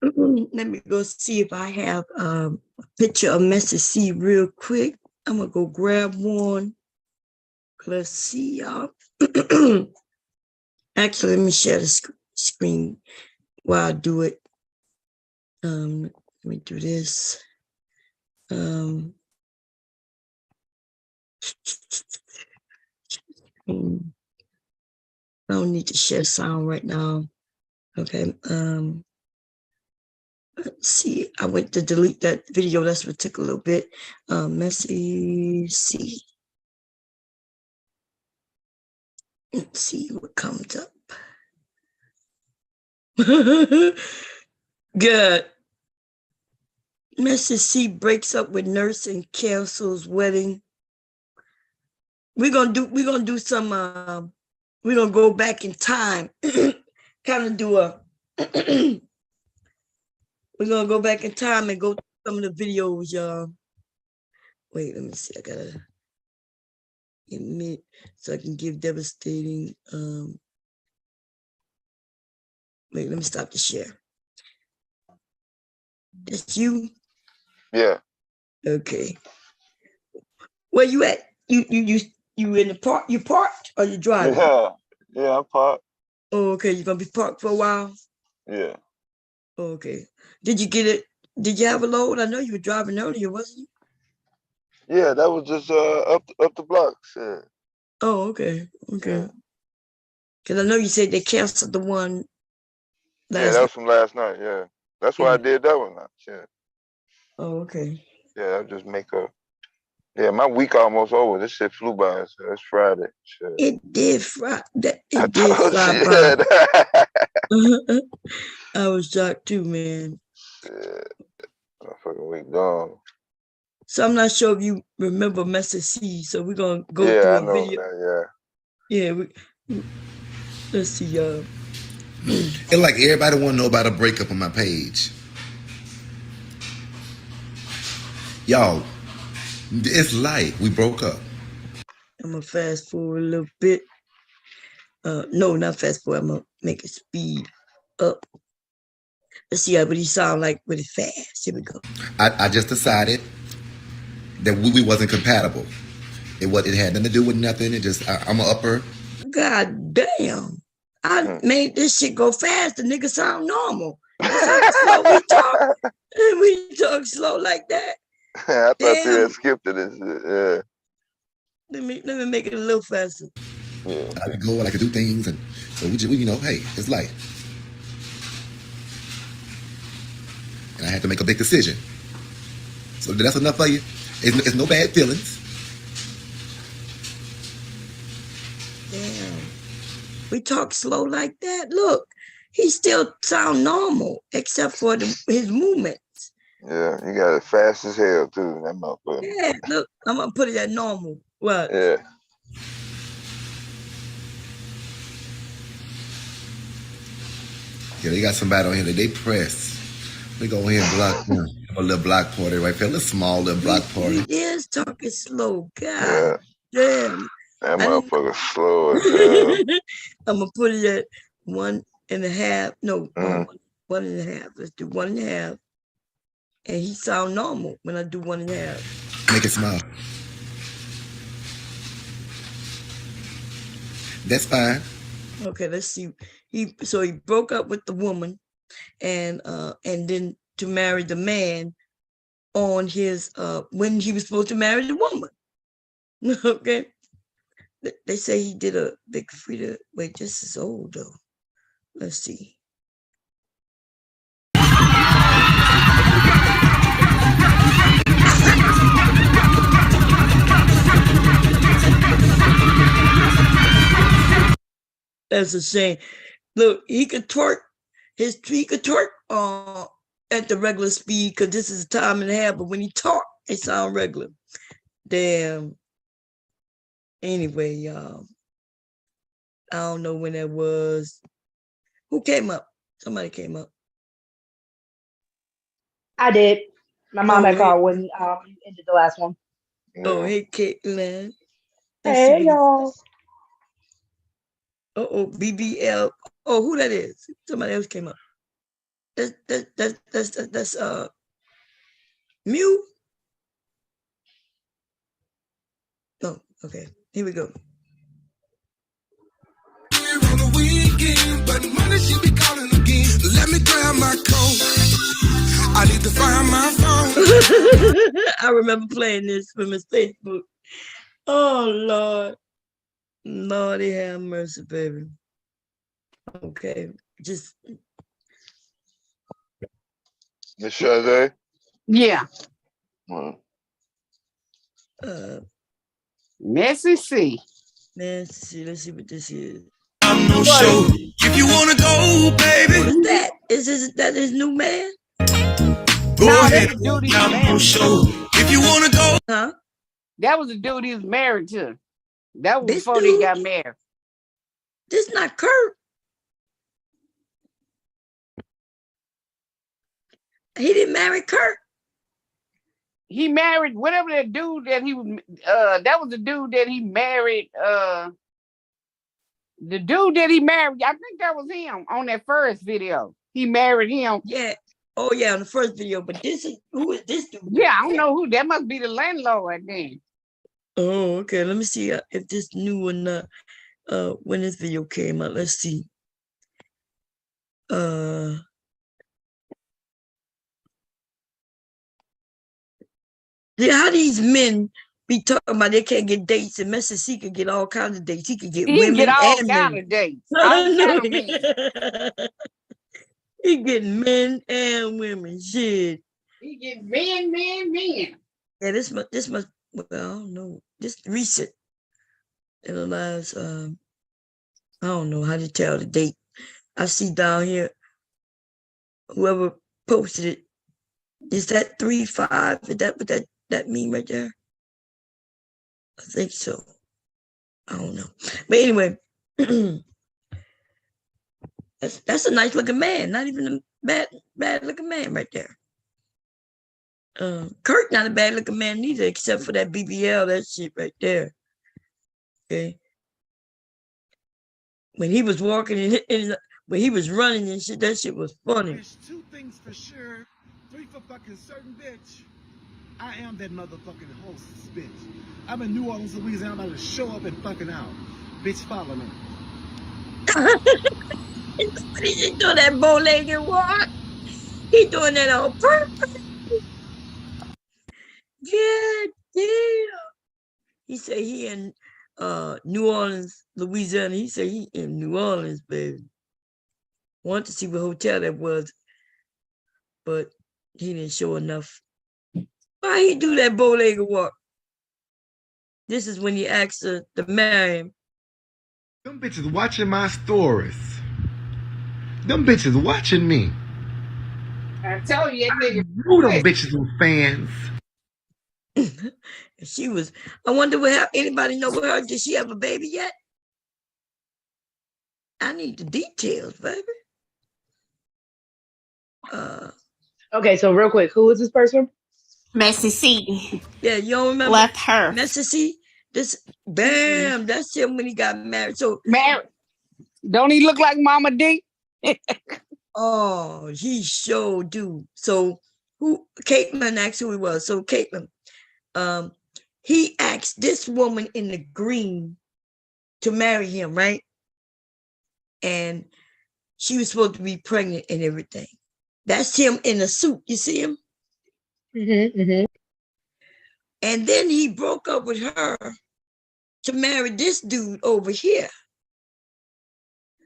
Let me go see if I have a picture of Message C real quick. I'm gonna go grab one. Let's see, y'all. Actually, let me share the screen while I do it. Let me do this. I don't need to share sound right now. Okay. Let's see. I went to delete that video. That's what took a little bit. Message C. Let's see what comes up. Good. Mrs. C breaks up with nurse and cancels wedding. We're gonna do some we're gonna go back in time. Kind of do a we're gonna go back in time and go through some of the videos, y'all. Wait, let me see. I gotta admit so I can give devastating wait, let me stop the share. That's you? Yeah. Okay. Where you at? You in the park? You parked or you driving? Yeah, I'm parked. Oh, okay. You're gonna be parked for a while? Yeah. Okay. Did you get it? Did you have a load? I know you were driving earlier, wasn't you? Yeah, that was just up the blocks. Yeah. Oh, okay. Okay. Because I know you said they canceled the one Yeah, last that night. was from last night. Yeah, that's why I did that one. Yeah. Oh, okay. Yeah, I just make a. Yeah, my week almost over. This shit flew by. So it's Friday. Shit. It did fly. I It did told fly you by. that. I was shocked too, man. Shit, my fucking week gone. So I'm not sure if you remember Message C. So we're gonna go Yeah, through I a know video. that. Yeah. Let's see, y'all. It's like everybody want to know about a breakup on my page. Y'all, it's light. We broke up. I'm gonna fast forward a little bit. No, not fast forward. I'm gonna make it speed up. Let's see what he sound like with it fast. Here we go. I just decided that we wasn't compatible. It had nothing to do with nothing. It just I'm a upper. God damn. I Yeah. made this shit go fast. The nigga sound normal. That's how slow we talk. We talk slow like that. I thought you Damn. had skipped it. Yeah. Let me make it a little faster. Yeah. I could go and I could do things, and so hey, it's light. And I had to make a big decision. So that's enough for you. It's no bad feelings. Damn. We talk slow like that. Look, he still sound normal except for his movements. Yeah, you got it fast as hell too. That motherfucker. Yeah, look, I'm gonna put it at normal. What? Yeah. Yeah, they got somebody on here that they press. We go ahead and block them. Have a little block party right there. A little small little block party. He is talking slow. God Yeah. damn. That I didn't motherfucker slow as hell. I'm gonna put it at 1.5. No, Mm. 1.5. Let's do 1.5. And he sound normal when I do 1.5. Make it small. That's fine. Okay, let's see. He broke up with the woman and then to marry the man on his when he was supposed to marry the woman. Okay. They say he did a big Frida. Wait, this is old though. Let's see. That's a shame. Look, he could twerk at the regular speed because this is a time and a half, but when he talk, it sound regular. Damn. Anyway, y'all. I don't know when that was. Who came up? Somebody came up. I did. My mom had hey, called when you ended the last one. oh, hey, Caitlin. Let's see Hey what he. y'all. BBL. Oh, who that is? Somebody else came up. That's Mew. Oh, okay. Here we go. On the weekend, but Monday she be calling again. Let me grab my coat. I need to find my phone. I remember playing this from his Facebook. Oh Lord, Lordy have mercy, baby. Okay, just Miss Sade. Yeah. Messy C. man. Let's see what this is. I'm no show. If you wanna go, baby, What is that? Is that his new man? go Nah, ahead. that's the dude he's I'm no married show. to. If you wanna go, Huh? That was the dude he was married to. That was This before they dude? got married. This not Kurt. He didn't marry Kurt. He married whatever that dude that he was that was the dude that he married the dude that he married, I think that was him on that first video. He married him. Yeah. Oh yeah, on the first video. But this is who is this dude? Yeah, I don't know who. That must be the landlord then. Oh, okay. Let me see if this new one. When this video came out. Let's see. Yeah, how these men be talking about they can't get dates, and Mr. C could get all kinds of dates. He could get He can women get all and kind men. of dates. All kind of men. He getting men and women. Shit. He get men. Yeah, this must. Well, I don't know. This recent in the last. I don't know how to tell the date. I see down here. Whoever posted it, is that 3-5? Is that what that mean right there? I think so. I don't know. But anyway, that's a nice looking man. Not even a bad looking man right there. Kurt not a bad looking man neither, except for that BBL, that shit right there. Okay. When he was walking when he was running and shit, that shit was funny. There's two things for sure. 3 for fucking certain, bitch. I am that motherfucking hostess, bitch. I'm in New Orleans, Louisiana. I'm about to show up and fucking out. Bitch, follow me. He doing that bow-legged walk. He doing that on purpose. Yeah, yeah. He said he in New Orleans, Louisiana. He said he in New Orleans, baby. Wanted to see what hotel that was, but he didn't show enough. Why he do that bow-legged walk? This is when he asked her to marry him. Them bitches watching my stories. Them bitches watching me. I tell you, that nigga. Who them bitches were fans? She was. I wonder what anybody know what her? Did she have a baby yet? I need the details, baby. Okay, so real quick, who is this person? Messy C. Yeah, you don't remember? Left her. Messy. This bam, that's him when he got married. So Married. Don't he look like Mama D? oh, he sure do. So Caitlin asked who he was. So Caitlin, he asked this woman in the green to marry him, right? And she was supposed to be pregnant and everything. That's him in a suit. You see him? Mm-hmm. And then he broke up with her to marry this dude over here.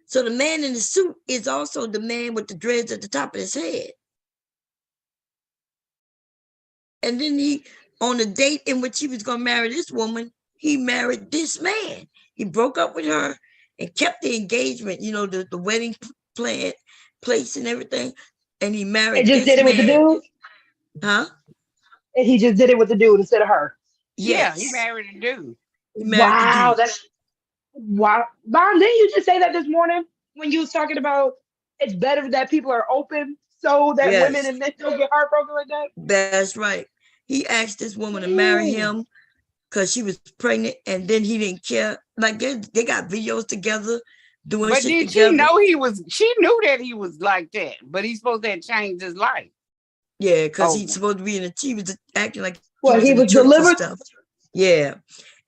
So the man in the suit is also the man with the dreads at the top of his head. And then on the date in which he was going to marry this woman, he married this man. He broke up with her and kept the engagement, the wedding place and everything. And he married And just this did it with man. the dude? Huh? And he just did it with the dude instead of her. Yes. Yeah, he married a dude. Wow, that's wow. Bon, didn't you just say that this morning when you was talking about it's better that people are open so that women and men don't get heartbroken like that? That's right. He asked this woman to marry him because she was pregnant, and then he didn't care. Like they got videos together doing But shit did together. She knew that he was like that, but he's supposed to have changed his life. Yeah, because he's supposed to be he was acting like he in was the church delivered. and stuff. Yeah,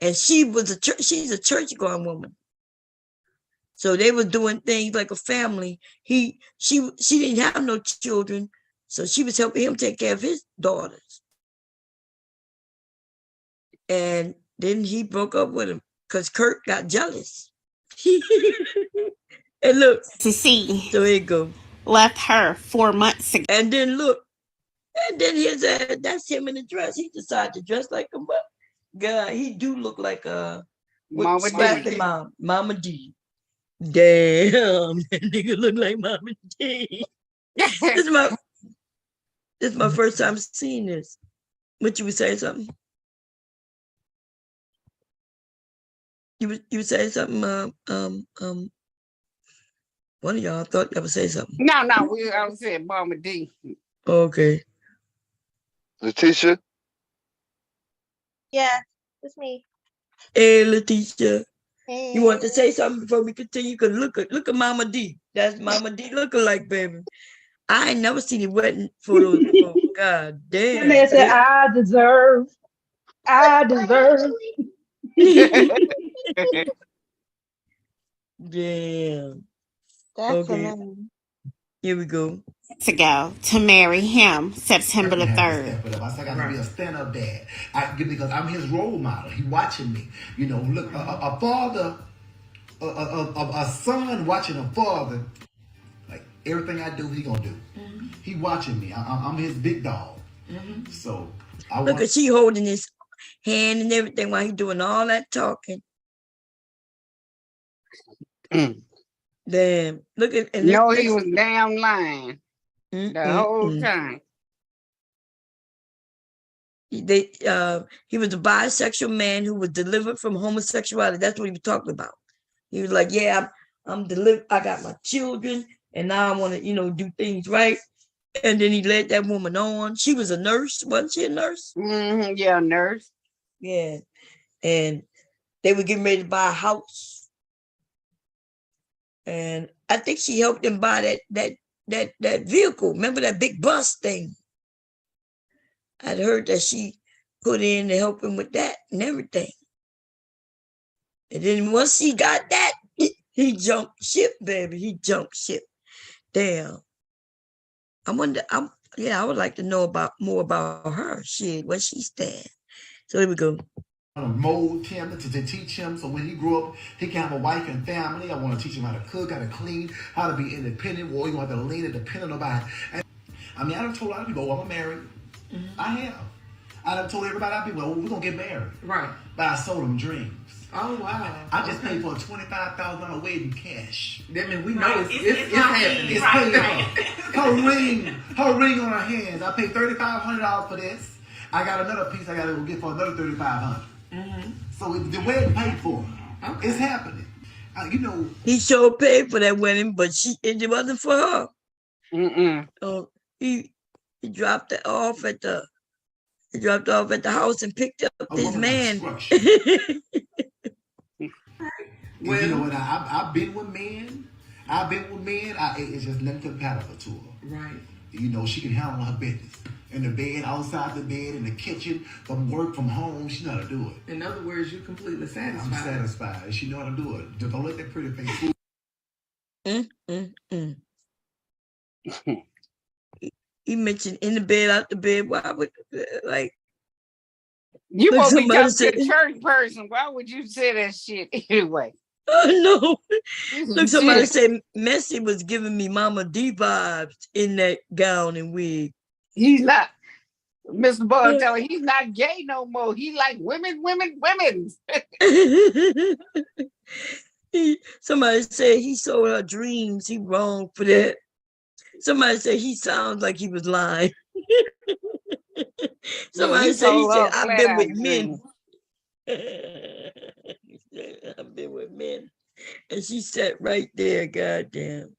and she's a church-going woman. So they were doing things like a family. She didn't have no children, so she was helping him take care of his daughters. And then he broke up with him because Kurt got jealous. And look, to see. So here you go. Left her 4 months ago. And then look, and then that's him in the dress. He decided to dress like a God. He do look like a Mama D. Mama D. Damn, that nigga look like Mama D. This is my first time seeing this. What you would say something? You would say something? One of y'all thought y'all would say something. No, I was saying Mama D. Okay. Letitia? Yeah, it's me. Hey, Letitia. Hey. You want to say something before we continue? Cause look at Mama D. That's Mama D looking like, baby. I ain't never seen a wedding photos before. God damn. That man said, I deserve. Damn. That's okay. amazing. Here we go. To marry him September the 3rd. I said I gotta be a stand-up dad. Because I'm his role model. He watching me. You know, look, a father, a son watching a father, like everything I do, he gonna do. Mm-hmm. He watching me. I'm his big dog. Mm-hmm. So look at she holding his hand and everything while he doing all that talking. Damn. Look at he was damn lying the whole time. He was a bisexual man who was delivered from homosexuality. That's what he was talking about. He was like, yeah, I'm delivered. I got my children and now I want to, do things right. And then he led that woman on. She was a nurse. Wasn't she a nurse? Mm-hmm. Yeah, nurse. Yeah. And they were getting ready to buy a house. And I think she helped him buy that vehicle. Remember that big bus thing? I'd heard that she put in to help him with that and everything. And then once he got that, he jumped ship, baby. He jumped ship. Damn. I wonder, I would like to know more about her. Where she stand. So here we go. I want to mold him to teach him so when he grow up, he can have a wife and family. I want to teach him how to cook, how to clean, how to be independent. Well, you don't have to lean and depend on nobody. And, I have told a lot of people, I'm married. Mm-hmm. I have. I done told everybody I be, we're going to get married. Right. But I sold them dreams. Oh, wow. I just paid for a $25,000 wedding cash. That means we know it's happening. It's paid off. Her ring on her hands. I paid $3,500 for this. I got another piece I got to get for another $3,500. Mm-hmm. So the wedding paid for. Okay. It's happening. He sure paid for that wedding, but it wasn't for her. He dropped it off at the house and picked up his man. Well, you know what? I've been with men. It's just nothing compatible to her. Right. She can handle her business. In the bed, outside the bed, in the kitchen, from work, from home, she know how to do it. In other words, you're completely satisfied. I'm satisfied. She know how to do it. Don't let that pretty face fool. He mentioned in the bed, out the bed. Why would you supposed to be talking to a church person? Why would you say that shit anyway? Oh no! Look, somebody said Messi was giving me Mama D vibes in that gown and wig. He's not. Mr. Bud tell he's not gay no more. He like women. Somebody said he sold her dreams. He wrong for that. Somebody said he sounds like he was lying. Somebody said I've been with men. I've been with men. And she sat right there, goddamn.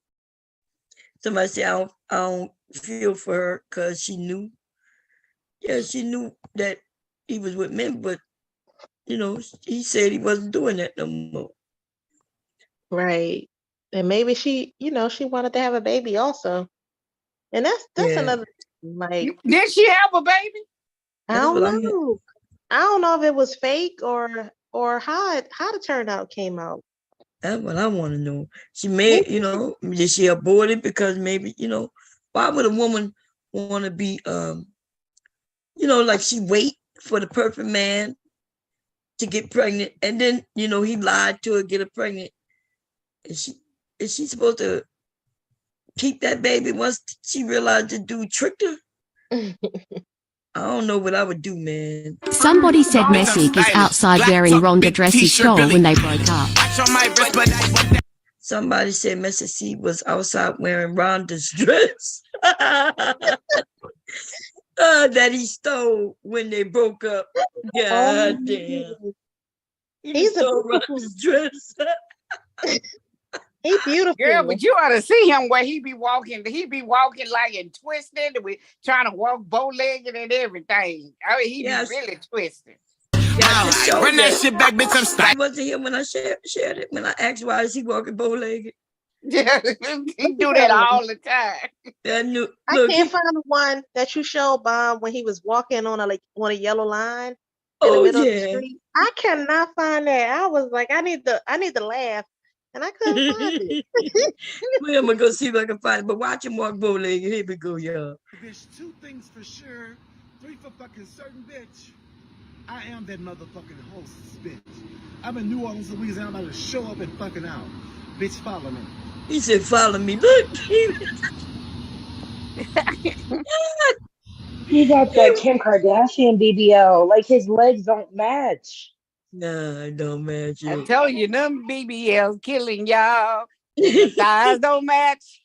Somebody said I don't feel for her because she knew. Yeah, she knew that he was with men, but he said he wasn't doing that no more. Right. And maybe she, she wanted to have a baby also. And that's Yeah, another thing, like, Did she have a baby? I that's don't what I'm. know. I don't know if it was fake or how the turnout came out. That's what I want to know. She Maybe made, did she abort it because maybe, why would a woman want to be, like she wait for the perfect man to get pregnant, and then, he lied to her, get her pregnant. Is she supposed to keep that baby once she realized the dude tricked her? I don't know what I would do, man. Somebody said Messi is outside wearing Rhonda Dress's shawl when they broke up. Somebody said Mrs. C was outside wearing Rhonda's dress that he stole when they broke up. oh, God damn. He he's a stole beautiful, Rhonda's dress. he Girl, beautiful. but you ought to see him where he be walking. He be walking like and twisted, and we trying to walk bow-legged and everything. I mean, he Yes. be really twisted. Yeah, Run that shit back, bitch. I'm I style. wasn't here when I shared it. When I asked why is he walking bow-legged? Yeah, he do that all the time. I can't find the one that you showed Bob when he was walking on a yellow line in the middle of the street. I cannot find that. I was like, I need to laugh, and I couldn't find it. I'm gonna go see if I can find it. But watch him walk bow-legged. Here we go, y'all. There's two things for sure. Three for fucking certain, bitch. I am that motherfucking hostess, bitch. I'm in New Orleans, Louisiana. I'm about to show up and fucking out. Bitch, follow me. He said, follow me. Look. He got that Kim Kardashian BBL. Like his legs don't match. Nah, it don't match I you. tell you, them BBLs killing y'all. The thighs don't match.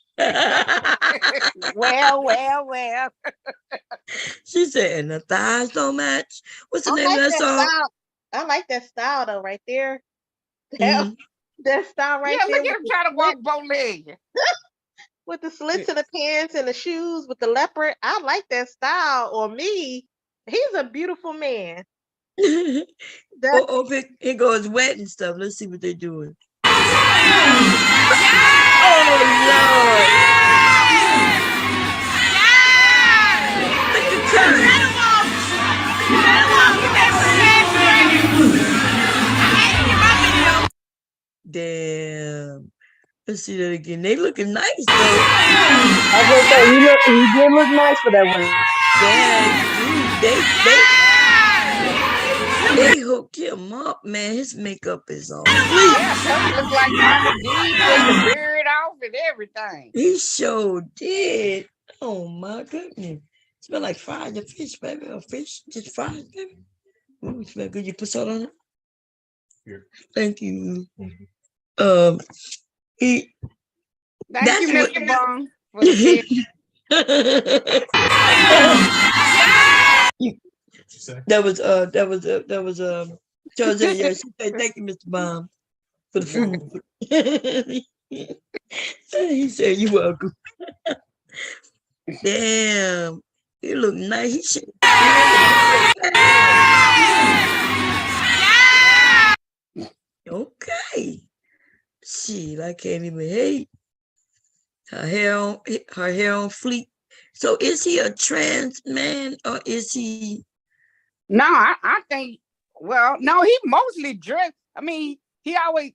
Well. She said, and the thighs don't match. What's the I name like of that that song? style. I like that style though, right there. That style right Yeah, there. look at him trying to walk bow-legged. With the slits in the pants and the shoes with the leopard. I like that style. Or me. He's a beautiful man. It goes wet and stuff. Let's see what they're doing. Oh, Lord. Look at Kurt. Damn. Let's see that again. They looking nice, though. I was gonna say he did look nice for that one. Yeah, they hooked him up, man. His makeup is on. Yeah, Kurt look like Mama D, take the beard off and everything. He sure did. Oh my goodness. Smell like fried fish, baby. Or fish, just fried, baby. Ooh, it smell good. You put salt on it? Here. Thank you. Thank you, Mr. Bong, for the fish. That was Jose. Yeah, she said, thank you, Mr. Baum, for the food. He said, you're welcome. Damn, he look nice. He should. Okay. Shit, I can't even hate. Her hair on fleek. So is he a trans man or is he? No, I think. Well, no, he mostly dressed. I mean, I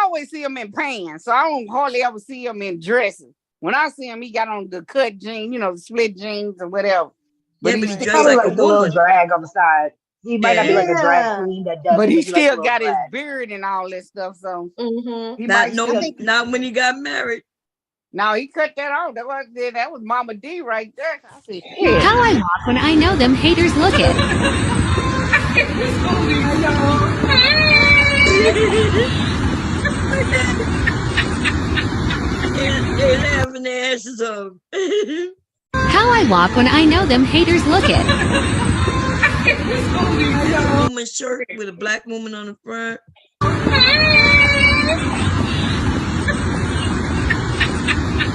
always see him in pants, so I don't hardly ever see him in dresses. When I see him, he got on the cut jeans, the split jeans or whatever. But he he Probably like like the little drag on the side. He might not be like a drag queen that does. But he like still got his beard and all that stuff. So he not when he got married. No, he cut that off. That was Mama D right there. I said, How I walk when I know them haters looking. They're laughing their asses off. How I walk when I know them haters looking. A woman's shirt with a black woman on the front.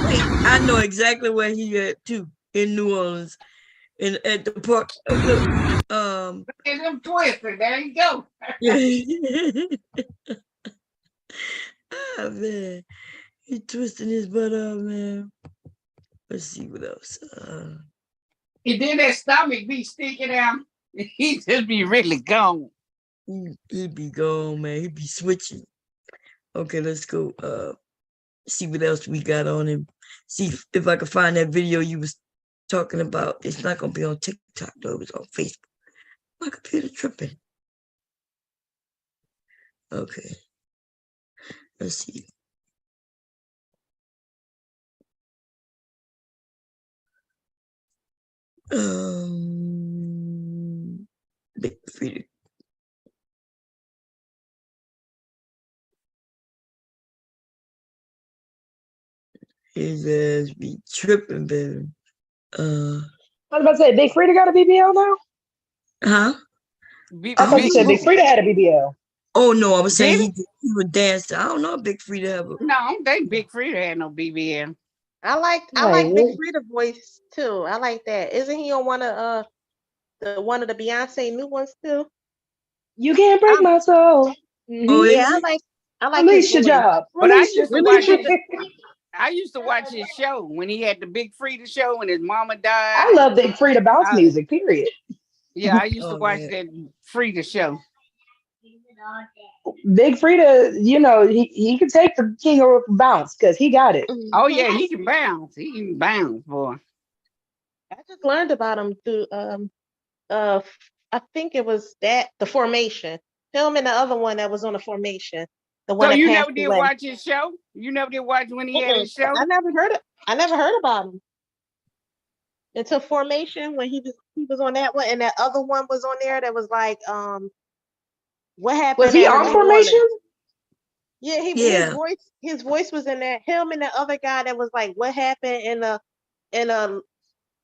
Wait, I know exactly where he at too, in New Orleans, at the park. Look at him twisted. There you go. Ah, man. He twisting his butt up, man. Let's see what else. And then that stomach be sticking out. He just be really gone. He'd be gone, man. He'd be switching. Okay, let's go. See what else we got on him. See if I can find that video you was talking about. It's not gonna be on TikTok though. It's on Facebook. My computer tripping. Okay. Let's see. Big Frida. His ass be tripping, baby. I was about to say, Big Frida got a BBL now? Huh? I thought you said Big Frida had a BBL. Oh no, I was saying he would dance. I don't know Big Frida have a... No, I don't think Big Frida had no BBL. I like Big Frida voice too. I like that. Isn't he on one of the Beyonce new ones too? You can't break my soul. Oh, yeah, I like Release his your voice. job. But I Release used to watch his show when he had the Big Frida show when his mama died. I love Big Frida bounce music, period. Yeah, I used to watch that Frida show. Big Frida, you know, he could take the king of bounce because he got it. Oh yeah, he can bounce. He can bounce, boy. I just learned about him through I think it was the Formation. Him and the other one that was on the Formation. The one So that you passed never did away. watch his show? You never did watch when he had his show? I never heard about him until Formation when he was on that one, and that other one was on there that was like what happened? Was he on Formation? Yeah, his voice was in there. Him and the other guy that was like, what happened in the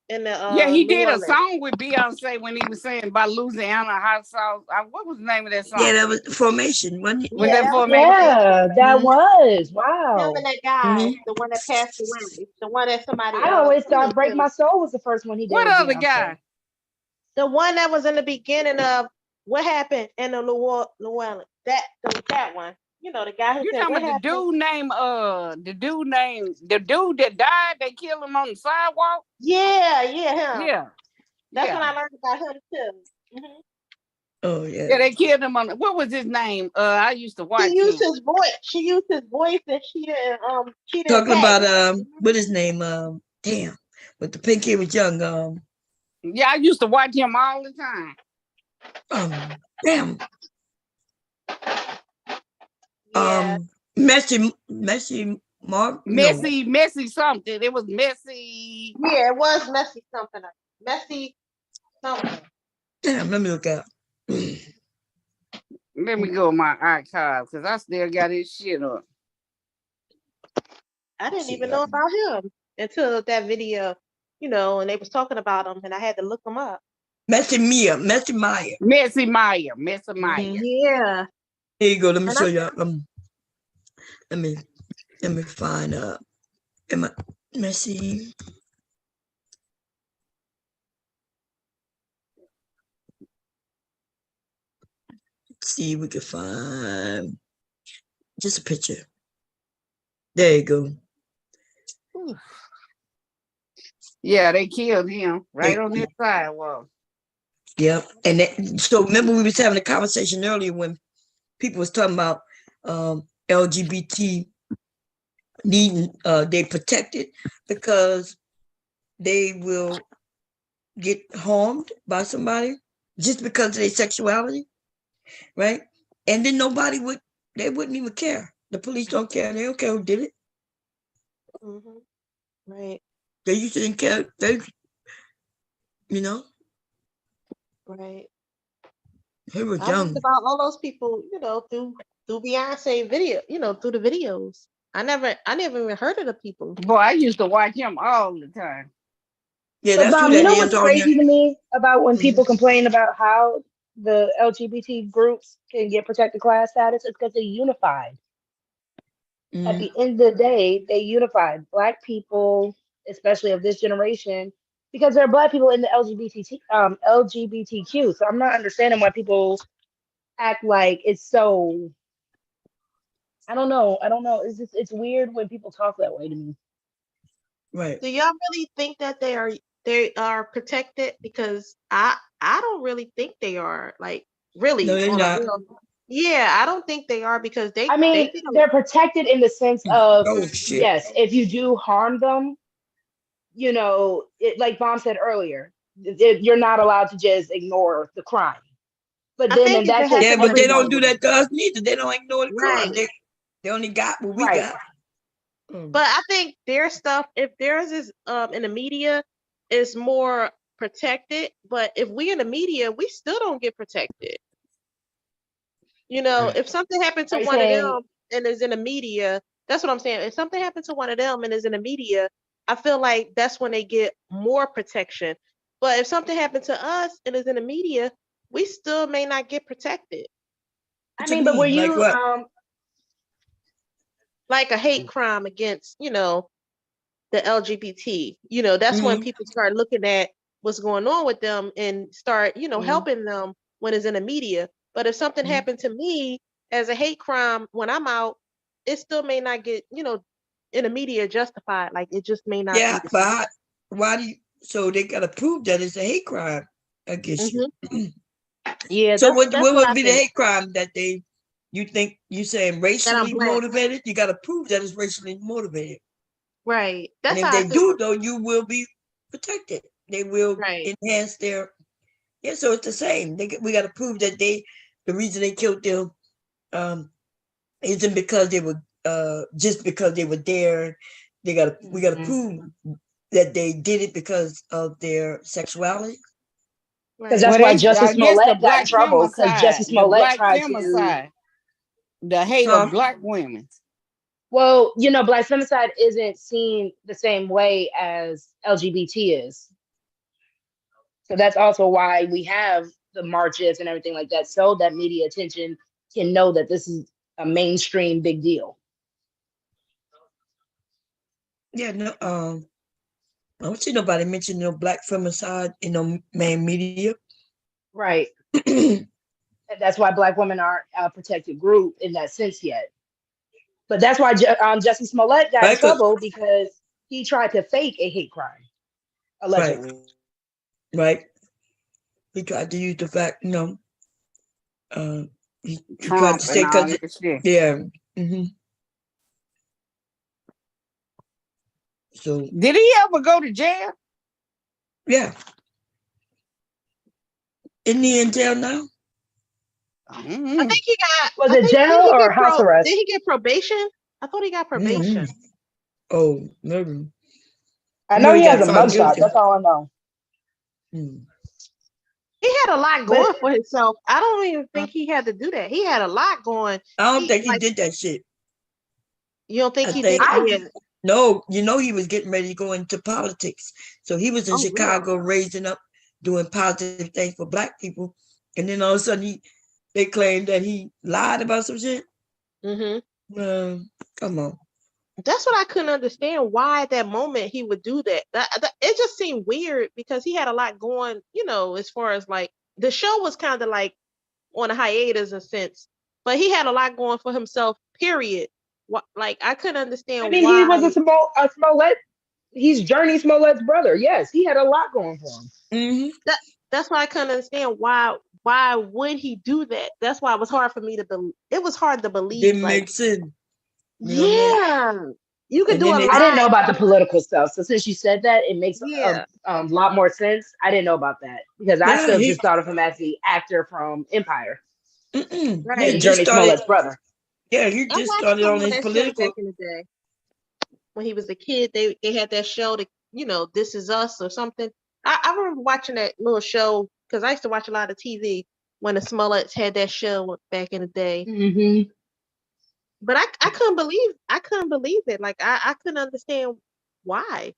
yeah, he New did a Orleans. song with Beyonce when he was saying about Louisiana hot sauce. What was the name of that song? Yeah, that was Formation, wasn't it? Was that Formation? Yeah, that was. Wow. Him and that guy, the one that passed away, the one that somebody. I always thought "Break My Soul" was the first one he did. What other guy? The one that was in the beginning of what happened in the New Orleans. That one. You know, the guy who you said, talking about the dude that died, they killed him on the sidewalk? Yeah, him. Yeah. That's when I learned about him too. Mm-hmm. Oh yeah. Yeah, they killed him on what was his name? I used to watch She used his voice. She used his voice and she didn't talking about what his name? Damn. But the pink kid was young. Yeah, I used to watch him all the time. Damn. Yeah. Messy Mark. Messy something. It was messy. Yeah, it was messy something. Messy something. Damn, let me look out. Let me go with my archive because I still got his shit up. I didn't even know about him until that video, you know, and they was talking about him and I had to look him up. Messy Meyer. Yeah. Here you go. Let me show you. Let me find Messy. Let's see if we can find just a picture. There you go. Yeah, they killed him right on the sidewalk. Yep. And so remember we was having a conversation earlier when people was talking about LGBT needing they protected because they will get harmed by somebody just because of their sexuality, right? And then they wouldn't even care. The police don't care. They don't care who did it. Mm-hmm. Right. They usually didn't care. You know. Right. He was I young. learned about all those people, you know, through Beyonce video, you know, through the videos. I never even heard of the people. Boy, I used to watch him all the time. Yeah, so that's Bob, true. you know what's crazy to me about when people complain about how the LGBT groups can get protected class status? It's because they're unified. At the end of the day, they unified Black people, especially of this generation, because there are Black people in the LGBTQ. So I'm not understanding why people act like it's so I don't know. It's weird when people talk that way to me. Right. Do y'all really think that they are protected? Because I don't really think they are. Like really No, they're on a not. real. Yeah, I don't think they are because I they mean, get they're protected in the sense of, Oh shit. yes, if you do harm them, like Mom said earlier, you're not allowed to just ignore the crime. But I then think in if that it case, Yeah, happened but to they everyone don't do would that to us neither. They don't ignore the crime. right. They only got what we right. got. But I think their stuff, if theirs is in the media, is more protected. But if we in the media, we still don't get protected. Right. If something happened to Are you one of saying? them and is in the media, that's what I'm saying. If something happened to one of them and is in the media, I feel like that's when they get more protection. But if something happened to us and is in the media, we still may not get protected. I What you mean, but were mean? Like you what? Like a hate crime against, the LGBT. That's when Mm-hmm. people start looking at what's going on with them and start, Mm-hmm. helping them when it's in the media. But if something Mm-hmm. happened to me as a hate crime when I'm out, it still may not get, in the media justified. Like it just may not Yeah, be the but same. why do you? So they gotta prove that it's a hate crime against you. Hmm. Yeah, So that's what what would I be the think. hate crime that you think you saying That I'm racially black. motivated? You gotta prove that it's racially motivated. Right. And That's if how I they think. do, though, you will be protected. They will Right. enhance their. Yeah, so it's the same. We got to prove that the reason they killed them, isn't because they were, just because they were there. We got to prove that they did it because of their sexuality. Because Right. that's Well, why they Justice I guess the Smollett got in black trouble because femicide, Justice the Smollett black tried to. femicide, the hate of Huh? black women. Well, black femicide isn't seen the same way as LGBT is. So that's also why we have the marches and everything like that, so that media attention can know that this is a mainstream big deal. Yeah, no. I don't see nobody mention no black femicide in no main media. Right. And that's why Black women aren't a protected group in that sense yet. But that's why Jussie Smollett got in Right? trouble because he tried to fake a hate crime, Right. allegedly. Right. He tried to use the fact, he tried Trump to and say all because, that shit. yeah. Mm-hmm. So Did he ever go to jail? yeah, isn't he in jail now? I Mm-hmm. think he got. Was I it think jail or house did arrest? he get probation? I thought he got Mm-hmm. probation. Oh, maybe. I I know know he he has got a found mugshot. guilty. That's all I know. Mm. He had a lot But going for himself. I don't even think he had to do that. He had a lot going. I don't He think he like did that shit. you don't think I he did? think I Yeah. no, he was getting ready to go into politics. So he was in Oh, really? Chicago raising up, doing positive things for black people. And then all of a sudden they claimed that he lied about some shit. Mm-hmm. Come on. That's what I couldn't understand. Why at that moment he would do that. It just seemed weird because he had a lot going. As far as like the show was kind of like on a hiatus in a sense, but he had a lot going for himself. Period. Like I couldn't understand mean, he was why. a Smollett. He's Journey Smollett's brother. Yes, he had a lot going for him. Mm-hmm. That's why I couldn't understand why would he do that. That's why it was hard for me to believe. It was hard to believe. Didn't Like, make sense. yeah, you could And do then a they I didn't know lie. about the political stuff. So since you said that, it makes Yeah, a lot more sense. I didn't know about that because I yeah, still just thought of him as the actor from Empire he right. and just Journey started. Smollett's brother. Yeah, he I just watched started him on on his that show back political. in the day when he was a kid. They had that show to This Is Us or something. I remember watching that little show because I used to watch a lot of TV when the Smolletts had that show back in the day. Mm-hmm. But I couldn't believe it. Like I couldn't understand why.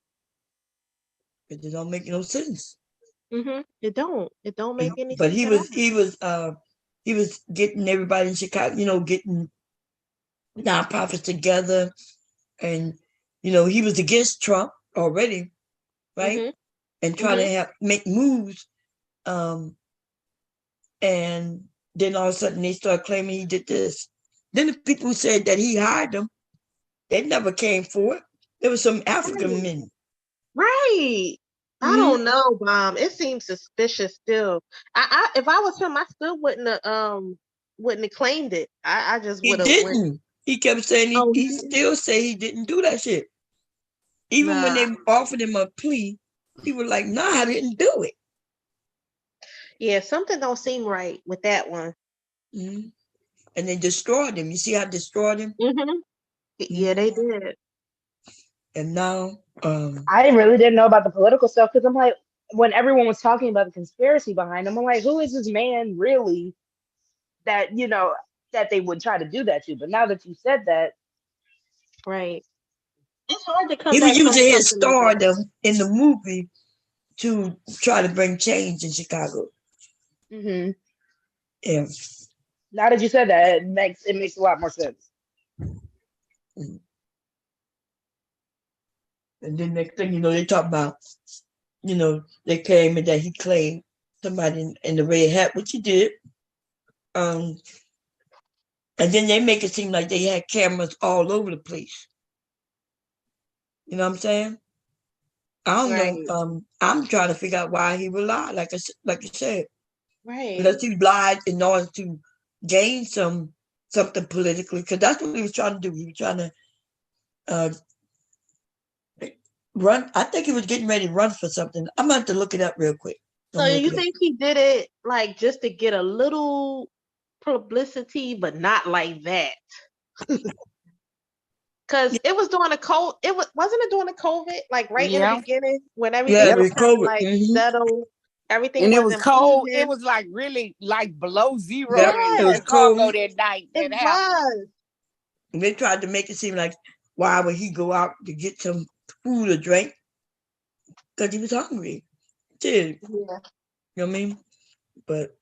It don't make no sense. It don't make any But sense at all. he was getting everybody in Chicago, getting nonprofits together, and he was against Trump already, right? Mhm. And trying Mhm. to make moves, and then all of a sudden they start claiming he did this. Then the people who said that he hired them, they never came for it. There was some African men. Right. I don't know, Mom. It seems suspicious still. If I was him, I still wouldn't have claimed it. I just He would have went. didn't. He kept saying he still say he didn't do that shit. Even when they offered him a plea, he was like, "Nah, I didn't do it." Yeah, something don't seem right with that one. And they destroyed him. You see how they destroyed him? Yeah, they did. And now, I really didn't know about the political stuff because I'm like, when everyone was talking about the conspiracy behind him, I'm like, who is this man really that, that they would try to do that to? But now that you said that, right. It's hard to come he was back from using his something like that. stardom in the movie to try to bring change in Chicago. Yeah. Now that you said that, it makes a lot more sense. And then next thing you know, they talk about, they came and that he claimed somebody in the red hat, which he did. And then they make it seem like they had cameras all over the place. You know what I'm saying? I don't know. I'm trying to figure out why he would lie, like you said. Right. Unless he lied in order to gain something politically, because that's what he was trying to do. He was trying to run. I think he was getting ready to run for something. I'm going to have to look it up real quick. So you think he did it like just to get a little publicity, but not like that? Because it was during the wasn't it during the COVID, like right in the beginning when everything was kind of like settled, everything and it was wasn't cold. moving. It was like really like below zero it in was Chicago cold that night. It was. And they tried to make it seem like, why would he go out to get some food or drink? Because he was hungry. Dude. Yeah. You know what I mean? But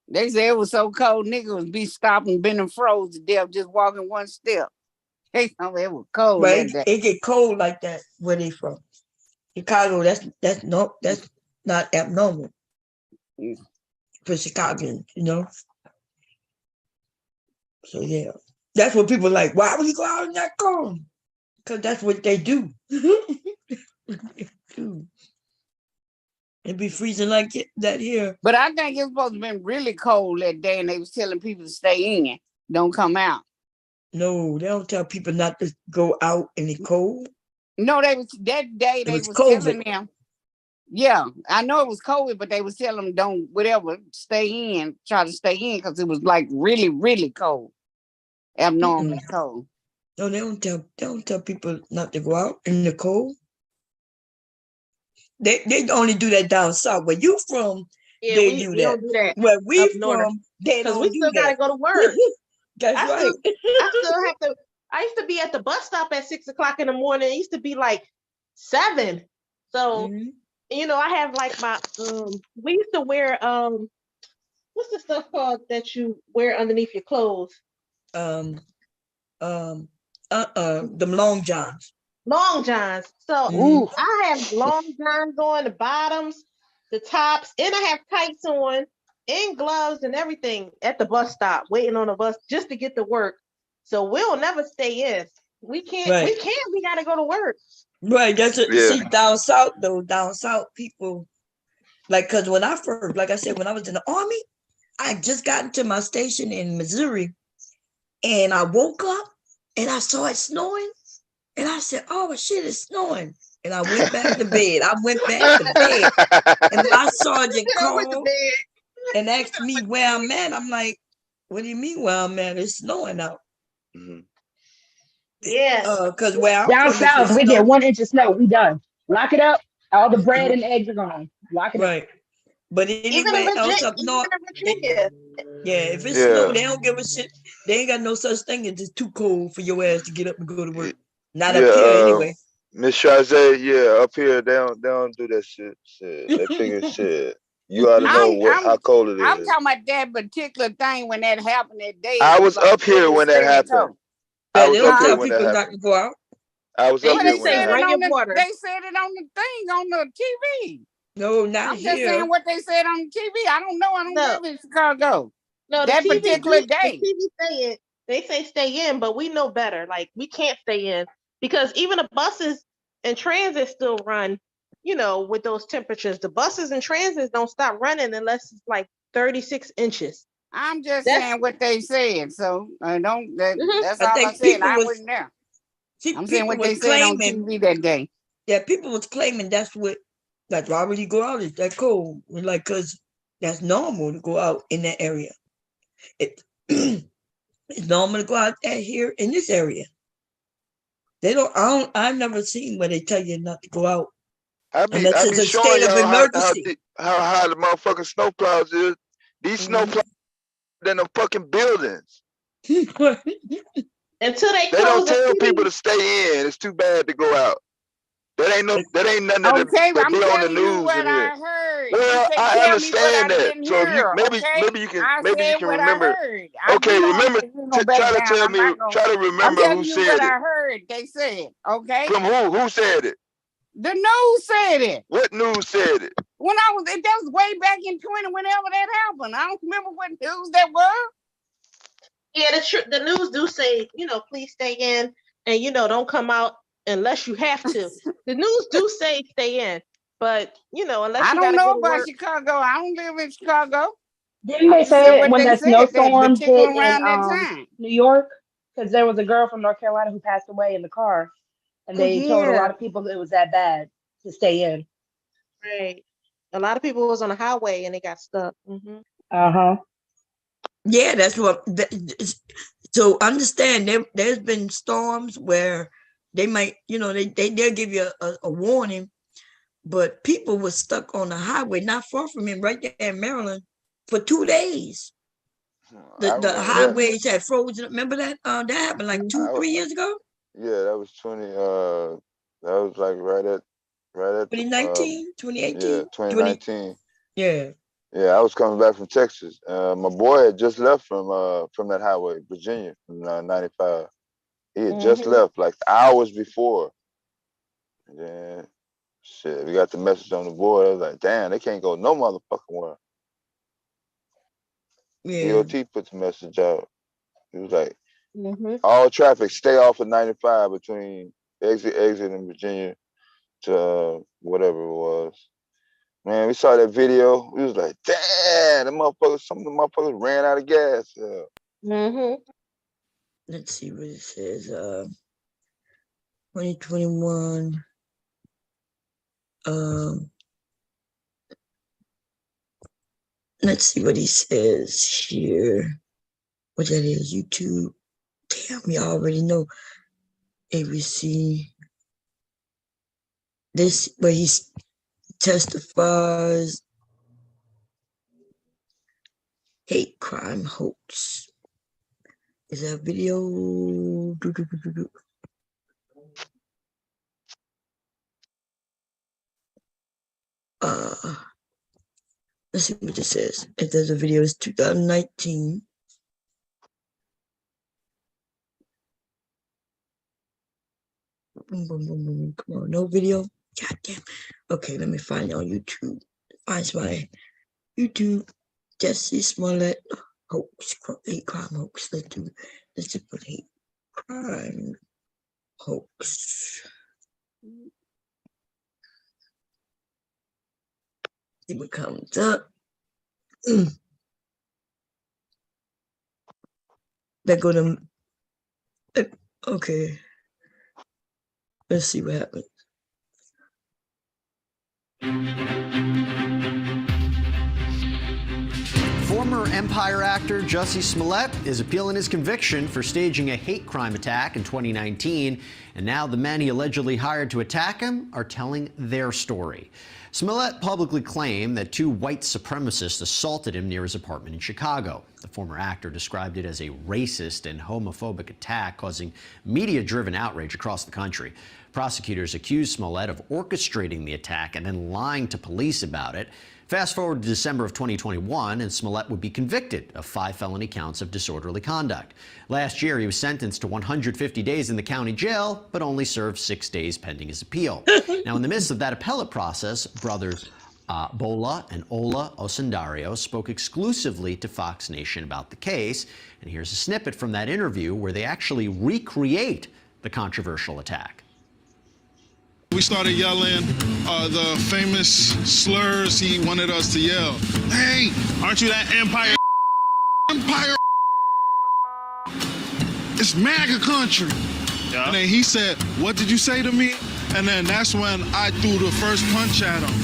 they said it was so cold, niggas would be stopping, been froze to death, just walking one step. They told me it was cold. But it get cold like that where they from. Chicago, that's not abnormal for Chicagoans, So yeah. That's what people like. Why would he go out in that cold? Because that's what they do. It'd be freezing like that here. But I think it's supposed to have been really cold that day, and they was telling people to stay in, don't come out. No, they don't tell people not to go out in the cold. No, that day they was telling them. Yeah, I know it was COVID, but they was telling them don't stay in, try to stay in because it was like really, really cold, abnormally cold. No, they don't tell people not to go out in the cold. They only do that down south. Where you from, they do that. Don't do that. Where we from, they don't do that. Because we still gotta go to work. That's right. I still have to. I used to be at the bus stop at 6 o'clock in the morning. It used to be like 7. So I have like my we used to wear what's the stuff called that you wear underneath your clothes? Them long johns. Long johns. So I have long johns on, the bottoms, the tops, and I have tights on and gloves and everything at the bus stop, waiting on the bus just to get to work. So we'll never stay in. We can't. Right. We gotta go to work. Right. That's it. Yeah. See, down south people, because when I first, like I said, when I was in the Army, I just got into my station in Missouri, and I woke up and I saw it snowing, and I said, "Oh shit, it's snowing." And I went back to bed. And my sergeant called and asked me where I'm at. I'm like, "What do you mean where I'm at? It's snowing out." Yeah. Because where down south, we get 1 inch of snow. We done. Lock it up. All the bread and eggs are gone. Lock it up. Right. But anyway, else up north, if it's snow, they don't give a shit. They ain't got no such thing as it's too cold for your ass to get up and go to work. Not up here anyway. Miss Chazé, up here they don't do that shit. They figure shit. You ought to know how cold it is. I'm talking about that particular thing when that happened that day. I was up here when that happened. I was up here when that happened. Not to go out. I was up here when that happened. They said it on the thing on the TV. No, not I'm here. just saying what they said on the TV. I don't know. I don't live in Chicago. No, that particular day. The TV say it. They say stay in, but we know better. Like, we can't stay in because even the buses and transit still run, with those temperatures. The buses and transits don't stop running unless it's like 36 inches. I'm just saying what they said. So that's all I said. I wasn't there. I'm saying what they said on TV that day. Yeah, people was claiming that's why would you go out? It's that cold. Like, cause that's normal to go out in that area. It's normal to go out here in this area. I've never seen where they tell you not to go out. I be showing y'all how high the motherfucking snow plows is. These snow plows than the fucking buildings. Until they don't tell people to stay in. It's too bad to go out. That ain't nothing that be on the news in here. I heard. Well, I understand that. So if you maybe you can remember. Okay, remember try to remember who said it. I heard they said. Okay. From who? Who said it? The news said it. What news said it? When that was way back in 20, whenever that happened. I don't remember what news that was. Yeah, the news do say, please stay in and don't come out unless you have to. The news do say stay in, but unless I don't know about Chicago. I don't live in Chicago. Didn't they say it when that snowstorm hit in New York? Because there was a girl from North Carolina who passed away in the car, and they told a lot of people it was that bad to stay in. Right. A lot of people was on the highway and they got stuck. Mm-hmm. Yeah, that's what. So understand, there's been storms where they might, they'll give you a warning, but people were stuck on the highway not far from him, right there in Maryland, for 2 days. The highways had frozen. Remember that? That happened like 2-3 years ago. Yeah, that was 20. That was like right at 2019, 2018. Yeah, 2019. Yeah. Yeah, I was coming back from Texas. My boy had just left from that highway, Virginia, from 95. He had just left like hours before. And then, shit, we got the message on the board. I was like, damn, they can't go no motherfucking where. Yeah. DOT put the message out. It was like, all traffic stay off of 95 between exit in Virginia to whatever it was. Man, we saw that video. We was like, damn, some of the motherfuckers ran out of gas. Yeah. Let's see what it says. 2021. Let's see what he says here. What that is, YouTube. Damn, we already know. ABC. This, where he testifies. Hate crime hoax. Is that video? Let's see what this says. If there's a video, it's 2019. Boom, boom, boom, boom. Come on, no video. God damn. Okay, let me find it on YouTube. Find my YouTube. Jesse Smollett hoax, hate crime hoax. Let's just put hate crime hoax. See what comes up. They're gonna. Okay. Let's see what happens. Former Empire actor Jussie Smollett is appealing his conviction for staging a hate crime attack in 2019, and now the men he allegedly hired to attack him are telling their story. Smollett publicly claimed that 2 white supremacists assaulted him near his apartment in Chicago. The former actor described it as a racist and homophobic attack, causing media-driven outrage across the country. Prosecutors accused Smollett of orchestrating the attack and then lying to police about it. Fast forward to December of 2021, and Smollett would be convicted of 5 felony counts of disorderly conduct. Last year, he was sentenced to 150 days in the county jail, but only served 6 days pending his appeal. Now, in the midst of that appellate process, brothers Bola and Ola Osundario spoke exclusively to Fox Nation about the case. And here's a snippet from that interview where they actually recreate the controversial attack. We started yelling the famous slurs he wanted us to yell. Hey, aren't you that Empire? Empire. It's MAGA country. Yeah. And then he said, what did you say to me? And then that's when I threw the first punch at him.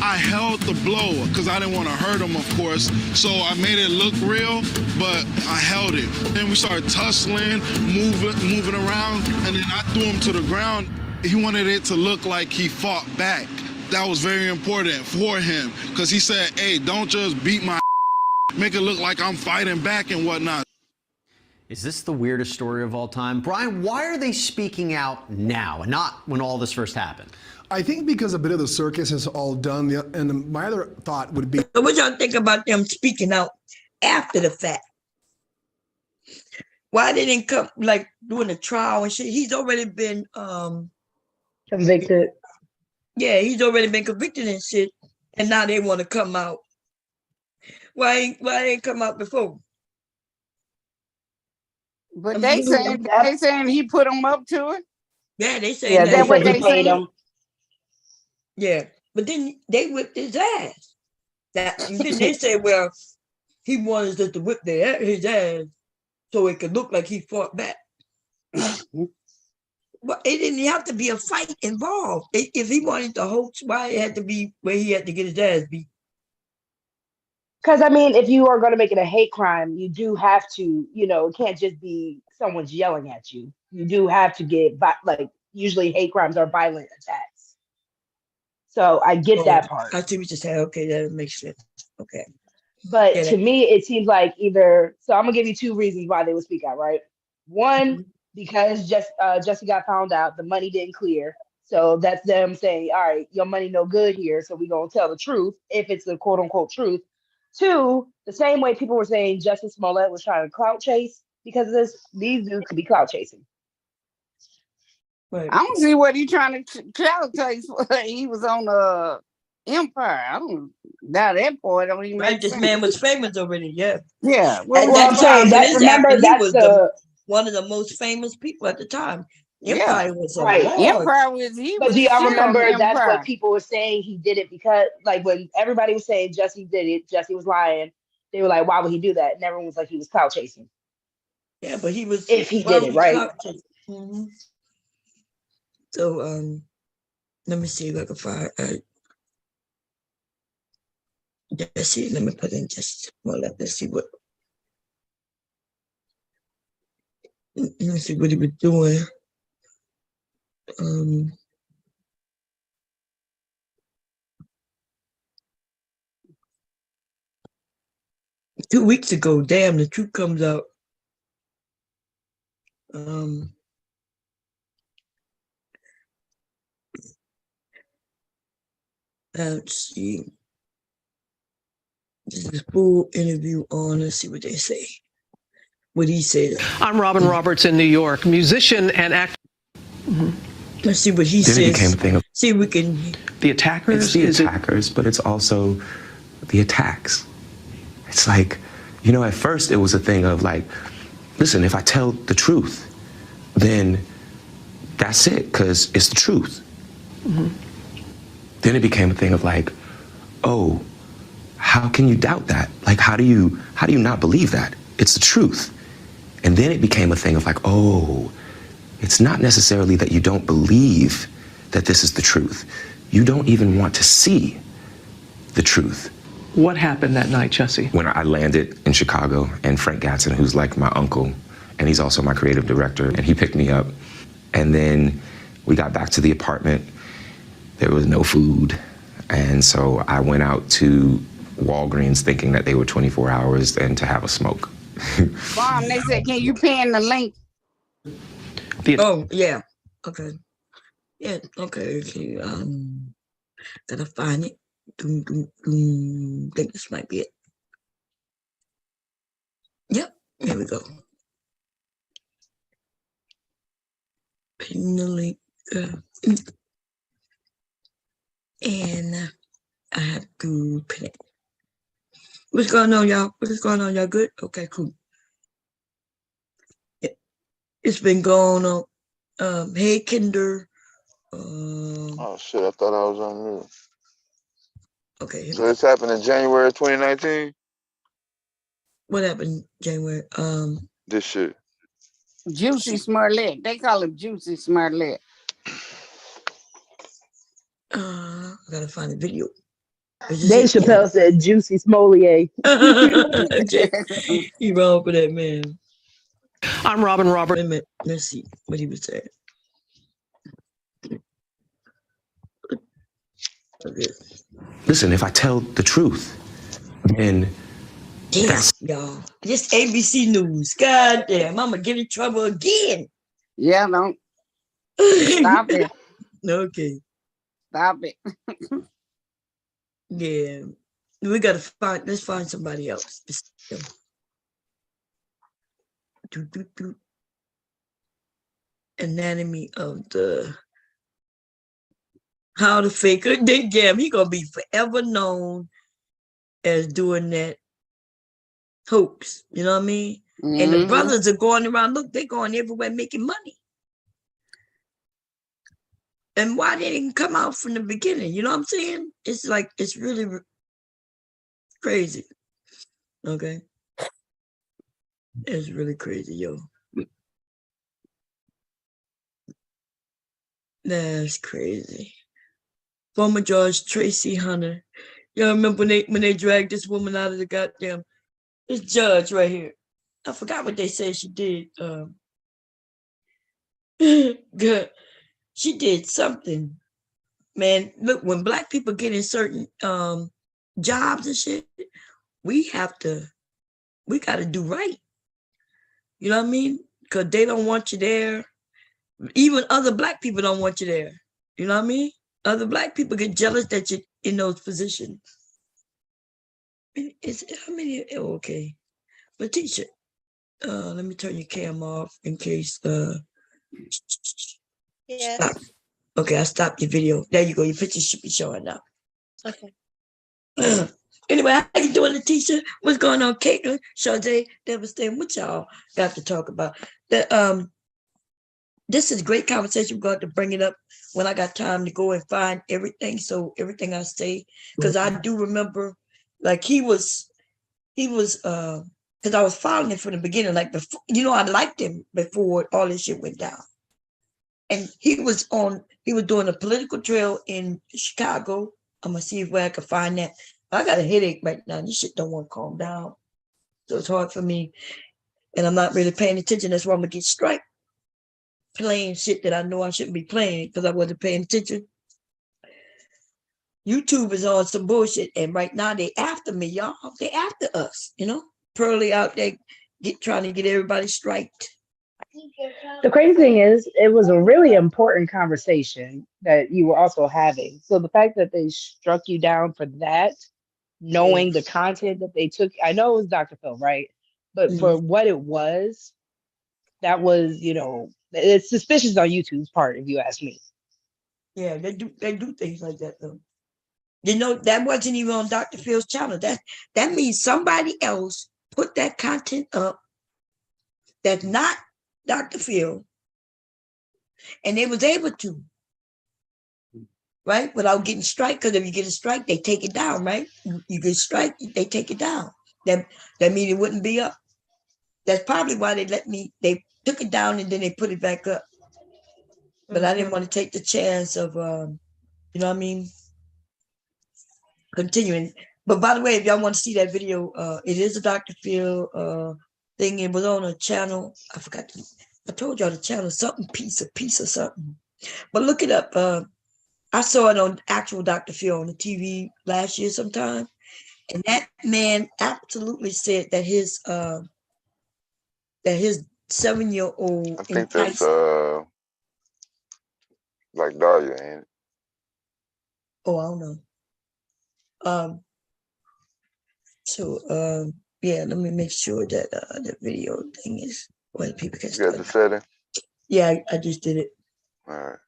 I held the blow because I didn't want to hurt him, of course. So I made it look real, but I held it. Then we started tussling, moving around, and then I threw him to the ground. He wanted it to look like he fought back. That was very important for him because he said, hey, don't just beat my make it look like I'm fighting back and whatnot. Is this the weirdest story of all time? Brian, why are they speaking out now and not when all this first happened? I think because a bit of the circus is all done, and my other thought would be... So what y'all think about them speaking out after the fact? Why they didn't come, like, doing a trial and shit? He's already been... convicted. Yeah, he's already been convicted and shit, and now they want to come out. Why they ain't come out before? But they saying he put him up to it. Yeah, they saying that what they paid him. Yeah, but then they whipped his ass. Then they say, well, he wanted us to whip his ass so it could look like he fought back. But it didn't have to be a fight involved. If he wanted to host, why it had to be where he had to get his ass beat? Because, I mean, if you are going to make it a hate crime, you do have to, it can't just be someone's yelling at you. You do have to get, usually hate crimes are violent attacks. So I get that part. I see what you're saying. Okay, that makes sense. Okay. But to me, it seems like so I'm going to give you two reasons why they would speak out, right? One, because Jesse got found out, the money didn't clear. So that's them saying, all right, your money no good here, so we're going to tell the truth, if it's the quote-unquote truth. Two, the same way people were saying Justice Smollett was trying to clout chase, because of this, these dudes could be clout chasing. Right. I don't see what he trying to clout chase. He was on Empire. I don't doubt that boy. Don't even make this sense. man was famous already. Yeah. Yeah. Well, I'm saying that. Remember, that's one of the most famous people at the time. Empire was right. Empire was But do y'all remember that's what people were saying? He did it because, like, when everybody was saying Jesse did it, Jesse was lying. They were like, "Why would he do that?" And everyone was like, "He was clout chasing." Yeah, but he was. If he did it, right? Mm-hmm. So, let me see if I can find. Jesse, let me put in Jesse. Well, let's see what. Let me see what he was doing. 2 weeks ago, damn, the truth comes out. Let's see. This is a full interview on. Let's see what they say. What he said. I'm Robin Roberts in New York, musician and actor. Let's see what he says. It became a thing of see we can. The attackers. It's the attackers, but it's also the attacks. It's like, at first it was a thing of like, listen, if I tell the truth, then that's it, because it's the truth. Then it became a thing of like, oh, how can you doubt that? Like, how do you not believe that? It's the truth. And then it became a thing of like, oh, it's not necessarily that you don't believe that this is the truth. You don't even want to see the truth. What happened that night, Jesse? When I landed in Chicago, and Frank Gatson, who's like my uncle, and he's also my creative director, and he picked me up. And then we got back to the apartment. There was no food. And so I went out to Walgreens thinking that they were 24 hours and to have a smoke. Mom, they said, can you pin the link? Oh, yeah. Okay. Yeah, okay. Gotta find it. Think this might be it. Yep, here we go. Pin the link. And I have to connect. What's going on, y'all? What's going on? Y'all good? Okay, cool. It's been going on. Hey, Kinder. Oh shit! I thought I was on mute. Okay. So this happened in January 2019. What happened January? This shit. Juicy Smollett. They call him Juicy Smollett. I gotta find the video. Dave Chappelle said Juicy Smollett. You wrong for that, man. I'm Robin Robert. Wait a minute. Let's see what he was saying. Okay. Listen, if I tell the truth, then damn, y'all. This ABC News. God damn, I'm gonna get in trouble again. Yeah, don't stop it. Okay. Stop it. Yeah. We gotta let's find somebody else. Anatomy of the how to fake it. Then yeah, he gonna be forever known as doing that hoax. You know what I mean? And the brothers are going around, look, they're going everywhere making money. And why they didn't come out from the beginning? You know what I'm saying? It's like, it's really crazy. Okay. It's really crazy, yo. That's crazy. Former Judge Tracy Hunter. Y'all remember when they dragged this woman out of the goddamn, this judge right here. I forgot what they said she did. Good. She did something. Man, look, when black people get in certain jobs and shit, we gotta do right. You know what I mean? Because they don't want you there. Even other black people don't want you there. You know what I mean? Other black people get jealous that you're in those positions. How many? Oh, okay. Letitia, let me turn your cam off in case. Yes. Stop. Okay, I stopped your video. There you go. Your picture should be showing up. Okay. Anyway, how you doing, Letitia? What's going on, Caitlin? Sade, devastating. What y'all got to talk about? This is great conversation. We're going to bring it up when I got time to go and find everything. So everything I say, because I do remember, like he was, because I was following him from the beginning. Like before, you know, I liked him before all this shit went down. And he was doing a political trail in Chicago. I'm gonna see where I can find that. I got a headache right now. This shit don't want to calm down. So it's hard for me. And I'm not really paying attention. That's why I'm gonna get striped playing shit that I know I shouldn't be playing because I wasn't paying attention. YouTube is on some bullshit. And right now they after me, y'all. They after us, you know? Pearly out there trying to get everybody striped. The crazy thing is, it was a really important conversation that you were also having. So the fact that they struck you down for that, knowing the content that they took, I know it was Dr. Phil, right? But for what it was, that was, you know, it's suspicious on YouTube's part, if you ask me. Yeah, they do things like that though. You know, that wasn't even on Dr. Phil's channel. That means somebody else put that content up that's not Dr. Phil, and they was able to, right? Without getting strike, because if you get a strike, they take it down, right? You get strike, they take it down. That means it wouldn't be up. That's probably why they took it down and then they put it back up. But I didn't want to take the chance of, you know what I mean? Continuing. But by the way, if y'all want to see that video, it is a Dr. Phil thing. It was on a channel. I forgot. I told y'all the channel, something piece or something. But look it up. I saw it on actual Dr. Phil on the TV last year sometime. And that man absolutely said that his 7-year-old. I think that's like Dahlia, ain't it? Oh, I don't know. So yeah, let me make sure that the video thing is when people can You got the setting? Yeah, I just did it. All right.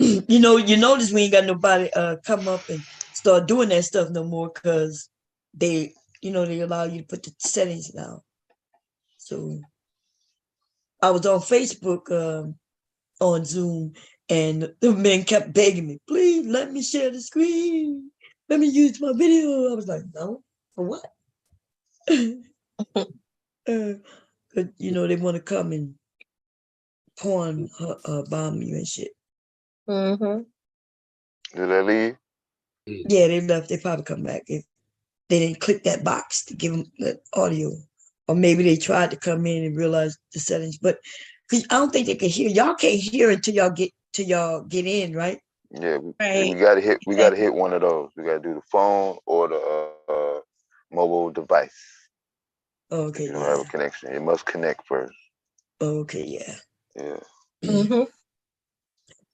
You know, you notice we ain't got nobody come up and start doing that stuff no more because they, they allow you to put the settings down. So I was on Facebook on Zoom, and the men kept begging me, please let me share the screen. Let me use my video. I was like, no, for what? But they want to come and porn bomb you and shit. Did they leave? Yeah, they left. They probably come back if they didn't click that box to give them the audio, or maybe they tried to come in and realize the settings. But I don't think they can hear. Y'all can't hear until y'all get in, right? Yeah, we gotta hit one of those. We gotta do the phone or the mobile device. Okay. You don't have a connection. It must connect first. Okay. Yeah. Yeah.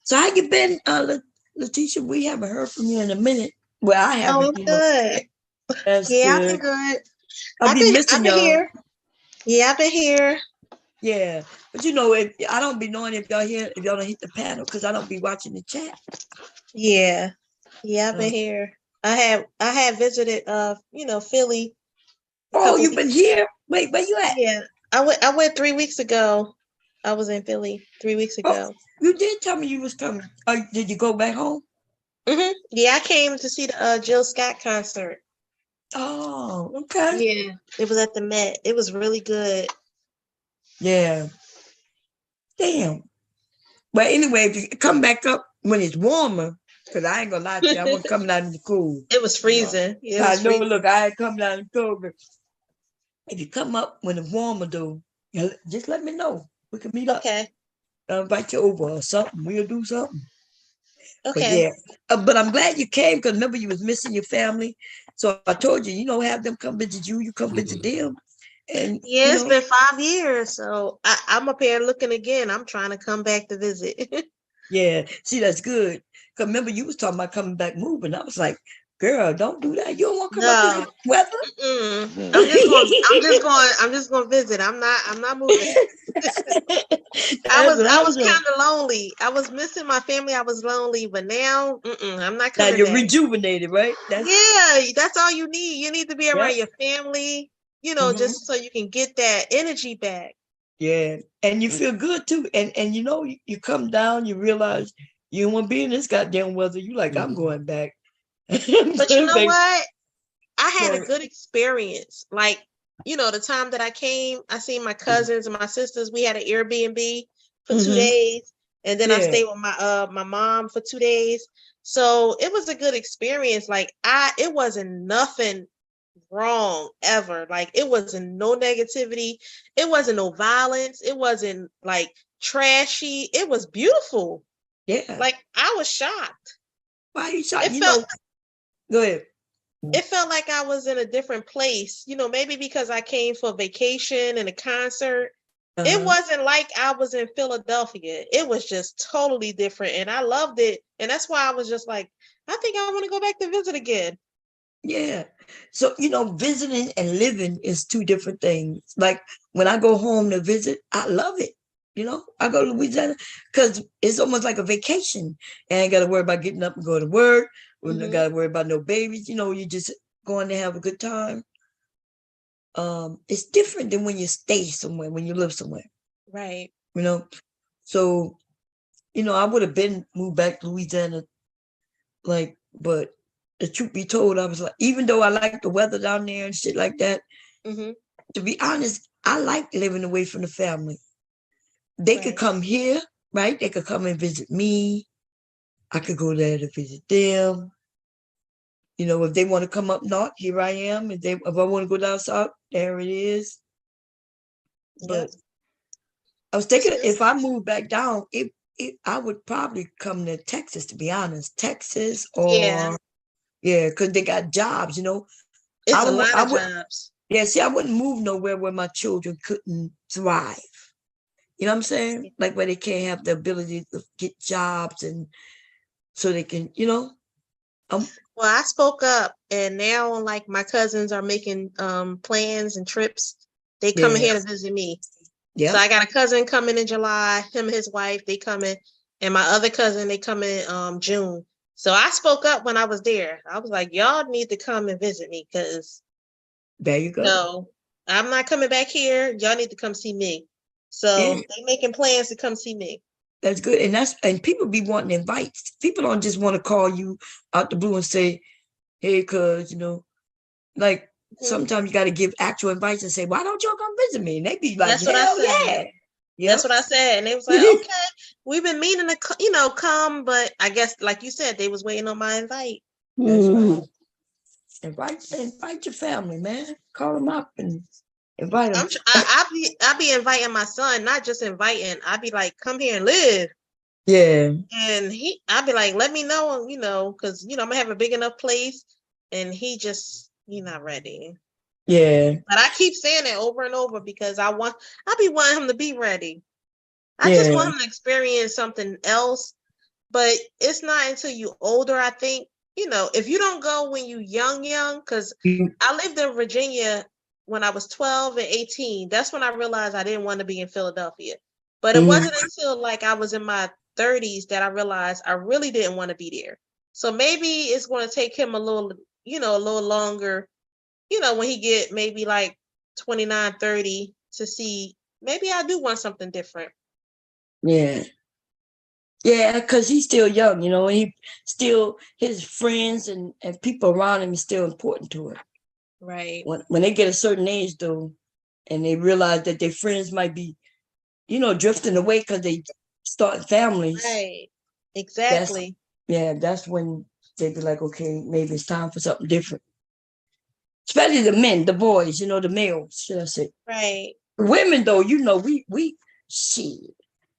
So how you been, Letitia? We haven't heard from you in a minute. Well, I haven't. Oh, I'm good. That's yeah, good. I've been good. I've been missing y'all. Here. Yeah, I've been here. Yeah, but if I don't be knowing if y'all don't hit the panel because I don't be watching the chat. Yeah, I've been here. I had visited Philly. Oh, you've been here? Wait, where you at? Yeah, I went 3 weeks ago. I was in Philly 3 weeks ago. You did tell me you was coming. Did you go back home? Yeah, I came to see the Jill Scott concert. Oh, okay. Yeah, it was at the Met. It was really good. Yeah. Damn. But anyway, if you come back up when it's warmer, because I ain't gonna lie to you, I wasn't coming out in the cold. It was freezing. Yeah, I know. Look, I ain't coming out in the cold, but if you come up when it's warmer, though, just let me know. We can meet up. Okay. I'll invite you over or something. We'll do something. Okay. But yeah, but I'm glad you came because remember you was missing your family. So I told you, have them come visit you. You come visit them. And yeah, it's been 5 years, so I'm up here looking again. I'm trying to come back to visit. Yeah, see, that's good. Because remember you was talking about coming back moving. I was like, girl, don't do that. You don't want to come up visit weather. I'm just going to visit. I'm not moving. I was kind of lonely. I was missing my family. I was lonely, but now I'm not coming back. Now you're rejuvenated, right? That's all you need. You need to be around your family, just so you can get that energy back. Yeah, and you feel good too. And you come down, you realize you don't want to be in this goddamn weather. You like, I'm going back. But you know what? I had a good experience. Like, the time that I came, I seen my cousins and my sisters. We had an Airbnb for 2 days, and then I stayed with my mom for 2 days. So it was a good experience. Like it wasn't nothing wrong ever. Like it wasn't no negativity. It wasn't no violence. It wasn't like trashy. It was beautiful. Yeah. Like I was shocked. Why are you shocked? Go ahead. It felt like I was in a different place, maybe because I came for vacation and a concert. It wasn't like I was in Philadelphia. It was just totally different. And I loved it. And that's why I was just like, I think I want to go back to visit again. Yeah. So, visiting and living is two different things. Like when I go home to visit, I love it. I go to Louisiana because it's almost like a vacation. And I ain't got to worry about getting up and go to work. We don't got to worry about no babies. You're just going to have a good time. It's different than when you stay somewhere, when you live somewhere. Right. So, I would have moved back to Louisiana, but the truth be told, I was like, even though I like the weather down there and shit like that, to be honest, I like living away from the family. They could come here, right? They could come and visit me. I could go there to visit them. If they want to come up north, here I am. If I want to go down south, there it is. But I was thinking if I moved back down, I would probably come to Texas, to be honest. Texas or because they got jobs, It's a lot of jobs. Yeah, see, I wouldn't move nowhere where my children couldn't thrive. You know what I'm saying? Like where they can't have the ability to get jobs and so they can, Well, I spoke up and now like my cousins are making plans and trips. They coming here to visit me. Yeah. So I got a cousin coming in July, him and his wife, they coming. and my other cousin, they come in June. So I spoke up when I was there. I was like, y'all need to come and visit me because there you go. No, I'm not coming back here. Y'all need to come see me. So they making plans to come see me. That's good. And people be wanting invites. People don't just want to call you out the blue and say, hey, cuz, like sometimes you got to give actual advice and say, why don't y'all come visit me? And they be like, That's what I hell said. yeah. That's what I said. And they was like, okay, we've been meaning to, come, but I guess, like you said, they was waiting on my invite. That's right. Invite your family, man. Call them up and invite them. I be inviting my son, not just inviting. I be like, come here and live. Yeah. And I'd be like, let me know, because, I'm going to have a big enough place. And he not ready. Yeah. But I keep saying it over and over because I be wanting him to be ready. I just want him to experience something else. But it's not until you older, I think, if you don't go when you young, because I lived in Virginia when I was 12 and 18. That's when I realized I didn't want to be in Philadelphia. But it wasn't until like I was in my 30s that I realized I really didn't want to be there. So maybe it's going to take him a little longer, when he get maybe like 29, 30 to see, maybe I do want something different. Yeah. Yeah, because he's still young, and he still, his friends and people around him is still important to him. Right. When they get a certain age, though, and they realize that their friends might be, drifting away because they start families. Right. Exactly. That's when they be like, okay, maybe it's time for something different. Especially the men, the boys, the males, should I say. Right. Women, though, we shit.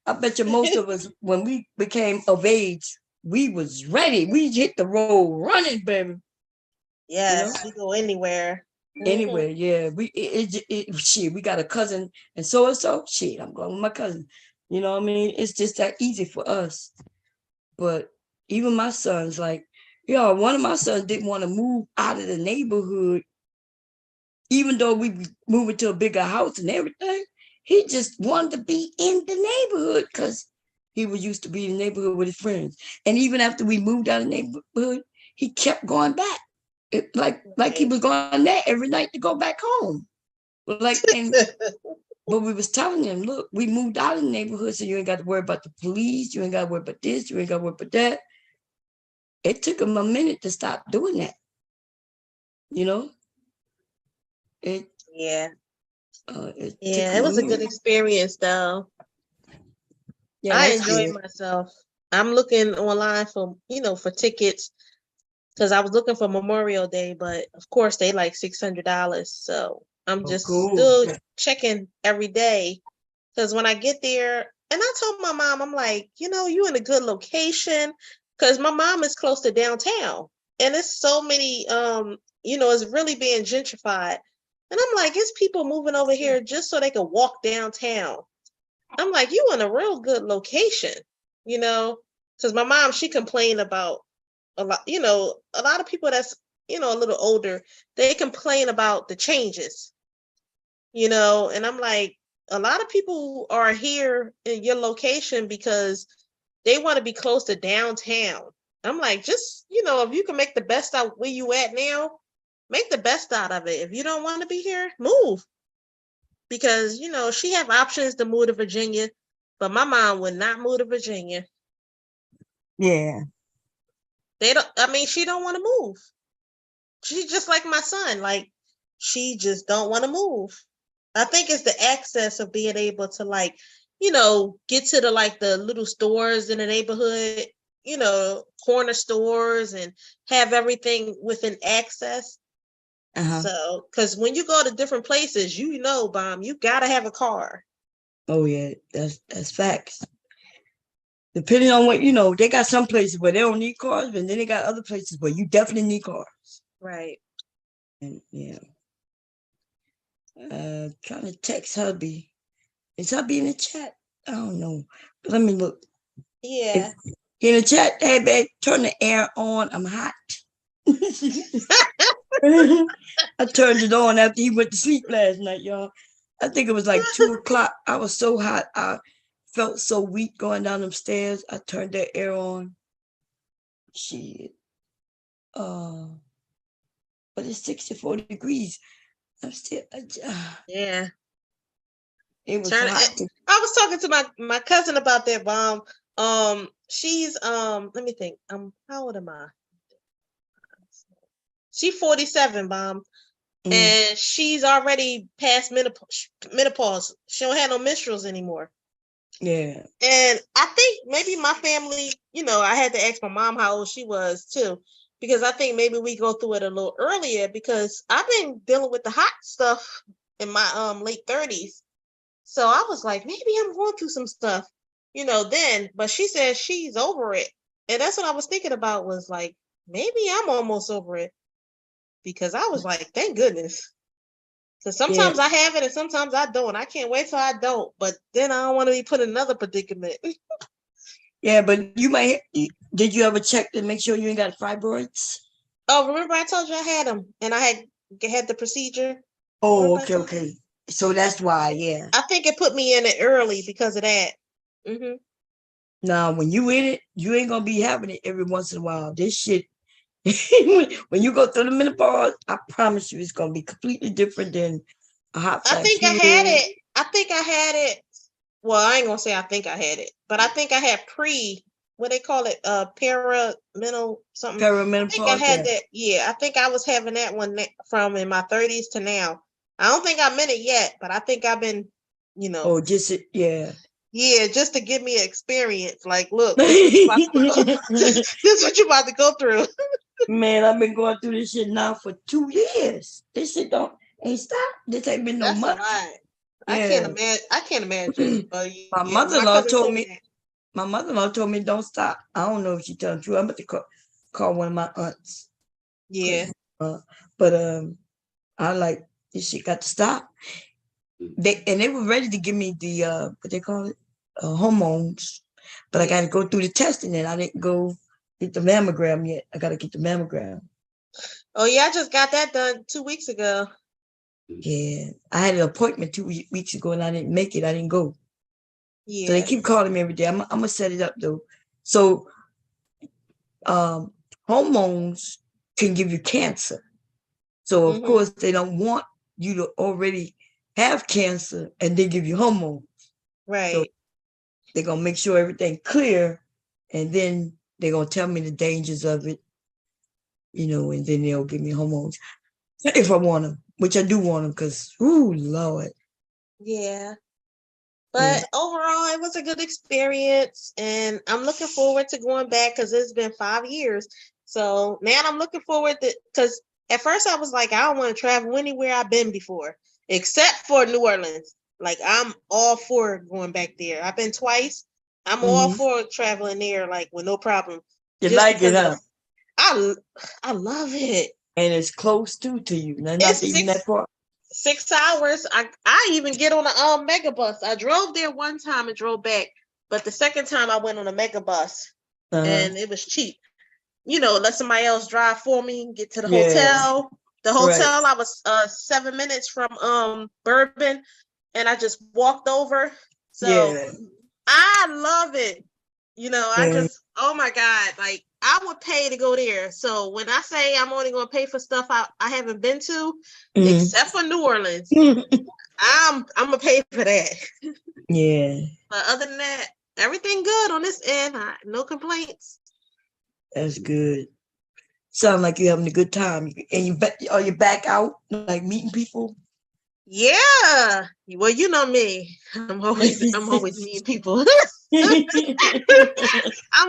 I bet you most of us, when we became of age, we was ready. We hit the road running, baby. Yes, we go anywhere. Anywhere, yeah. We got a cousin and so. Shit, I'm going with my cousin. You know what I mean? It's just that easy for us. But even my sons, like, one of my sons didn't want to move out of the neighborhood, even though we moved to a bigger house and everything. He just wanted to be in the neighborhood because he was used to be in the neighborhood with his friends. And even after we moved out of the neighborhood, he kept going back. Like he was going there every night to go back home. But we was telling him, look, we moved out of the neighborhood, so you ain't got to worry about the police. You ain't got to worry about this. You ain't got to worry about that. It took him a minute to stop doing that. It was a good experience, though. I enjoyed myself. I'm looking online for tickets because I was looking for Memorial Day, but of course they like $600. So I'm just still checking every day because when I get there, and I told my mom, I'm like, you in a good location because my mom is close to downtown, and it's so many, it's really being gentrified. And I'm like, it's people moving over here just so they can walk downtown. I'm like, you in a real good location, because my mom, she complained about a lot, a lot of people that's, a little older, they complain about the changes, and I'm like, a lot of people are here in your location because they want to be close to downtown. I'm like, just, if you can make the best out where you at now, make the best out of it. If you don't want to be here, move. Because, she have options to move to Virginia, but my mom would not move to Virginia. Yeah. She don't want to move. She's just like my son. Like, she just don't want to move. I think it's the access of being able to get to the little stores in the neighborhood, corner stores, and have everything within access. So, because when you go to different places, Bomb, you gotta have a car. Oh yeah, that's facts. Depending on what they got some places where they don't need cars, and then they got other places where you definitely need cars. Right. And trying to text hubby. Is hubby in the chat? I don't know, but let me look. Yeah. In the chat, hey babe, turn the air on. I'm hot. I turned it on after he went to sleep last night, y'all. I think it was like 2:00. I was so hot. felt so weak going down them stairs. I turned that air on. Shit. But it's 64 degrees. I'm still. Yeah. It was hot. I was talking to my cousin about that, Bomb. She's let me think. How old am I? She's 47, Bomb. And she's already past menopause. She don't have no menstruals anymore. Yeah. And I think maybe my family, I had to ask my mom how old she was too, because I think maybe we go through it a little earlier, because I've been dealing with the hot stuff in my late 30s. So I was like, maybe I'm going through some stuff, then. But she said she's over it. And that's what I was thinking about, was like, maybe I'm almost over it. Because I was like, thank goodness. Because sometimes I have it and sometimes I don't. I can't wait till I don't. But then I don't want to be put in another predicament. Yeah, but did you ever check to make sure you ain't got fibroids? Oh, remember I told you I had them and I had the procedure? Oh, okay. So that's why, yeah. I think it put me in it early because of that. Mm-hmm. Now, when you in it, you ain't going to be having it every once in a while. This shit, when you go through the menopause, I promise you it's going to be completely different than a hot flash. I think I had it. Well, I ain't going to say I think I had it, but I think I had what they call it, perimenopause something. Perimenopause. I think I had that. Yeah, I think I was having that one from in my 30s to now. I don't think I'm in it yet, but I think I've been, Oh, just yeah. Yeah, just to give me experience. Like, look, this is what you're about to go through. Man, I've been going through this shit now for 2 years. This shit ain't stopped. This ain't been no month. Right. Yeah. I can't imagine. But my mother-in-law told me. My mother-in-law told me don't stop. I don't know if she telling the truth. I'm about to call one of my aunts. Yeah. But I like this shit got to stop. They were ready to give me the what they call it, hormones, but I got to go through the testing, and I didn't go get the mammogram yet. I got to get the mammogram. Oh yeah, I just got that done 2 weeks ago. Yeah, I had an appointment 2 weeks ago, and I didn't make it. I didn't go. Yeah. So they keep calling me every day. I'm gonna set it up though. So, hormones can give you cancer. So of course they don't want you to already have cancer and they give you hormones. Right. So they're gonna make sure everything clear, and then they're gonna tell me the dangers of it, and then they'll give me hormones if I want them, which I do want them, because Lord. Yeah. But overall, it was a good experience, and I'm looking forward to going back because it's been 5 years. So now I'm looking forward to, because at first I was like, I don't want to travel anywhere I've been before, except for New Orleans. Like, I'm all for going back there. I've been twice. I'm all for traveling there, like, with no problem. You like it, huh? I love it. And it's close to you. Not even that far. 6 hours. I even get on a mega bus. I drove there one time and drove back, but the second time I went on a mega bus, and it was cheap. Let somebody else drive for me and get to the hotel. The hotel, I was 7 minutes from Bourbon, and I just walked over. So I love it. I just, oh my God, like, I would pay to go there. So when I say I'm only going to pay for stuff I haven't been to, except for New Orleans, I'm going to pay for that. Yeah. But other than that, everything good on this end. No complaints. That's good. Sound like you're having a good time. And are you back out, like meeting people? Yeah. Well, you know me. I'm always meeting people. I'm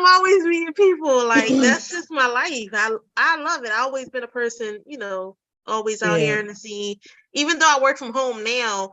always meeting people. Like, that's just my life. I love it. I've always been a person, always out here in the scene. Even though I work from home now,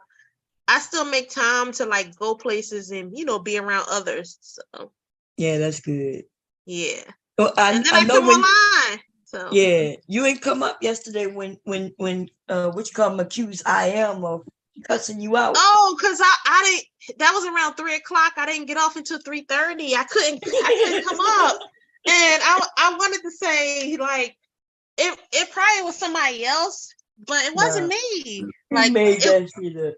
I still make time to, like, go places and, be around others. So yeah, that's good. Yeah. Well, and then I come online. So yeah, you ain't come up yesterday when what you call them, accused I am of cussing you out. Oh, because I didn't. That was around 3:00. I didn't get off until 3:30. I couldn't come up, and I wanted to say, like, it probably was somebody else, but it wasn't me. Like, made that shit up.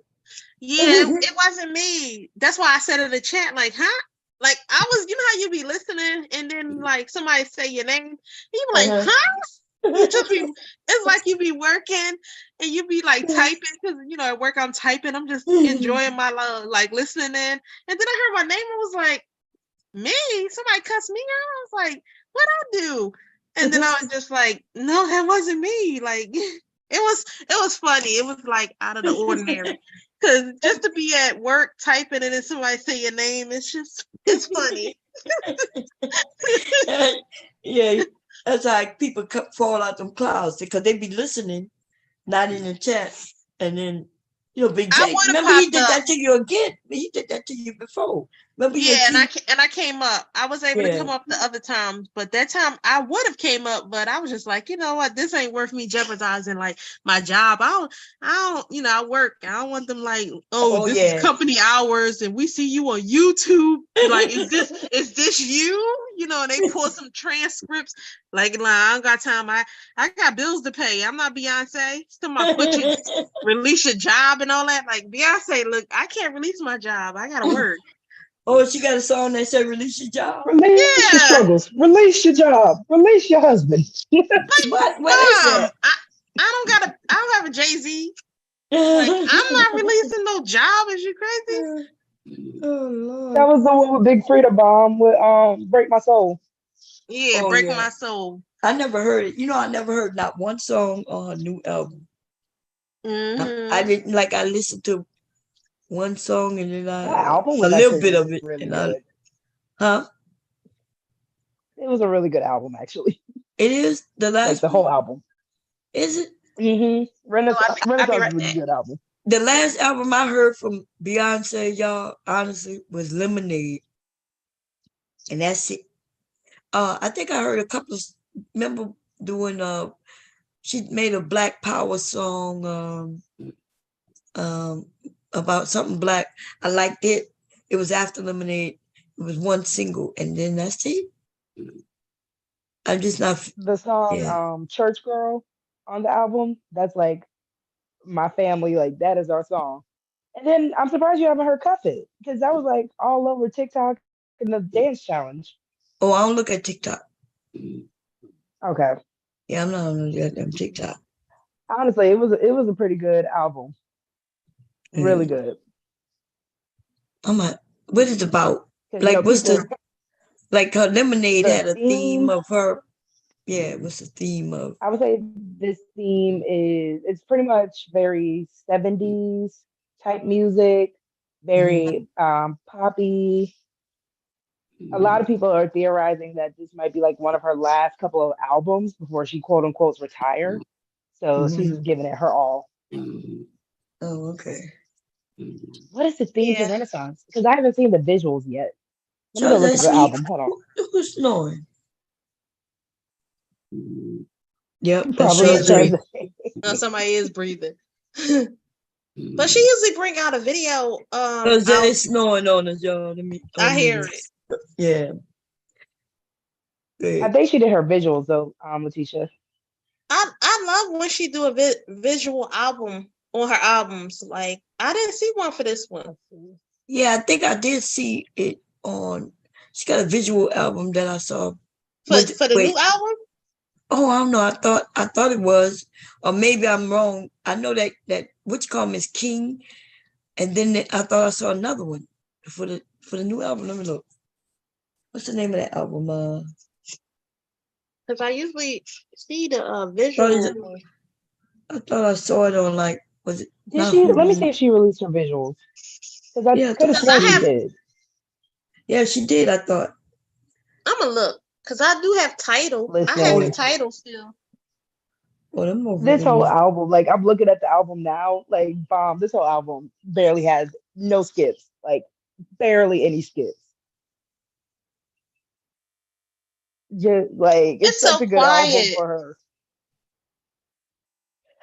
Yeah, it wasn't me. That's why I said in the chat, like, huh? Like I was, you know how you be listening and then like somebody say your name, you be like, huh? You just be, it's like you be working and you be like typing because you know at work I'm typing, I'm just enjoying my like listening in, and then I heard my name and was like, me? Somebody cussed me out. I was like, what I do? And then I was just like, no, that wasn't me. Like it was funny. It was like out of the ordinary. Cause just to be at work typing and then somebody say your name, it's funny. Yeah, that's how people fall out them clouds because they be listening, not in the chat, and then Big J. Remember he did that to you again. He did that to you before. Remember? Yeah, and I came up. I was able to come up the other times, but that time I would have came up, but I was just like, you know what, this ain't worth me jeopardizing like my job. I don't, I work. I don't want them like, this is company hours, and we see you on YouTube. Like, is this you? And they pull some transcripts. Like, I don't got time. I got bills to pay. I'm not Beyonce. Still my release your job and all that. Like Beyonce, look, I can't release my job. I gotta work. Oh, she got a song that said "Release your job." Release your struggles. Release your job. Release your husband. What? What is that? I don't have a Jay-Z. Like, I'm not releasing no job. Is you crazy? Oh Lord. That was the one with Big Frida Bomb with "Break My Soul." Yeah, Break My Soul. I never heard it. I never heard not one song on her new album. I didn't I listened to one song and then That album a was little bit actually of it. really And good. It was a really good album, actually. It is the last like the whole album. Is it? Renaissance I'll be is right a really back. good album. The last album I heard from Beyonce, y'all, honestly, was Lemonade. And that's it. I think I heard a couple of, remember doing, she made a Black Power song about something black. I liked it. It was after Lemonade. It was one single, and then that's it. I'm just not. The song Church Girl on the album, that's like my family, like that is our song. And then I'm surprised you haven't heard Cuff It, because that was like all over TikTok and the dance challenge. Oh, I don't look at TikTok. Okay. Yeah, I'm not on that TikTok. Honestly, it was a pretty good album. Really good. What is it about? Like, what's the like her Lemonade had a theme of her. Yeah, what's the theme of? I would say this theme it's pretty much very 70s type music, very poppy. A lot of people are theorizing that this might be like one of her last couple of albums before she quote unquote retire. So she's just giving it her all. Oh, okay. What is the theme to Renaissance? Because I haven't seen the visuals yet. Let me go look at the album. Hold on. Who's snoring? Yep, probably no, somebody is breathing. But she usually bring out a video. They snoring on us, y'all. I hear it. Yeah. I think she did her visuals though, Letitia. I love when she do a visual album on her albums. Like, I didn't see one for this one. Yeah, I think I did see it on. She got a visual album that I saw. For the new album? Oh, I don't know. I thought it was, or maybe I'm wrong. I know that which column is King, and then I thought I saw another one for the new album. Let me look. What's the name of that album? Because I usually see the visual. I thought I saw it on was it? Did she? Let me see if she released her visuals. Because I could have sworn she did. Yeah, she did. I thought. I'm gonna look because I do have Tidal. I have the Tidal still. This whole album, like I'm looking at the album now, like bomb. This whole album barely has no skips, like barely any skips. Just like it's such so a good album for her.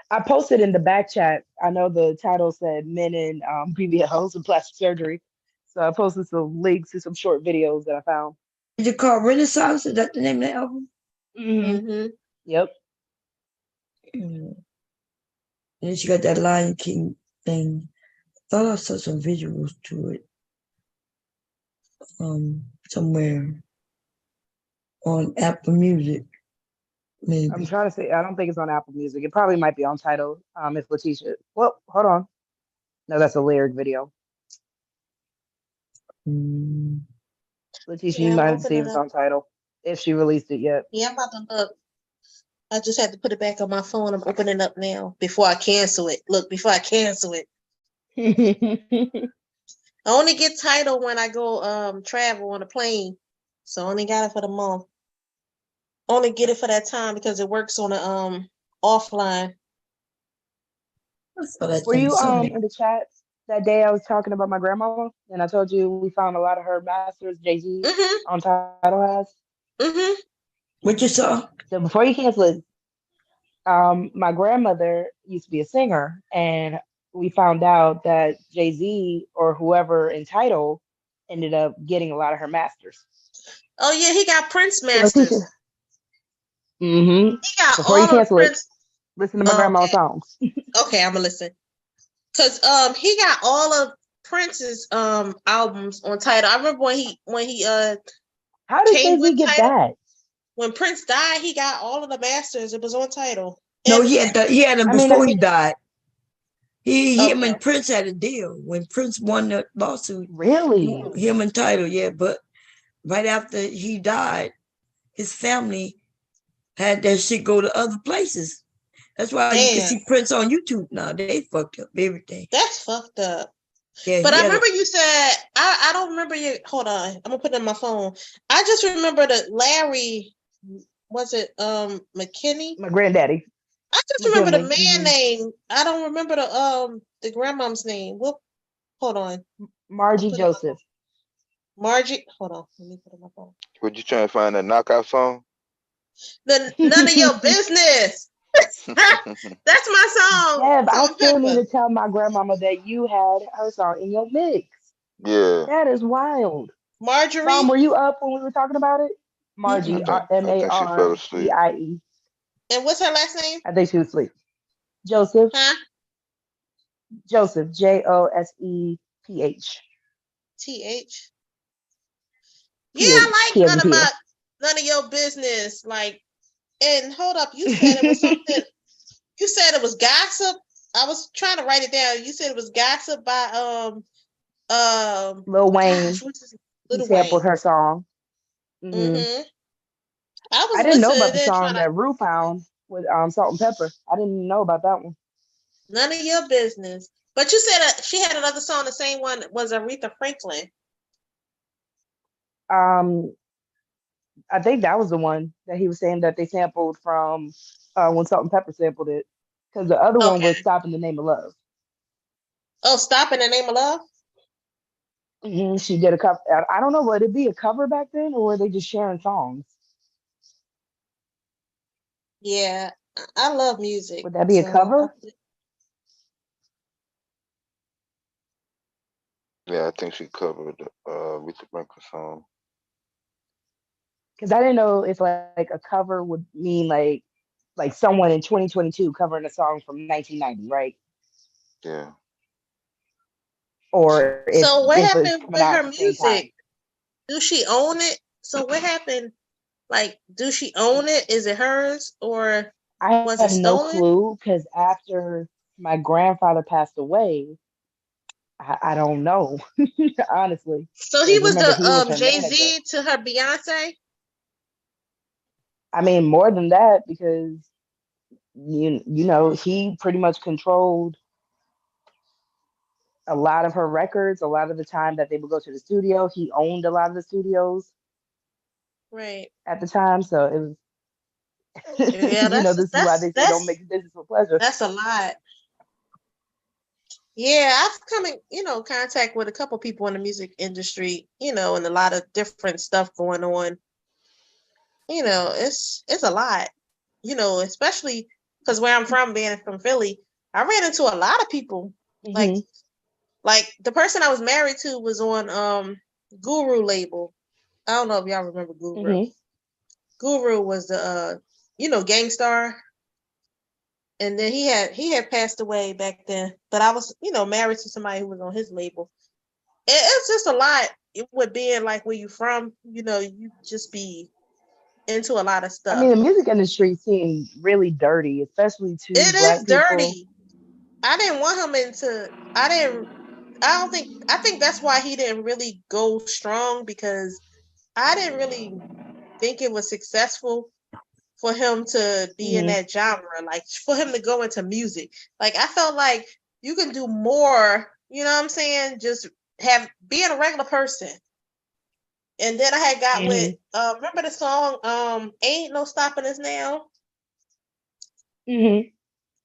I posted in the back chat. I know the title said "Men in BBLs and Plastic Surgery," so I posted some links to some short videos that I found. Is it called Renaissance? Is that the name of the album? Mm-hmm. Yep. And then she got that Lion King thing. Thought I saw some visuals to it. Somewhere on Apple Music. Maybe. I'm trying to say, I don't think it's on Apple Music. It probably might be on Tidal. If Letitia. Well, hold on. No, that's a lyric video. Letitia, you I'm might have to see if opening it's up. on Tidal if she released it yet. Yeah, I'm about to look. I just had to put it back on my phone. I'm opening up now before I cancel it. Look, before I cancel it. I only get Tidal when I go travel on a plane. So I only got it for the month. Only get it for that time because it works on a offline. Were you in the chat that day I was talking about my grandmama and I told you we found a lot of her masters Jay-Z on Tidal has? What you saw? So before you cancel it, my grandmother used to be a singer, and we found out that Jay-Z or whoever in Tidal ended up getting a lot of her masters. Oh yeah, he got Prince masters. Mm-hmm. He got Before you all the cancel Prince. it, listen to my grandma's songs. Okay, I'm gonna listen. Cause he got all of Prince's albums on Tidal. I remember when he How did came with Jay-Z get Tidal. that? When Prince died, he got all of the masters. It was on Tidal. No, he had them before he died. Him and Prince had a deal when Prince won the lawsuit. Really? Him and Tidal, yeah. But right after he died, his family had that shit go to other places. That's why you can see Prince on YouTube now. They fucked up everything. That's fucked up. Yeah, but I remember you said I don't remember you. Hold on, I'm gonna put it in my phone. I just remember that Larry. Was it McKinney? My granddaddy. I just remember the man name. I don't remember the grandmom's name. Well, hold on. Margie Joseph. Margie, hold on. Let me put it in my phone. What you trying to find that knockout song? None of your business. That's my song. Dev, I still need to tell my grandmama that you had her song in your mix. Yeah. That is wild. Marjorie. Mom, were you up when we were talking about it? Margie, I think she fell asleep. Margie. And what's her last name? I think she was asleep. Joseph. Huh? Joseph. Joseph. TH. Yeah, I like none of your business. Like, and hold up, you said it was something. You said it was gossip. I was trying to write it down. You said it was gossip by Lil Wayne. Lil He sampled Wayne. her song. Mm-hmm. I didn't know about the song that Rue found with Salt and Pepper. I didn't know about that one. None of your business. But you said she had another song. The same one was Aretha Franklin. I think that was the one that he was saying that they sampled from when Salt and Pepper sampled it, because the other one was "Stop in the Name of Love." Oh, "Stop in the Name of Love." Mm-hmm. She did a cover. I don't know, would it be a cover back then, or were they just sharing songs? Yeah, I love music. Would that be a cover? Yeah, I think she covered Aretha Franklin song. Because I didn't know if like a cover would mean like someone in 2022 covering a song from 1990, right? Yeah. Or so what happened with her music? Do she own it? So what happened? Like, do she own it? Is it hers or was it stolen? No clue, because after my grandfather passed away, I don't know, honestly. So he was the Jay-Z to her Beyonce? I mean, more than that, because you know, he pretty much controlled a lot of her records. A lot of the time that they would go to the studio, he owned a lot of the studios. Right. At the time, so it was. Yeah, this is why they say don't make business for pleasure. That's a lot. Yeah, I've come in, contact with a couple people in the music industry, and a lot of different stuff going on. It's a lot, especially because where I'm from, being from Philly, I ran into a lot of people. Mm-hmm. Like the person I was married to was on Guru label. I don't know if y'all remember Guru. Mm-hmm. Guru was the Gangstar. and then he had passed away back then. But I was, married to somebody who was on his label. It's just a lot with being like where you from. You just be into a lot of I mean, the stuff. music industry seemed really dirty, especially to It black is people. dirty. I didn't want him into. I think that's why he didn't really go strong, because I didn't really think it was successful for him to be in Mm-hmm. that genre, like for him to go into music. Like I felt like you can do more, you know what I'm saying? Just being a regular person. And then I had got with remember the song Ain't No Stopping Us Now? Mm-hmm.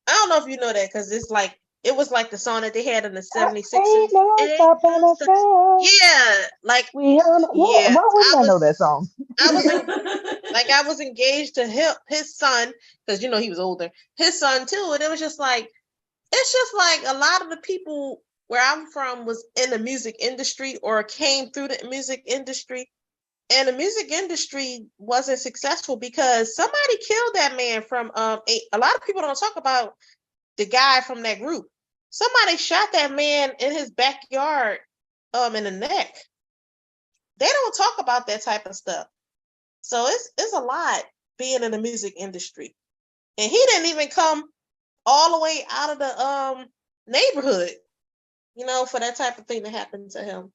I don't know if you know that, because it was like the song that they had in the 76ers. Ain't no stopping us now. Yeah, like Why wouldn't I know that song? I was I was engaged to his son, because he was older, his son too, and it was just like, it's just like a lot of the people where I'm from was in the music industry or came through the music industry, and the music industry wasn't successful because somebody killed that man from a lot of people don't talk about the guy from that group. Somebody shot that man in his backyard in the neck. They don't talk about that type of stuff. So it's a lot being in the music industry. And he didn't even come all the way out of the neighborhood, for that type of thing to happen to him.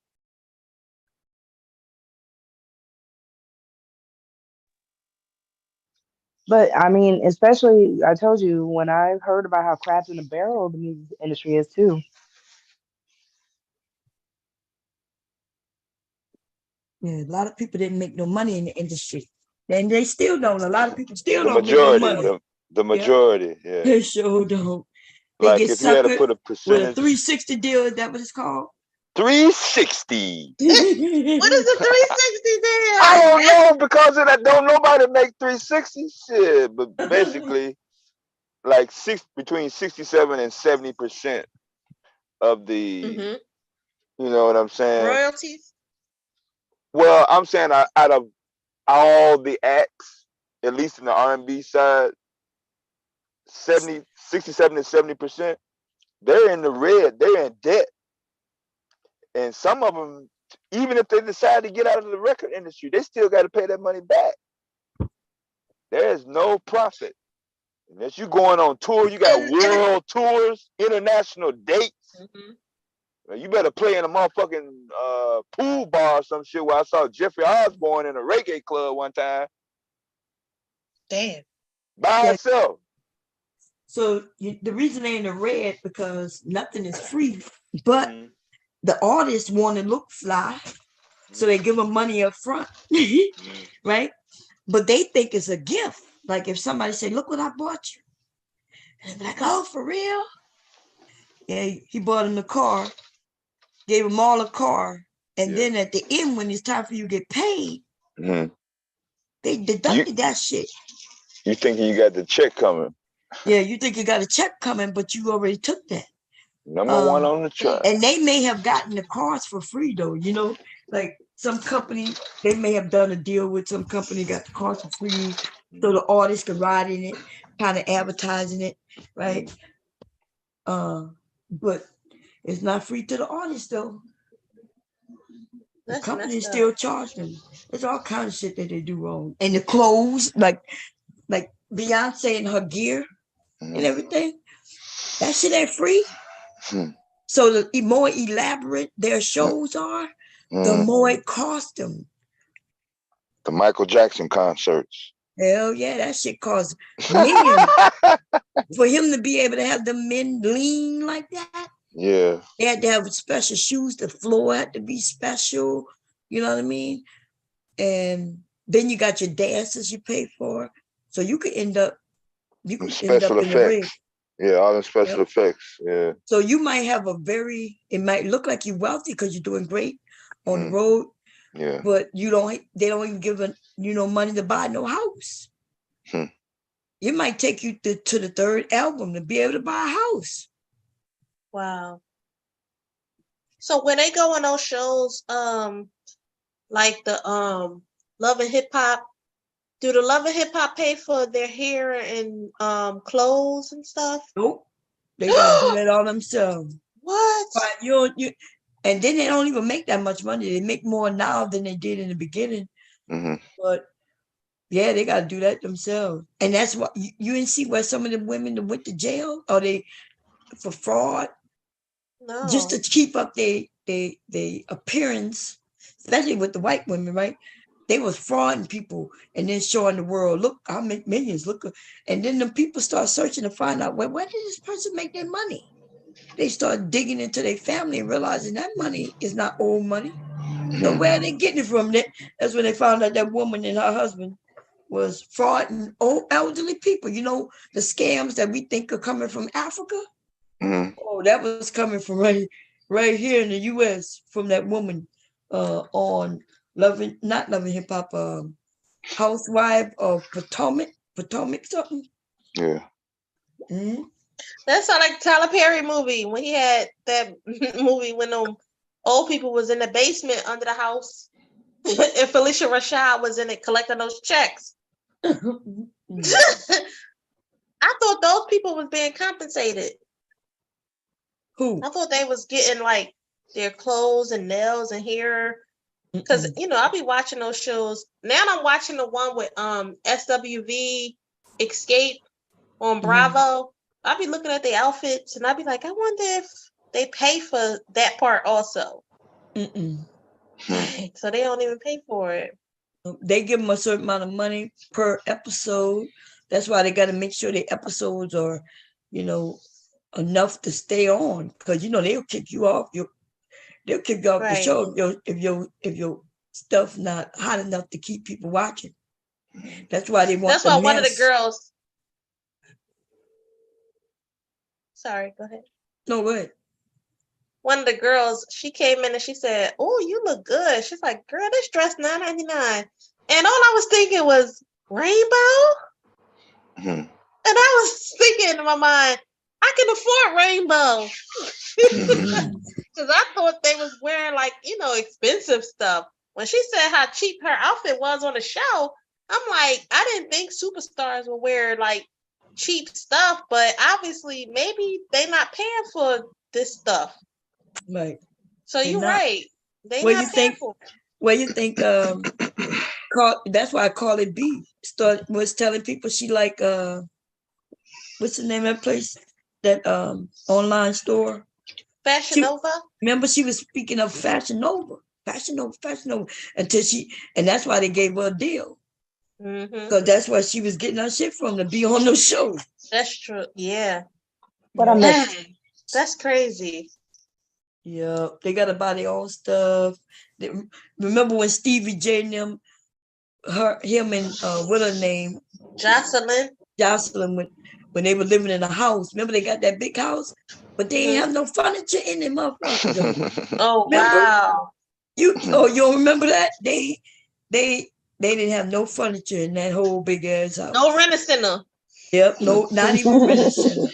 But I mean, especially I told you when I heard about how crapped in a barrel the music industry is too. Yeah, a lot of people didn't make no money in the industry. And they still don't. A lot of people still The don't make no majority, money. the majority, yeah. They sure don't. They Like get if you had to suckered put a with a percentage, 360 deal. Is that what it's called? 360. What is the 360 deal? I don't know, because of that. Don't nobody make 360 shit, but basically, like between 67 and 70% of the, you know what I'm saying? Royalties. Well, I'm saying out of all the acts, at least in the R&B side, 67 to 70%, they're in the red. They're in debt, and some of them, even if they decide to get out of the record industry, they still got to pay that money back. There is no profit unless you going on tour. You got world tours, international dates. You better play in a motherfucking pool bar or some shit. Where I saw Jeffrey Osborne in a reggae club one time. Damn. By himself. So the reason they're in the red because nothing is free, but the artists want to look fly, so they give them money up front, right? But they think it's a gift. Like if somebody say, "Look what I bought you," and they're like, "Oh, for real?" Yeah, he bought him the car, gave them all a car, and then at the end, when it's time for you to get paid, they deducted that shit. You thinking you got the check coming? Yeah, you think you got a check coming, but you already took that. Number one on the track. And they may have gotten the cars for free though, like some company, they may have done a deal with some company, got the cars for free, so the artist can ride in it, kind of advertising it, right? But it's not free to the artist though. The company still charge them. There's all kinds of shit that they do wrong. And the clothes, like Beyonce and her gear and everything, that shit ain't free. So the more elaborate their shows are, the more it costs them. The Michael Jackson concerts. Hell yeah, that shit costs millions. For him to be able to have the men lean like that, yeah, they had to have special shoes. The floor had to be special. You know what I mean? And then you got your dancers you pay for, so you could end up in the ring. Yeah, all the special effects. Yeah. So you might have it might look like you're wealthy because you're doing great on the road. Yeah. But they don't even give money to buy no house. It might take you to the third album to be able to buy a house. Wow. So when they go on those shows, like the Love and Hip Hop, Do the Love and Hip Hop pay for their hair and clothes and stuff? Nope. They gotta do that all themselves. What? But and then they don't even make that much money. They make more now than they did in the beginning. But yeah, they gotta do that themselves. And that's what you didn't see where some of the women that went to jail or they for fraud. No. Just to keep up their appearance, especially with the white women, right? They was frauding people and then showing the world, look, I make millions, look. And then the people start searching to find out, well, where did this person make their money? They start digging into their family and realizing that money is not old money. So where are they getting it from? That's when they found out that woman and her husband was frauding old elderly people. You know, the scams that we think are coming from Africa? Oh, that was coming from right here in the U.S. from that woman on not Loving Hip Hop, Housewife of Potomac something. Yeah. Mm-hmm. That's like Tyler Perry movie when he had that movie when old people was in the basement under the house and Felicia Rashad was in it collecting those checks. I thought those people was being compensated. Who? I thought they was getting like their clothes and nails and hair. Because I'll be watching those shows. Now I'm watching the one with SWV Escape on Bravo. I'll be looking at the outfits and I'll be like, I wonder if they pay for that part also. So they don't even pay for it. They give them a certain amount of money per episode. That's why they got to make sure the episodes are, enough to stay on. Because they'll kick you off. They'll kick you off the show if your stuff not hot enough to keep people watching. That's why they want. That's why one of the girls. Sorry, go ahead. No, go ahead. One of the girls, she came in and she said, "Oh, you look good." She's like, "Girl, this dress $9.99." And all I was thinking was rainbow. And I was thinking in my mind, I can afford rainbow. Because I thought they was wearing like, expensive stuff. When she said how cheap her outfit was on the show, I'm like, I didn't think superstars would wear like cheap stuff, but obviously maybe they not paying for this stuff. Right. So you're right. They not paying for it. Well, you think that's why Carly B was telling people she like what's the name of that place? That online store? Fashion Nova. Remember she was speaking of Fashion Nova until and that's why they gave her a deal. Because that's why she was getting her shit from, to be on those shows. That's true. Yeah. But I'm that's crazy. Yeah, they got to buy their own stuff. Remember when Stevie J and them, him and what her name? Jocelyn, when they were living in a house. Remember they got that big house, but they ain't have no furniture in them motherfuckers. Oh, remember? Wow. You don't remember that? They didn't have no furniture in that whole big ass house. No rent-a-center. Yep, no, not even rent-a-center.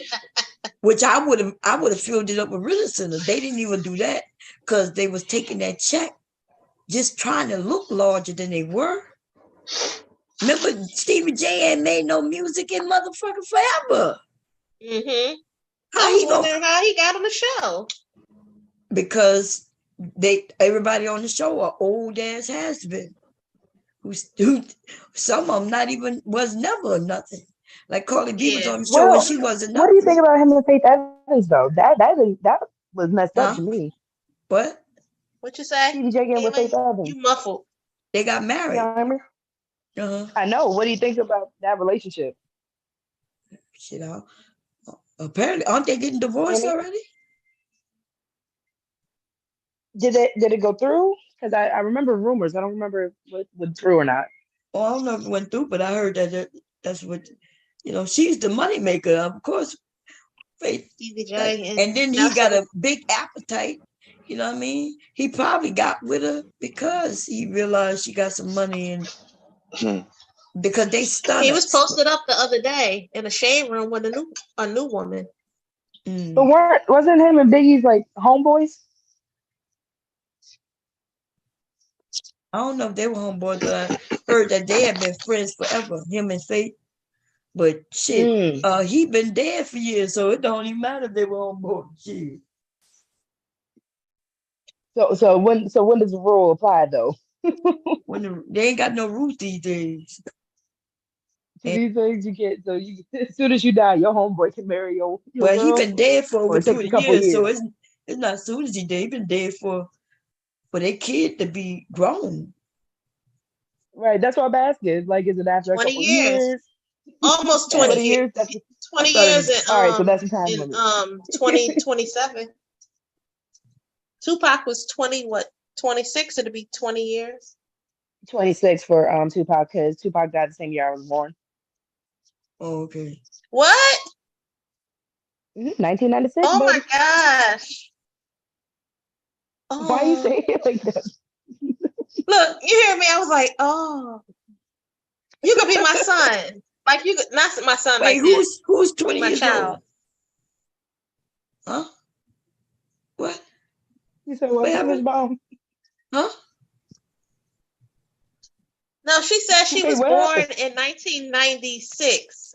Which I would have filled it up with rent-a-center. They didn't even do that because they was taking that check, just trying to look larger than they were. Remember, Stevie J ain't made no music in motherfucking forever. I was wondering how he got on the show. Because everybody on the show are old ass has been. Who some of them was never nothing. Like Carly B was on the show and she wasn't nothing. What do you think about him and Faith Evans though? That was messed up to me. What? What you say? Stevie J with Faith Evans. You muffled. They got married. I know. What do you think about that relationship? Shit, apparently, aren't they getting divorced already? Did it go through? Because I remember rumors. I don't remember what went through or not. Well, I don't know if it went through, but I heard that that's what, she's the moneymaker, of course. Faith. And then he got a big appetite. You know what I mean? He probably got with her because he realized she got some money and because they stunned. He was posted up the other day in a shade room with a new woman. But wasn't him and Biggie's like homeboys? I don't know if they were homeboys, but I heard that they had been friends forever, him and Faith. But shit, he been dead for years, so it don't even matter if they were homeboys. Shit. So when does the rule apply though? They ain't got no rules these days. To these things you get, so you as soon as you die, your homeboy can marry your Well, girl. he been dead for over Or it takes 20 a couple years, so years. it's not as soon as he dead. He been dead for their kid to be grown. Right, that's what I'm asking. Like, is it after a 20 couple years. years? Almost 20 years. That's 20 years all right, so that's the time in limit. 2027. Tupac was 20, 26? It'll be 20 years. 26 for Tupac, because Tupac died the same year I was born. Oh, okay. What? 1996. Oh buddy. my gosh. Why you say it like that? Look, you hear me? I was like, oh, you could be my son. Like you could not my son. Wait, like who's 20 my years child. old? Huh? What? You said what happened, Mom? Huh? No, she said she was born in 1996.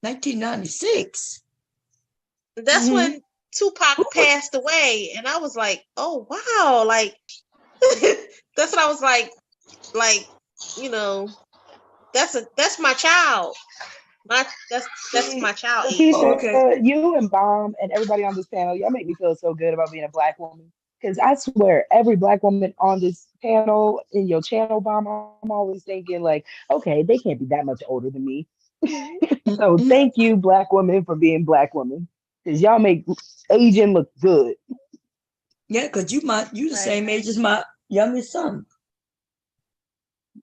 1996. That's when Tupac passed away, and I was like, "Oh wow!" Like that's what I was like, you know, that's my child. That's my child. Keisha, you and Bomb and everybody on this panel, y'all make me feel so good about being a Black woman. Because I swear, every Black woman on this panel, in your channel, Bomb, I'm always thinking like, okay, they can't be that much older than me. So thank you, Black women, for being Black women. Because y'all make aging look good. Yeah, because you the same age as my youngest son.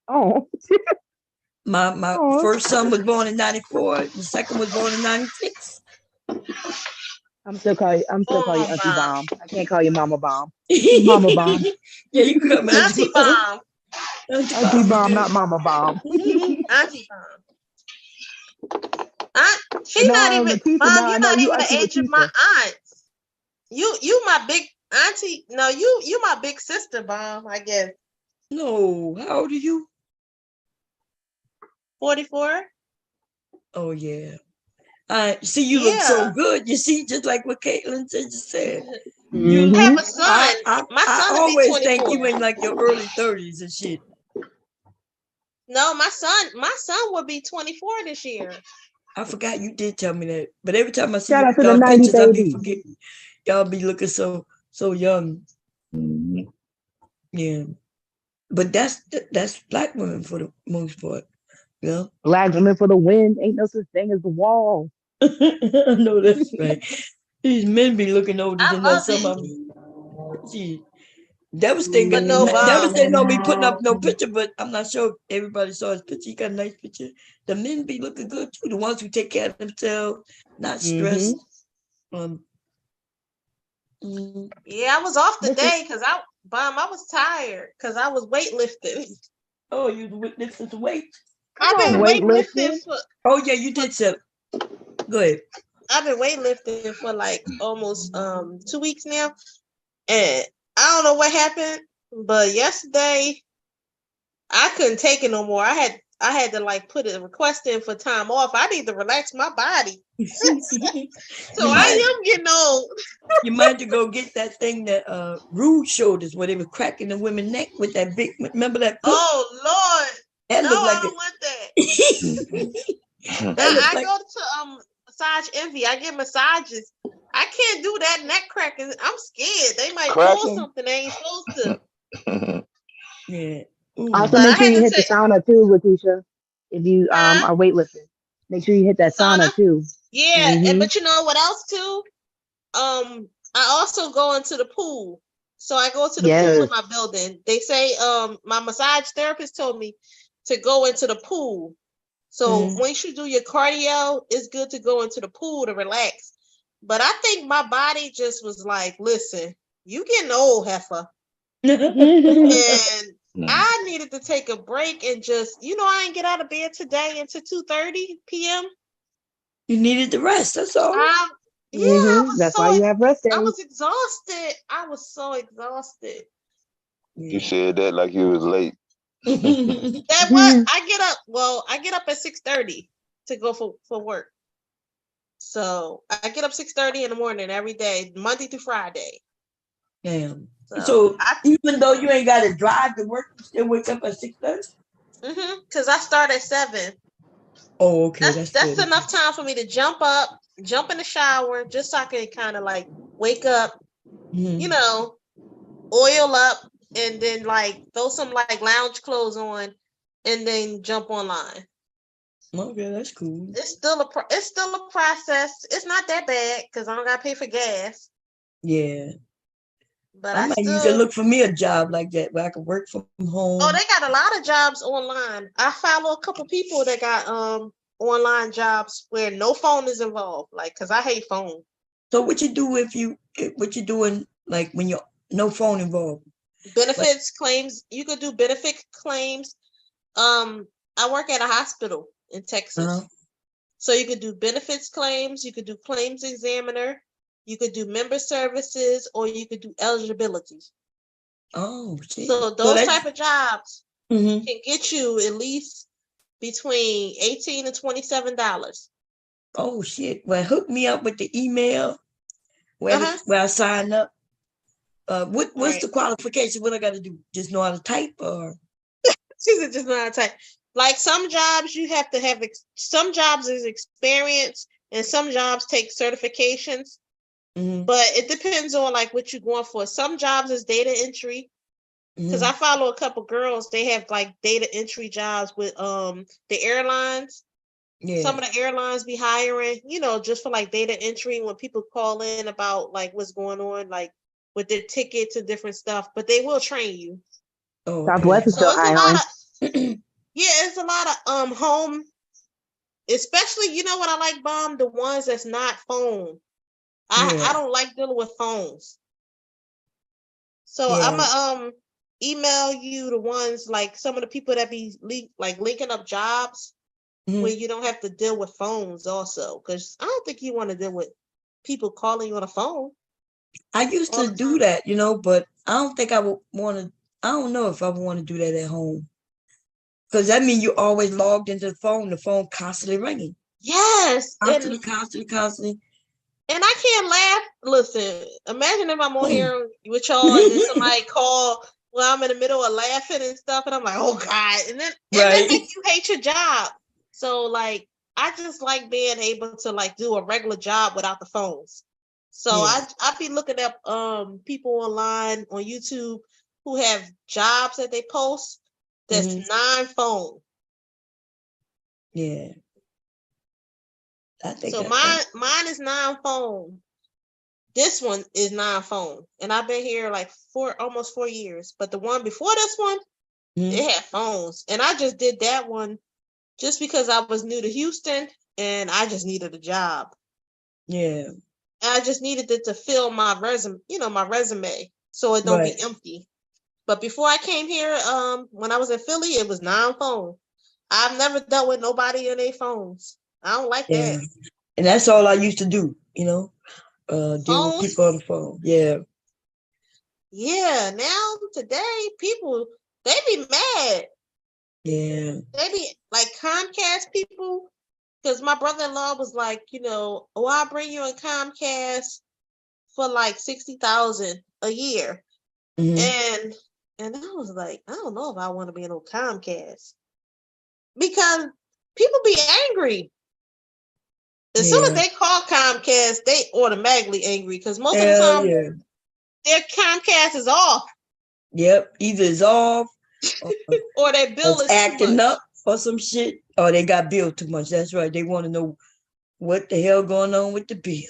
Oh. My first son was born in 94. The second was born in 96. I'm still call you Auntie Bomb. I can't call you Mama Bomb. Mama Bomb. Yeah, you can come Auntie Bomb. Auntie Bomb, not Mama Bomb. Auntie Bomb. She's not even Mom. You're not even the age of my aunt. You my big auntie. No, you my big sister, Bomb. I guess. No, how old are you? 44. Oh yeah. See, you look so good. You see, just like what Caitlin just said. You have a son. My son I will be always 24. think you in like your early 30s and shit. No, my son will be 24 this year. I forgot you did tell me that. But every time I see Shout out to y'all the 90 pictures, I be babies. forgetting. Y'all be looking so young. Yeah. But that's Black women for the most part. Yeah. Black women for the win. Ain't no such thing as the wall. I know that's right. These men be looking older than us. Some of them. Gee, that was thinking. That was saying don't be putting up no picture, but I'm not sure if everybody saw his picture. He got a nice picture. The men be looking good too. The ones who take care of themselves, not stressed. Yeah, I was off today because I was tired because I was weightlifting. Oh, you lifted the weight? I've been weightlifting for. Oh yeah, you did so. Go ahead. I've been weightlifting for like almost 2 weeks now, and I don't know what happened, but yesterday I couldn't take it no more. I had to like put a request in for time off. I need to relax my body. So I am getting old. You might to go get that thing that Rude shoulders where they were cracking the women's neck with that big. Remember that? Oh Lord! That no, I don't want that. I go to Massage Envy. I get massages. I can't do that neck cracking. I'm scared. They might pull something they ain't supposed to. Yeah. Also, make sure you hit the sauna too, Lakeisha. If you are weightlifting, make sure you hit that sauna too. Yeah, but you know what else too? I also go into the pool. So I go to the pool in my building. They say my massage therapist told me to go into the pool. So once you do your cardio, it's good to go into the pool to relax. But I think my body just was like, listen, you getting old, heifer. And I needed to take a break and just, I didn't get out of bed today until 2:30 p.m. You needed the rest, that's all. That's why you have rest days. I was exhausted. I was so exhausted. You said that like you was late. That what I get up. Well, I get up at 6:30 to go for work. So I get up 6:30 in the morning every day, Monday through Friday. Damn. So even though you ain't got to drive to work, you still wake up at 6:30? Because I start at 7. Oh, okay. That's enough time for me to jump up, jump in the shower, just so I can kind of like wake up, you know, oil up, and then like throw some like lounge clothes on, and then jump online. Okay, that's cool. It's still a process. It's not that bad because I don't gotta pay for gas. Yeah. But I might need to look for me a job like that where I can work from home. Oh, they got a lot of jobs online. I follow a couple people that got online jobs where no phone is involved. Like, cause I hate phone. So what you do what you doing like when you're no phone involved? Benefits claims. You could do benefit claims. I work at a hospital in Texas. So you could do benefits claims, you could do claims examiner, you could do member services, or you could do eligibility. Oh, shit. So those type of jobs can get you at least between $18 and $27. Oh shit. Well, hook me up with the email where I sign up. What's the qualification? What I gotta do? Just know how to type or she said just know how to type. Like some jobs you have to have some jobs is experience and some jobs take certifications. But it depends on like what you're going for. Some jobs is data entry. Because I follow a couple girls, they have like data entry jobs with the airlines. Yeah. Some of the airlines be hiring, you know, just for like data entry when people call in about like what's going on, like with their tickets and different stuff. But they will train you. Oh, Southwest is still hiring. It's a lot of home, especially you know what I like, Bomb, the ones that's not phone. I don't like dealing with phones. So I'm gonna email you the ones like some of the people that be linking up jobs where you don't have to deal with phones also, because I don't think you want to deal with people calling you on a phone. I used to do that, you know, but I don't think I would want to. I don't know if I would want to do that at home, because that means you're always logged into the phone constantly ringing. Yes, constantly. And I can't laugh. Listen, imagine if I'm on here with y'all and then somebody call while I'm in the middle of laughing and stuff, and I'm like, oh God, and then make you hate your job. So like, I just like being able to like do a regular job without the phones. So I be looking up people online on YouTube who have jobs that they post that's non-phone. Yeah. I think so mine is non-phone. This one is non-phone, and I've been here like almost 4 years. But the one before this one, they had phones, and I just did that one just because I was new to Houston and I just needed a job. Yeah, and I just needed it to fill my resume, so it don't be empty. But before I came here, when I was in Philly, it was non-phone. I've never dealt with nobody on their phones. I don't like that. And that's all I used to do, you know. Deal with people on the phone. Yeah, now today people they be mad. Yeah. They be like Comcast people, because my brother-in-law was like, I'll bring you a Comcast for like $60,000 a year. And I was like, I don't know if I want to be in a Comcast, because people be angry. As soon as they call Comcast, they automatically angry, because most of the time their Comcast is off. Yep, either it's off or their bill is acting up or some shit, or they got billed too much. That's right. They want to know what the hell going on with the bill.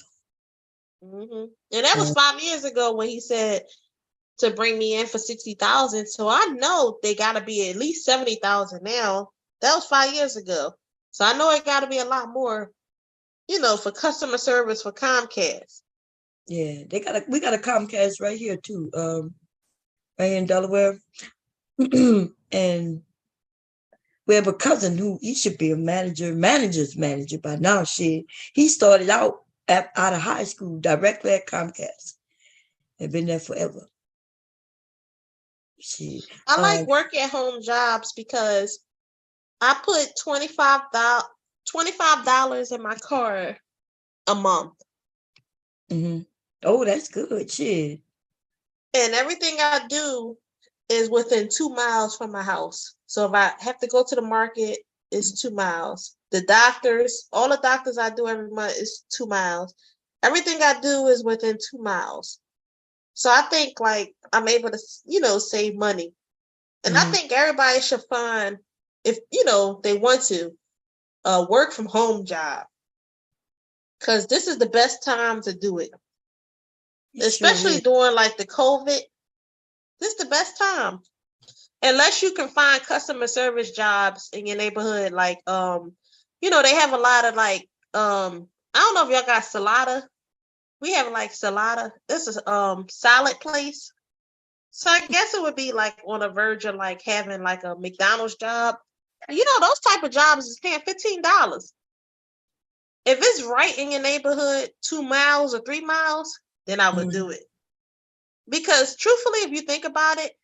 And that was 5 years ago when he said to bring me in for $60,000. So I know they got to be at least $70,000 now. That was 5 years ago. So I know it got to be a lot more, for customer service for Comcast. Yeah, we got a Comcast right here too, right here in Delaware. And we have a cousin who he should be a manager's manager by now. He started out out of high school directly at Comcast. They've been there forever. I like work at home jobs because I put $25 in my car a month. Mm-hmm. Oh, that's good. Shit. And everything I do is within 2 miles from my house. So if I have to go to the market, it's 2 miles. The doctors, all the doctors I do every month is 2 miles. Everything I do is within 2 miles. So I think like I'm able to, save money. And I think everybody should find, if, they want to, a work from home job. Because this is the best time to do it. Especially during like the COVID. This is the best time. Unless you can find customer service jobs in your neighborhood, like they have a lot of like I don't know if y'all got Salada. We have like Salada. This is salad place. So I guess it would be like on the verge of like having like a McDonald's job. Those type of jobs is paying $15. If it's right in your neighborhood, 2 miles or 3 miles, then I would do it. Because truthfully, if you think about it,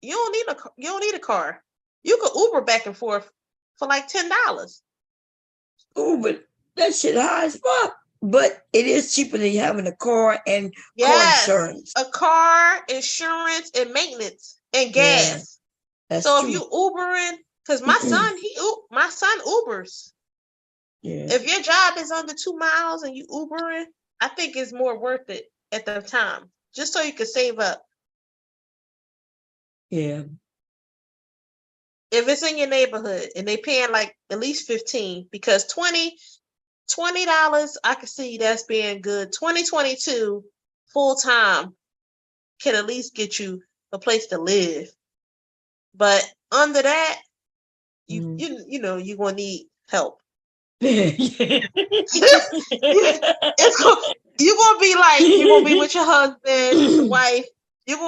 you don't need a car. You could Uber back and forth for like $10. Uber, that shit high as fuck. But it is cheaper than having a car and car insurance. A car, insurance, and maintenance and gas. That's so true. If you Ubering, because my son Ubers. Yeah. If your job is under 2 miles and you Ubering, I think it's more worth it at the time, just so you can save up. Yeah. If it's in your neighborhood and they paying like at least 15, because $20, I can see that's being good. 2022 full time can at least get you a place to live. But under that, you're gonna need help. You're gonna be with your husband, your wife. You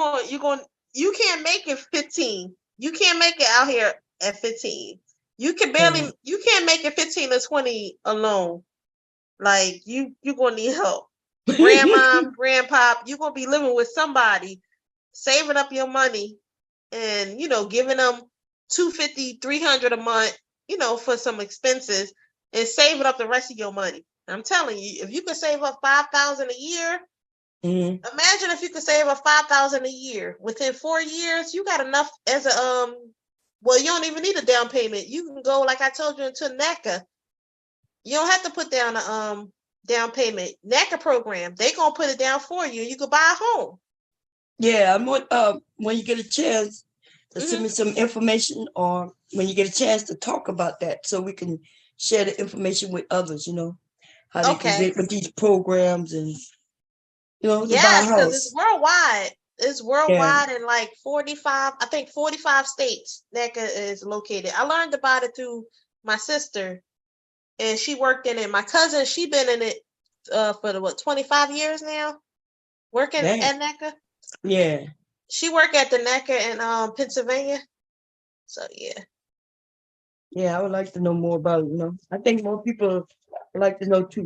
can't make it 15. You can't make it out here at 15. You can't make it 15 or 20 alone. Like you're gonna need help. Grandma, grandpa, you're gonna be living with somebody, saving up your money and giving them $250, $300 a month, for some expenses and saving up the rest of your money. I'm telling you, if you could save up $5,000 a year, imagine if you could save up $5,000 a year. Within 4 years, you got enough as a you don't even need a down payment. You can go, like I told you, into NACA. You don't have to put down a down payment. NACA program, they gonna put it down for you. You could buy a home. Yeah, I'm when you get a chance to send me some information, or when you get a chance to talk about that, so we can share the information with others. How they can get with these programs and to buy a house. Because it's worldwide. It's worldwide in like 45 states NACA is located. I learned about it through my sister, and she worked in it. My cousin, she been in it for 25 years now, working at NACA. Yeah. She worked at the NACA in Pennsylvania. So yeah. Yeah, I would like to know more about it. I think more people would like to know too.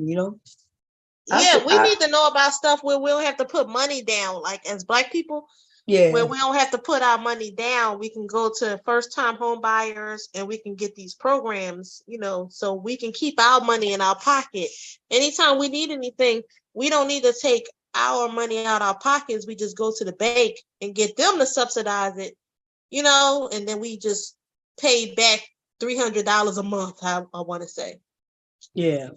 Yeah, we need to know about stuff where we don't have to put money down, like as Black people. Yeah. Where we don't have to put our money down. We can go to first-time home buyers and we can get these programs, so we can keep our money in our pocket. Anytime we need anything, we don't need to take our money out of our pockets. We just go to the bank and get them to subsidize it, and then we just pay back $300 a month, I want to say. Yeah.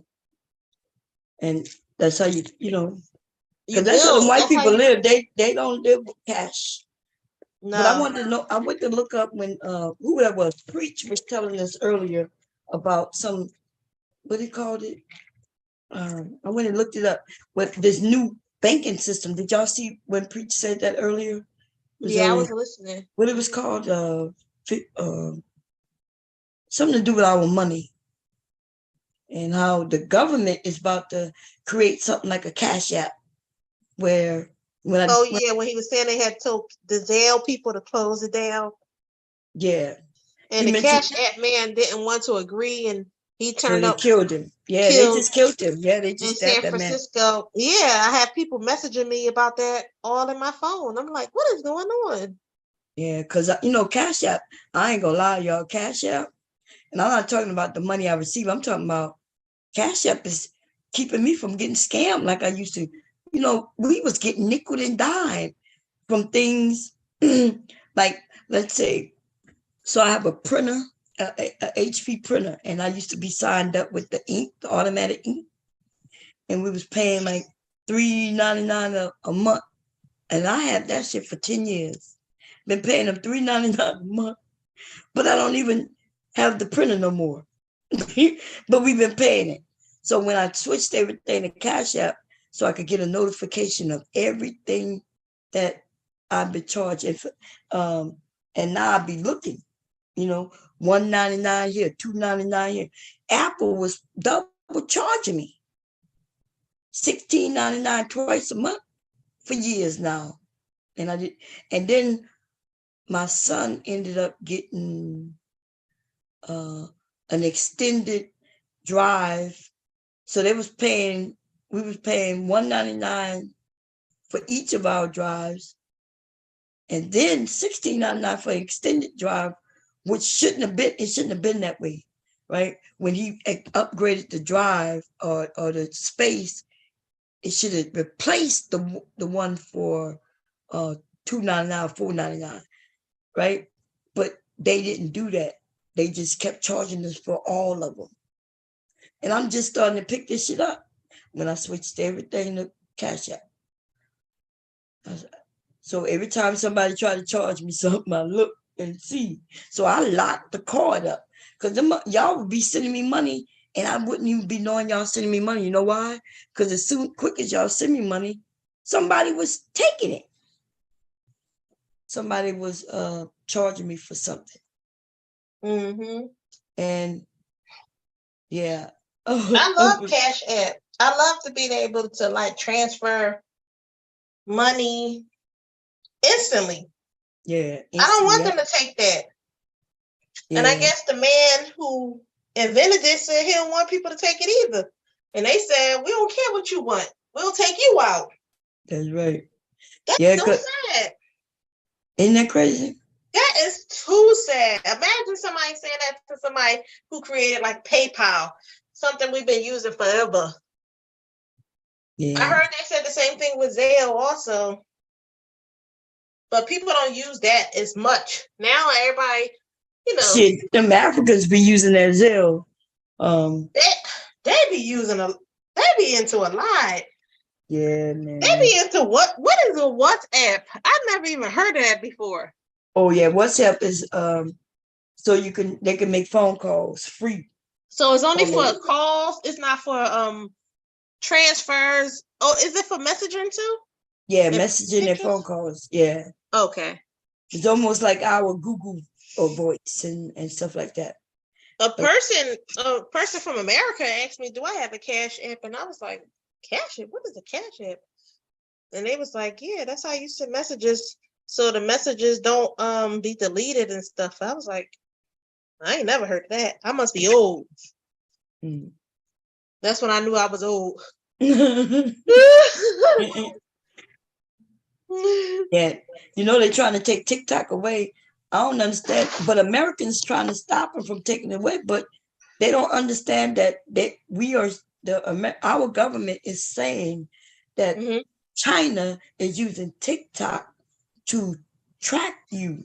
And that's how because that's how the white people live. They don't live with cash. No. But I wanted to know. I went to look up when who that was. Preach was telling us earlier about some, what he called it. I went and looked it up with this new banking system. Did y'all see when Preach said that earlier? I was listening. What it was called? Something to do with our money. And how the government is about to create something like a Cash App, where when he was saying they had told the Zelle people to close it down. Yeah, and the Cash App man didn't want to agree, and he turned up. Killed him. Yeah, they just killed him. Yeah, they just in San Francisco. Yeah, I have people messaging me about that all in my phone. I'm like, what is going on? Yeah, because Cash App, I ain't gonna lie, y'all, Cash App, and I'm not talking about the money I receive. I'm talking about Cash App is keeping me from getting scammed like I used to. We was getting nickel and dime from things like, let's say, so I have a printer, a HP printer, and I used to be signed up with the ink, the automatic ink, and we was paying like $3.99 a month, and I had that shit for 10 years. Been paying them $3.99 a month, but I don't even have the printer no more. But we've been paying it. So when I switched everything to Cash App, so I could get a notification of everything that I've been charging for, and now I'll be looking, $1.99 here, $2.99 here. Apple was double charging me $16.99 twice a month for years now, and then my son ended up getting an extended drive. So we was paying $1.99 for each of our drives, and then $16.99 for an extended drive, which shouldn't have been that way, right? When he upgraded the drive or the space, it should have replaced the one for $2.99, $4.99, right? But they didn't do that. They just kept charging us for all of them. And I'm just starting to pick this shit up when I switched everything to Cash App. So every time somebody tried to charge me something, I look and see. So I locked the card up, because y'all would be sending me money and I wouldn't even be knowing y'all sending me money. You know why? Because quick as y'all send me money, somebody was taking it. Somebody was charging me for something. Mm-hmm. And yeah. I love Cash App. I love to be able to like transfer money instantly. Yeah. I don't want them to take that. Yeah. And I guess the man who invented this said he don't want people to take it either. And they said, we don't care what you want. We'll take you out. That's right. That's so sad. Isn't that crazy? That is too sad. Imagine somebody saying that to somebody who created like PayPal, something we've been using forever. Yeah. I heard they said the same thing with Zelle also. But people don't use that as much. Now everybody, Shit, them Africans be using that Zelle. They be into a lot. Yeah, man. They be into what is a WhatsApp? I've never even heard of that before. Oh yeah, WhatsApp is so they can make phone calls free. So it's only for calls, it's not for transfers. Oh, is it for messaging too? Yeah, messaging and phone calls. Yeah. Okay. It's almost like our Google or Voice and stuff like that. A person from America asked me, do I have a Cash App? And I was like, Cash App? What is a Cash App? And they was like, yeah, that's how you send messages so the messages don't be deleted and stuff. I was like, I ain't never heard of that. I must be old. Mm. That's when I knew I was old. Yeah, they're trying to take TikTok away. I don't understand, but Americans trying to stop them from taking it away, but they don't understand that our government is saying that China is using TikTok to track you,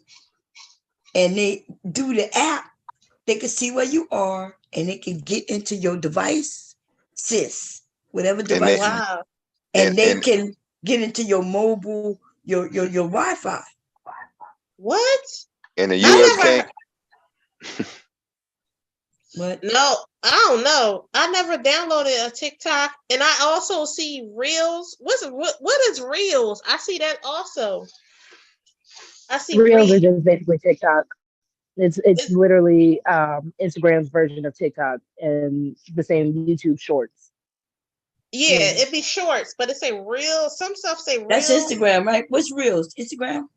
and they do the app. They can see where you are, and they can get into your device, whatever device. Wow. And they can get into your mobile, your Wi-Fi. What? In the U.S. can't. What? No, I don't know. I never downloaded a TikTok, and I also see Reels. What is Reels? I see that also. I see Reels are just basically TikTok. It's literally Instagram's version of TikTok and the same YouTube Shorts. Yeah, it'd be shorts, but it say Reels. Some stuff say Reels. That's Instagram, right? What's Reels? Instagram?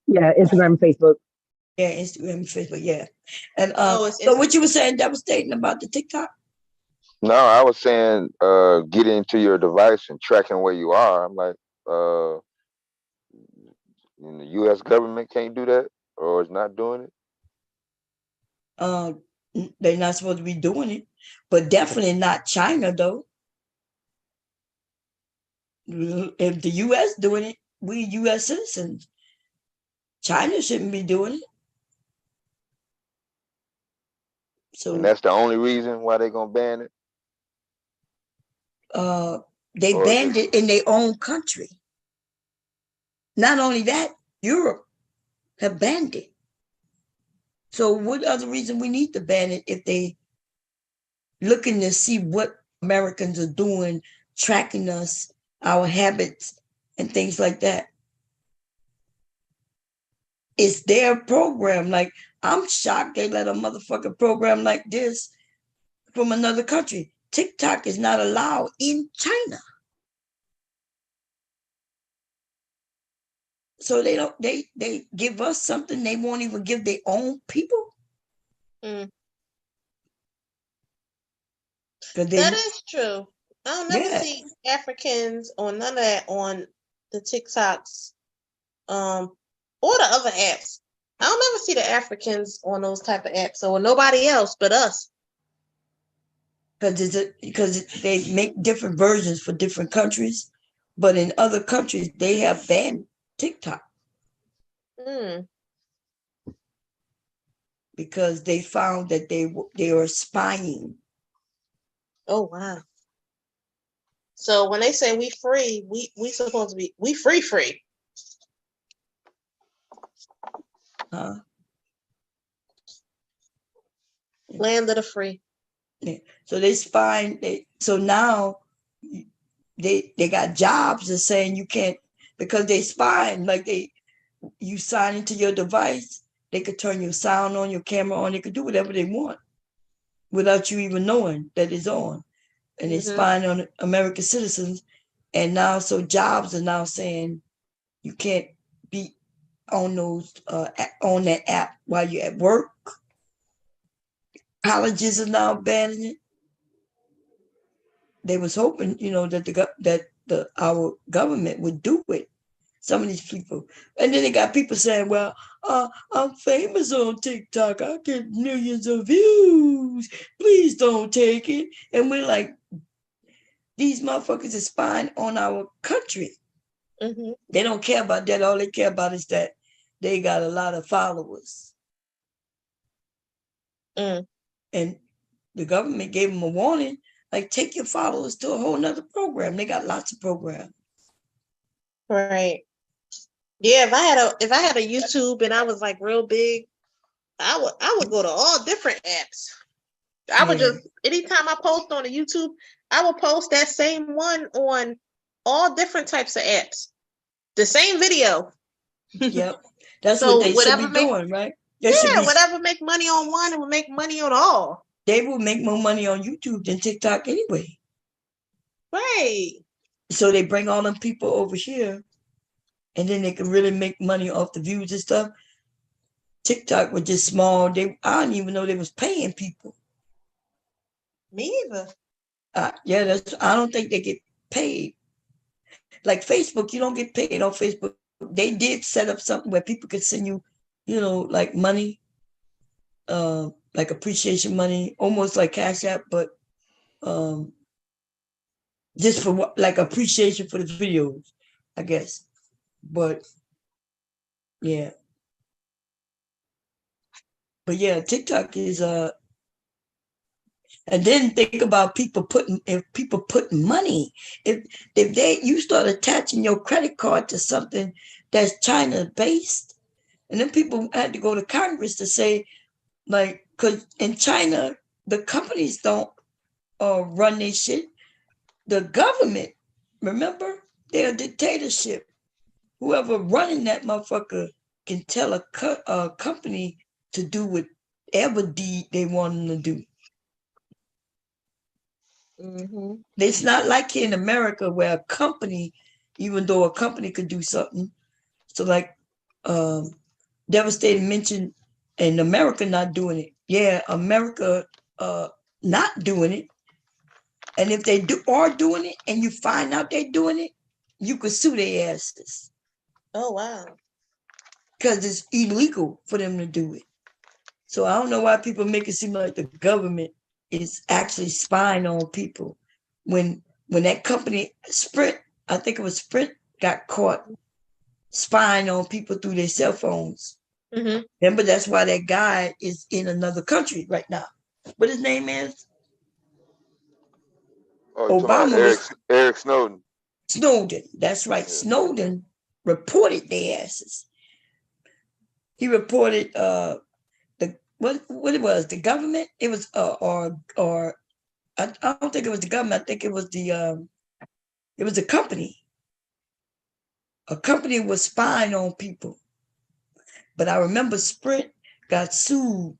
Yeah, Instagram and Facebook. Yeah, Instagram and Facebook, yeah. And so what you were saying, devastating about the TikTok? No, I was saying get into your device and tracking where you are. I'm like, And the U.S. government can't do that, or is not doing it. They're not supposed to be doing it, but definitely not China though. If the U.S. doing it, we U.S. citizens. China shouldn't be doing it. So, and that's the only reason why they're gonna ban it. They banned it in their own country. Not only that, Europe have banned it. So what other reason we need to ban it if they looking to see what Americans are doing, tracking us, our habits, and things like that? It's their program. Like, I'm shocked they let a motherfucking program like this from another country. TikTok is not allowed in China. So they give us something they won't even give their own people. That is true. I don't never see Africans or none of that on the TikToks, or the other apps. I don't never see the Africans on those type of apps, or nobody else but us. Because they make different versions for different countries, but in other countries they have banned TikTok because they found that they were spying. Oh wow! So when they say we free, we supposed to be we free. Huh? Land of the free. Yeah. So they spying. So now they got jobs that saying you can't, because they spying. Like you sign into your device, they could turn your sound on, your camera on, they could do whatever they want without you even knowing that it's on. And they're spying on American citizens. And now, so jobs are now saying you can't be on those on that app while you're at work. Colleges are now banning it. They was hoping, that our government would do it. Some of these people, and then they got people saying, "Well, I'm famous on TikTok. I get millions of views. Please don't take it." And we're like, these motherfuckers are spying on our country. They don't care about that. All they care about is that they got a lot of followers. And the government gave them a warning, like, take your followers to a whole nother program. They got lots of programs. Right. Yeah, if I had a YouTube and I was like real big, I would go to all different apps. I would just, anytime I post on a YouTube, I will post that same one on all different types of apps. The same video. Yep. That's so what they should be doing, right? Whatever make money on one, it will make money on all. They will make more money on YouTube than TikTok anyway. Right. So they bring all them people over here, and then they can really make money off the views and stuff. TikTok was just small. I didn't even know they was paying people. Me either. I don't think they get paid. Like Facebook, you don't get paid on Facebook. They did set up something where people could send you, like money, like appreciation money, almost like Cash App, but just for like appreciation for the videos, I guess. But yeah. But yeah, TikTok is and then think about people putting money. If you start attaching your credit card to something that's China based, and then people had to go to Congress to say, like, because in China the companies don't run their shit. The government, remember, they're a dictatorship. Whoever running that motherfucker can tell a company to do whatever deed they want them to do. It's not like here in America where a company, even though a company could do something, so like Devastating mentioned, in America not doing it. Yeah, America not doing it. And if they are doing it and you find out they're doing it, you could sue their asses. Oh wow. because it's illegal for them to do it. So I don't know why people make it seem like the government is actually spying on people. When that company Sprint, I think it was Sprint, got caught spying on people through their cell phones. Mm-hmm. Remember, that's why that guy is in another country right now. What his name is? Oh, you're talking about Eric Snowden. Snowden, that's right. Yeah. Snowden reported their asses. He reported what it was, the government. It was or I don't think it was the government. I think it was a company. A company was spying on people. But I remember Sprint got sued.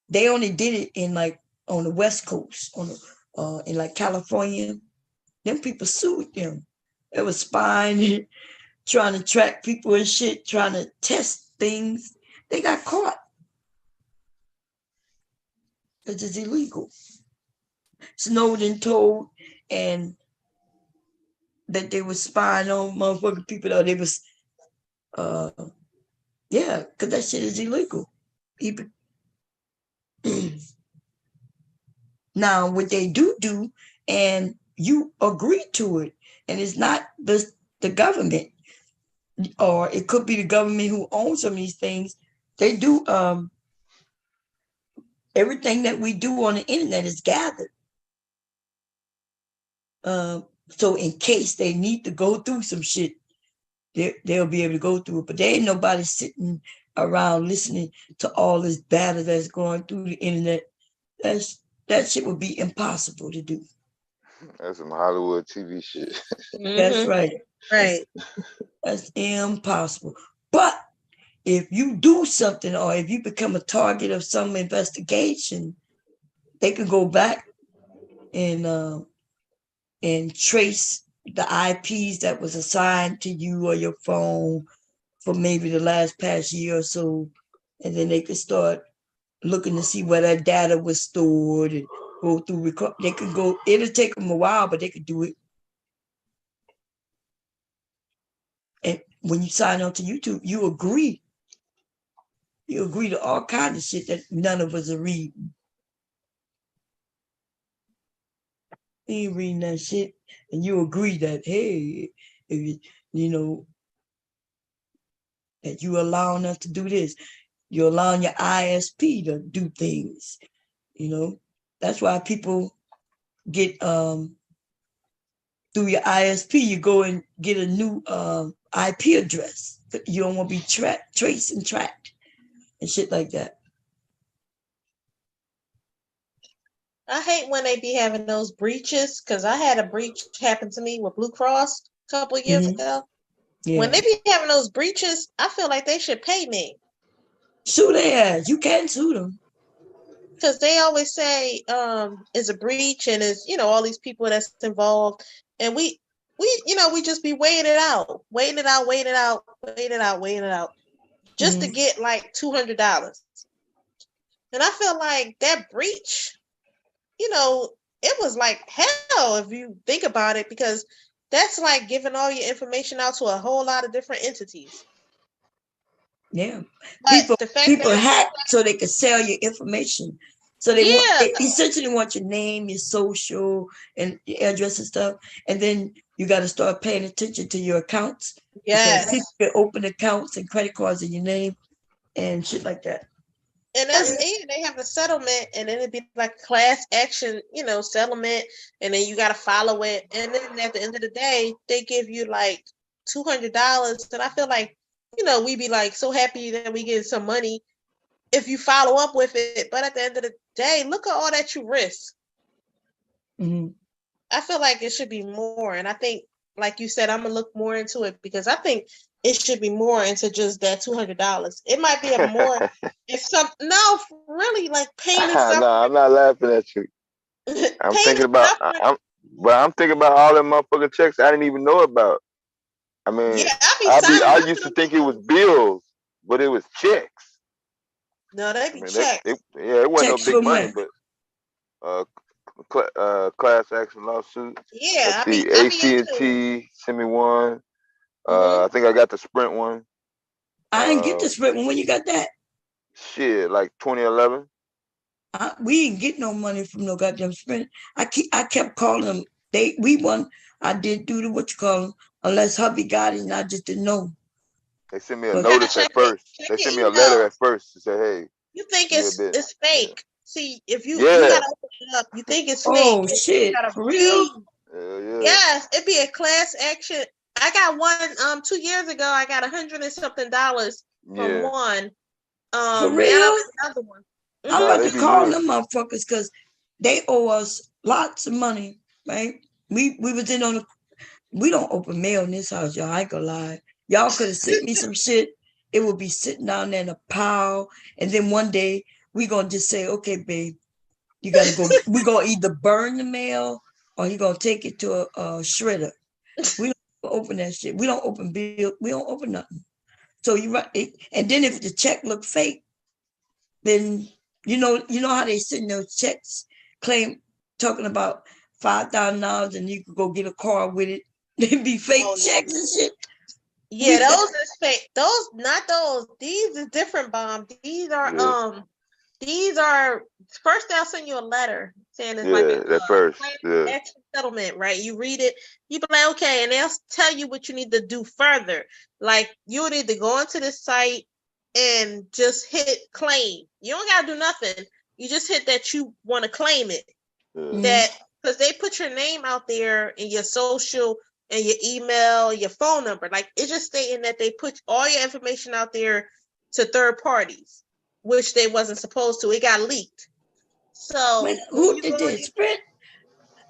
They only did it in like on the West Coast, in like California. Them people sued them. It was spying, trying to track people and shit, trying to test things. They got caught. Because it's illegal. Snowden told and that they were spying on motherfucking people, or they was yeah, because that shit is illegal. Even now, what they do, and you agree to it, and it's not the government, or it could be the government who owns some of these things. They do everything that we do on the internet is gathered. So in case they need to go through some shit, they'll be able to go through it. But there ain't nobody sitting around listening to all this data that's going through the internet. That shit would be impossible to do. That's some Hollywood TV shit. Mm-hmm. That's right. Right. That's impossible. But if you do something, or if you become a target of some investigation, they can go back and trace the IPs that was assigned to you or your phone for maybe the past year or so, and then they could start looking to see where that data was stored and go through record. They could go. It'll take them a while, but they could do it. And when you sign on to YouTube, you agree. You agree to all kinds of shit that none of us are reading. You ain't reading that shit, and you agree that, hey, if you know that you allowing us to do this, you're allowing your ISP to do things. You know, that's why people get through your ISP. You go and get a new IP address. You don't want to be traced and tracked and shit like that. I hate when they be having those breaches, because I had a breach happen to me with Blue Cross a couple of years ago. Yeah. When they be having those breaches, I feel like they should pay me. Sue their ass. You can sue them. Because they always say it's a breach and it's, all these people that's involved. And we just be waiting it out, just to get like $200. And I feel like that breach, it was like hell if you think about it, because that's like giving all your information out to a whole lot of different entities. Yeah. People hack so they can sell your information. So they essentially want your name, your social, and your address and stuff. And then you got to start paying attention to your accounts. Yes. Because people can open accounts and credit cards in your name and shit like that. And that's it. They have a settlement, and then it'd be like a class action, settlement, and then you got to follow it. And then at the end of the day, they give you like $200. And I feel like, we be like so happy that we get some money if you follow up with it. But at the end of the day, look at all that you risk. Mm-hmm. I feel like it should be more. And I think, like you said, I'm going to look more into it, because I think it should be more into just that $200. It might be a more, really, like paying something. No, I'm not laughing at you. I'm thinking about all them motherfucking checks I didn't even know about. I mean, I used to think it was bills, but it was checks. No, they be checks. It wasn't no big money, but class action lawsuit. Yeah, AT&T sent me one. I think I got the Sprint one. I didn't get the Sprint one. When you got that? Shit, like 2011. We didn't get no money from no goddamn Sprint. I kept calling them. We won. I did do the what you call them, unless hubby got it and I just didn't know. They sent me a notice at first. They sent me a letter at first to say, "Hey, you think it's fake." Yeah. See, if you yeah. you gotta open it up, you think it's fake. Oh shit! For real? Yeah. Yes, it'd be a class action. I got one 2 years ago. I got $100 and something from one. For real? Another one. I'm about to call them motherfuckers because they owe us lots of money, right? We was in on the. We don't open mail in this house, y'all. I ain't gonna lie. Y'all could have sent me some shit. It would be sitting down there in a pile, and then one day we gonna just say, "Okay, babe, you gotta go." We gonna either burn the mail or you gonna take it to a shredder. We don't open that shit. We don't open bill. We don't open nothing. So you right, and then if the check look fake, then you know how they send those checks talking about $5,000 and you could go get a car with it. They be fake checks and shit. Yeah, those is fake. Those not those. These is different, bomb. These are first they'll send you a letter saying it's like a extra settlement, right? You read it, you be like, okay, and they'll tell you what you need to do further. Like you need to go onto the site and just hit claim. You don't gotta do nothing. You just hit that you want to claim it. That because they put your name out there and your social and your email, your phone number. Like it's just stating that they put all your information out there to third parties, which they wasn't supposed to. It got leaked. So who did this? Sprint?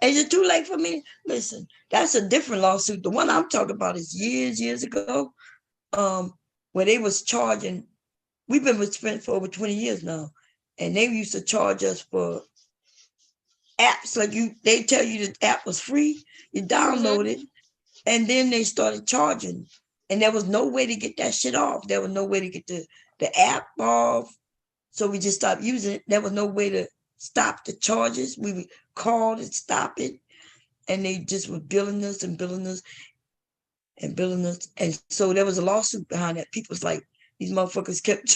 Is it too late for me? Listen, that's a different lawsuit. The one I'm talking about is years ago, where they was charging. We've been with Sprint for over 20 years now, and they used to charge us for apps. Like they tell you the app was free, you download it, and then they started charging, and there was no way to get that shit off. There was no way to get the app off, so we just stopped using it. There was no way to stop the charges. We would call and stop it, and they just were billing us and billing us and billing us. And so there was a lawsuit behind that. People's like, these motherfuckers kept,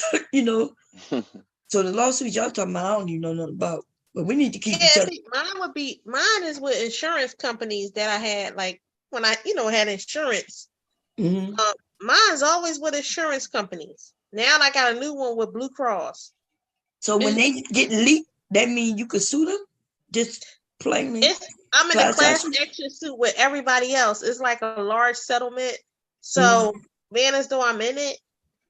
So the lawsuit y'all talking about, I don't even know nothing about. But we need to keep each other. Mine is with insurance companies that I had, like when I, had insurance. Mine's always with insurance companies. Now I got a new one with Blue Cross. So when they get leaked, that means you could sue them? Just plainly? I'm in a class action suit with everybody else. It's like a large settlement. So being as though I'm in it,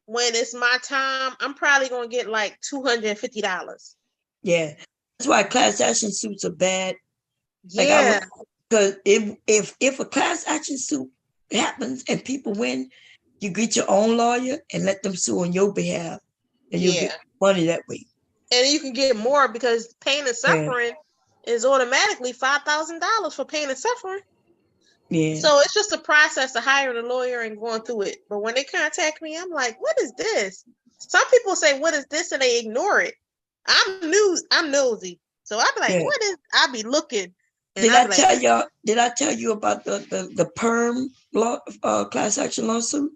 when it's my time, I'm probably going to get like $250. Yeah. That's why class action suits are bad. Yeah. Because if a class action suit happens and people win, you get your own lawyer and let them sue on your behalf. And you'll get money that way. And you can get more because pain and suffering is automatically $5,000 for pain and suffering. Yeah. So it's just a process of hiring a lawyer and going through it. But when they contact me, I'm like, what is this? Some people say, what is this? And they ignore it. I'm nosy. So I'm like, what is, I'll be looking. Did I tell you about the perm law, class action lawsuit?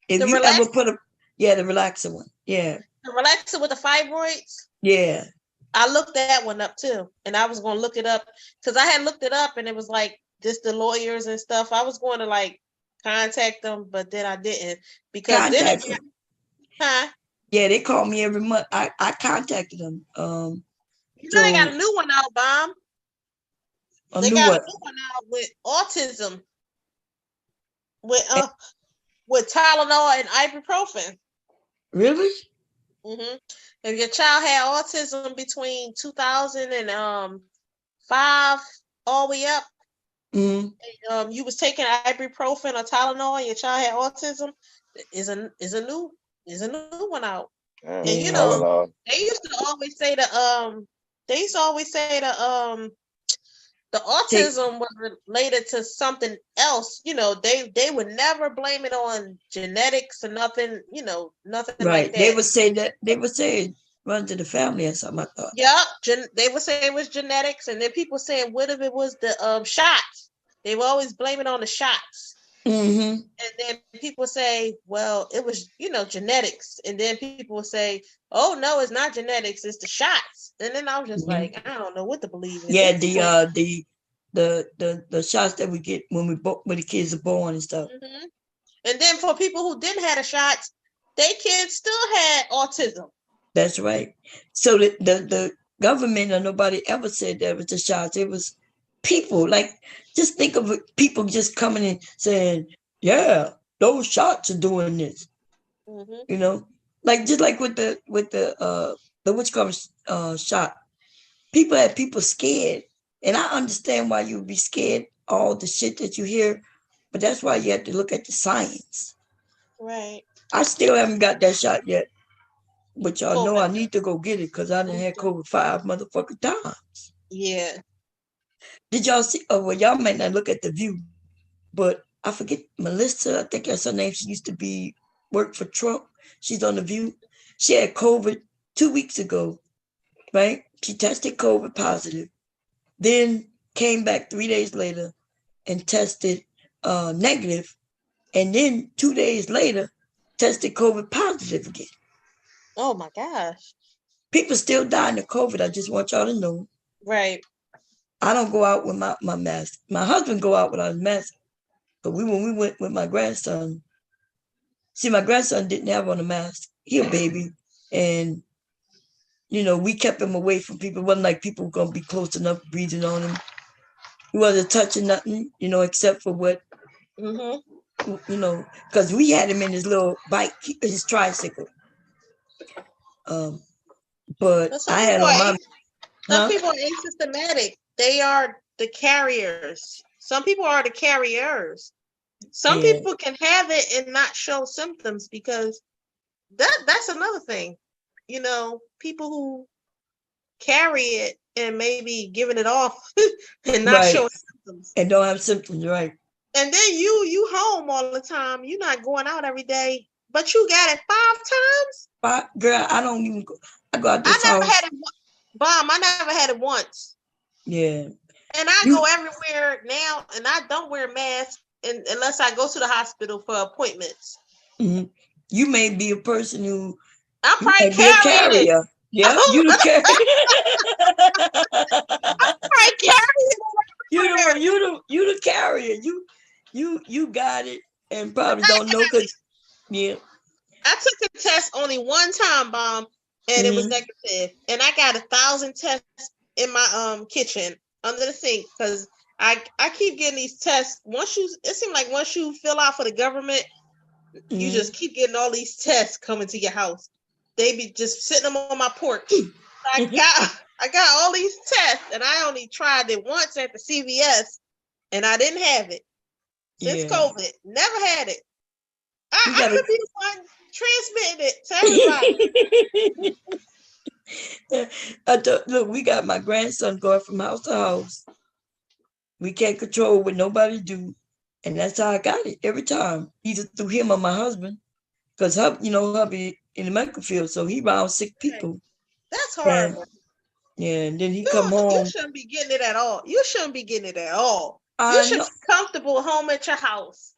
If you ever put the relaxer one. Yeah. The relaxer with the fibroids? Yeah. I looked that one up too. And I was going to look it up because I had looked it up and it was like just the lawyers and stuff. I was going to like contact them, but then I didn't because Yeah, they call me every month. I contacted them. They got a new one out, Bomb. They got a new one out with autism. With Tylenol and ibuprofen. Really? Mm-hmm. If your child had autism between 2005 all the way up, and, you was taking ibuprofen or Tylenol, and your child had autism, is a new one out. And they used to always say the autism was related to something else. They would never blame it on genetics or nothing, nothing like that. They would say it runs to the family or something, I thought. Yeah, they would say it was genetics, and then people saying, what if it was the shots? They would always blame it on the shots. Mm-hmm. And then people say, well, it was, genetics. And then people will say, oh, no, it's not genetics, it's the shots. And then I was just like, I don't know what to believe at Yeah, this point. the shots that we get when the kids are born and stuff. Mm-hmm. And then for people who didn't have the shots, their kids still had autism. That's right. So the government or nobody ever said that it was the shots. It was people. Like, just think of it, people just coming in saying, yeah, those shots are doing this. Mm-hmm. Like just like with the witchcraft shot. People had people scared. And I understand why you'd be scared, all the shit that you hear, but that's why you have to look at the science. Right. I still haven't got that shot yet. But y'all know I need to go get it because I done had COVID 5 motherfucking times. Yeah. Did y'all see? Oh, well, y'all might not look at the View, but I forget Melissa. I think that's her name. She used to work for Trump. She's on the View. She had COVID 2 weeks ago, right? She tested COVID positive, then came back 3 days later and tested negative, and then 2 days later tested COVID positive again. Oh my gosh. People still dying of COVID. I just want y'all to know. Right. I don't go out with my mask. My husband go out without a mask. But when we went with my grandson, see, my grandson didn't have on a mask. He a baby. And, we kept him away from people. It wasn't like people were going to be close enough breathing on him. He wasn't touching nothing, except for what, because we had him in his little bike, his tricycle. But I had on my... Some people are asymptomatic. They are the carriers. Some people are the carriers. Some people can have it and not show symptoms because that's another thing. People who carry it and maybe giving it off and not showing symptoms. And don't have symptoms, right. And then you home all the time. You're not going out every day, but you got it 5 times? Girl, I don't even go. I go out this house. I never had it. I never had it once. Yeah. And I go everywhere now, and I don't wear masks unless I go to the hospital for appointments. Mm-hmm. You may be a person who... I'm probably carrying it. Yeah, you the carrier. I'm probably carrying it. You the carrier. You got it and probably don't know because... Yeah. I took a test only one time, Bomb, and it was negative. And I got 1,000 tests in my kitchen under the sink because I keep getting these tests. It seems like once you fill out for the government, you just keep getting all these tests coming to your house. They be just sitting them on my porch. I got all these tests, and I only tried it once at the CVS, and I didn't have it since COVID. Never had it. I could be the one transmitting it to everybody. Look, we got my grandson going from house to house. We can't control what nobody do. And that's how I got it every time. Either through him or my husband. Because hubby in the medical field, so he around sick people. That's horrible. And then he come home. You shouldn't be getting it at all. You shouldn't be getting it at all. You should be comfortable home at your house.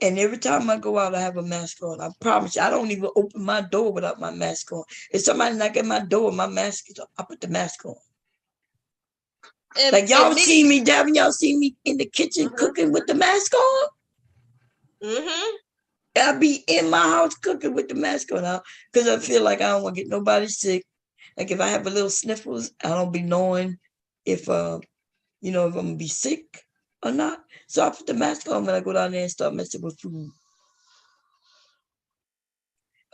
And every time I go out, I have a mask on. I promise you, I don't even open my door without my mask on. If somebody knock at my door, my mask is on, I put the mask on. Like y'all see me, Devin, y'all see me in the kitchen cooking with the mask on? I'll be in my house cooking with the mask on because I feel like I don't want to get nobody sick. Like if I have a little sniffles, I don't be knowing if if I'm gonna be sick or not. So I put the mask on when I go down there and start messing with food.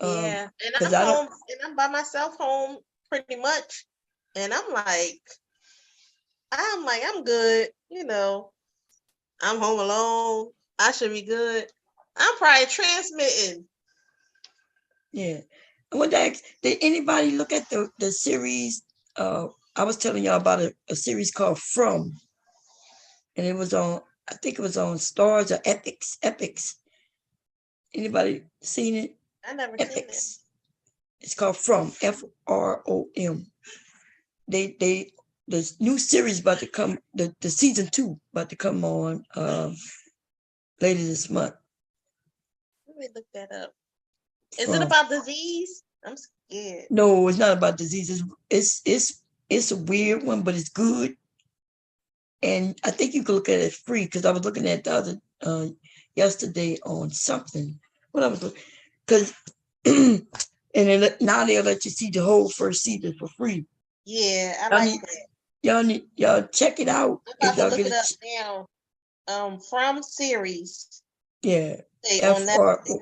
And I'm home, and I'm by myself home pretty much, and I'm good. I'm home alone. I should be good. I'm probably transmitting. Yeah. I want to ask, did anybody look at the series? I was telling y'all about a series called From. And it was on, I think it was on Stars or Epics. Anybody seen it? I never seen it. It's called From, From. The new series about to come, the season 2 about to come on later this month. Let me look that up. Is it about disease? I'm scared. No, it's not about disease. It's a weird one, but it's good. And I think you can look at it free because I was looking at the other yesterday on something. What I was looking, because and now they'll let you see the whole first season for free. Yeah, I like that. Y'all check it out. I'm about to look it up now. From series. Yeah. On Netflix.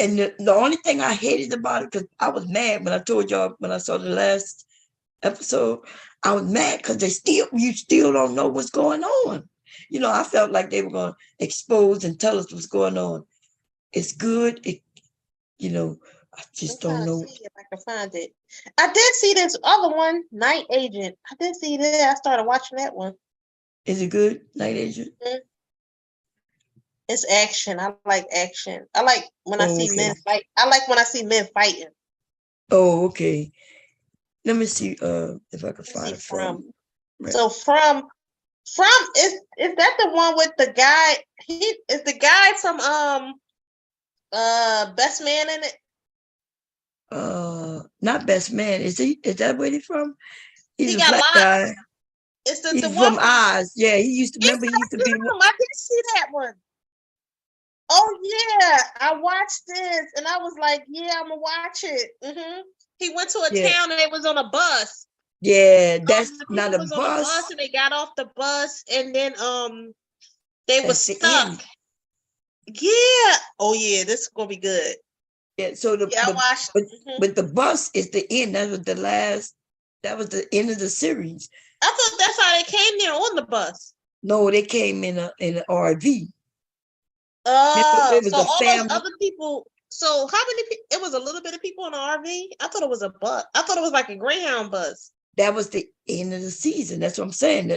And the only thing I hated about it, because I was mad when I told y'all when I saw the last episode, I was mad because you still don't know what's going on. You know, I felt like they were going to expose and tell us what's going on. It's good. I just don't know. See if I can find it. I did see this other one, Night Agent. I did see that. I started watching that one. Is it good, Night Agent? Mm-hmm. It's action. I like action. I like when I see men fight. I like when I see men fighting. Oh, okay. Let me see if I can find it from. So from is that the one with the guy? He is the guy from Best Man in it. Not Best Man. Is that where he's from? He's he a got black guy. It's he's the from one Oz. Yeah, he used to be. I did see that one. Oh yeah, I watched this and I was like, yeah, I'm gonna watch it. Mm-hmm. He went to a town and it was on a bus. Yeah, that's not a was bus. On a bus and they got off the bus and then they were stuck. Yeah. Oh yeah, this is gonna be good. Yeah. So I watched. But the bus is the end. That was the last. That was the end of the series. I thought that's how they came there on the bus. No, they came in an RV. Oh, so all those other people. So how many people? It was a little bit of people in the RV. I thought it was a bus. I thought it was like a Greyhound bus. That was the end of the season. That's what I'm saying.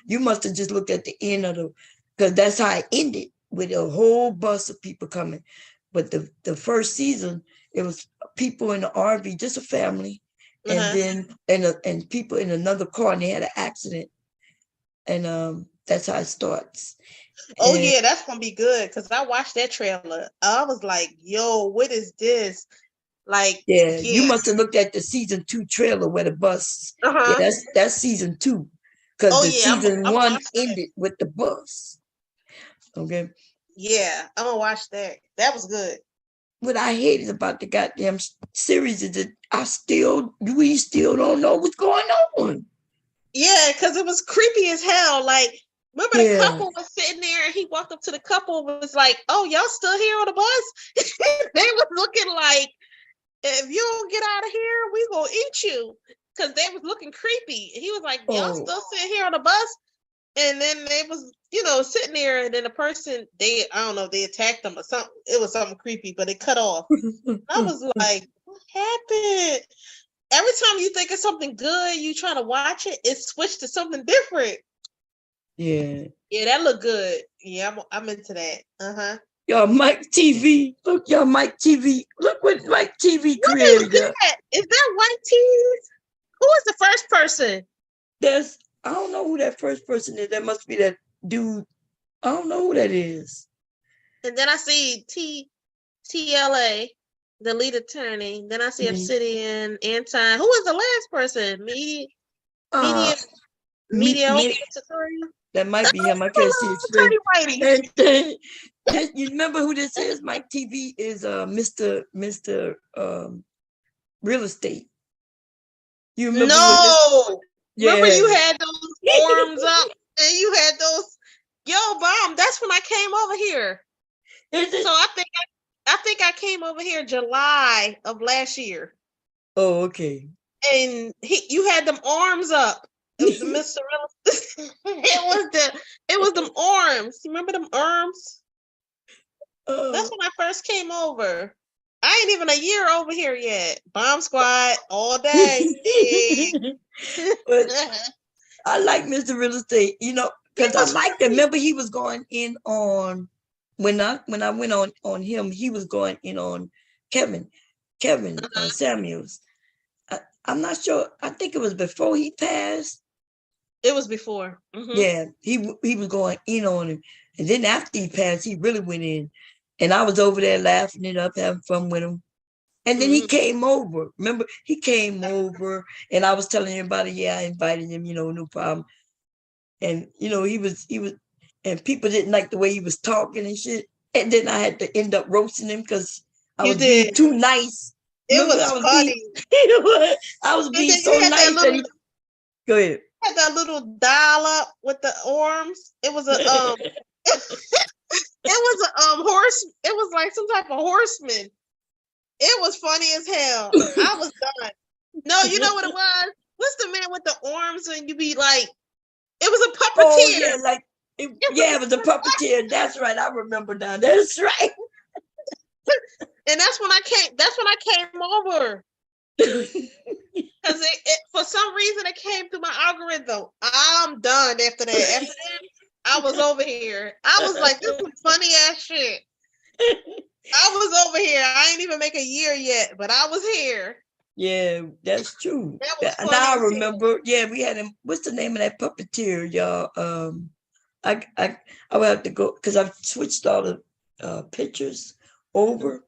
You must have just looked at the end of because that's how it ended with a whole bus of people coming. But the first season, it was people in the RV, just a family, and then and people in another car, and they had an accident, and that's how it starts. Oh yeah, that's gonna be good because I watched that trailer. I was like, "Yo, what is this?" Like, you must have looked at the season 2 trailer where the bus. Yeah, that's season 2 because season 1 ended with the bus. Okay. Yeah, I'm gonna watch that. That was good. What I hated about the goddamn series is that we still don't know what's going on. Yeah, because it was creepy as hell. Like, remember the couple was sitting there and he walked up to the couple and was like, "Oh, y'all still here on the bus?" They was looking like, "If you don't get out of here, we gonna eat you." Because they was looking creepy. He was like, "Y'all still sitting here on the bus?" And then they was, sitting there, and then the person, I don't know if they attacked them or something. It was something creepy, but it cut off. I was like, what happened? Every time you think of something good, you try to watch it, it switched to something different. Yeah. Yeah, that looked good. Yeah, I'm into that. Uh-huh. Y'all, Mike TV. Look, y'all, Mike TV. Look what Mike TV created. What is that? Is that White Tees? Who is the first person? I don't know who that first person is. That must be that dude. I don't know who that is. And then I see TLA, the lead attorney. Then I see Obsidian, Anton. Who was the last person? Media tutorial. That might be him. I can't see his face. You remember who this is? Mike TV is Mr. Real Estate. You remember? No. Remember you had those arms up and you had those. Yo, Bomb, that's when I came over here. So I think I came over here July of last year. Oh, okay. And you had them arms up. It was the Mr. Real. it was them arms. You remember them arms? That's when I first came over. I ain't even a year over here yet. Bomb Squad all day. But I like Mr. Real Estate, because I liked him. Remember, he was going in on when I went on him. He was going in on Kevin Samuels. I'm not sure. I think it was before he passed. It was before. Yeah, he was going in on him, and then after he passed, he really went in, and I was over there laughing it up, having fun with him. And then he came over. Remember, he came over, and I was telling everybody, yeah, I invited him, no problem. And he was, and people didn't like the way he was talking and shit. And then I had to end up roasting him because I was being too nice. It was funny. I was being so nice that he. Go ahead. Had that little dial up with the arms. It was a it was a horse. It was like some type of horseman. It was funny as hell. I was done. No, you know what it was? What's the man with the arms and you be like? It was a puppeteer. Oh yeah, like it was a puppeteer. That's right. I remember now. That's right. And that's when I came over. Because it for some reason it came through my algorithm. I'm done after that. After that, I was over here. I was like, this is funny ass shit. I was over here. I ain't even make a year yet, but I was here. Yeah, that's true. That was funny. Now I remember. Yeah, we had him. What's the name of that puppeteer, y'all? I would have to go because I've switched all the pictures over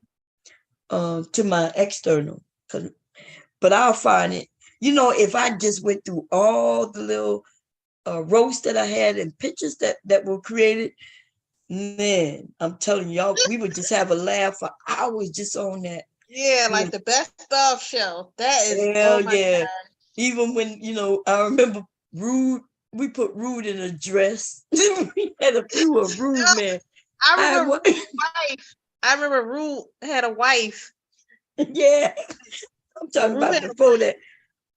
to my external. But I'll find it. If I just went through all the little roasts that I had and pictures that were created, man, I'm telling y'all, we would just have a laugh for hours just on that. Yeah, like the best of show. That is hell yeah. God. Even when, I remember Rude, we put Rude in a dress. We had a few of Rude, man. I remember Rude had a wife. Yeah. I'm talking about before that.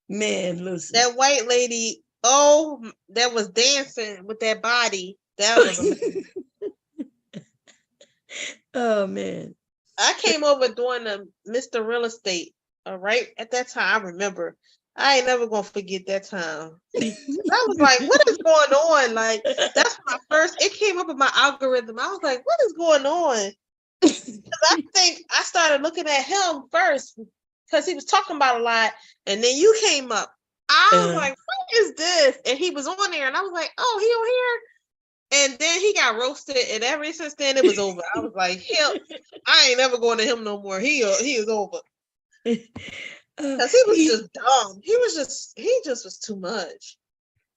Man, listen. That white lady, that was dancing with that body. That was amazing. Oh, man. I came over doing the Mr. Real Estate. Right at that time, I remember. I ain't never gonna forget that time. I was like, what is going on? Like, that's when it came up in my algorithm. I was like, what is going on? Because I think I started looking at him first because he was talking about a lot, and then you came up. I was like, what is this? And he was on there, and I was like, oh, he on here? And then he got roasted, and ever since then it was over. I was like, hell, I ain't never going to him no more. He is over. Because he was just dumb. He just was too much.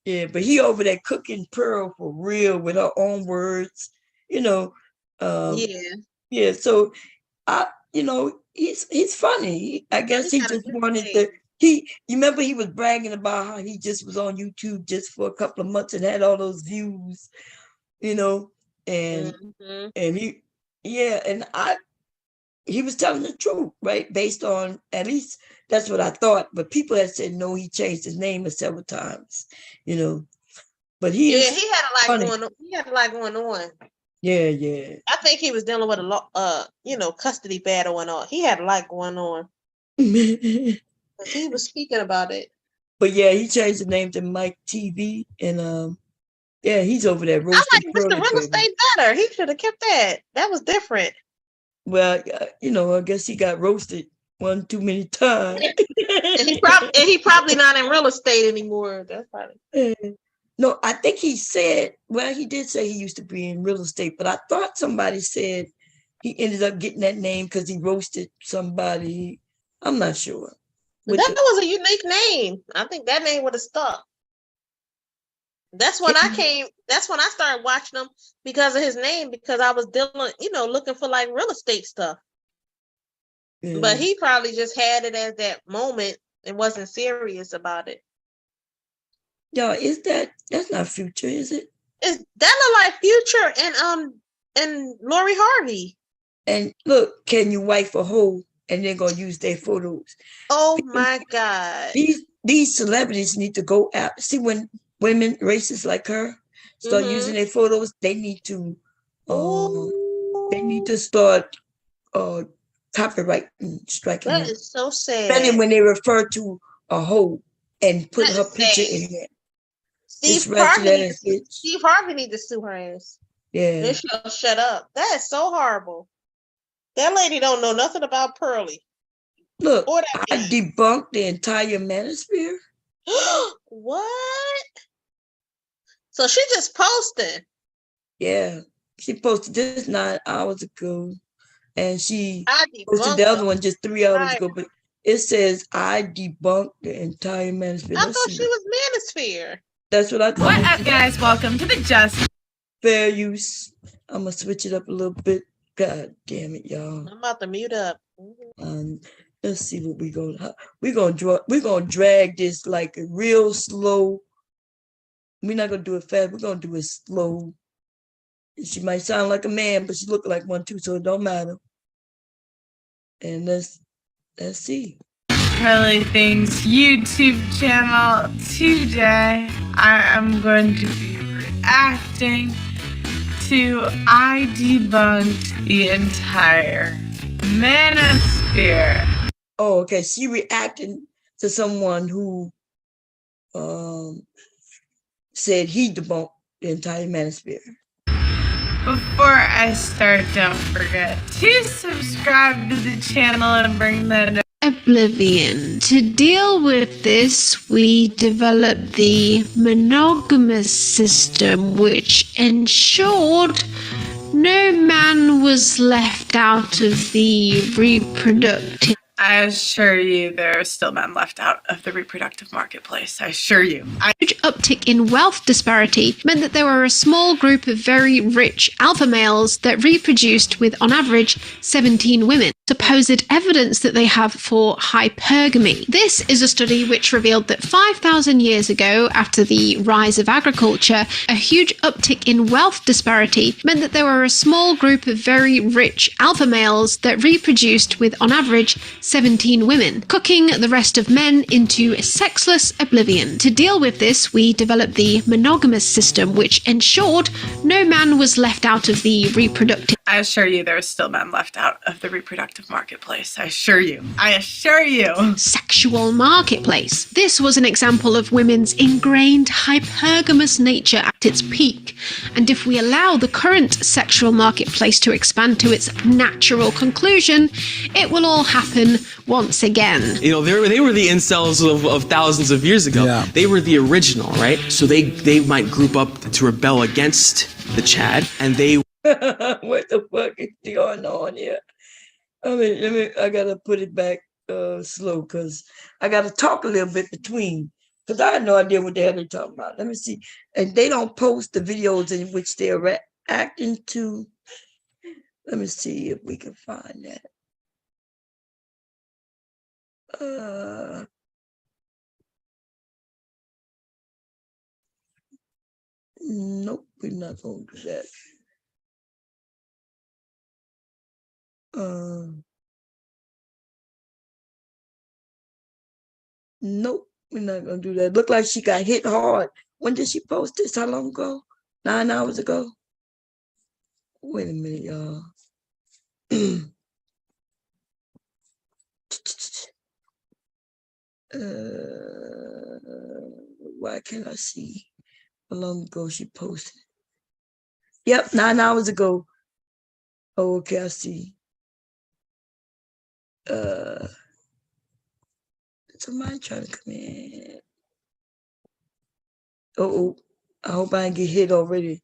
Yeah, but he over there cooking Pearl for real with her own words, Yeah. So he's funny. I guess he just wanted to. You remember he was bragging about how he just was on YouTube just for a couple of months and had all those views, and he was telling the truth, right? Based on, at least that's what I thought. But people had said no, he changed his name several times, But he had a lot going on. He had a lot going on. Yeah. I think he was dealing with a custody battle and all. He had a lot going on. He was speaking about it. But yeah, he changed the name to Mike TV, and he's over there roasting. I like Mr. Real Estate better. He should have kept that. That was different. Well, I guess he got roasted one too many times. and he probably not in real estate anymore. That's probably. No, I think he said. Well, he did say he used to be in real estate, but I thought somebody said he ended up getting that name because he roasted somebody. I'm not sure. That was a unique name. I think that name would have stuck. That's when That's when I started watching him because of his name. Because I was dealing, looking for like real estate stuff. Yeah. But he probably just had it as that moment and wasn't serious about it. Yo, that's not Future, is it? That look like Future and Lori Harvey. And look, can you wife a hoe? And they're gonna use their photos. Oh my God! These celebrities need to go out. See, when women, racists like her, start using their photos, they need to. They need to start copyright striking. That is so sad. Especially when they refer to a hoe and put her picture in there. Steve Harvey needs to sue her ass. Yeah. They should shut up. That is so horrible. That lady don't know nothing about Pearly. Look, I debunked the entire manosphere. What? So she just posted. Yeah, she posted this 9 hours ago, and she I posted debunked the other them. one just 3 hours ago. But it says I debunked the entire manosphere. I Let's thought see. she was manosphere. That's what I thought. What up, guys? Welcome to the Just Fair Use. I'm gonna switch it up a little bit. God damn it, y'all. I'm about to mute up. Let's see what we're gonna drag this like a real slow. We're not gonna do it fast. We're gonna do it slow. She might sound like a man, but she look like one too, so it don't matter. And let's see. Curly Things YouTube channel. Today, I am going to be reacting to I Debunked the Entire Manosphere. Oh, okay. She reacting to someone who said he debunked the entire manosphere. Before I start, don't forget to subscribe to the channel and bring that up. Oblivion. To deal with this, we developed the monogamous system, which ensured no man was left out of the reproductive. I assure you there are still men left out of the reproductive marketplace. I assure you. Huge uptick in wealth disparity meant that there were a small group of very rich alpha males that reproduced with, on average, 17 women. Supposed evidence that they have for hypergamy. This is a study which revealed that 5,000 years ago, after the rise of agriculture, a huge uptick in wealth disparity meant that there were a small group of very rich alpha males that reproduced with, on average, 17 women, cooking the rest of men into sexless oblivion. To deal with this, we developed the monogamous system, which ensured no man was left out of the reproductive. I assure you there are still men left out of the reproductive marketplace. I assure you. I assure you. Sexual marketplace. This was an example of women's ingrained hypergamous nature at its peak. And if we allow the current sexual marketplace to expand to its natural conclusion, it will all happen once again. You know, they were the incels of thousands of years ago. Yeah. They were the original, right? So they might group up to rebel against the Chad, and they what the fuck is going on here? I gotta put it back slow because I gotta talk a little bit between because I had no idea what the hell they're talking about. Let me see. And they don't post the videos in which they're reacting to. Let me see if we can find that. Nope, we're not gonna do that. Nope, we're not gonna do that. Look like she got hit hard. When did she post this? How long ago? 9 hours ago? Wait a minute, y'all. Why can't I see how long ago she posted? Yep, 9 hours ago. Oh, okay, I see. Somebody trying to come in. Oh, I hope I didn't get hit already.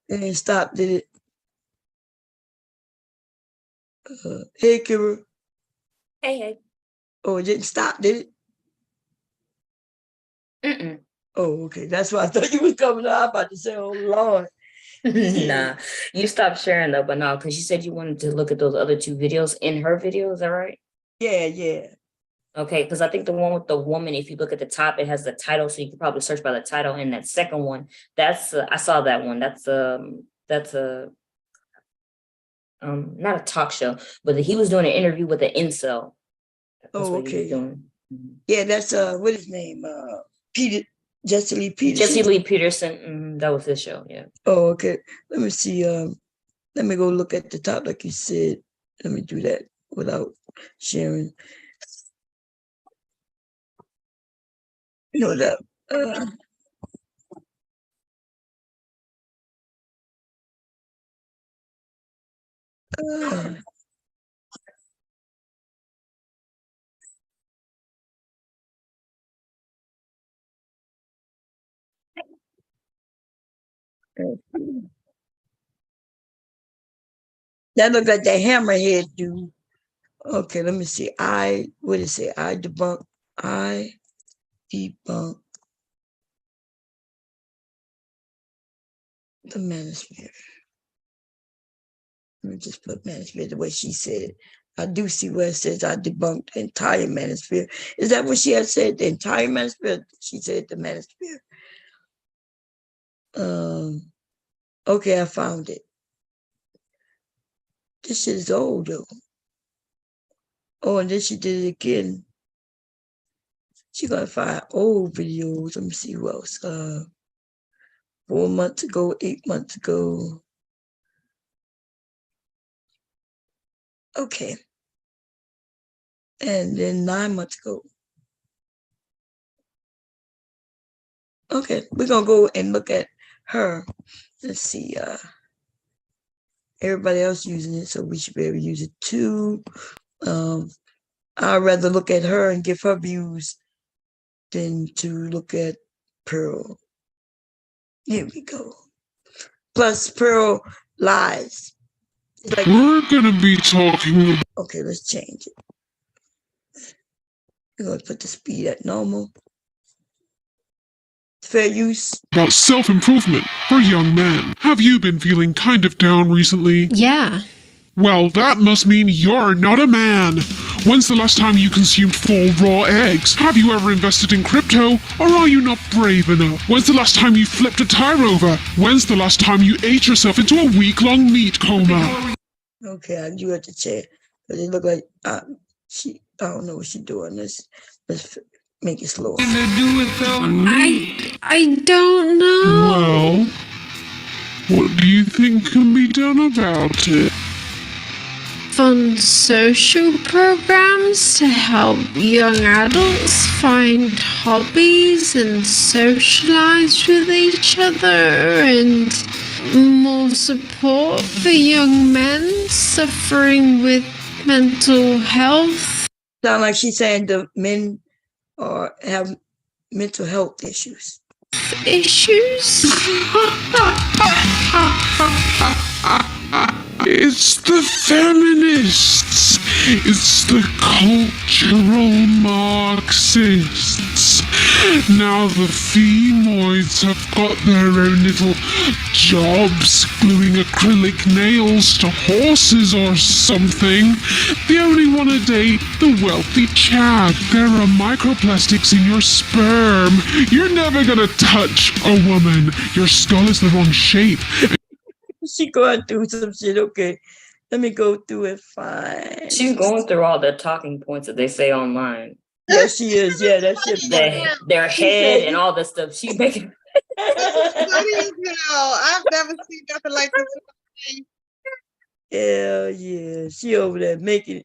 It didn't stop, did it? Hey, Kira. Hey. Oh, it didn't stop, did it? Mm-mm. Oh, okay. That's why I thought you was coming out. I'm about to say, oh, Lord. Nah, you stopped sharing though, but no, because you said you wanted to look at those other 2 videos in her video. Is that right? Yeah. Okay, because I think the one with the woman, if you look at the top, it has the title, so you can probably search by the title. And that second one, that's I saw that one. That's a not a talk show, but he was doing an interview with an incel. That's oh, what he was okay. doing. Yeah, that's what his name? Jesse Lee Peterson. Jesse Lee Peterson. That was his show. Yeah. Oh, okay. Let me see. Let me go look at the top, like you said. Let me do that without sharing. You know that. That look like that hammerhead dude. Okay, let me see. What did it say? I debunk the manosphere. Let me just put manosphere the way she said it. I do see where it says I debunked the entire manosphere. Is that what she had said? The entire manosphere? She said the manosphere. Okay, I found it. This shit is old though. Oh, and then she did it again. She gonna find old videos. Let me see who else. 4 months ago, 8 months ago. Okay. And then 9 months ago. Okay, we're gonna go and look at her. Let's see. Everybody else using it, so we should be able to use it too. I'd rather look at her and give her views than to look at Pearl. Here we go. Plus, Pearl lies. Like, we're gonna be talking. Okay, let's change it. We're gonna put the speed at normal. Fair use. About self-improvement for young men. Have you been feeling kind of down recently? Yeah. Well, that must mean you're not a man. When's the last time you consumed 4 raw eggs? Have you ever invested in crypto? Or are you not brave enough? When's the last time you flipped a tire over? When's the last time you ate yourself into a week-long meat coma? Okay, I do have to check. But it look like I don't know what she's doing. Let's make it slower. I don't know. Well, what do you think can be done about it? Fun social programs to help young adults find hobbies and socialize with each other, and more support for young men suffering with mental health. Sound like she's saying the men have mental health issues. It's the feminists. It's the cultural Marxists. Now the femoids have got their own little jobs gluing acrylic nails to horses or something. They only want to date the wealthy Chad. There are microplastics in your sperm. You're never gonna touch a woman. Your skull is the wrong shape. She going through some shit. Okay, let me go through it. Fine. She's going through all the talking points that they say online. Yes, she is. Yeah, that shit. Their head and all this stuff. She's making. I've never seen nothing like this. Hell yeah, she over there making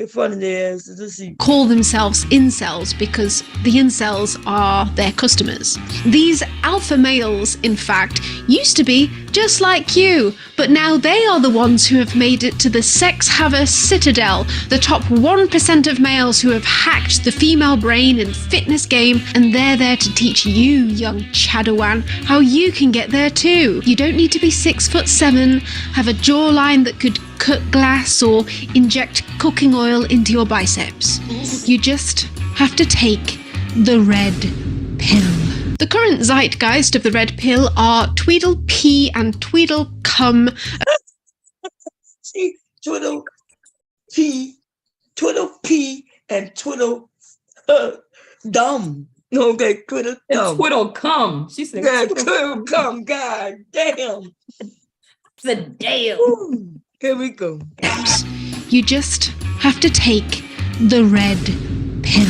fun of their asses. Let's see. Call themselves incels because the incels are their customers. These alpha males, in fact, used to be just like you, but now they are the ones who have made it to the sex haver citadel, the top 1% of males who have hacked the female brain and fitness game, and they're there to teach you, young Chadawan, how you can get there too. You don't need to be 6'7", have a jawline that could cut glass or inject cooking oil into your biceps. You just have to take the red pill. The current zeitgeist of the red pill are Tweedle Pee and Tweedle Cum. See, Tweedle Pee and Tweedle Dumb. Okay, Tweedle Dumb. Tweedle Cum. She said, yeah, Tweedle Cum. God damn. The damn. Ooh, here we go. You just have to take the red pill.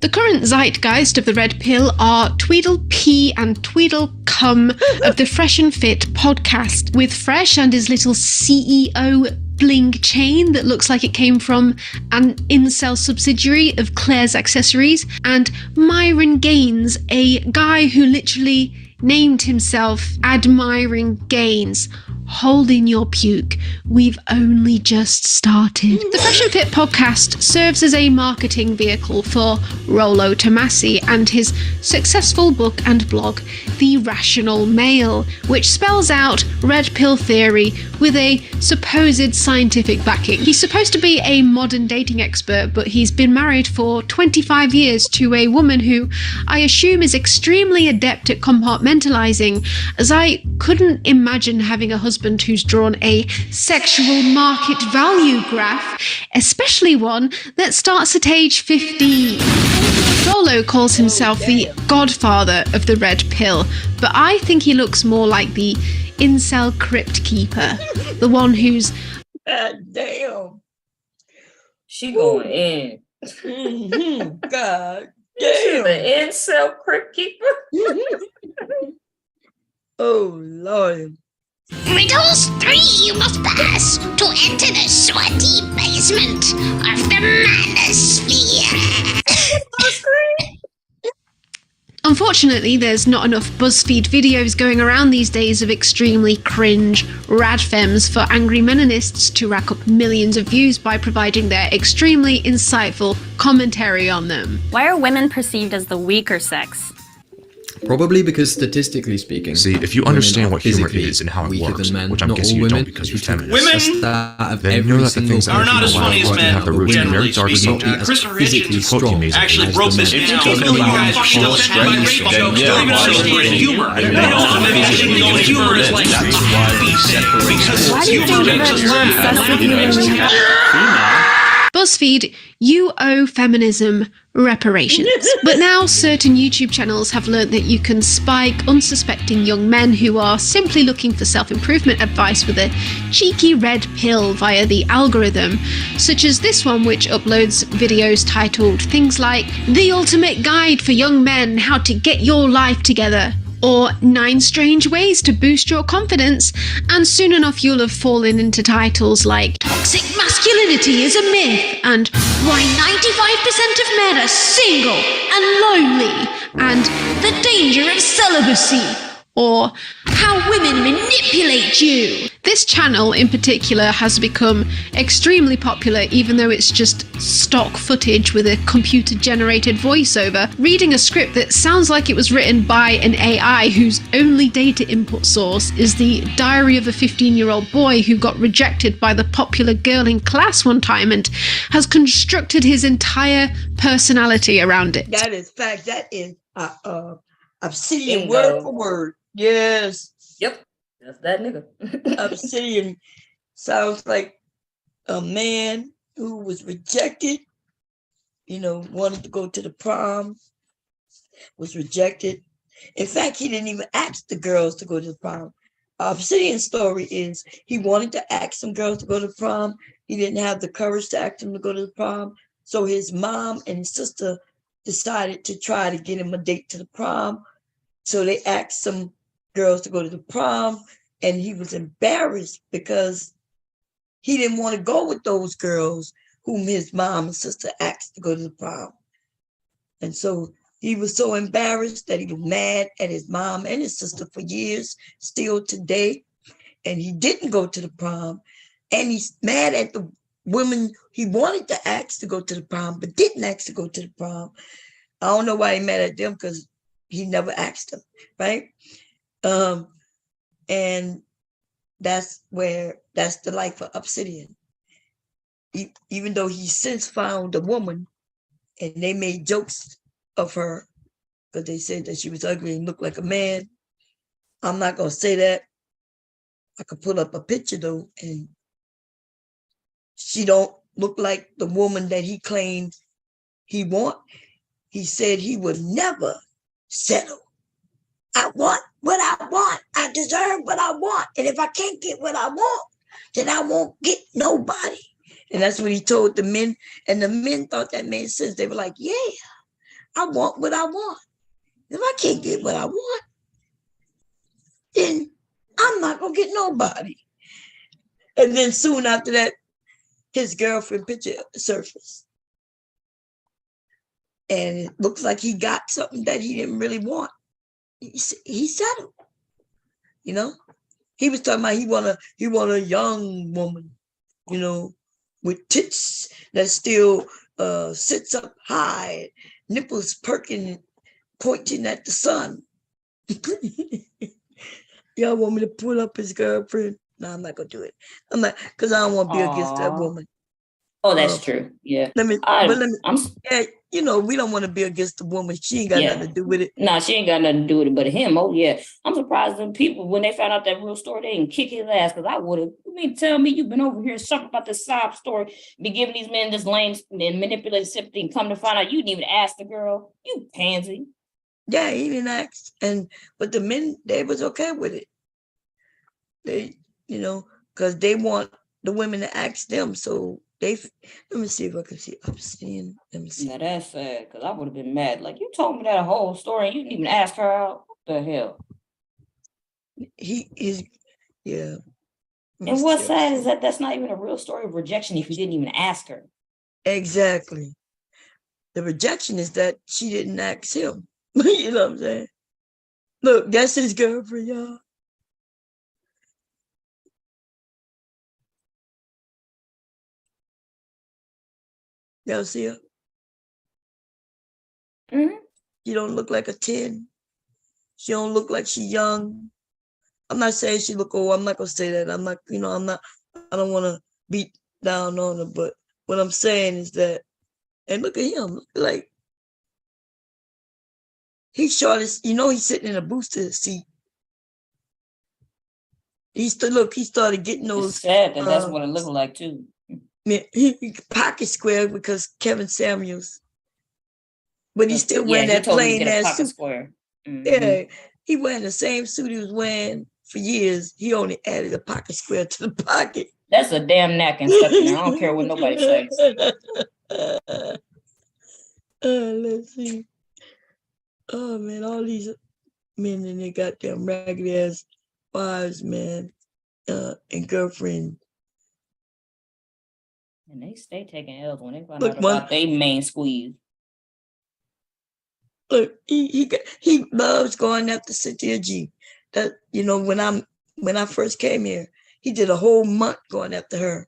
The current zeitgeist of the red pill are Tweedle Pee and Tweedle Cum of the Fresh and Fit podcast, with Fresh and his little CEO bling chain that looks like it came from an incel subsidiary of Claire's Accessories, and Myron Gaines, a guy who literally named himself Admiring Gains. Hold in your puke. We've only just started. The Fresh and Fit podcast serves as a marketing vehicle for Rollo Tomasi and his successful book and blog, The Rational Male, which spells out red pill theory with a supposed scientific backing. He's supposed to be a modern dating expert, but he's been married for 25 years to a woman who I assume is extremely adept at compartmentalizing, as I couldn't imagine having a husband who's drawn a sexual market value graph, especially one that starts at age 15. Rollo calls himself the godfather of the red pill, but I think he looks more like the incel crypt keeper, the one who's... damn. She going in. God damn. The damn. incel crypt keeper. Oh, Lord. Riddles 3 you must pass to enter the sweaty basement of the manosphere. Unfortunately, there's not enough BuzzFeed videos going around these days of extremely cringe radfems for angry meninists to rack up millions of views by providing their extremely insightful commentary on them. Why are women perceived as the weaker sex? Probably because statistically speaking, see, if you understand what humor is and how it works, which I'm guessing you don't because you're feminist, then you know that the things that are not as funny as men have the roots in very dark subjects. Christopher Hitchens actually broke this. If you tell me you guys are still straight, then yeah, humor. I know. Humor is like BuzzFeed, you owe feminism reparations. But now certain YouTube channels have learnt that you can spike unsuspecting young men who are simply looking for self-improvement advice with a cheeky red pill via the algorithm, such as this one, which uploads videos titled things like The Ultimate Guide for Young Men, How to Get Your Life Together, or 9 Strange Ways to Boost Your Confidence, and soon enough you'll have fallen into titles like Toxic Masculinity is a Myth, and Why 95% of Men are Single and Lonely, and The Danger of Celibacy, or How Women Manipulate You. This channel in particular has become extremely popular, even though it's just stock footage with a computer-generated voiceover, reading a script that sounds like it was written by an AI whose only data input source is the diary of a 15-year-old boy who got rejected by the popular girl in class one time and has constructed his entire personality around it. That is fact. That is Obsidian word for word. Yes. Yep. That's that nigga. Obsidian sounds like a man who was rejected, wanted to go to the prom, was rejected. In fact, he didn't even ask the girls to go to the prom. Obsidian's story is he wanted to ask some girls to go to the prom. He didn't have the courage to ask them to go to the prom. So his mom and his sister decided to try to get him a date to the prom. So they asked some girls to go to the prom, and he was embarrassed because he didn't want to go with those girls whom his mom and sister asked to go to the prom. And so he was so embarrassed that he was mad at his mom and his sister for years, still today. And he didn't go to the prom. And he's mad at the women he wanted to ask to go to the prom, but didn't ask to go to the prom. I don't know why he mad at them, because he never asked them, right? And that's the life of Obsidian. Even though he since found a woman, and they made jokes of her because they said that she was ugly and looked like a man. I'm not gonna say that. I could pull up a picture though, and she don't look like the woman that he claimed he want. He said he would never settle. I want what I want. I deserve what I want. And if I can't get what I want, then I won't get nobody. And that's what he told the men. And the men thought that made sense. They were like, yeah, I want what I want. If I can't get what I want, then I'm not going to get nobody. And then soon after that, his girlfriend picture surfaced. And it looks like he got something that he didn't really want. he settled. You know, he was talking about he want a young woman, you know, with tits that still sits up high, nipples perking, pointing at the sun. Y'all want me to pull up his girlfriend? No, I'm not gonna do it. I'm not, because I don't want to be against that woman. Oh, that's true. Yeah. Yeah, you know, we don't want to be against the woman. She ain't got nothing to do with it. No, she ain't got nothing to do with it but him. Oh, yeah. I'm surprised them people, when they found out that real story, they didn't kick his ass, because I would have. You mean tell me you've been over here something about this sob story, be giving these men this lame and manipulative sympathy, and come to find out you didn't even ask the girl. You pansy. Yeah, he didn't ask. But the men, they was okay with it. They, you know, because they want the women to ask them. So let me see if I can see. I'm seeing. Let me see. Now that's sad, because I would have been mad. Like, you told me that whole story and you didn't even ask her out. What the hell? He is, yeah. And what's sad is that that's not even a real story of rejection if you didn't even ask her. Exactly. The rejection is that she didn't ask him. You know what I'm saying? Look, that's his girlfriend, y'all. Y'all see her? Mm-hmm. She don't look like a 10. She don't look like she young. I'm not saying she look old. I'm not gonna say that. I'm not, you know, I don't want to beat down on her, but what I'm saying is that, and look at him, like, he's short as, you know, he's sitting in a booster seat. He started getting those. It's sad that that's what it looked like too. He pocket square because Kevin Samuels, but he's still wearing that plain ass suit. Mm-hmm. Yeah, he wearing the same suit he was wearing for years. He only added a pocket square to the pocket. That's a damn napkin stuck in there. I don't care what nobody says. Let's see. Oh man, all these men and they goddamn ragged ass wives, man, and girlfriend. And they stay taking L's when they find out about they main squeeze. Look, he loves going after Cynthia G. That, you know, when I first came here, he did a whole month going after her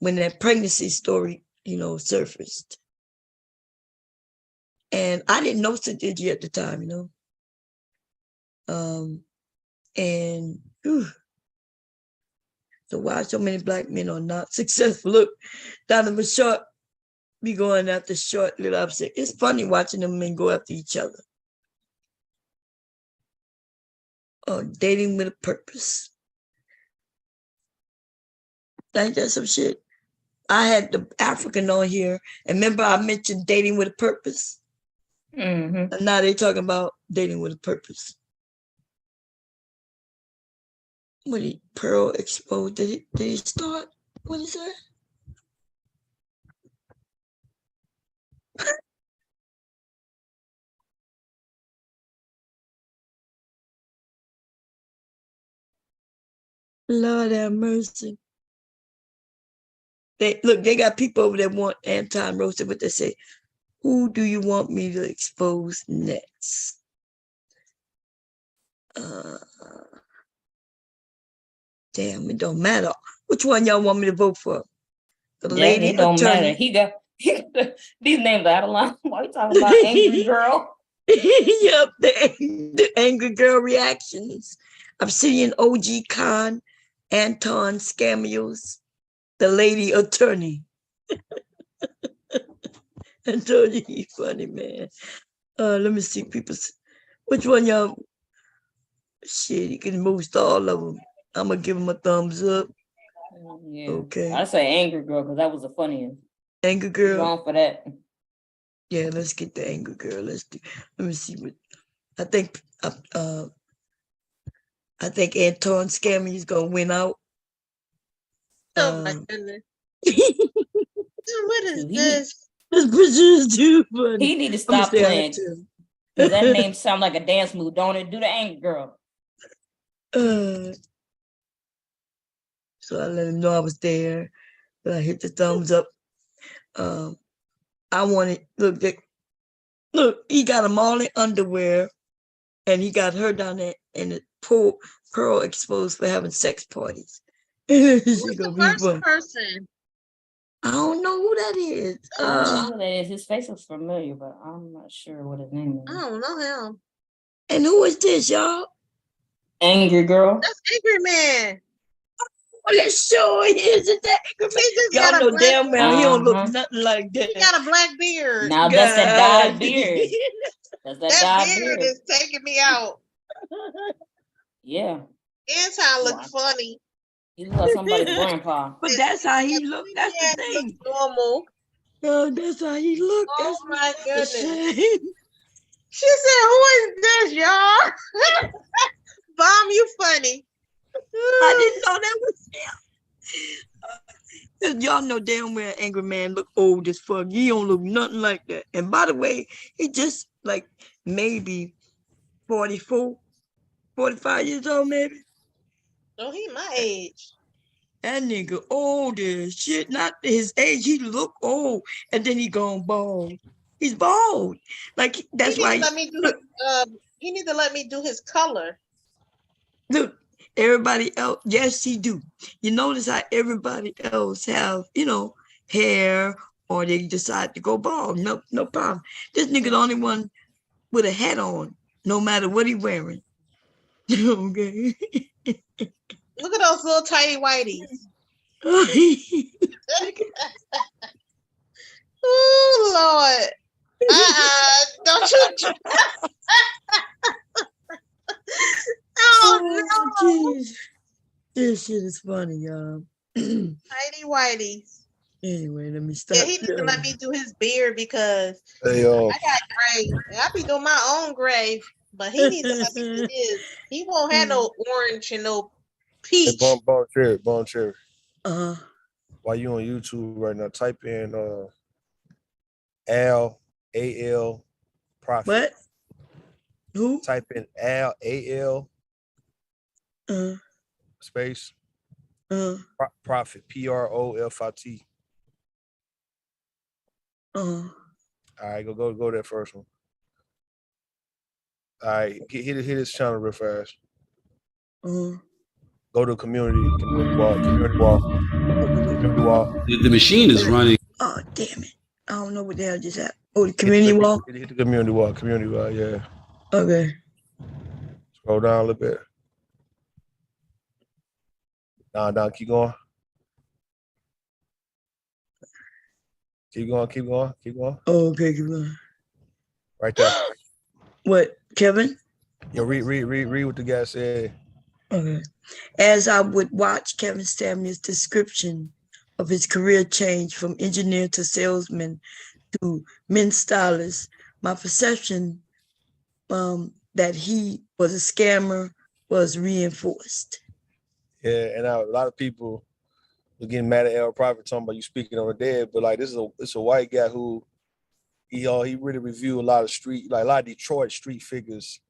when that pregnancy story, you know, surfaced. And I didn't know Cynthia G at the time, you know. And so why so many black men are not successful? Look, Donovan Short be going after Short little upset. It's funny watching them men go after each other. Dating with a purpose. Ain't that some shit? I had the African on here, and remember I mentioned dating with a purpose? Mm-hmm. And now they talking about dating with a purpose. What did Pearl expose? Did he start? What is that? Lord have mercy. They got people over there want Anton roasted, but they say, who do you want me to expose next? Damn, it don't matter. Which one y'all want me to vote for? The lady it don't attorney. matter. He got these names out of line. Why are you talking about angry girl? Yep, the angry girl reactions. Obsidian OG Khan, Anton Scamios, the lady attorney. I told you he's funny, man. Let me see which one y'all. Shit, you can most all of them. I'm gonna give him a thumbs up. Yeah. Okay. I say angry girl because that was the funniest. Angry girl. Wrong for that. Yeah, let's get the angry girl. Let me see what I think. I think Anton Scammy is gonna win out. Oh my goodness. What is this? This bitch is too funny. He need to stop playing. Because that name sound like a dance move, don't it? Do the angry girl. So I let him know I was there. I hit the thumbs up. I wanted look, he got them all in underwear and he got her down there, and Pearl exposed for having sex parties. She's gonna be fun. Person? I don't know who that is. I don't know who that is. His face looks familiar, but I'm not sure what his name is. I don't know him. And who is this, y'all? Angry Girl. That's Angry Man. Oh, that sure is. Is that Angry Man? Y'all know damn well he don't look nothing like that. He got a black beard. Now that's that dyed beard. That's that beard is taking me out. Yeah. Anton looks funny. He looks like somebody's grandpa. But that's how he look. That's the thing. Normal. Oh, that's how he look. Oh That's my goodness. shame. She said, "Who is this, y'all?" Bomb, you funny. I didn't know that was him. Y'all know damn well Angry Man look old as fuck. He don't look nothing like that. And by the way, he just like maybe 44, 45 years old, maybe. Oh, he my age. That nigga old as shit. Not his age. He look old, and then he gone bald. He's bald. Like that's why. He need to let me do his color. Look, everybody else. Yes, he do. You notice how everybody else have hair, or they decide to go bald. No problem. This nigga the only one with a hat on, no matter what he wearing. Okay. Look at those little tiny whiteys. Oh Lord. Don't you oh no. Geez. This shit is funny, y'all. Tiny whiteys. Anyway, let me stop. Yeah, he needs to let me do his beard because Hey, I got gray. I be doing my own gray, but he needs to let me do his. He won't have no orange and no peach. Hey, Bon Cherry. Uh-huh. While you on YouTube right now, type in Al Prophet. What? Who? Type in Al space Prophet PROFIT. All right, go that first one. All right, hit his channel real fast. Go to community wall. The machine is running. Oh, damn it. I don't know what the hell just happened. Oh, the community wall? Hit the community wall, yeah. Okay. Scroll down a little bit. Down, keep going. Keep going. Oh, okay, keep going. Right there. What, Kevin? Yeah, read what the guy said. Okay. As I would watch Kevin Samuel's description of his career change from engineer to salesman to men's stylist, my perception that he was a scammer was reinforced. Yeah, and a lot of people were getting mad at Al Prophet talking about you speaking on the dead, but like it's a white guy who he really reviewed a lot of Detroit street figures.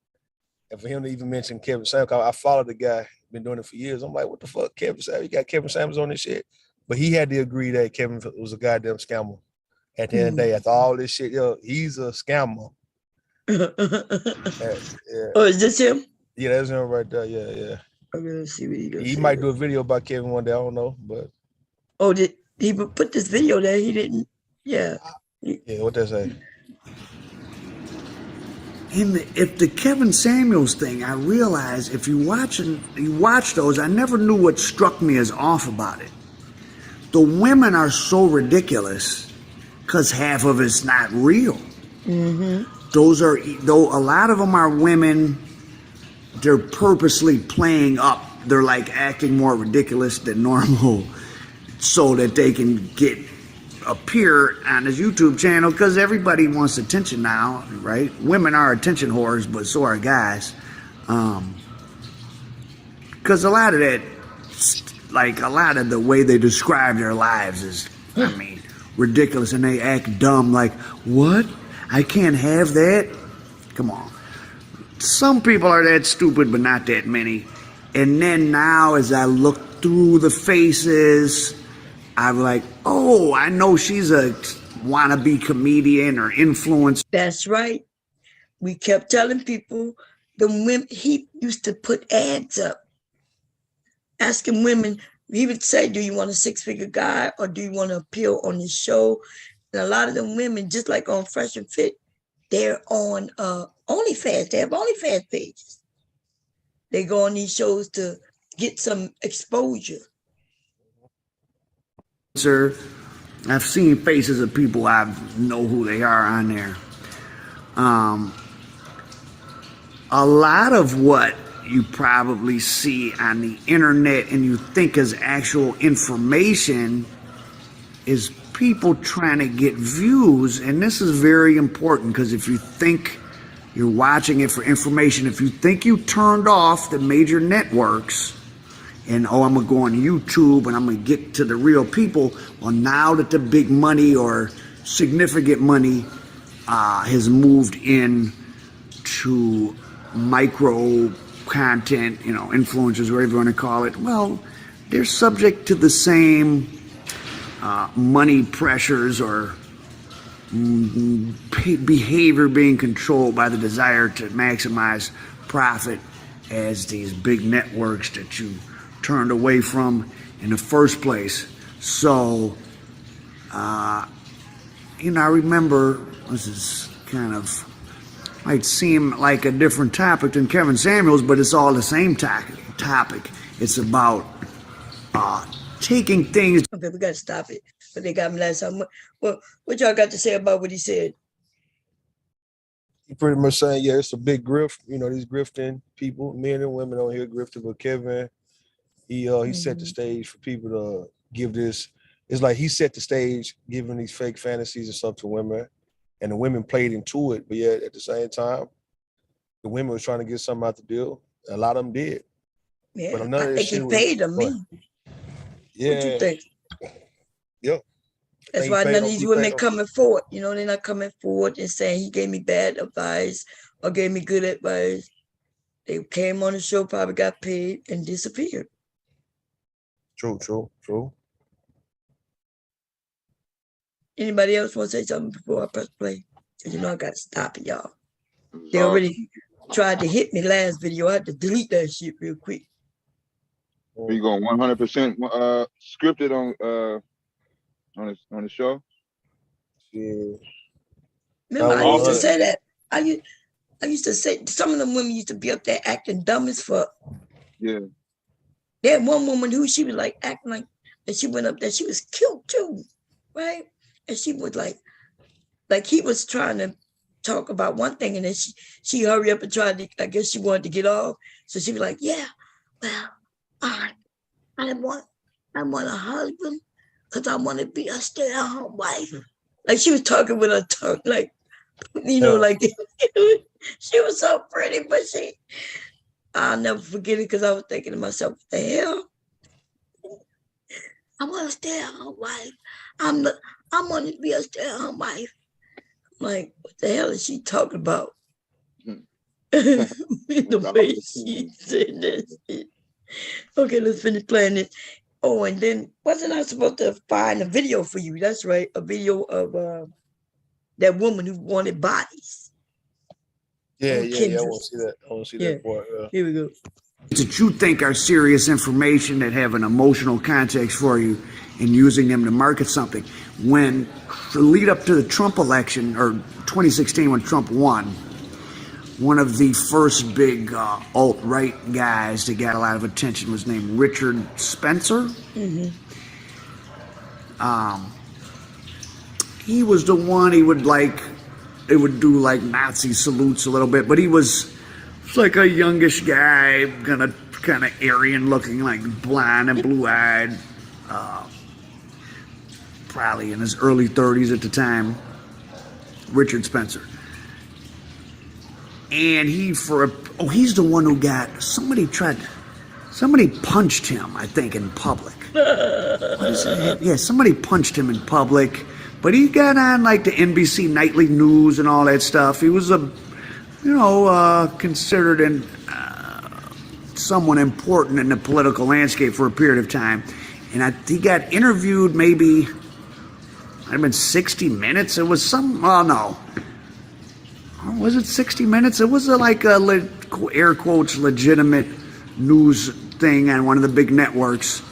And for him to even mention Kevin Samuels, I follow the guy, been doing it for years. I'm like, what the fuck, Kevin Samuels? You got Kevin Samuels on this shit? But he had to agree that Kevin was a goddamn scammer. At the end of the day, after all this shit, he's a scammer. Yeah. Oh, is this him? Yeah, that's him right there. Yeah. Okay, let's see what he goes. He might do a video about Kevin one day. I don't know, but. Oh, did he put this video there? He didn't. Yeah. Yeah, what they say? If the Kevin Samuels thing, I realized if you watch those, I never knew what struck me as off about it. The women are so ridiculous because half of it's not real. Mm-hmm. Though a lot of them are women, they're purposely playing up. They're like acting more ridiculous than normal so that they can appear on his YouTube channel because everybody wants attention now, right? Women are attention whores, but so are guys. Because a lot of that, like a lot of the way they describe their lives is, I mean, ridiculous, and they act dumb like, what? I can't have that? Come on. Some people are that stupid, but not that many. And then now as I look through the faces, I'm like, oh, I know she's a wannabe comedian or influencer. That's right. We kept telling people, the women, he used to put ads up asking women. He would say, do you want a 6-figure guy or do you want to appeal on this show? And a lot of them women, just like on Fresh and Fit, they're on OnlyFans. They have OnlyFans pages. They go on these shows to get some exposure. Sir, I've seen faces of people I know who they are on there. A lot of what you probably see on the internet and you think is actual information is people trying to get views, and this is very important because if you think you're watching it for information, if you think you turned off the major networks and I'm gonna go on YouTube and I'm gonna get to the real people, well, now that the big money or significant money has moved in to micro content, influencers, whatever you want to call it, well, they're subject to the same money pressures or behavior being controlled by the desire to maximize profit as these big networks that you turned away from in the first place. So, I remember, this is kind of, might seem like a different topic than Kevin Samuels, but it's all the same topic. It's about taking things. Okay, we got to stop it. But they got me last time. What y'all got to say about what he said? He pretty much saying, yeah, it's a big grift. These grifting people, men and women on here grifting. But Kevin, he set the stage for people to give this. It's like he set the stage, giving these fake fantasies and stuff to women, and the women played into it. But yet at the same time, the women was trying to get something out the deal. A lot of them did. Yeah, but none of I this think shit he paid them. Yeah. What you think? Yep. That's why none of these women coming forward. They're not coming forward and saying he gave me bad advice or gave me good advice. They came on the show, probably got paid, and disappeared. True. Anybody else want to say something before I press play? Because I got to stop it, y'all. They already tried to hit me last video. I had to delete that shit real quick. Are you going 100% scripted on the show? Yeah. Remember, I used to say that. I used to say some of them women used to be up there acting dumb as fuck. Yeah. They had one woman who she was like acting like that. She went up there. She was cute too, right? And she was like he was trying to talk about one thing, and then she hurried up and tried to. I guess she wanted to get off, so she was like, "Yeah, well, I want a husband because I want to be a stay-at-home wife." Like she was talking with her tongue, like like she was so pretty, but I'll never forget it because I was thinking to myself, what the hell? I want to stay-at-home wife. I want to be a stay-at-home wife. I'm like, what the hell is she talking about? The way she said this. Okay, let's finish playing this. Oh, and then wasn't I supposed to find a video for you? That's right, a video of that woman who wanted bodies. Yeah, I want to see that. I want to see that part. Here we go. That you think are serious information that have an emotional context for you and using them to market something. When the lead up to the Trump election, or 2016 when Trump won, one of the first big alt-right guys that got a lot of attention was named Richard Spencer. Mm-hmm. He was the one, it would do like Nazi salutes a little bit, but he was like a youngish guy, kind of Aryan looking, like blonde and blue-eyed, probably in his early 30s at the time, Richard Spencer. And he's the one who somebody punched him, I think, in public. What is that? Yeah, somebody punched him in public, but he got on like the NBC nightly news and all that stuff. He was considered someone important in the political landscape for a period of time. And he got interviewed maybe, might have been 60 Minutes. It was I don't was it 60 Minutes? It was like a air quotes legitimate news thing on one of the big networks,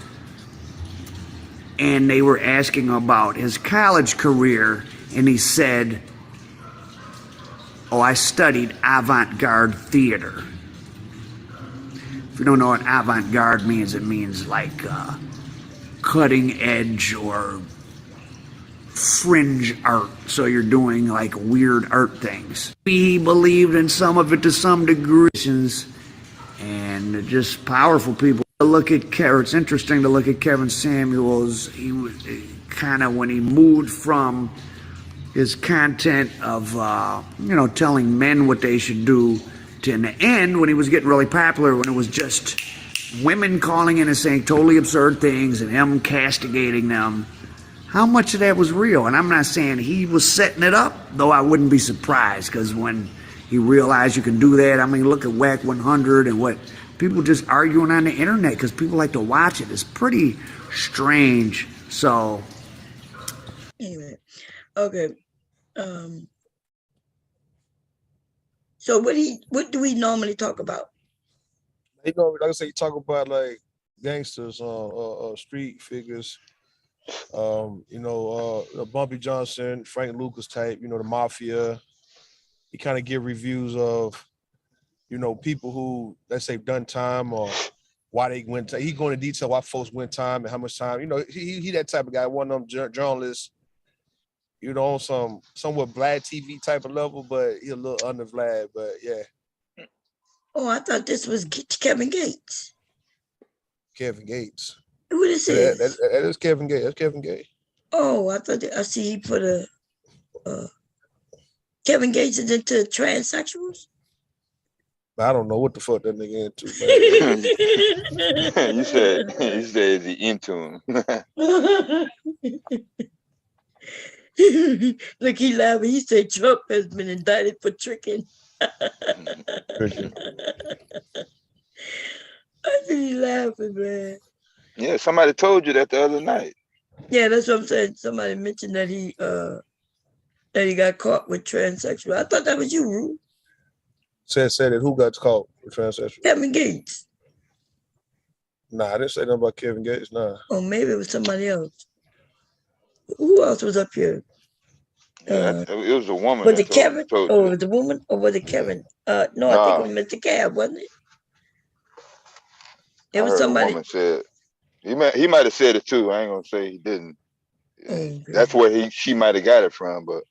and they were asking about his college career, and he said, "Oh, I studied avant-garde theater." If you don't know what avant-garde means, it means like cutting edge or fringe art. So you're doing like weird art things. He believed in some of it to some degree, and just powerful people. Look at it's interesting to look at Kevin Samuels. He was kind of, when he moved from his content of telling men what they should do, to in the end when he was getting really popular, when it was just women calling in and saying totally absurd things and him castigating them. How much of that was real? And I'm not saying he was setting it up, though I wouldn't be surprised, because when he realized you can do that, I mean, look at Whack 100 and what people just arguing on the internet because people like to watch it. It's pretty strange. So anyway, okay. So what do we normally talk about? Like I say, you talk about like gangsters, street figures, Bumpy Johnson, Frank Lucas type, the mafia. He kind of give reviews of, people who, let's say, done time or why they went. He go into detail why folks went time and how much time. He that type of guy. One of them journalists, on some somewhat Vlad TV type of level, but he a little under Vlad. But yeah. Oh, I thought this was Kevin Gates. Kevin Gates. Who this is? That is Kevin Gates. That's Kevin Gates. Oh, I thought I see he put a Kevin Gates is into transsexuals. I don't know what the fuck that nigga into. You said he into him. Look, he laughing. He said Trump has been indicted for tricking. I see you laughing, man. Yeah, somebody told you that the other night. Yeah, that's what I'm saying. Somebody mentioned that he got caught with transsexual. I thought that was you, Rue. Said that who got caught with transsexual? Kevin Gates. Nah, I didn't say nothing about Kevin Gates. Nah. Oh, maybe it was somebody else. Who else was up here? It was a woman. Was it Kevin? Oh, it was a woman, or was it Kevin? No, I think it was Mr. Cab, wasn't it? It was somebody. A woman said he might have said it too. I ain't gonna say he didn't. Oh, that's where she might have got it from, but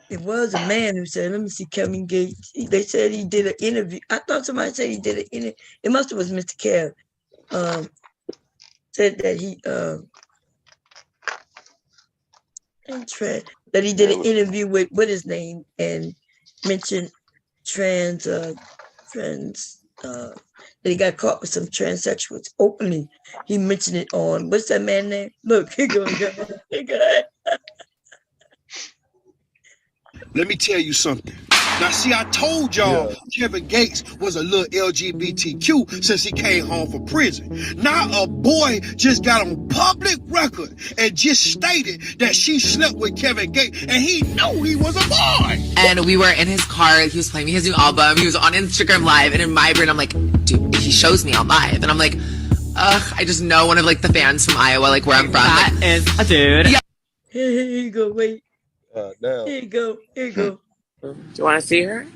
it was a man who said, "Let me see, Kevin Gates." They said he did an interview. I thought somebody said he did an interview. It must have was Mr. Cab. Said that he did an interview with what his name and mentioned that he got caught with some transsexuals openly. He mentioned it on what's that man's name? Look, here goes. Let me tell you something. Now, see, I told y'all Kevin Gates was a little LGBTQ since he came home from prison. Now a boy just got on public record and just stated that she slept with Kevin Gates, and he knew he was a boy. And we were in his car. He was playing me his new album. He was on Instagram Live, and in my brain, I'm like, dude, he shows me on live, and I'm like, I just know one of like the fans from Iowa, like where I'm from. That is a dude. Yeah. Here you go. Wait. Now. Here you go. Here you go. Do you want to see her?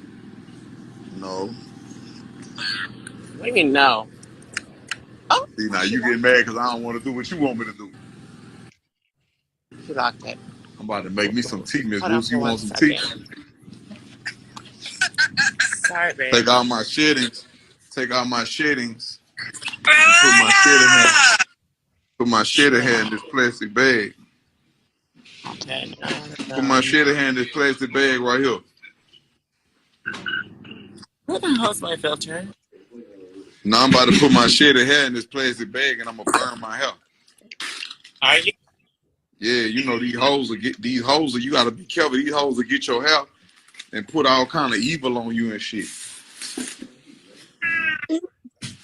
No. What do you mean no? Oh. See, now you get mad because I don't want to do what you want me to do. She locked it. I'm about to make me some tea, Miss Bruce. You want some tea? Sorry, babe. Take out my sheddings. Put my shedder hair in this plastic bag. Okay. Put my shedder hair in this plastic bag right here. What the hell's my filter? Now I'm about to put my shedder hair in this plastic bag and I'm gonna burn my hair. Are you? Yeah, you know these hoes you gotta be careful. These hoes will get your hair and put all kind of evil on you and shit.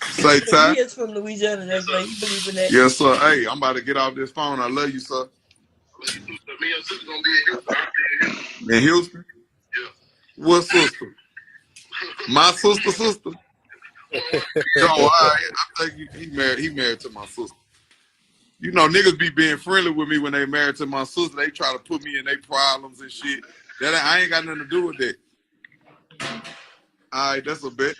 Say, Ty. He is from Louisiana. That's why he believe in that. Yes, sir. Hey, I'm about to get off this phone. I love you, sir. In Houston? Yeah. What sister? My sister. Yo, I think he married to my sister. You know, niggas be being friendly with me when they married to my sister. They try to put me in their problems and shit. That I ain't got nothing to do with that. All right, that's a bet.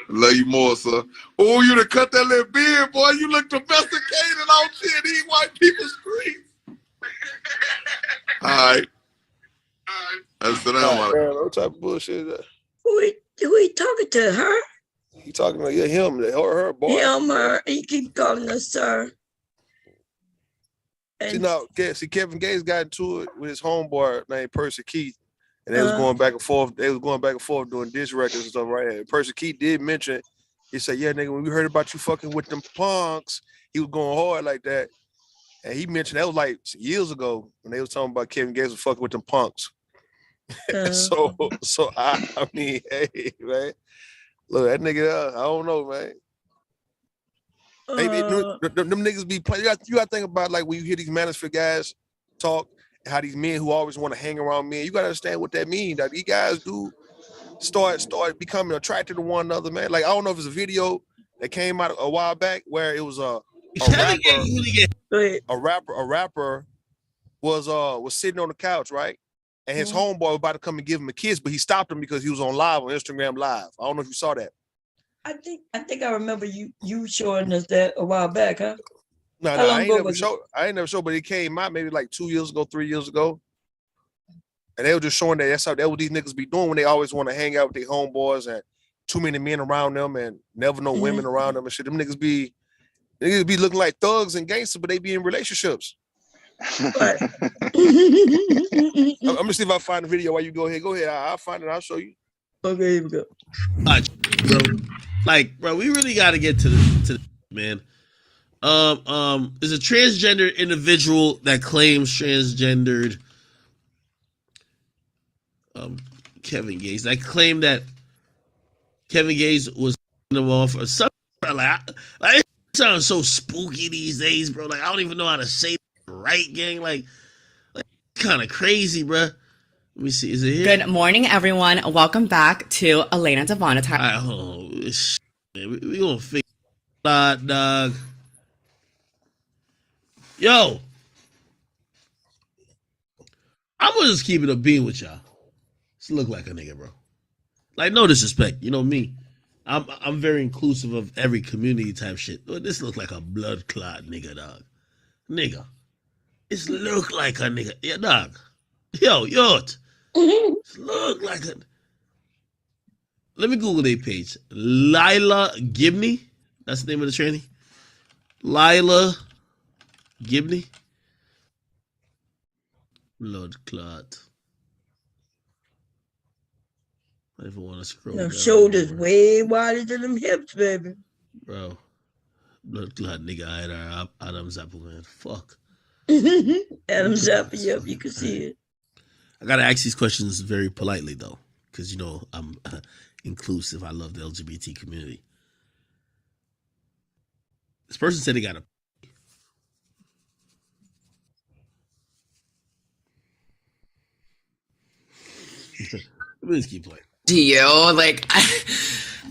Love you more, sir. Oh, you done cut that little beard, boy. You look domesticated on shit. These white people streets. All right. That's the man, what type of bullshit is that? Who he talking to? Her? He talking like him, her, boy. Him, her. He keep calling us sir. See, Kevin Gates got into it with his homeboy named Percy Keith, and they was going back and forth. They was going back and forth doing diss records and stuff right here. Percy Keith did mention, he said, "Yeah, nigga, when we heard about you fucking with them punks, he was going hard like that." And he mentioned that was like years ago when they was talking about Kevin Gates was fucking with them punks. So I mean, hey, man, look that nigga. I don't know, man. Them niggas be playing. You got to think about like when you hear these manosphere guys talk, how these men who always want to hang around men. You got to understand what that means. That these guys do start becoming attracted to one another, man. Like I don't know if it's a video that came out a while back where it was a rapper was sitting on the couch, right? And his homeboy was about to come and give him a kiss, but he stopped him because he was on live on Instagram Live. I don't know if you saw that. I think I remember you showing us that a while back, huh? No, I ain't never showed, but it came out maybe like 2 years ago, 3 years ago. And they were just showing that's what these niggas be doing when they always want to hang out with their homeboys and too many men around them and never no women around them and shit. Them niggas be looking like thugs and gangsters, but they be in relationships. I'm gonna see if I find the video while you go ahead. Go ahead. I'll find it. I'll show you. Okay, here we go. Bro. Like, bro, we really got to get to the man. There's a transgender individual that claims transgendered Kevin Gates. I claim that Kevin Gates was them off or something. Like it sounds so spooky these days, bro. Like I don't even know how to say it right, gang. Like kind of crazy, bro. Let me see. Is it here? Good morning, everyone. Welcome back to Elena Devon. We gonna figure it out, dog. Yo, I'm gonna just keep it a beam with y'all. This look like a nigga, bro. Like no disrespect, you know me. I'm very inclusive of every community type shit. This look like a blood clot nigga, dog. Nigga, this look like a nigga. Yeah, dog. Yo. This look like a. Let me Google their page. Lila Gibney. That's the name of the tranny. Lila Gibney. Blood clot. I even want to scroll down. Shoulders way wider than them hips, baby. Bro. Blood clot nigga Adam Zappa, man. Fuck. Adam Zappa, yep, you can see it. I gotta ask these questions very politely though, because you know I'm inclusive. I love the LGBT community. This person said they got a. Let me just keep playing. Do you like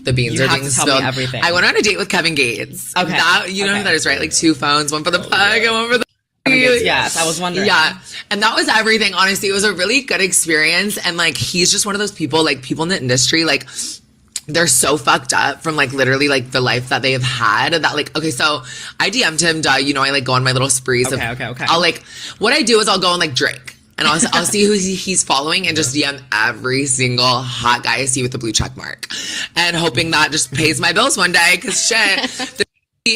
the beans You are have being to tell me spilled? everything. I went on a date with Kevin Gates. Okay. That, you know Okay. who that is, right? Like 2 phones, one for the plug and one for the. Yes, I was wondering. Yeah, and that was everything. Honestly, it was a really good experience, and like he's just one of those people, like people in the industry, like they're so fucked up from like literally like the life that they have had. That like okay, so I DM'd him. You know, I like go on my little sprees. Okay. I'll like what I do is I'll go and like drink. And I'll see who he's following and just DM every single hot guy I see with the blue check mark. And hoping that just pays my bills one day. Because shit, the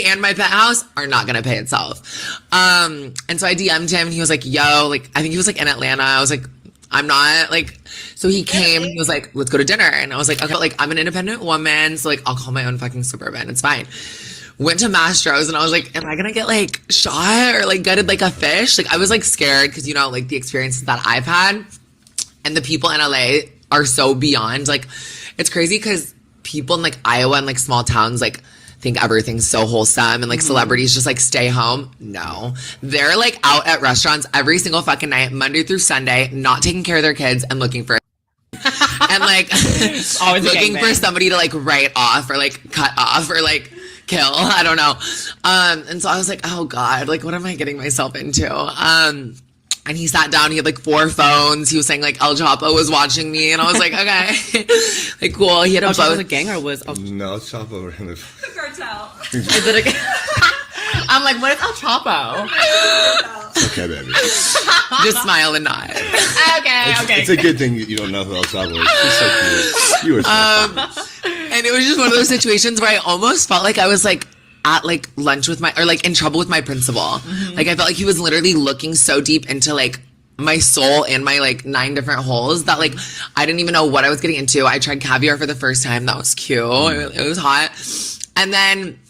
and my penthouse are not going to pay itself. And so I DM'd him and he was like, yo, like, I think he was like in Atlanta. I was like, I'm not like, so he came, he was like, let's go to dinner. And I was like, okay, like I'm an independent woman. So like, I'll call my own fucking Suburban. It's fine. Went to Mastro's and I was like, am I gonna get like shot or like gutted like a fish? Like I was like scared because you know like the experiences that I've had and the people in LA are so beyond. Like it's crazy because people in like Iowa and like small towns like think everything's so wholesome and like celebrities just like stay home. No, they're like out at restaurants every single fucking night, Monday through Sunday, not taking care of their kids and looking for and like Always a looking for gangbang. somebody to like write off or like cut off or like kill. I don't know. And so I was like, oh God, like what am I getting myself into? And he sat down, he had like 4 phones. He was saying like El Chapo was watching me. And I was like, okay, like cool. He had a El Chapo boat. was a gang or was No, El Chapo ran the cartel? Is it a I'm like, what is El Chapo? Okay, baby. Just smile and nod. Okay. It's a good thing you don't know who El Chapo is. She's so cute. You were so And it was just one of those situations where I almost felt like I was like at like lunch with or like in trouble with my principal. Mm-hmm. Like I felt like he was literally looking so deep into like my soul and my like 9 different holes that like I didn't even know what I was getting into. I tried caviar for the first time. That was cute. It was hot. And then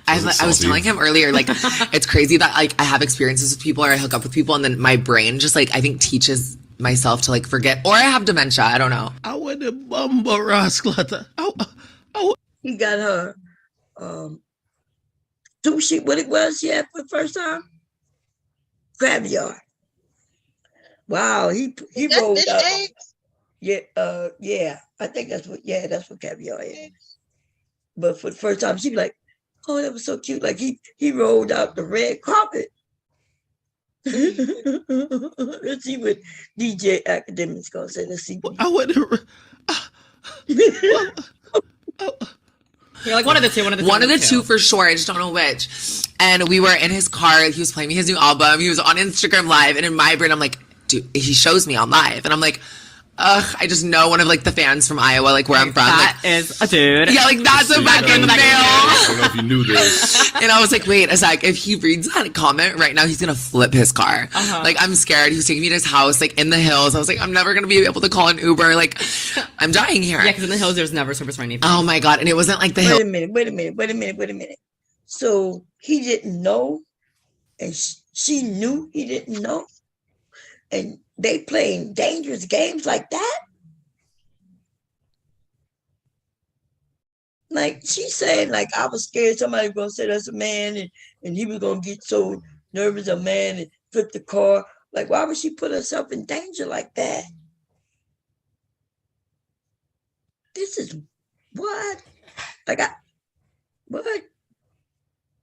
I was telling him earlier, like it's crazy that like I have experiences with people or I hook up with people and then my brain just like I think teaches myself to like forget, or I have dementia. I don't know. I went to Bumba Rasclata. He got her sushi, what it was she had for the first time? Caviar. Wow, he rolled up. Yeah, I think that's what caviar is. But for the first time, she be like, oh, that was so cute. Like he rolled out the red carpet. Let's see what DJ Academic's gonna say. Let's see. I went to You're like one of the two. One of the two for sure. I just don't know which. And we were in his car. He was playing me his new album. He was on Instagram Live. And in my brain, I'm like, dude, he shows me on live. And I'm like, ugh, I just know one of like the fans from Iowa, like where I'm from. That is a dude. Yeah, like that's a fucking male. I don't know if you knew this. And I was like, wait a sec. If he reads that comment right now, he's gonna flip his car. Like I'm scared. He was taking me to his house, like in the hills. I was like, I'm never gonna be able to call an Uber. Like I'm dying here. Yeah, because in the hills there's never service for anything. Oh my God. And it wasn't like the Wait hill. a minute. So he didn't know, and she knew he didn't know, and they playing dangerous games like that. Like she's saying, like I was scared somebody was gonna say that's a man, and he was gonna get so nervous, a man, and flip the car. Like, why would she put herself in danger like that? This is what? Like what?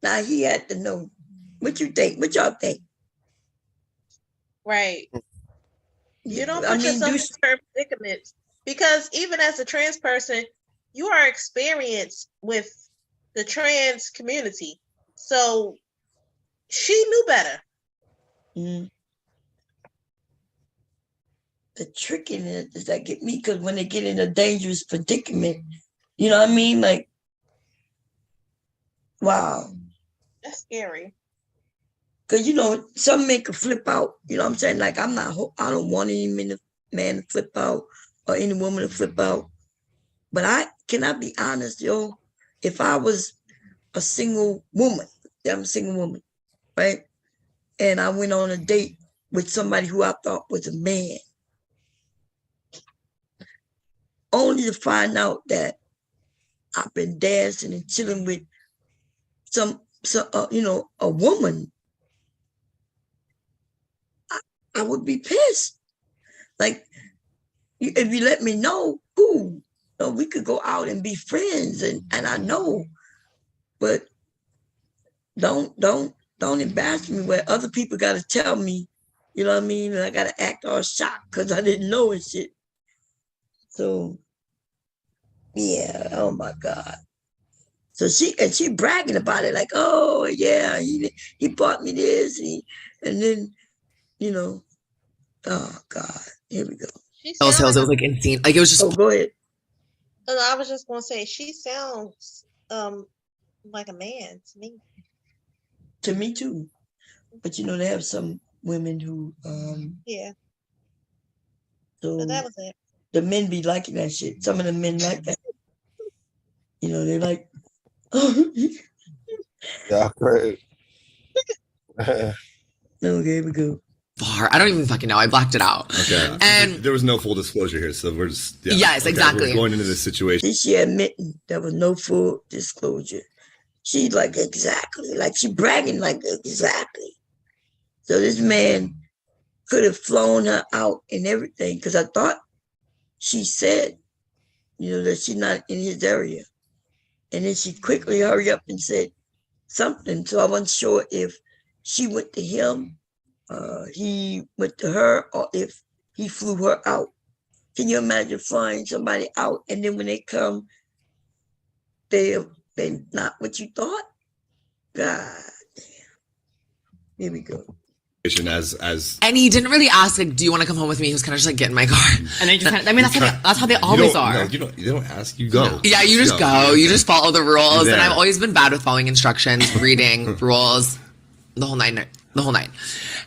Now he had to know. What you think? What y'all think? Right. You don't put yourself in certain predicaments because even as a trans person, you are experienced with the trans community. So she knew better. Mm. The trick in it is that get me, because when they get in a dangerous predicament, you know what I mean? Like, wow. That's scary. Because, you know, some men can flip out. You know what I'm saying? Like, I don't want any man to flip out or any woman to flip out. But can I be honest, yo? If I was a single woman, I'm a single woman, right? And I went on a date with somebody who I thought was a man, only to find out that I've been dancing and chilling with some a woman, I would be pissed. Like, if you let me know, cool. We could go out and be friends, and I know, but don't embarrass me where other people got to tell me, you know what I mean? And I got to act all shocked because I didn't know and shit. So, yeah, oh my God. So she bragging about it like, oh yeah, he bought me this, and then, you know, oh God, here we go. It was like insane. Like it was just. Oh, go ahead. I was just gonna say she sounds like a man to me. To me too, but you know they have some women who yeah. So that was it. The men be liking that shit. Some of the men like that. You know they like. Oh. Yeah, great. Okay, here we go. I don't even fucking know. I blacked it out. Okay. And there was no full disclosure here, so we're just yes, okay, exactly. We're going into this situation. She admitting there was no full disclosure. She's like exactly, like she bragging like exactly. So this man could have flown her out and everything, because I thought she said, that she's not in his area. And then she quickly hurried up and said something. So I wasn't sure if she went to him, he went to her, or if he flew her out. Can you imagine flying somebody out and then when they come, they're not what you thought? God damn. Here we go. And he didn't really ask, like, do you want to come home with me? He was kind of just like, get in my car. And they just that's how they always are. No, you don't ask, you go. Yeah, you just go. You just follow the rules. And I've always been bad with following instructions, reading rules, the whole nine.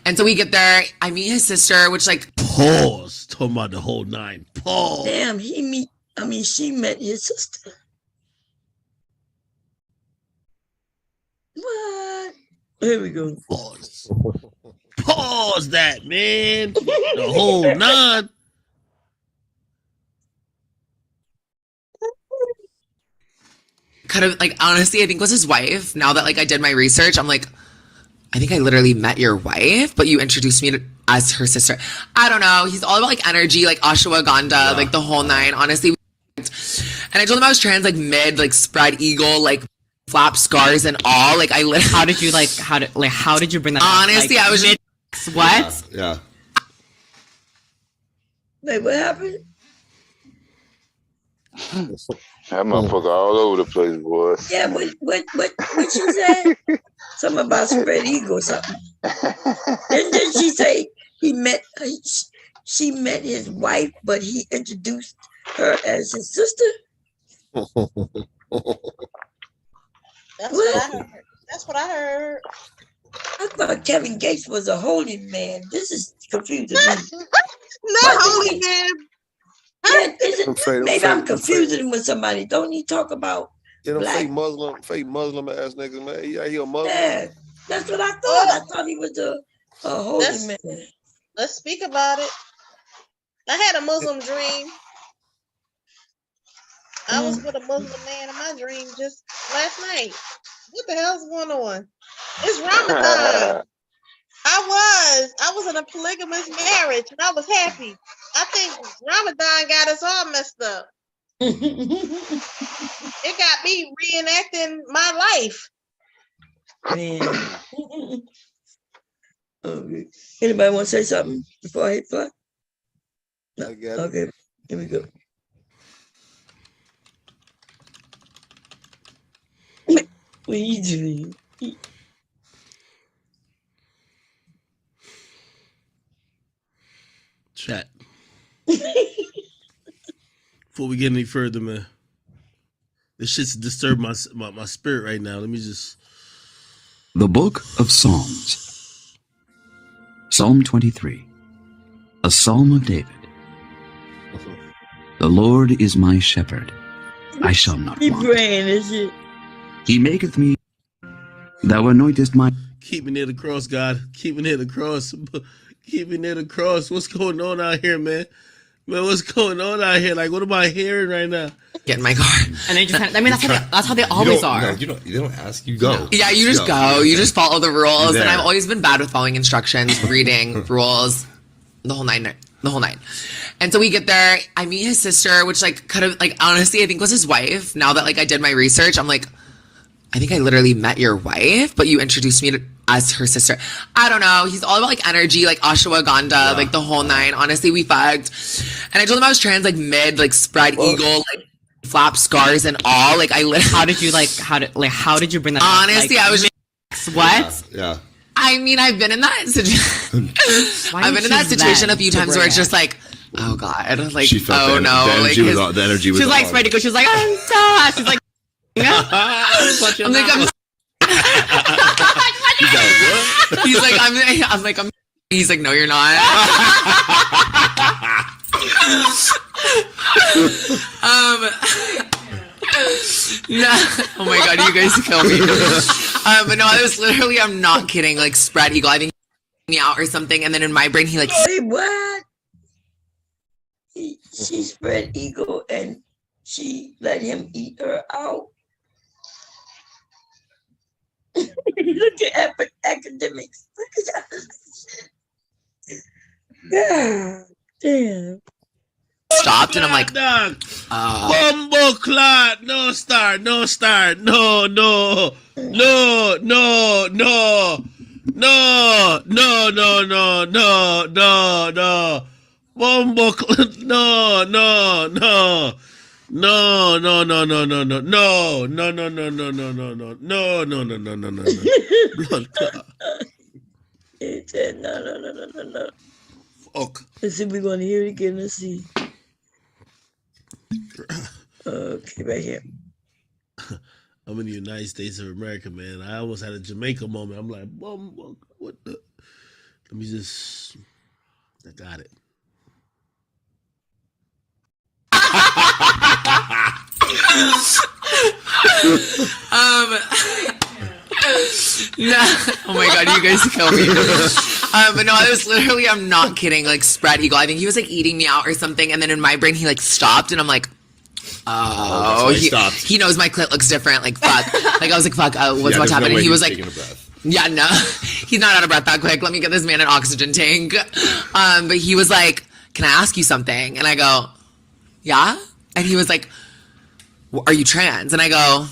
And so we get there. I meet his sister, which like pause. Talking about the whole nine. Pause. Damn, she met his sister. What? Here we go. Pause that, man. The whole nine. Kind of like, honestly, I think was his wife. Now that like I did my research, I'm like, I think I literally met your wife, but you introduced me as her sister. I don't know. He's all about like energy, like ashwagandha, like the whole nine. Honestly, and I told him I was trans, like mid, like spread eagle, like flap scars and all. Like how did you bring that up? Honestly, like, I was just what? Yeah. Wait, what happened? That motherfucker all over the place, boy. Yeah, what she said? Something about spread eagle or something. Didn't she say she met his wife, but he introduced her as his sister? That's what I heard. I thought Kevin Gates was a holy man. This is confusing me. Not holy man. Yeah, maybe I'm confusing him with somebody. Don't he talk about black? Fake Muslim ass niggas, man. Yeah, he a Muslim. Yeah, that's what I thought. I thought he was a holy man. Let's speak about it. I had a Muslim dream. I was with a Muslim man in my dream just last night. What the hell's going on? It's Ramadan. I was in a polygamous marriage and I was happy. I think Ramadan got us all messed up. It got me reenacting my life. Man. Okay. Anybody want to say something before I hit play? No. Okay, here we go. What are you doing? Chat. Before we get any further, man, this shit's disturbed my spirit right now. Let me just. The Book of Psalms. Psalm 23. A Psalm of David. The Lord is my shepherd. I shall not Keep want. praying, is it? He maketh me. Thou anointest my. Keep me near the cross, God. Keep me near the cross. Keep me near the cross. What's going on out here, man? Man, what's going on out here? Like, what am I hearing right now? Get in my car. And they just that's how they always are. No, you don't ask, you go. Yeah, you just go. You just follow the rules. And I've always been bad with following instructions, reading rules, the whole nine. And so we get there. I meet his sister, which like kind of like honestly, I think was his wife. Now that like I did my research, I'm like, I think I literally met your wife, but you introduced me as her sister. I don't know. He's all about like energy, like ashwagandha, like the whole nine. Honestly, we fucked. And I told him I was trans, like mid, like spread eagle, like flap scars and all. Like how did you bring that up? Honestly, like, I was just what? Yeah. I mean, I've been in that situation. I've been in that situation a few times where it's just like, oh God, like, oh no. The energy was she's like spread eagle. She's like, I'm so. She's like, I'm like, He's like, I'm like, he's like, no, you're not. No, oh my God, you guys kill me. But no, I was literally, I'm not kidding, like spread eagle. I think me out or something, and then in my brain, he like, wait, what? She spread eagle and she let him eat her out. Look at academics. God damn. stopped, and I'm like, Bumbo clot, no start, no, no, no, no, no, no, no, no, no, no, no. Bumbo clot, no, no, no. No, no, no, no, no, no, no, no, no, no, no, no, no, no, no, no, no, no, no, no. Blood clot. He said, no. Fuck. Let's see if we're gonna hear it again. Let's see. Okay, right here. I'm in the United States of America, man. I almost had a Jamaica moment. I'm like, what the? Let me just. I got it. No, oh my god, you guys kill me. But no, I was literally, I'm not kidding, like spread eagle. I think he was like eating me out or something, and then in my brain he like stopped, and I'm like, he knows my clit looks different. Like fuck, like I was like fuck, what's happening? He was like, yeah, no, he's not out of breath that quick. Let me get this man an oxygen tank. But he was like, can I ask you something? And I go, yeah. And he was like, are you trans? And I go,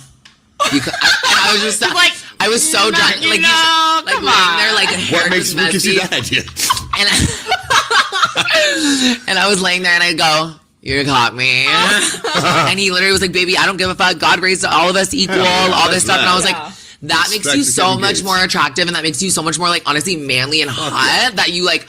and I was just like, I was so drunk, like, come on. There, like, what makes you that idea? And I was laying there, and I go, you caught me. And he literally was like, baby, I don't give a fuck. God raised all of us equal, all this stuff. And I was like, that makes you so much more attractive, and that makes you so much more, like, honestly, manly and hot, that you, like,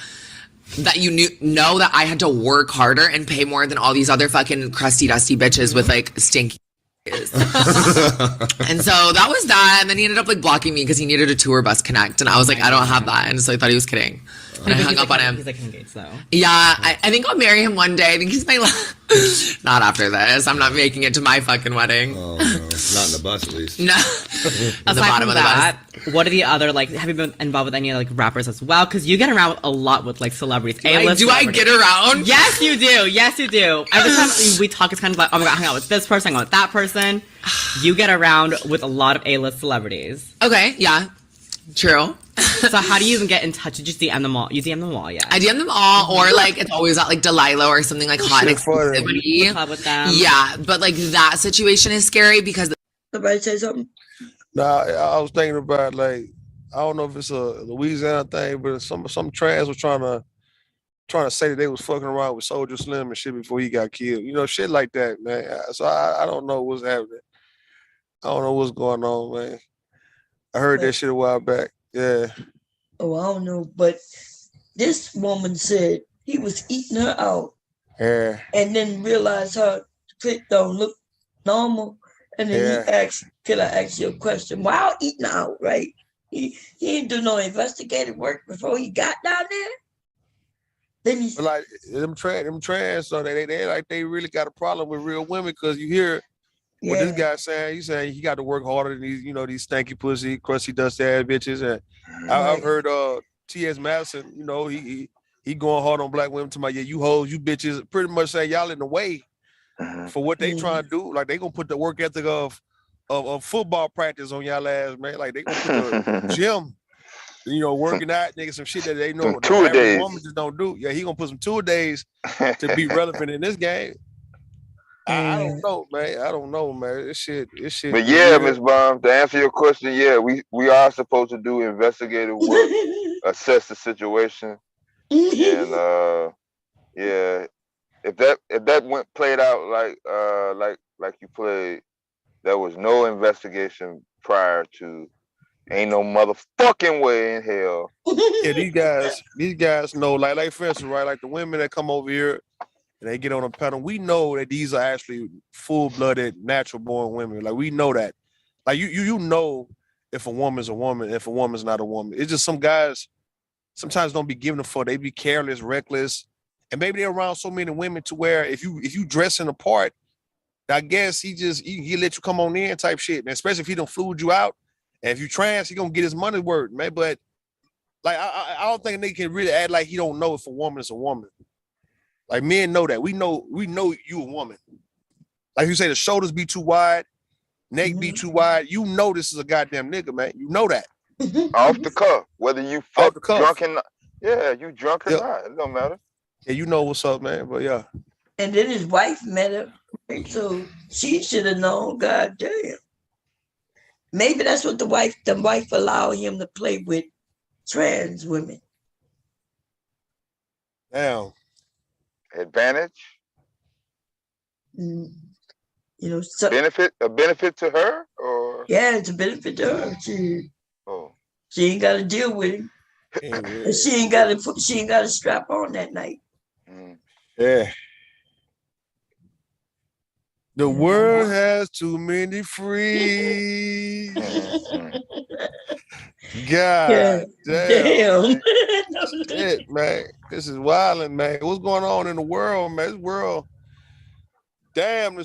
that you know that I had to work harder and pay more than all these other fucking crusty, dusty bitches with, like, stinky and so that was that, and then he ended up like blocking me because he needed a tour bus connect, and I was like, I don't have that, and so I thought he was kidding, and I hung up on him. He's like engaged though. Yeah, I think I'll marry him one day. I think he's my not after this. I'm not making it to my fucking wedding. Oh no, not in the bus at least. No. Aside from that, what are the other, like, have you been involved with any like rappers as well? Because you get around a lot with like celebrities. Do I get around? Yes, you do. Yes, you do. Every time we talk, it's kind of like, oh my god, hang out with this person, hang out with that person. You get around with a lot of A-list celebrities. Okay, yeah, true. So how do you even get in touch? Did you DM them all? You DM them all, yeah. I DM them all, or like it's always at like Delilah or something like hot and exclusivity. With them. Yeah, but like that situation is scary because. Somebody say something. Nah, I was thinking about, like, I don't know if it's a Louisiana thing, but some trans was trying to say that they was fucking around with Soulja Slim and shit before he got killed. You know, shit like that, man. So I don't know what's happening. I don't know what's going on, man. I heard that shit a while back. Yeah. Oh, I don't know, but this woman said he was eating her out. Yeah. And then realized her clit don't look normal. And then he asked, can I ask you a question? While eating out, right? He didn't do no investigative work before he got down there. Then he like them trans, so they like they really got a problem with real women, because you hear what this guy's saying. He's saying he got to work harder than these, these stanky pussy, crusty dusty ass bitches. And I've heard T.S. Madison, he going hard on black women, to my you hoes, you bitches, pretty much saying y'all in the way for what they trying to do. Like, they gonna put the work ethic of football practice on y'all ass, man. Like, they gonna put the gym, working out, nigga, some shit that they know the average woman just don't do. Yeah, he gonna put some tour-days to be relevant in this game. I don't know, man. I don't know, man. This shit. But yeah, Miss Bomb, to answer your question, yeah, we are supposed to do investigative work, assess the situation, and yeah, if that played out like you played, there was no investigation prior to. Ain't no motherfucking way in hell. Yeah, these guys know, like for instance, right? Like the women that come over here and they get on a panel, we know that these are actually full-blooded, natural-born women. Like, we know that. Like, you know if a woman's a woman, if a woman's not a woman. It's just some guys sometimes don't be given a fuck. They be careless, reckless, and maybe they're around so many women to where if you dressing the part, I guess he let you come on in type shit, man. Especially if he done flued you out. And if you trans, he gonna get his money worth, man. But like, I don't think they can really act like he don't know if a woman is a woman. Like, men know that. We know you a woman. Like you say, the shoulders be too wide, neck be too wide. You know this is a goddamn nigga, man. You know that. Off the cuff, whether you fuck drunk and not. Yeah, you drunk or not, it don't matter. Yeah, you know what's up, man. But yeah. And then his wife met him. And so she should have known, God damn. Maybe that's what the wife allowed him to play with trans women. Damn. Advantage? You know, a benefit to her, or yeah, it's a benefit to her. She ain't got to deal with him. And she ain't got to strap on that night. Yeah. The world has too many frees. God damn. Shit, man. This is wilding, man. What's going on in the world, man? This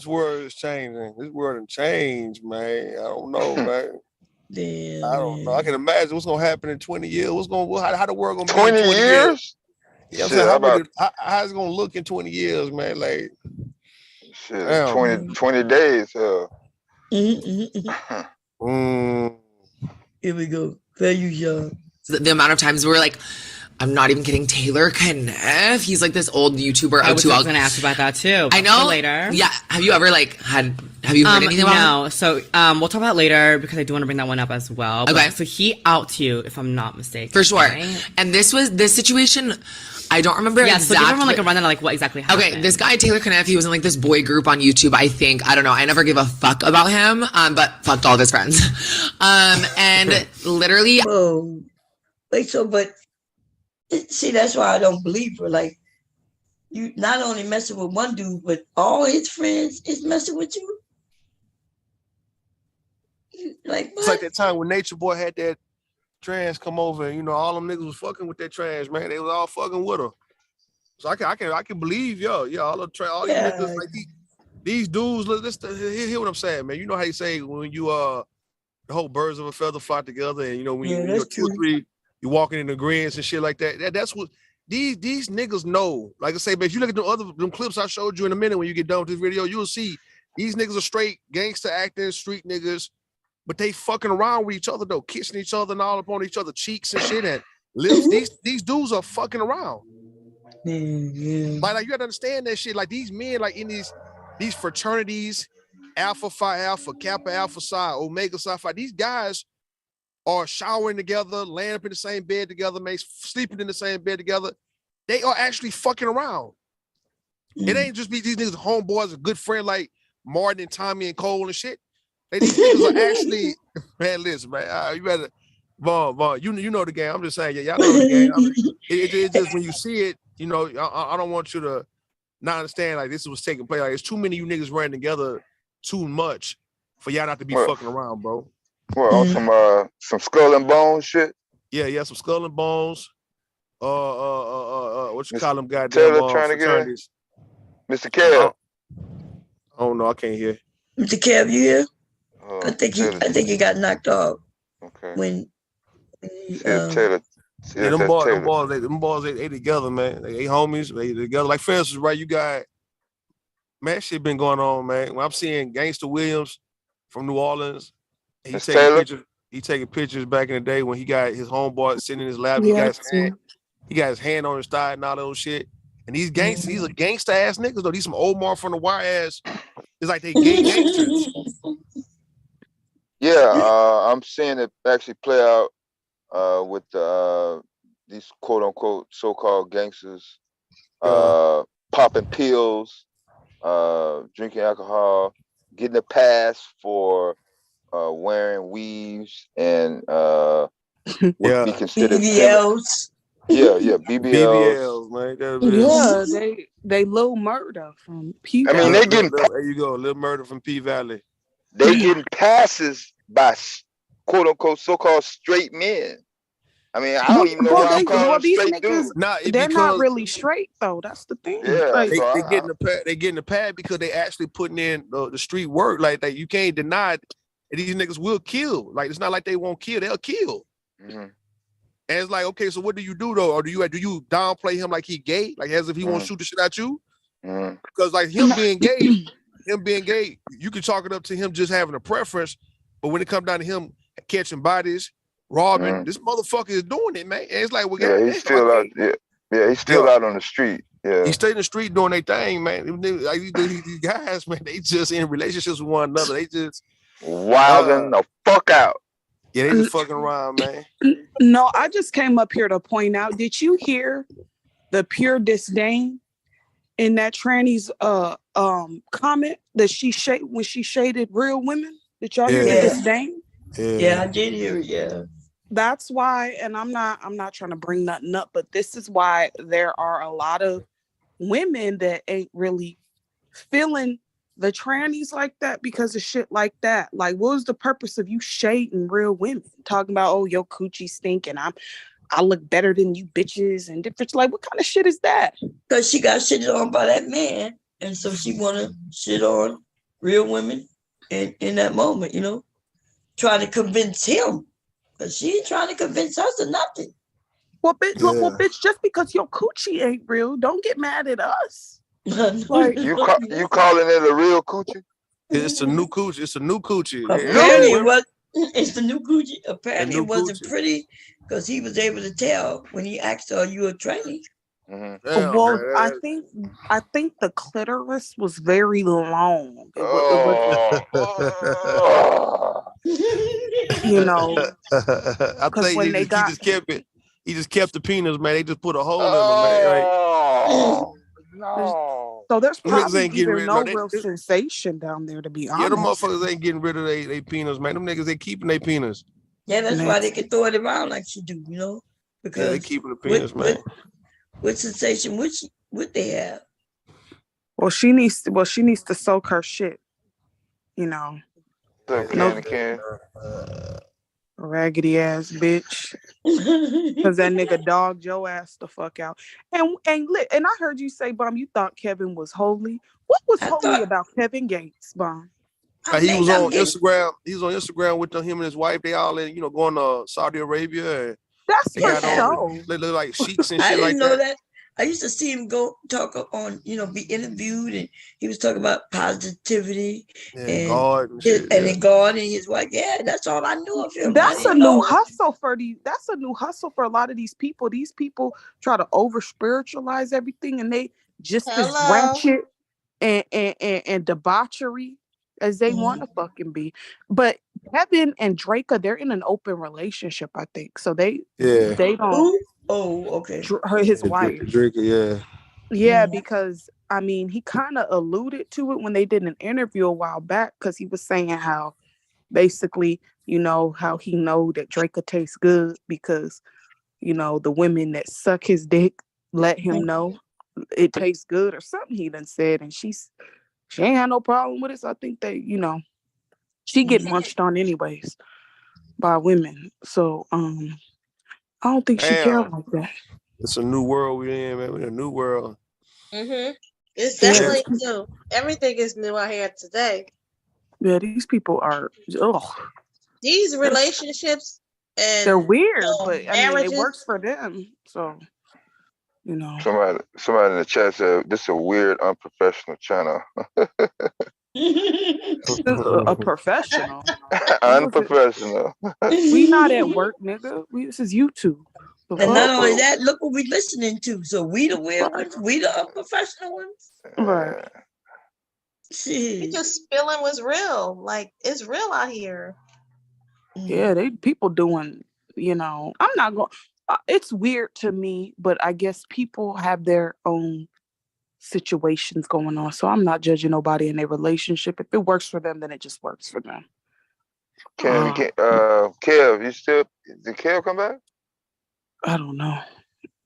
world is changing. This world done changed, man. I don't know, man. Damn, I don't know. I can imagine what's gonna happen in 20 years. How the world gonna be 20 in 20 years? Yeah, I'm Shit, saying how's it gonna look in 20 years, man? Like shit, damn. 20 days. Here we go. There you young. The amount of times we're like, I'm not even kidding, Taylor Kniff. He's like this old YouTuber. I was just gonna ask about that too. I know. Later. Yeah. Have you ever have you heard anything about him? No. So we'll talk about it later because I do want to bring that one up as well. Okay. So he outs you, if I'm not mistaken. For sure. Right? And this situation, I don't remember exactly. exactly. So give everyone like a rundown of like what exactly happened. Okay, this guy Taylor Kniff, he was in like this boy group on YouTube. I think, I don't know. I never gave a fuck about him, but fucked all of his friends. And literally. Oh, wait. So, but see, that's why I don't believe her. Like, you not only messing with one dude, but all his friends is messing with you. Like, what? It's like that time when Nature Boy had that trans come over, and all them niggas was fucking with that trans, man. They was all fucking with her. So I can believe, all these niggas, like these dudes. Hear what I'm saying, man. You know how you say when you the whole birds of a feather flock together, and when you 2 or 3, you walking in agreements and shit like that. That's what these niggas know. Like I say, man, if you look at them clips I showed you in a minute when you get done with this video, you'll see these niggas are straight gangster acting street niggas. But they fucking around with each other though, kissing each other and all up on each other cheeks and shit and lips. These dudes are fucking around. Like you gotta understand that shit. Like these men, like in these fraternities, Alpha Phi Alpha, Kappa Alpha Psi, Omega Psi Phi. These guys are showering together, laying up in the same bed together, sleeping in the same bed together. They are actually fucking around. It ain't just be these niggas homeboys, a good friend like Martin and Tommy and Cole and shit. These niggas are actually, man, listen, man, you better, Vaughn, you know the game. I'm just saying, y'all know the game. It's just when you see it, I don't want you to not understand like this was taking place. Like it's too many of you niggas running together too much for y'all not to be fucking around, bro. Well, on some skull and bones shit. Yeah, some skull and bones. What you call them goddamn Taylor trying to get in? Mr. Kev. Oh no, I can't hear. Mr. Kev, you here? I think he got knocked off. Okay. When Taylor. Yeah, them boys, they together, man. They homies, they together. Like for instance, right? You got, man, shit been going on, man. When I'm seeing Gangsta Williams from New Orleans, he taking pictures back in the day when he got his homeboy sitting in his lap. He got his hand on his thigh and all those shit. And these gangsters, these are gangsta ass niggas though. These some Omar from the Wire ass. It's like they gay gangsters. Yeah, I'm seeing it actually play out with these quote unquote so-called gangsters popping pills, drinking alcohol, getting a pass for wearing weaves and what be considered BBLs. Yeah, BBLs, man. Yeah, they Lil Murder from P. I mean, they getting there you go, Lil Murder from P Valley. They getting passes by quote unquote so-called straight men. I mean, I don't even know why I'm calling them straight dudes. They're not really straight though. That's the thing. Yeah, like, they getting the pad because they actually putting in the street work. Like that, you can't deny that these niggas will kill. Like it's not like they won't kill; they'll kill. Mm-hmm. And it's like, okay, so what do you do though? Or do you downplay him like he gay, like as if he won't shoot the shit at you? Because like him being gay, you can chalk it up to him just having a preference. But when it comes down to him catching bodies, robbing, this motherfucker is doing it, man. And it's like, well, he's still out. Yeah, he's still out on the street. Yeah. He stayed in the street doing their thing, man. Like these guys, man, they just in relationships with one another. They just wilding the fuck out. Yeah, they just fucking around, man. No, I just came up here to point out. Did you hear the pure disdain in that tranny's comment that when she shaded real women? Did y'all hear the disdain? Yeah, I did hear it. Yeah. That's why, and I'm not trying to bring nothing up, but this is why there are a lot of women that ain't really feeling the trannies like that because of shit like that. Like, what was the purpose of you shading real women? Talking about, oh, your coochie stink and I look better than you bitches and different. Like, what kind of shit is that? Because she got shitted on by that man, and so she want to shit on real women in that moment, you know, trying to convince him. Because she ain't trying to convince us of nothing. Well, bitch, just because your coochie ain't real, don't get mad at us. Like, you calling it a real coochie? It's a new coochie. It's a new coochie. Apparently it's the new coochie. Apparently it wasn't pretty because he was able to tell when he asked her, "Are you a tranny?" Well, I think the clitoris was very long. You know, I think he just kept it. He just kept the penis, man. They just put a hole in them, man. Right? No. So there's probably ain't getting rid, no real sensation down there, to be honest. Yeah, them motherfuckers ain't getting rid of their penis, man. Them niggas, they keeping their penis. Yeah, that's why they can throw it around like she do, you know? Because they keeping the penis, man. What sensation would they have? Well, she needs to soak her shit, you know. Can. Raggedy ass bitch. Because that nigga dogged your ass the fuck out. And I heard you say, Bum, you thought Kevin was holy. What was holy about Kevin Gates, Bum? He was on Instagram. He was on Instagram with him and his wife. They all in, going to Saudi Arabia. And that's for sure. They look like sheiks and I shit didn't like know that. I used to see him go talk on, be interviewed, and he was talking about positivity and God and shit. And God and his wife. Yeah, that's all I knew of him. That's a new hustle for a lot of these people. These people try to over spiritualize everything, and they just as ratchet and debauchery as they want to fucking be. But Kevin and Draca, they're in an open relationship, I think. So they don't. Oh, okay. His wife. Draca, yeah, because I mean, he kind of alluded to it when they did an interview a while back, because he was saying how basically, how he know that Draca tastes good because, the women that suck his dick let him know it tastes good or something he done said, and she ain't had no problem with it. So I think they, she get munched on anyways by women. So I don't think she care like that. It's a new world we're in, man. We're in a new world. It's definitely new. Everything is new out here today. Yeah, these people are. These relationships and they're weird, but I mean, it marriages. works for them. So, Somebody in the chat said this is a weird, unprofessional channel. A professional. Unprofessional. We not at work, nigga. This is YouTube. And not only that, look what we listening to. So we the weird ones, we the unprofessional ones. Right. We just spilling what's real. Like, it's real out here. Yeah, people doing, I'm not going. It's weird to me, but I guess people have their own situations going on. So I'm not judging nobody in their relationship. If it works for them, then it just works for them. Kev, did Kev come back? I don't know.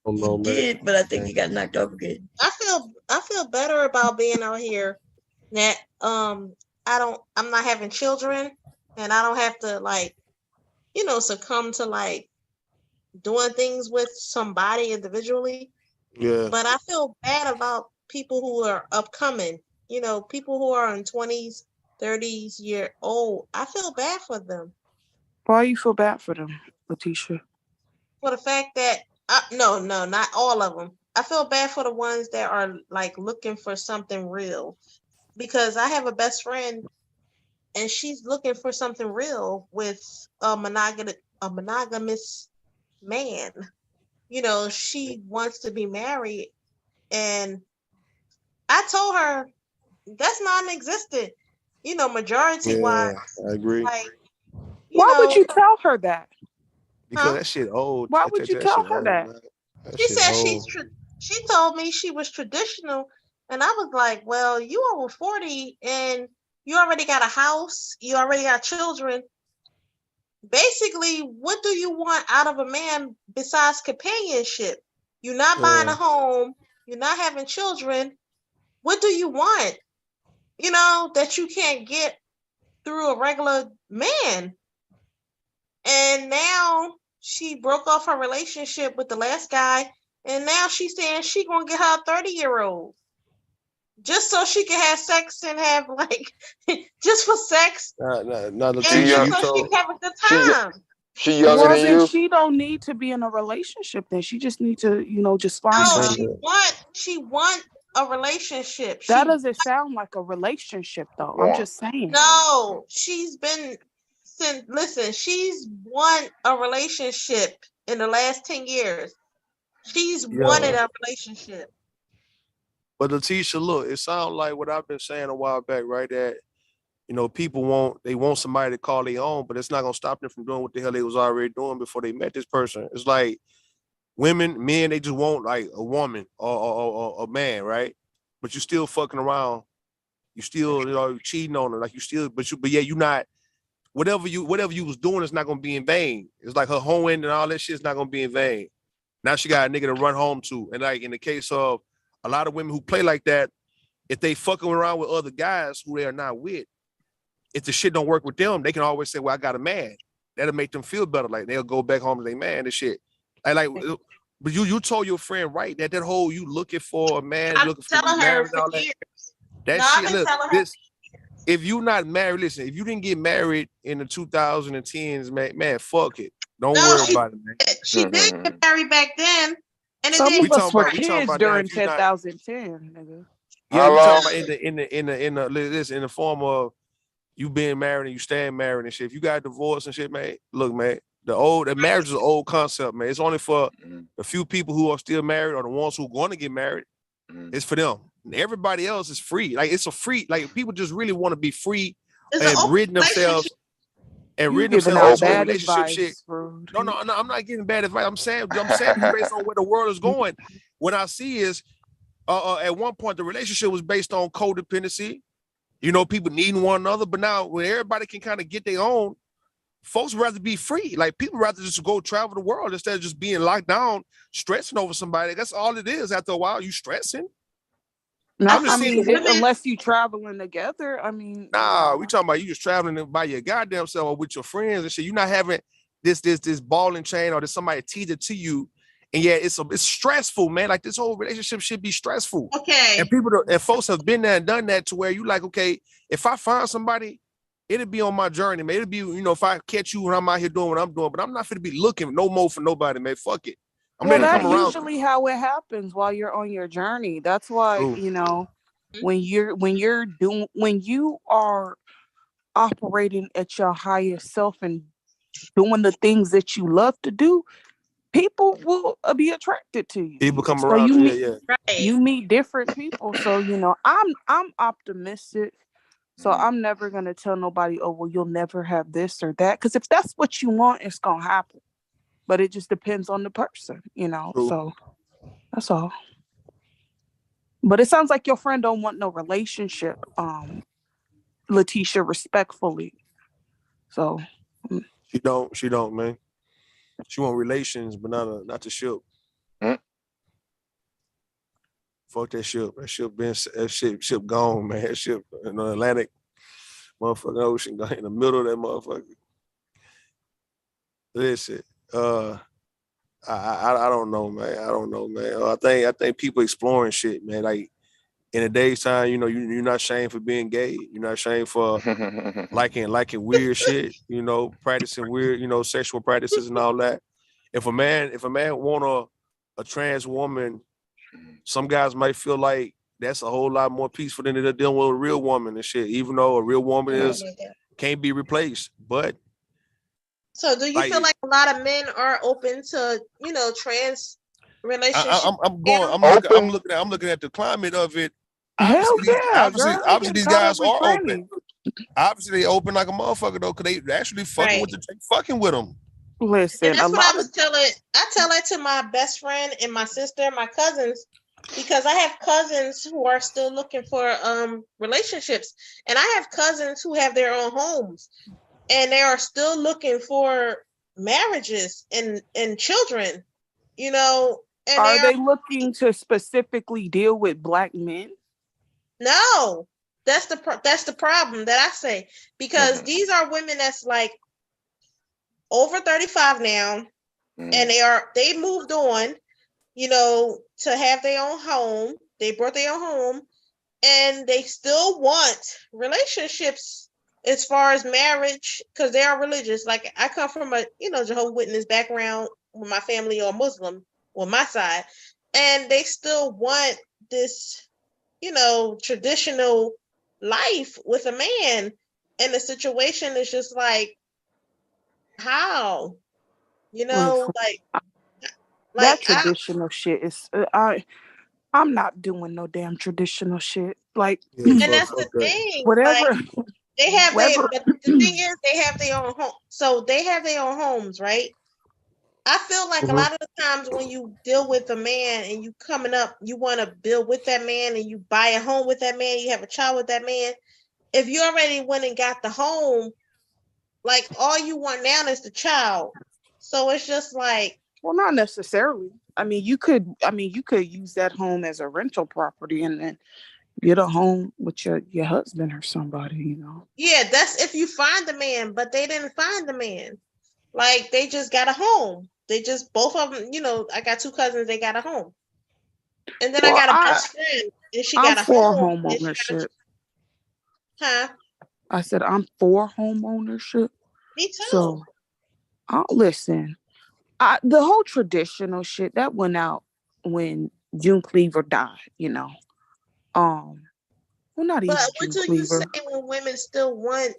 He did, but I think he got knocked off again. I feel better about being out here that I'm not having children, and I don't have to succumb to doing things with somebody individually. Yeah. But I feel bad about people who are upcoming, people who are in 20s, 30s year old. I feel bad for them. Why you feel bad for them, Letitia? For the fact that no, not all of them. I feel bad for the ones that are looking for something real, because I have a best friend and she's looking for something real with a monogamous man. She wants to be married And I told her that's non-existent. You know, majority wise. I agree. Like, why would you tell her that? Because that shit old. Why would you tell her that? Man. That She shit said old. she told me she was traditional, and I was like, well, you over 40 and you already got a house, you already got children. Basically, what do you want out of a man besides companionship? You're not buying a home, you're not having children. What do you want? You know, that you can't get through a regular man. And now she broke off her relationship with the last guy, and now she's saying she gonna get her a 30-year-old just so she can have sex and have like just for sex. Now, and just so she can have a good time. She younger well, than then you? she don't need to be in a relationship. Then she just need to, just find. No, she want a relationship. That doesn't sound like a relationship, though. I'm just saying. No, she's been. Listen, she's won a relationship in the last 10 years. She's wanted a relationship. But Letitia, look, it sounds like what I've been saying a while back, right? That people want somebody to call their own, but it's not gonna stop them from doing what the hell they was already doing before they met this person. It's like men, they just want like a woman or a man, right? But you still fucking around, you still cheating on her, like but yeah, you not whatever you was doing is not gonna be in vain. It's like her hoeing and all that shit is not gonna be in vain. Now she got a nigga to run home to, and like in the case of a lot of women who play like that, if they fucking around with other guys who they are not with, if the shit don't work with them, they can always say, well, I got a man. That'll make them feel better. Like they'll go back home to their man and shit. But you told your friend, right, that whole you looking for a man, looking for telling her married and all for that. years. That No, I've shit, been look, telling her. if you not married, listen, if you didn't get married in the 2010s, man, fuck it. Don't worry about it, man. She did get married back then. And Some of us were we talking kids about during if you not- 2010, nigga. Yeah, we talking about in the form of you being married and you staying married and shit. If you got divorced and shit, man, look, man, the marriage is an old concept, man. It's only for the few people who are still married or the ones who are going to get married. It's for them. Everybody else is free. Like it's a free. Like people just really want to be free and ridding themselves of this whole relationship shit. No, I'm not giving bad advice. I'm saying based on where the world is going. What I see is, at one point the relationship was based on codependency. People needing one another. But now when everybody can kind of get their own, folks rather be free. Like people rather just go travel the world instead of just being locked down, stressing over somebody. That's all it is. After a while, you stressing. No, unless you traveling together. Nah, we talking about you just traveling by your goddamn self or with your friends and shit. You're not having this ball and chain or there's somebody teach it to you. And yeah, it's stressful, man. Like this whole relationship should be stressful. Okay. And folks have been there and done that to where you like, okay, if I find somebody, it'll be on my journey, man. It'll be, if I catch you when I'm out here doing what I'm doing, but I'm not gonna be looking no more for nobody, man. Fuck it. That's usually how it happens while you're on your journey. That's why, when you are operating at your highest self and doing the things that you love to do, people will be attracted to you. People come around. You meet different people. So, I'm optimistic. So I'm never gonna tell nobody, oh, well, you'll never have this or that. Because if that's what you want, it's gonna happen. But it just depends on the person, So that's all. But it sounds like your friend don't want no relationship, Letitia, respectfully. So She don't, man. She want relations, but not the ship. Fuck that ship. That ship gone, man. That ship in the Atlantic, motherfucking ocean, in the middle of that motherfucker. Listen, I don't know, man. I think people exploring shit, man. Like in a day's time, you're not ashamed for being gay. You're not ashamed for liking weird shit. Practicing weird, sexual practices and all that. If a man want a trans woman, some guys might feel like that's a whole lot more peaceful than they're dealing with a real woman and shit. Even though a real woman can't be replaced, but. So do you feel like a lot of men are open to, trans relationship. I'm looking at the climate of it. Obviously, these guys are open. Obviously, they open like a motherfucker though, because they actually fucking with fucking with them. And that's what I was telling. I tell that to my best friend and my sister, my cousins, because I have cousins who are still looking for relationships, and I have cousins who have their own homes, and they are still looking for marriages and children. You know, and are they looking to specifically deal with Black men? No, that's the problem that I say, because these are women that's like over 35 now, and they moved on, you know, to have their own home. They brought their own home, and they still want relationships as far as marriage, because they are religious. Like, I come from a, you know, Jehovah's Witness background with my family, or Muslim on my side, and they still want this, you know, traditional life with a man. And the situation is just like, how? You know, that traditional shit is I'm not doing no damn traditional shit. Like, and that's the thing. Whatever. Like, they have but the thing is, they have their own home. So they have their own homes, right? I feel like a lot of the times when you deal with a man and you coming up, you want to build with that man and you buy a home with that man, you have a child with that man. If you already went and got the home, like, all you want now is the child. So it's just like, well, not necessarily. I mean, you could use that home as a rental property and then get a home with your husband or somebody, you know. Yeah, that's if you find the man, but they didn't find the man. Like, they just got a home. They just, both of them, you know, I got two cousins, they got a home. And then I got a best friend, and she got a home ownership. Huh? I said I'm for home ownership. Me too. So, listen, the whole traditional shit that went out when June Cleaver died, you know. Well, not even. But what do you say when women still want?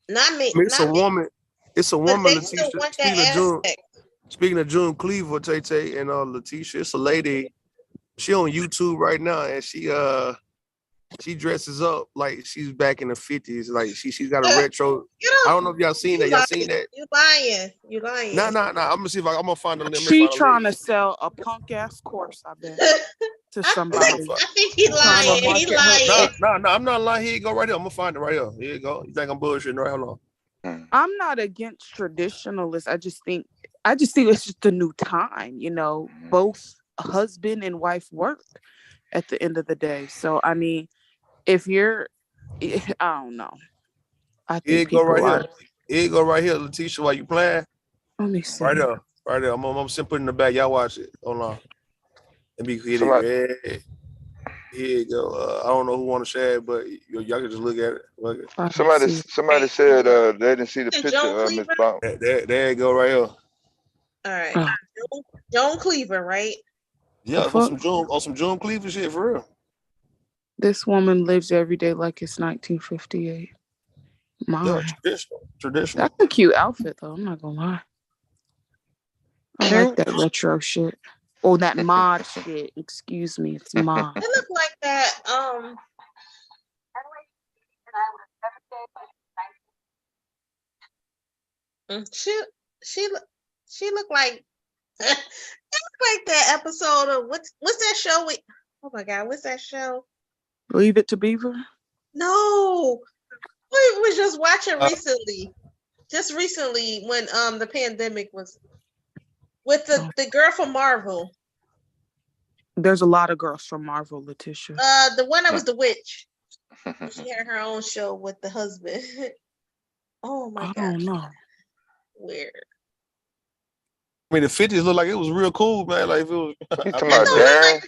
Not me. I mean, it's a woman. It's a woman, They Letitia. still want that Speaking of June Cleaver, Tay and Letitia, it's a lady. She on YouTube right now, and she dresses up like she's back in the 50s. Like she's got a retro. I don't know if y'all seen that. Y'all seen that? You lying. You lying. Nah. I'm gonna see if I'm gonna find the. She trying to sell a punk ass course, I bet, to somebody. I think he lying. He lying. No, I'm not lying. Here you go right here. I'm gonna find it right here. Here you go. You think I'm bullshitting? Right, hold on. I'm not against traditionalists. I just think it's just a new time. You know, both husband and wife work at the end of the day. So I mean, if you're, I don't know. I think here you go right here. Here you go right here, Letitia. While you playing, let me see. Right there. I'm simply in the back. Y'all watch it. Hold on. Let me hit it. Here you go. I don't know who want to share it, but y'all can just look at it. Somebody said they didn't see the picture of Miss Bump. There you go right here. All right. Joan Cleaver, right? Yeah, on some June Cleaver shit for real. This woman lives every day like it's 1958. Yeah, traditional. That's a cute outfit, though. I'm not gonna lie. I like that retro shit. Oh, that mod shit. Excuse me, it's mod. It looked like that. She looked like it looked like that episode of what's that show with? Oh my God, what's that show? Leave It to Beaver? No, we was just watching recently. Just recently, when the pandemic was with the girl from Marvel. There's a lot of girls from Marvel, Letitia. The one that was the witch. She had her own show with the husband. Oh my God. I don't know. Weird. I mean, the 50s look like it was real cool, man. Like, if it was. You talking about Darren?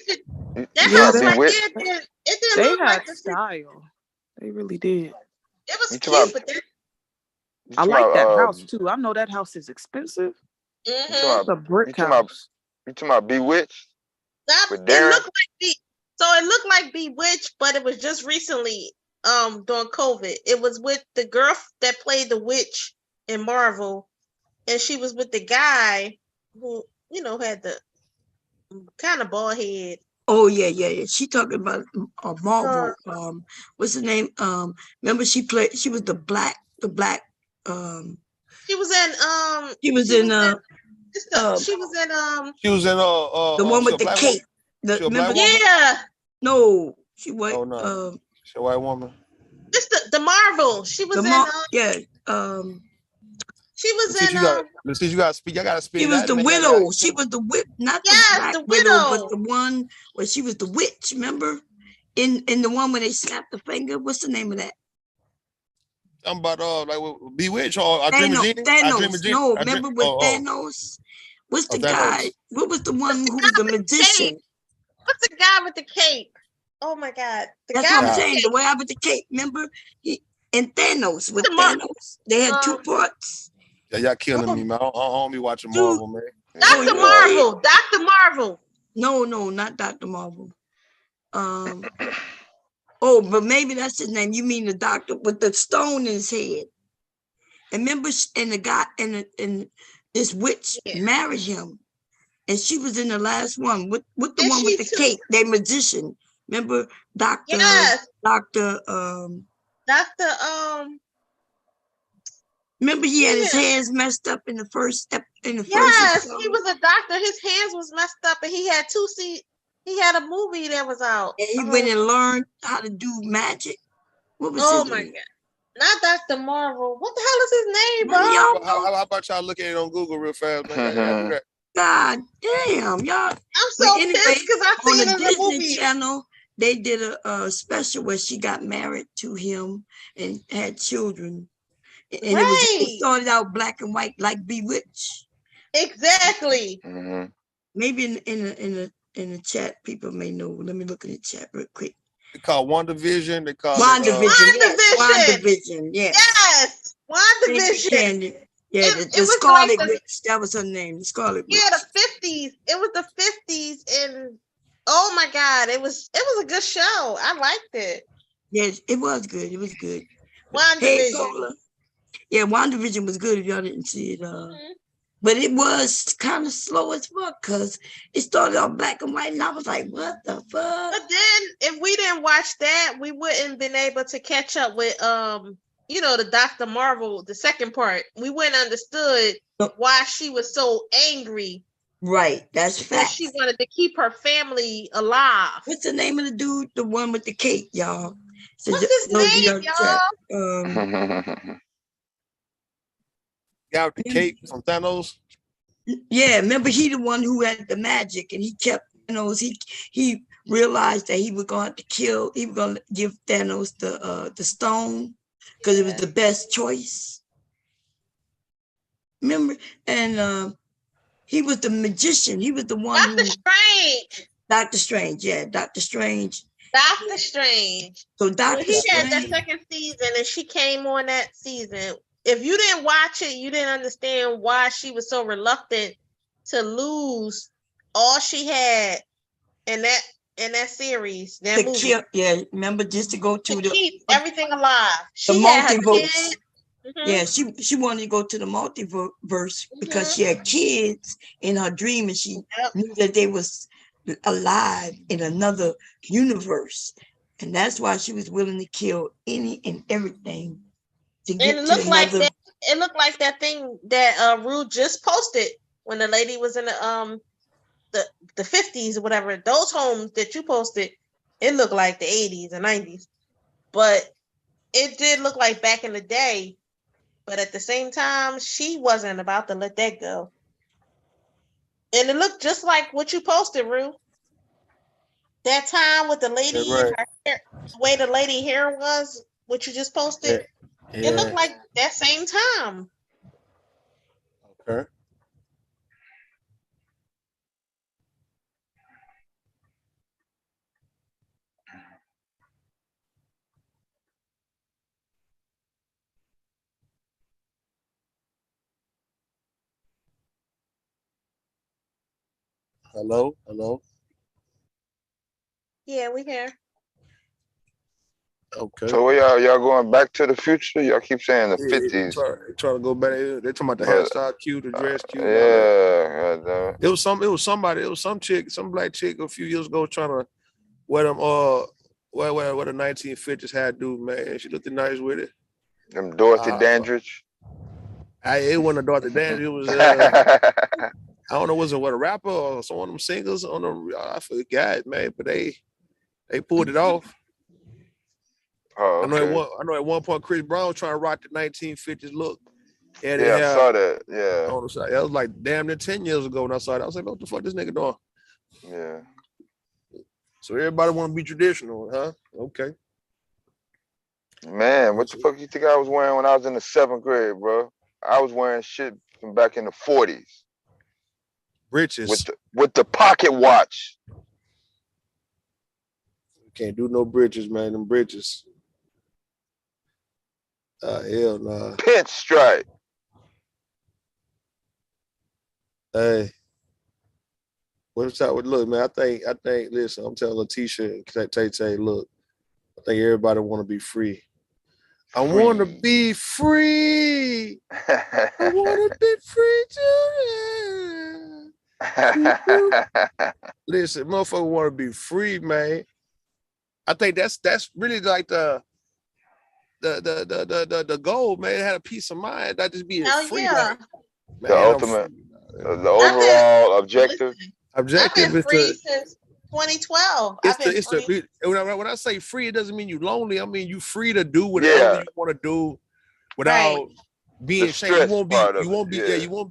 That house right there, it didn't they look had like the style. They really did. It was cute, but that. I like that house too. I know that house is expensive. It's a brick house. You talking about Bewitched? It looked like Bewitched, but it was just recently during COVID. It was with the girl that played the witch in Marvel, and she was with the guy who, you know, had the kind of bald head. Oh yeah. She talking about Marvel. Uh, What's the name? Remember she was the black. she was in She was in she was in She was in the one she with a the black cape. woman? She a black woman? yeah. No, she was Oh no. She a white woman. It's the Marvel. She was in she was Since in you gotta speak, I gotta she speak was that the name. widow. She was the witch, not the yes, black the widow, but widow. the one where she was the witch. Remember, in the one where they snapped the finger. What's the name of that? I'm about like Bewitched or I Dream of Thanos. Genie. Thanos. No, remember with Thanos? What's the guy? Thanos. What was the one who was the magician? What's the guy with the cape? Oh my God, the That's guy what I'm with the saying. cape. The way with the cape. Remember, and Thanos with Thanos. They had two parts. Yeah, y'all killing me, man. I don't be watching Dude. Marvel, man. Dr. Marvel. Dr. Marvel. No, not Dr. Marvel. Oh, but maybe that's his name. You mean the doctor with the stone in his head? And remember, and the guy and this witch married him, and she was in the last one with the one with the cape. They magician. Remember, Doctor. Remember, he had his hands messed up in the first Yes, he was a doctor. His hands was messed up, and he had he had a movie that was out. And he went and learned how to do magic. What was his name? God. Not Dr. Marvel. What the hell is his name, bro? How about y'all look at it on Google real fast, man? God damn, y'all. I'm so pissed because I on seen the it in the Disney movie. Channel, they did a special where she got married to him and had children. And it started out black and white like Bewitched. Exactly. Maybe in the chat, people may know. Let me look in the chat real quick. They call WandaVision. They call WandaVision. Yes. Yes. WandaVision. Yeah, the Scarlet Witch. That was her name. The Scarlet Witch. Yeah, the 50s. It was the 50s, and oh my God, it was a good show. I liked it. Yes, it was good. It was good. WandaVision. Yeah, WandaVision was good if y'all didn't see it. But it was kind of slow as fuck because it started off black and white, and I was like, what the fuck? But then if we didn't watch that, we wouldn't been able to catch up with the Dr. Marvel, the second part. We wouldn't understood why she was so angry. Right, that's fact. She wanted to keep her family alive. What's the name of the dude? The one with the cape, y'all. What's his name, y'all? Guy with the cape from Thanos. Yeah, remember he the one who had the magic, and he kept Thanos. He realized that he was going to kill. He was going to give Thanos the stone because it was the best choice. Remember, and he was the magician. He was the one. Doctor Strange. Yeah, Doctor Strange. Doctor Strange. So Doctor Strange. He had that second season, and she came on that season. If you didn't watch it, you didn't understand why she was so reluctant to lose all she had in that series. That movie. Remember, just to go to keep everything alive. The multiverse. Yeah, she wanted to go to the multiverse because she had kids in her dream, and she knew that they was alive in another universe, and that's why she was willing to kill any and everything to get and it to looked another. like it looked like that thing that Rue just posted when the lady was in the 50s or whatever. Those homes that you posted, it looked like the 80s and 90s, but it did look like back in the day. But at the same time, she wasn't about to let that go. And it looked just like what you posted, Rue. That time with the lady, her hair, the way the lady hair was, what you just posted, it looked like that same time. Okay. Hello. Yeah, we here. Okay. So where y'all going back to the future? Y'all keep saying the 50s. Trying to go back. They're talking about the But, hairstyle cue, the dress cue. And all that. Yeah. It was some chick, some black chick a few years ago trying to wear them what the 1950s had do, man. She looked nice with it. Them Dorothy Dandridge. It wasn't a Dorothy Dandridge. It was I don't know, was it what a rapper or some of them singers on them? I forgot, man, but they pulled it off. Oh, okay. I know at one point Chris Brown was trying to rock the 1950s look. And I saw that. Yeah. On the side. That was like damn near 10 years ago when I saw it. I was like, what the fuck this nigga doing? Yeah. So everybody want to be traditional, huh? Okay. Man, what the fuck you think I was wearing when I was in the 7th grade, bro? I was wearing shit from back in the 40s. Britches. With the pocket watch. Can't do no britches, man. Them britches. Hell nah. Pinstripe. Hey. What's up with look, man? I think, listen, I'm telling Letitia and Tay, look, I think everybody want to be free. I want to be free. I want to be free too. Listen, motherfucker want to be free, man. I think that's really like the goal, man. Had a peace of mind, not just being free. Yeah. Like, man, the ultimate, the overall objective. Objective I've been is free since 2012. I've been free. When I say free, it doesn't mean you lonely. I mean you free to do whatever you want to do without being shamed. You won't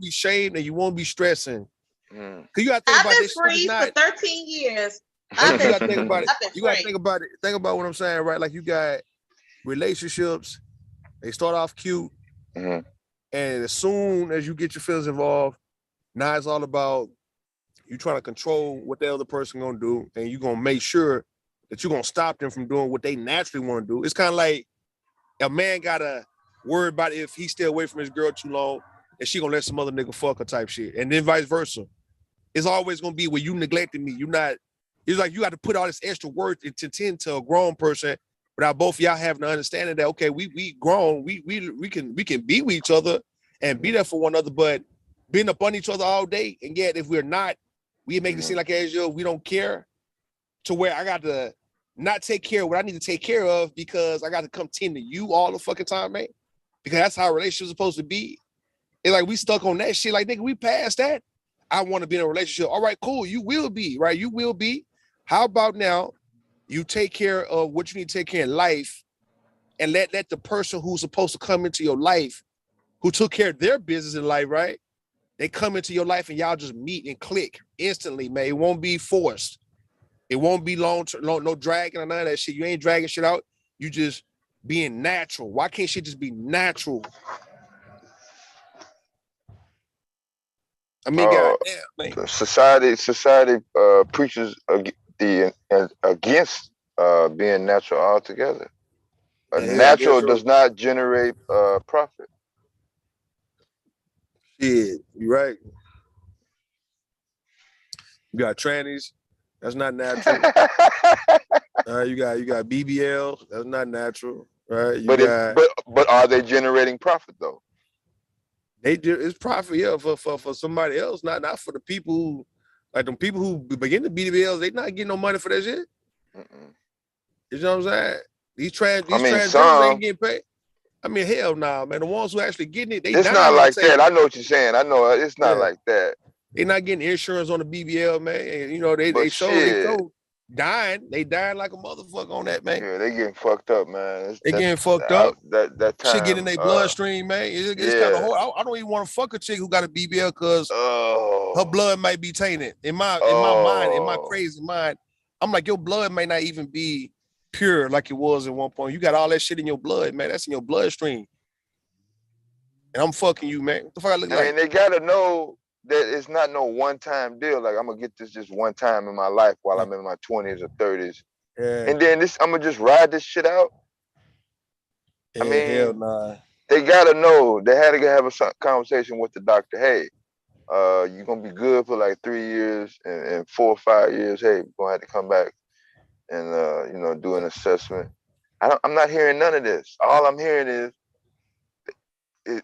be shamed and you won't be stressing. Cause you gotta think I've about been this. free for 13 years. You gotta think about it. You gotta think about it. Think about what I'm saying, right? Like you got relationships. They start off cute, and as soon as you get your feelings involved, now it's all about you trying to control what the other person gonna do, and you gonna make sure that you're gonna stop them from doing what they naturally want to do. It's kind of like a man gotta worry about if he stay away from his girl too long, and she gonna let some other nigga fuck her type shit, and then vice versa. It's always gonna be where you neglected me. You not. It's like you got to put all this extra work to tend to a grown person, without both of y'all having the understanding that okay, we grown, we can be with each other and be there for one another, but being up on each other all day, and yet if we're not. We make it seem like as usual we don't care, to where I got to not take care of what I need to take care of because I got to come tend to you all the fucking time, man. Because that's how a relationship's supposed to be. It's like we stuck on that shit. Like, nigga, we passed that. I want to be in a relationship. All right, cool. You will be, right? You will be. How about now you take care of what you need to take care of in life and let the person who's supposed to come into your life, who took care of their business in life, right? They come into your life and y'all just meet and click instantly, man. It won't be forced. It won't be long, no dragging or none of that shit. You ain't dragging shit out. You just being natural. Why can't shit just be natural? I mean, goddamn, man. Society preaches against being natural altogether. Natural does not generate profit. Shit, you right. You got trannies, that's not natural. You got BBL, that's not natural, right? But are they generating profit though? They do. It's profit, yeah, for somebody else, not for the people who, like them people who begin the BBLs. They not getting no money for that shit. You know what I'm saying? These transgenders ain't getting paid. I mean, hell nah, man. The ones who actually getting it, it's not like that. I know what you're saying. I know it's not like that. They not getting insurance on the BBL, man. And you know, they show dying. They dying like a motherfucker on that, man. Yeah, they getting fucked up, man. They getting fucked up. That time. Shit getting in their bloodstream, man. It's kind of hard. I don't even want to fuck a chick who got a BBL because her blood might be tainted. In my mind, in my crazy mind, I'm like, your blood may not even be pure like it was at one point. You got all that shit in your blood, man. That's in your bloodstream. And I'm fucking you, man. What the fuck I look like? I mean, they gotta know that it's not no one-time deal. Like, I'm gonna get this just one time in my life while I'm in my 20s or 30s. Yeah. And then I'm gonna just ride this shit out. Yeah, I mean, hell nah. They gotta know. They had to have a conversation with the doctor. Hey, you're gonna be good for like 3 years and 4 or 5 years. Hey, we're gonna have to come back and do an assessment. I'm not hearing none of this. All I'm hearing is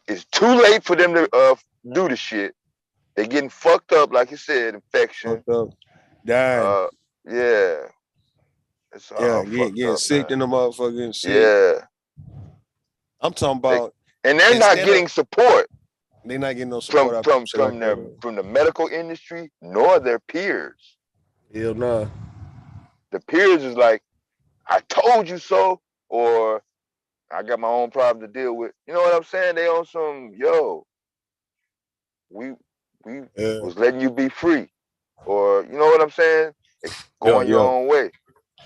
it's too late for them to do the shit. They're getting fucked up, like you said, infection. Fucked up, dying. Yeah. It's all getting fucked up, sick man. in the motherfucker, getting sick. Yeah. I'm talking about, and they're not getting support. They're not getting no support from the medical industry nor their peers. Hell no. The peers is like, I told you so, or I got my own problem to deal with. You know what I'm saying? They on some, we was letting you be free, or you know what I'm saying? Going your own way.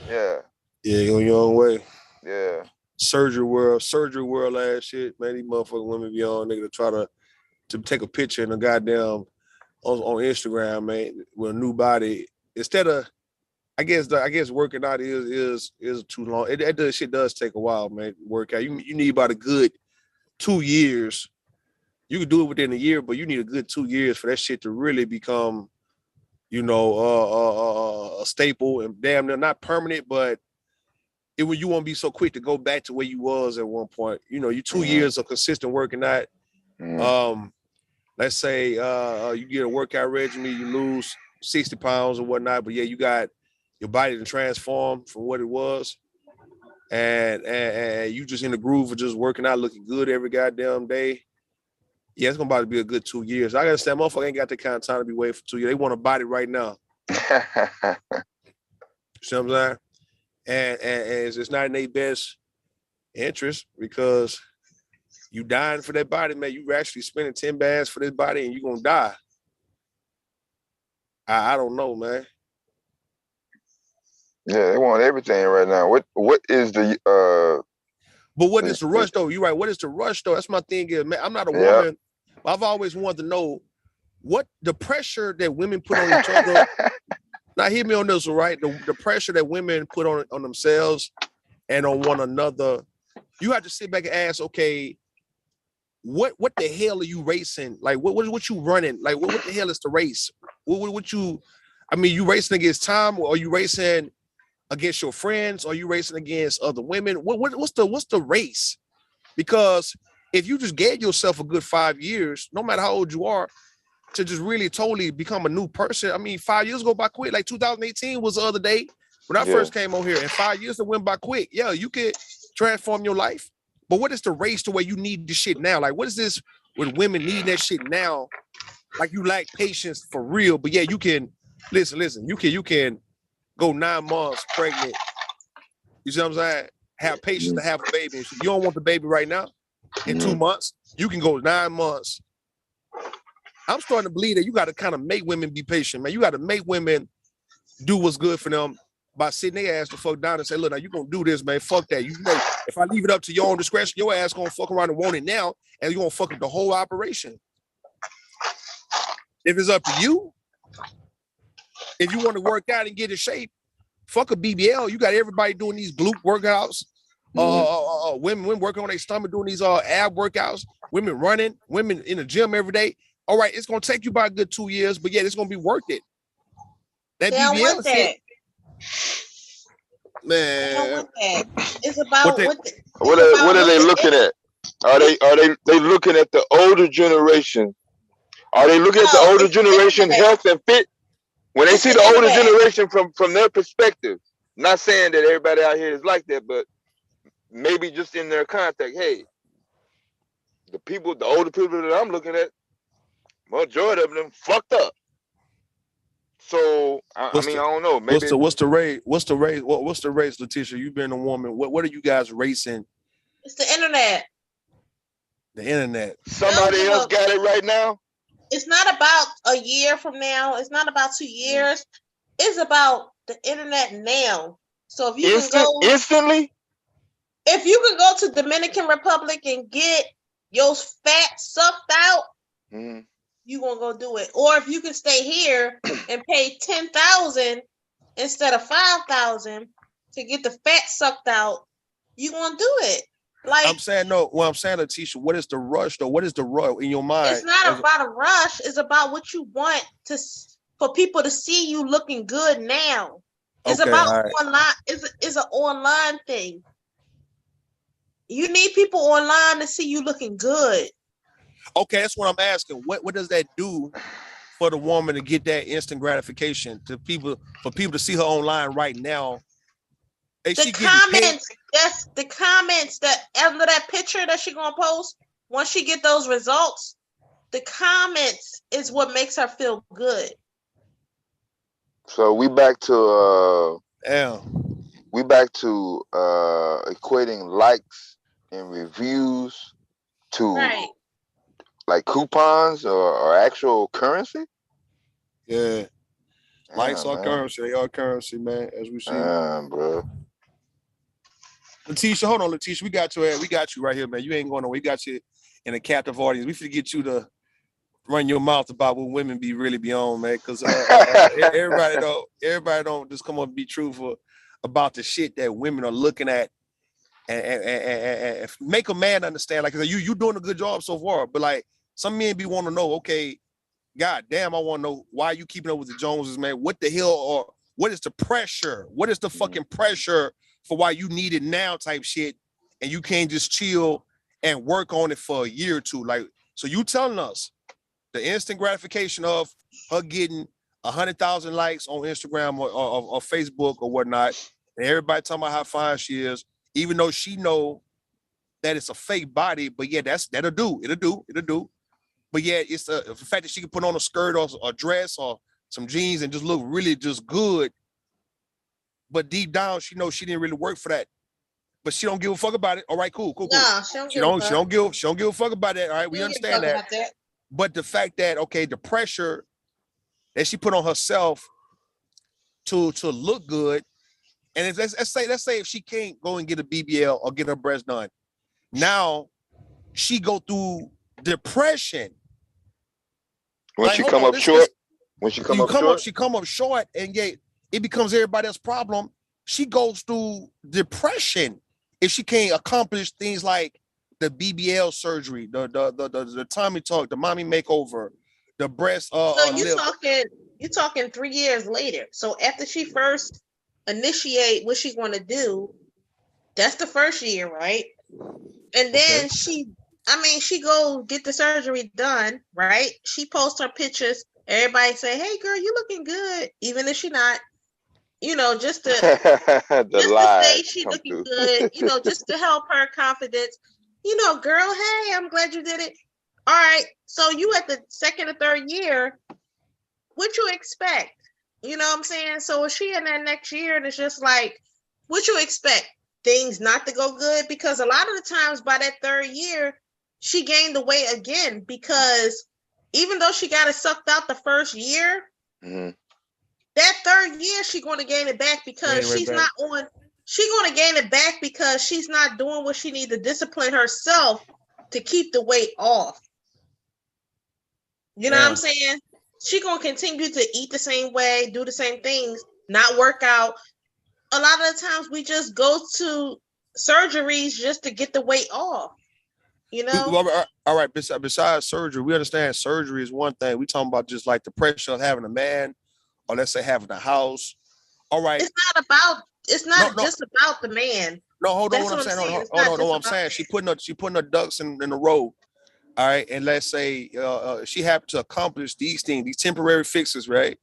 Yeah. Yeah, going your own way. Yeah. Surgery world ass shit, man. These motherfucking women be on nigga to try to take a picture in a goddamn on Instagram, man, with a new body. Instead of, I guess working out is too long. That shit does take a while, man. Work out. You need about a good 2 years. You can do it within a year, but you need a good 2 years for that shit to really become, a staple and damn near not permanent, but you won't be so quick to go back to where you was at one point. You 2 years of consistent working out. Let's say you get a workout regimen, you lose 60 pounds or whatnot, but yeah, you got your body to transform from what it was, and you just in the groove of just working out, looking good every goddamn day. Yeah, it's gonna about to be a good 2 years. I gotta say, motherfucker ain't got that kind of time to be waiting for 2 years. They want a body right now. See what I'm saying? And it's not in their best interest, because you dying for that body, man. You actually spending 10 bands for this body and you're gonna die. I don't know, man. Yeah, they want everything right now. What is the But what is the rush though? You're right. What is the rush though? That's my thing is, man, I'm not a woman. I've always wanted to know what the pressure that women put on each other. Now hear me on this, right? The pressure that women put on themselves and on one another. You have to sit back and ask, okay, what the hell are you racing? Like what you running? Like what the hell is the race? What you? I mean, you racing against time, or are you racing against your friends? Or are you racing against other women? What's the race? Because if you just gave yourself a good 5 years, no matter how old you are, to just really totally become a new person. I mean, 5 years go by quick. Like 2018 was the other day when I first came on here, and 5 years that went by quick. Yeah, you could transform your life. But what is the race to where you need this shit now? Like, what is this with women needing that shit now? Like, you lack patience for real. But yeah, you can listen. You can go 9 months pregnant. You see what I'm saying? Have patience to have a baby. You don't want the baby right now. In 2 months, you can go 9 months. I'm starting to believe that you got to kind of make women be patient, man. You got to make women do what's good for them by sitting their ass the fuck down and say, look, now you gonna do this, man. Fuck that. You know, if I leave it up to your own discretion, your ass gonna fuck around and want it now, and you're gonna fuck up the whole operation. If it's up to you, if you want to work out and get in shape, fuck a BBL. You got everybody doing these glute workouts. Women working on their stomach, doing these ab workouts. Women running. Women in the gym every day. All right, it's gonna take you about a good 2 years, but yeah, it's gonna be worth it. That BBL shit. Man, it's about what are they looking at? Are they looking at the older generation? Are they looking at the older generation health and fit? When they see the older generation from their perspective, not saying that everybody out here is like that, but maybe just in their context, hey, the older people that I'm looking at, majority of them fucked up. So I don't know. Maybe what's the race? What's the race, Letitia? You've been a woman. What are you guys racing? It's the internet. The internet. Somebody else got it right now. It's not about a year from now. It's not about 2 years. It's about the internet now. So if you can go instantly, if you can go to Dominican Republic and get your fat sucked out, you gonna go do it. Or if you can stay here and pay $10,000 instead of $5,000 to get the fat sucked out, you gonna do it. Like I'm saying, no. Well, I'm saying, Letitia, what is the rush though? What is the rush in your mind? It's not about a rush. It's about what you want for people to see you looking good now. It's about online. It's an online thing. You need people online to see you looking good. Okay, that's what I'm asking. What does that do for the woman to get that instant gratification for people to see her online right now? The comments, that's the comments that under that picture that she gonna post, once she get those results, the comments is what makes her feel good. So we back to yeah. We back to equating likes and reviews to like coupons or actual currency. Yeah. Damn, Likes are man. currency. They are currency, man, as we see. Bro. Letitia, hold on, Letitia. We got you right here, man. You ain't going nowhere. We got you in a captive audience. We finna get you to run your mouth about what women really be on, man. Because everybody don't just come up and be truthful about the shit that women are looking at and make a man understand. Like you doing a good job so far, but like some men be want to know, okay, God damn, I want to know why you keeping up with the Joneses, man. What the hell, or what is the pressure? What is the fucking pressure for why you need it now type shit, and you can't just chill and work on it for a year or two? Like, so you telling us the instant gratification of her getting 100,000 likes on Instagram or Facebook or whatnot, and everybody talking about how fine she is, even though she know that it's a fake body, but yeah, that'll do. But yeah, it's the fact that she can put on a skirt or a dress or some jeans and just look really just good. But deep down, she knows she didn't really work for that. But she don't give a fuck about it. All right, cool. Nah, she don't give a fuck about that. All right, we understand that. But the fact that, okay, the pressure that she put on herself to look good, and if let's say if she can't go and get a BBL or get her breast done, now she go through depression. When she come up short, she come up short, and yet it becomes everybody else's problem. She goes through depression if she can't accomplish things like the BBL surgery, the tummy tuck, the mommy makeover, the breast. So you talking 3 years later. So after she first initiate what she's going to do, that's the first year, right? And then she go get the surgery done, right? She posts her pictures. Everybody say, "Hey, girl, you looking good," even if she not. Just to say she looking good. Just to help her confidence. Girl, hey, I'm glad you did it. All right, so you at the second or third year, what you expect? You know what I'm saying? So is she in that next year, and it's just like, what you expect? Things not to go good? Because a lot of the times by that third year, she gained the weight again, because even though she got it sucked out the first year, that third year she going to gain it back because she's going to gain it back because she's not doing what she needs to discipline herself to keep the weight off. You know what I'm saying? She going to continue to eat the same way, do the same things, not work out. A lot of the times we just go to surgeries just to get the weight off. All right. Besides surgery, we understand surgery is one thing. We talking about just like the pressure of having a man, or let's say having a house. All right. It's not just about the man. No, hold on. What I'm saying. Hold on. What I'm saying. She putting her ducks in a row. All right. And let's say she happened to accomplish these things, these temporary fixes, right?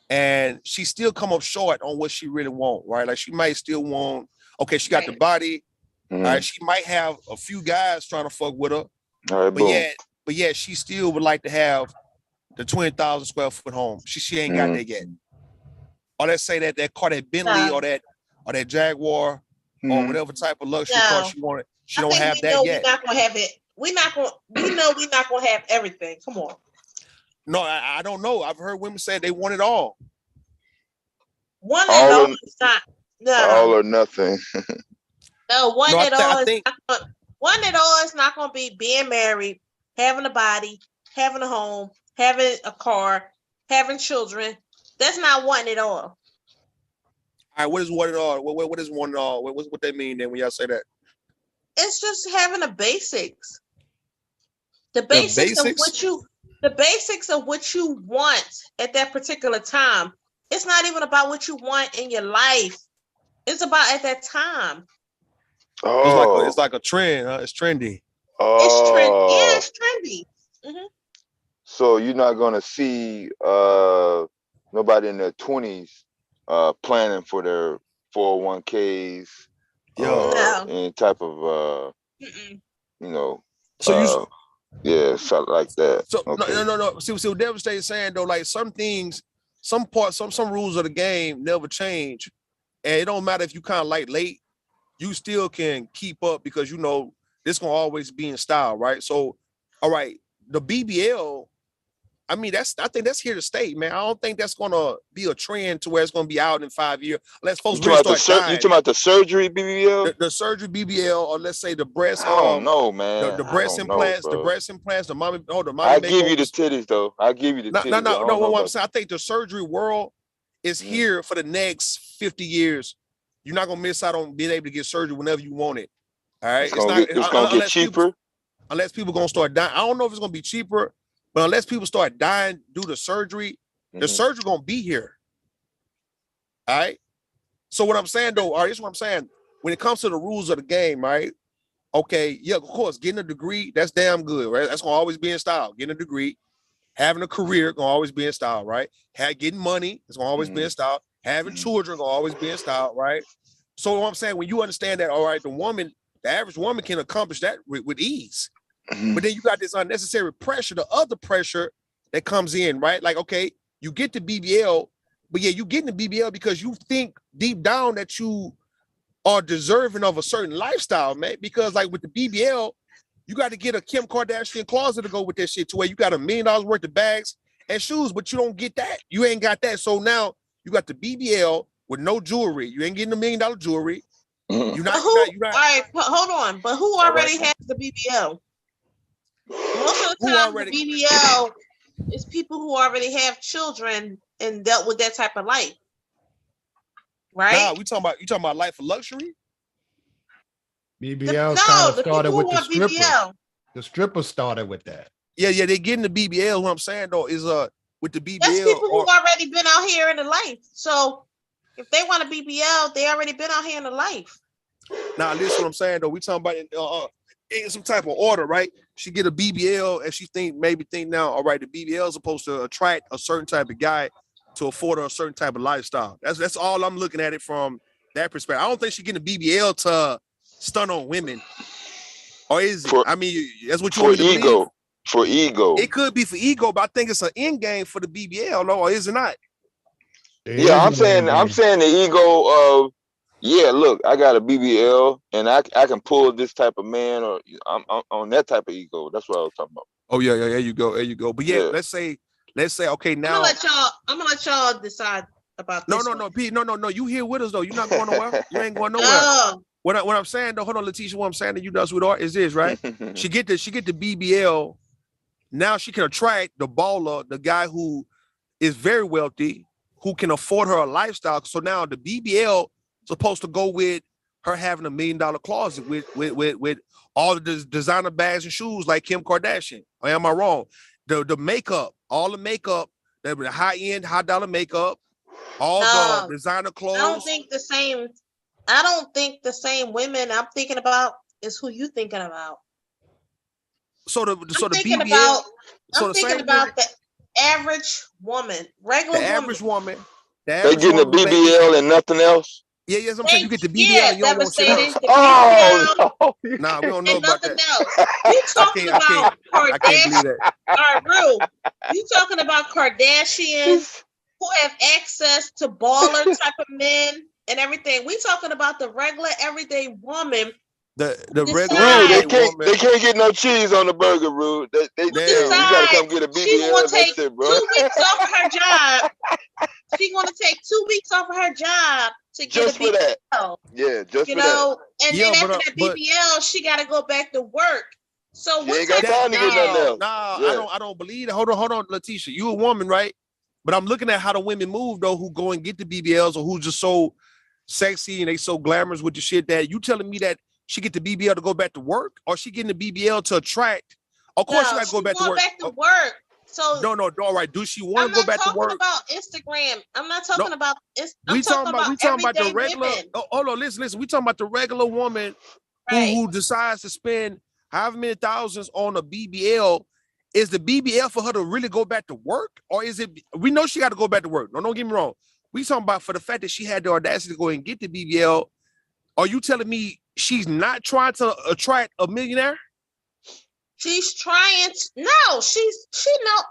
And she still come up short on what she really want, right? Like she might still want, okay, she got the body. All right, she might have a few guys trying to fuck with her. All right, but yet she still would like to have the 20,000 square foot home. She ain't got that yet. Or let's say that car, that Bentley or that Jaguar or whatever type of luxury car she wanted. She don't have that yet. We're not gonna have it. We know we're not gonna have everything. Come on. No, I don't know. I've heard women say they want it all. One and all is not. No. All or nothing. No, one and all is not going to be being married, having a body, having a home, having a car, having children. That's not one at all. All right, what is one and all? What is one and all? What they mean then when y'all say that? It's just having the basics. The basics of what you want at that particular time. It's not even about what you want in your life. It's about at that time. It's like a trend. It's trendy. It's trend. Yeah, Oh, it's trendy. Mhm. so you're not gonna see nobody in their 20s planning for their 401ks Yo. or No. any type of Mm-mm. you know So you yeah, something like that. So Okay. no. See what Devastate is saying though, like some things, some parts, some rules of the game never change, and it don't matter if you kind of like late, you still can keep up because you know this gonna always be in style, right? So, all right, the BBL. I mean, I think that's here to stay, man. I don't think that's gonna be a trend to where it's gonna be out in 5 years, unless folks really start You dying. talking about the surgery BBL? The surgery BBL, or let's say the breast, I don't know, man. the I breast don't know, implants, bro. the mommy I give you the makeovers. titties though. I give you the titties. I don't know What I'm about saying, I think the surgery world is here for the next 50 years. You're not gonna miss out on being able to get surgery whenever you want it. All right, it's gonna get cheaper. Unless people gonna start dying. I don't know if it's gonna be cheaper, but unless people start dying due to surgery, the surgery gonna be here. All right. So what I'm saying though, all right, this is what I'm saying. When it comes to the rules of the game, right? Okay, yeah, of course, getting a degree, that's damn good, right? That's gonna always be in style. Getting a degree, having a career gonna always be in style, right? Getting money is gonna always be in style. Having children gonna always be in style, right? So what I'm saying, when you understand that, all right, the average woman can accomplish that with ease. But then you got this unnecessary pressure, the other pressure that comes in, right? Like, okay, you get the BBL, but yeah, you get the BBL because you think deep down that you are deserving of a certain lifestyle, man. Because like with the BBL, you got to get a Kim Kardashian closet to go with that shit to where you got $1 million worth of bags and shoes, but you don't get that. You ain't got that. So now you got the BBL with no jewelry. You ain't getting $1 million jewelry. You're not. All right, hold on. But who already has the BBL? Most of the time, the BBL is people who already have children and dealt with that type of life, right? Nah, you talking about life of luxury? BBL kind of the started people with who the want stripper. BBL. The stripper started with that. Yeah, they're getting the BBL. What I'm saying though is with the BBL. That's people who've already been out here in the life. So if they want a BBL, they already been out here in the life. Now, this is what I'm saying though. We talking about in some type of order, right? She get a BBL and she maybe think now, all right, the BBL is supposed to attract a certain type of guy to afford her a certain type of lifestyle. That's all I'm looking at it from that perspective. I don't think she getting a BBL to stun on women. Or is it? I mean, that's what you want me to believe? For ego. It could be for ego, but I think it's an end game for the BBL, or is it not? Yeah, I'm saying the ego of, yeah, look, I got a BBL and I can pull this type of man, or I'm on that type of ego. That's what I was talking about. Oh yeah, there you go. But yeah, let's say, okay, now I'm gonna let y'all decide about this. No, Pete, no. You here with us though. You're not going nowhere. You ain't going nowhere. No. What I'm saying though, hold on, Letitia. What I'm saying to you, does with art is this, right? She get the BBL. Now she can attract the baller, the guy who is very wealthy, who can afford her a lifestyle. So now the BBL supposed to go with her having $1 million closet with all of the designer bags and shoes like Kim Kardashian. Or am I wrong? The makeup, all the makeup, the high end, high dollar makeup, all the designer clothes. I don't think the same women I'm thinking about is who you thinking about. I'm thinking about the average woman, regular woman. They getting the BBL and nothing else. Yeah, I'm saying you get the BBL and you don't want shit else. Oh, no. Nah, we don't know about that. Else. You talking about Kardashian? I can't believe that. All right, Rue. You talking about Kardashians who have access to baller type of men and everything. We talking about the regular everyday woman. The regular Rude, they can't get no cheese on the burger, Rude. You gotta come get a BBL. That's it, bro. 2 weeks off of her job. She's gonna take 2 weeks off of her job to get just a BBL. For that. Yeah, just you for know, that. And then after that BBL, she gotta go back to work. So she ain't got time to get nothing else. Nah, I don't believe that. Hold on, Letitia. You a woman, right? But I'm looking at how the women move though, who go and get the BBLs or who's just so sexy and they so glamorous with the shit that you telling me that she get the BBL to go back to work, or she getting the BBL to attract? Of course, she got to go back to work. Back to work. So no. All right. Do she want to go back to work? I'm not talking about Instagram. I'm not talking about. We talking about the regular. women. Hold on, listen. We talking about the regular woman who decides to spend however many thousands on a BBL. Is the BBL for her to really go back to work, or is it? We know she got to go back to work. No, don't get me wrong. We talking about for the fact that she had the audacity to go and get the BBL. Are you telling me she's not trying to attract a millionaire? She's trying to. No, she know.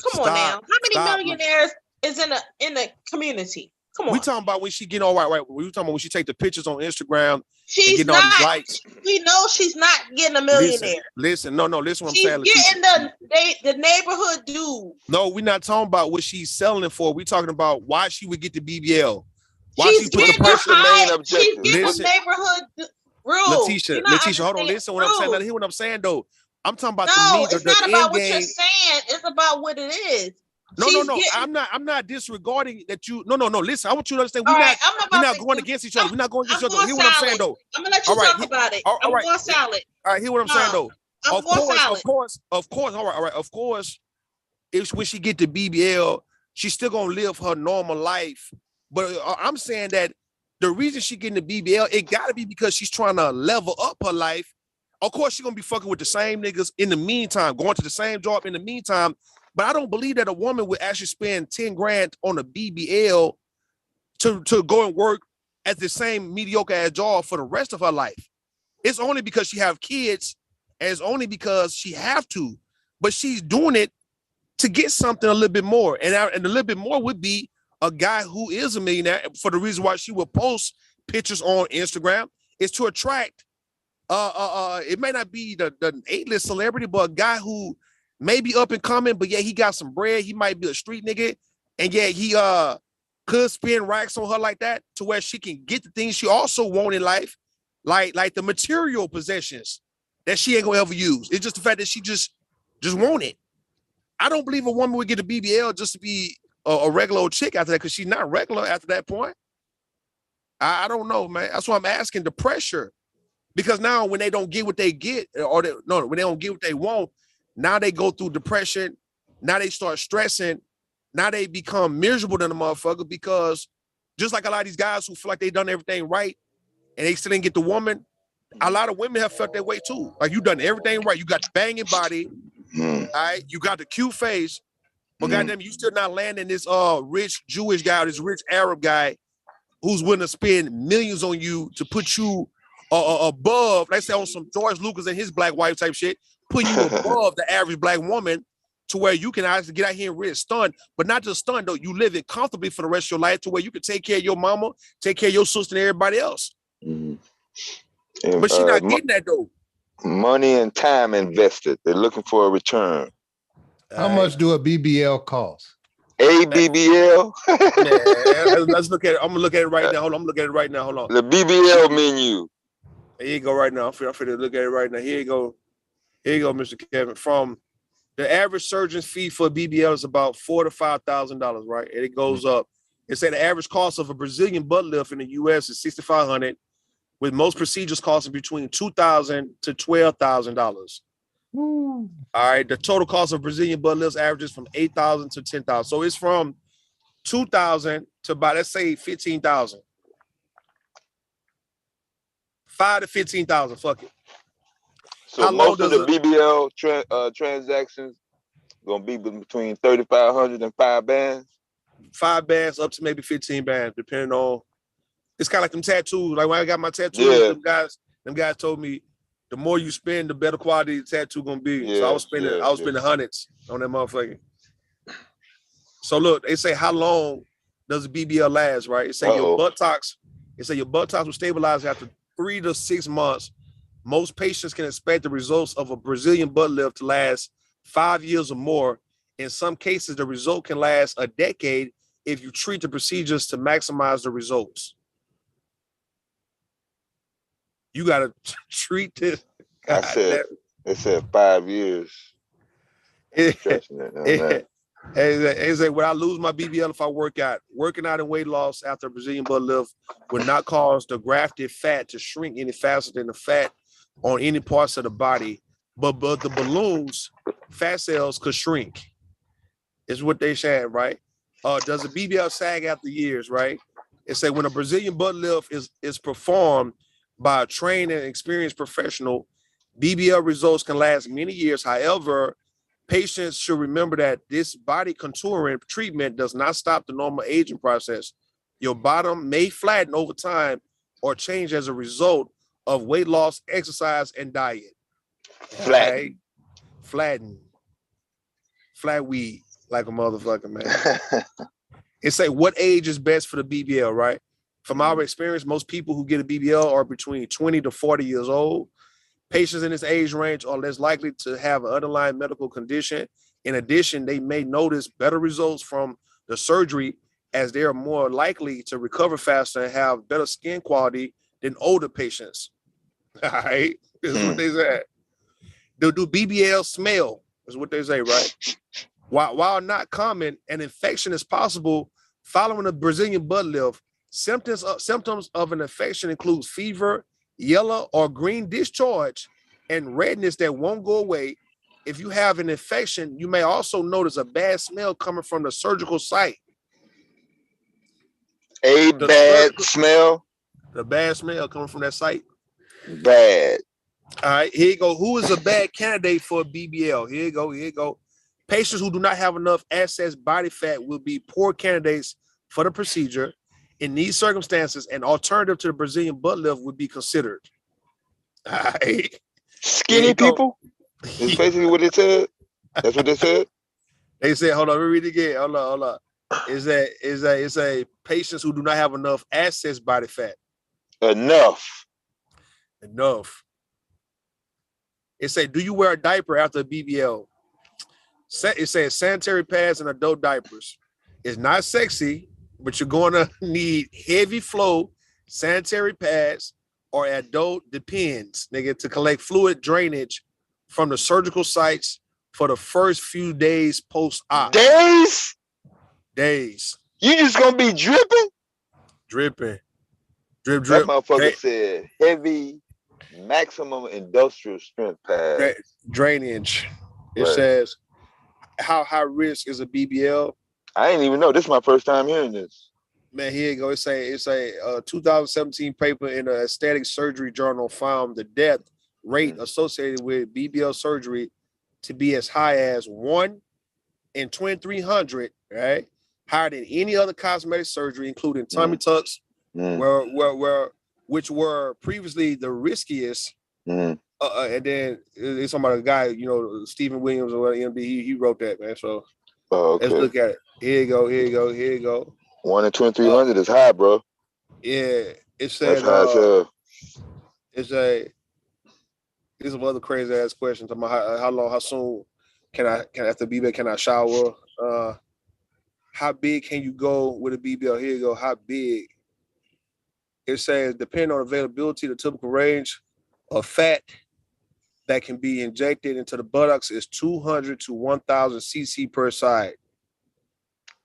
Come on now. How many millionaires is in the community? Come on. We talking about when she get all right. We talking about when she take the pictures on Instagram. She's and not. all these likes. We know she's not getting a millionaire. Listen. No. Listen, what I'm She's saying. getting the neighborhood dude. No, we're not talking about what she's selling it for. We're talking about why she would get the BBL. Why She's she put getting the pressure. She's getting the neighborhood rules. Letitia, hold on. Listen, what I'm saying. Now, hear what I'm saying though. I'm talking about no, the it's not about what game. you're saying. It's about what it is. No. I'm not disregarding that you. No. Listen, I want you to understand. We're not going against each other. We're not going against each other. Hear what I'm saying though. I'm gonna let you talk about it. I'm going solid. All right, hear what I'm saying though. Of course. All right. Of course, if when she get the BBL, she's still gonna live her normal life. But I'm saying that the reason she getting the BBL, it gotta be because she's trying to level up her life. Of course, she's gonna be fucking with the same niggas in the meantime, going to the same job in the meantime. But I don't believe that a woman would actually spend 10 grand on a BBL to go and work at the same mediocre ass job for the rest of her life. It's only because she have kids, and it's only because she have to. But she's doing it to get something a little bit more. And a little bit more would be a guy who is a millionaire. For the reason why she will post pictures on Instagram is to attract it may not be the A-list celebrity, but a guy who may be up and coming, but yeah, he got some bread. He might be a street nigga, and yeah, he could spend racks on her like that to where she can get the things she also want in life, like the material possessions that she ain't gonna ever use. It's just the fact that she just want it. I don't believe a woman would get a BBL just to be a regular old chick after that, because she's not regular after that point. I don't know, man. That's why I'm asking the pressure. Because now when they don't get what they get, when they don't get what they want, now they go through depression. Now they start stressing. Now they become miserable than a motherfucker, because just like a lot of these guys who feel like they done everything right and they still didn't get the woman, a lot of women have felt that way too. Like, you done everything right. You got the banging body, all right? You got the cute face, but goddamn, you still not landing this rich Jewish guy or this rich Arab guy who's willing to spend millions on you to put you above, let's say on some George Lucas and his black wife type shit, putting you above the average black woman to where you can actually get out here and really stun, but not just stun though. You live it comfortably for the rest of your life to where you can take care of your mama, take care of your sister and everybody else. And, but she's not getting that though. Money and time invested. They're looking for a return. How much do a BBL cost? A BBL? Let's look at it. I'm gonna look at it right now. Hold on. I'm looking at it right now. Hold on. The BBL menu. Here you go right now. I'm finna look at it right now. Here you go. Here you go, Mr. Kevin. From the average surgeon's fee for a BBL is about $4,000 to $5,000, right? And it goes up. It said the average cost of a Brazilian butt lift in the US is $6,500, with most procedures costing between $2,000 to $12,000. All right, the total cost of Brazilian butt lifts averages from $8,000 to $10,000. So it's from $2,000 to about, let's say, $15,000. $5,000 to $15,000. Fuck it. So most of the BBL transactions gonna be between 3,500 and 5 bands. 5 bands up to maybe 15 bands, depending on. It's kind of like them tattoos. Like when I got my tattoos, them guys told me the more you spend, the better quality the tattoo gonna be. So I was spending hundreds on that motherfucker. So look, they say how long does a BBL last, right? It say your buttocks will stabilize after 3 to 6 months. Most patients can expect the results of a Brazilian butt lift to last 5 years or more. In some cases, the result can last a decade if you treat the procedures to maximize the results. You gotta treat this. It said 5 years. It's like, would I lose my BBL if I work out? Working out and weight loss after a Brazilian butt lift would not cause the grafted fat to shrink any faster than the fat on any parts of the body, but the balloons, fat cells could shrink. Is what they said, right? Does a BBL sag after years, right? It said when a Brazilian butt lift is performed, by a trained and experienced professional, BBL results can last many years. However, patients should remember that this body contouring treatment does not stop the normal aging process. Your bottom may flatten over time or change as a result of weight loss, exercise, and diet. Flatten. Flatten. Flat weed like a motherfucker, man. It say what age is best for the BBL, right? From our experience, most people who get a BBL are between 20 to 40 years old. Patients in this age range are less likely to have an underlying medical condition. In addition, they may notice better results from the surgery as they are more likely to recover faster and have better skin quality than older patients. All right, this is what they said. Do BBL smell? Is what they say, right? While not common, an infection is possible following a Brazilian butt lift. Symptoms of an infection includes fever, yellow or green discharge, and redness that won't go away. If you have an infection, you may also notice a bad smell coming from the surgical site. The bad smell coming from that site. Bad. All right, here you go. Who is a bad candidate for a BBL? Here you go. Patients who do not have enough excess body fat will be poor candidates for the procedure. In these circumstances, an alternative to the Brazilian butt lift would be considered. All right. Skinny people? Is basically what it said. That's what they said. They said, hold on, let me read it again. Hold on. Is a patients who do not have enough excess body fat. Enough. It say, do you wear a diaper after a BBL? It says sanitary pads and adult diapers. It's not sexy, but you're going to need heavy flow sanitary pads or adult depends, nigga, to collect fluid drainage from the surgical sites for the first few days post-op. Days. You just gonna be dripping? Drip. That motherfucker said heavy maximum industrial strength pads. Drainage. It Right. says, how high risk is a BBL? I didn't even know. This is my first time hearing this. Man, here you go. It's a 2017 paper in the Aesthetic Surgery Journal found the death rate associated with BBL surgery to be as high as 1 in 2,300, right? Higher than any other cosmetic surgery, including tummy tucks, which were previously the riskiest. And then it's talking about a guy, Stephen Williams or MD, he wrote that, man. So let's look at it. Here you go. 1 in 2,300 is high, bro. Yeah, it says there's some other crazy ass questions about how soon can I after BBL can I shower? How big can you go with a BBL? Here you go. How big? It says depending on availability, the typical range of fat that can be injected into the buttocks is 200 to 1,000 cc per side.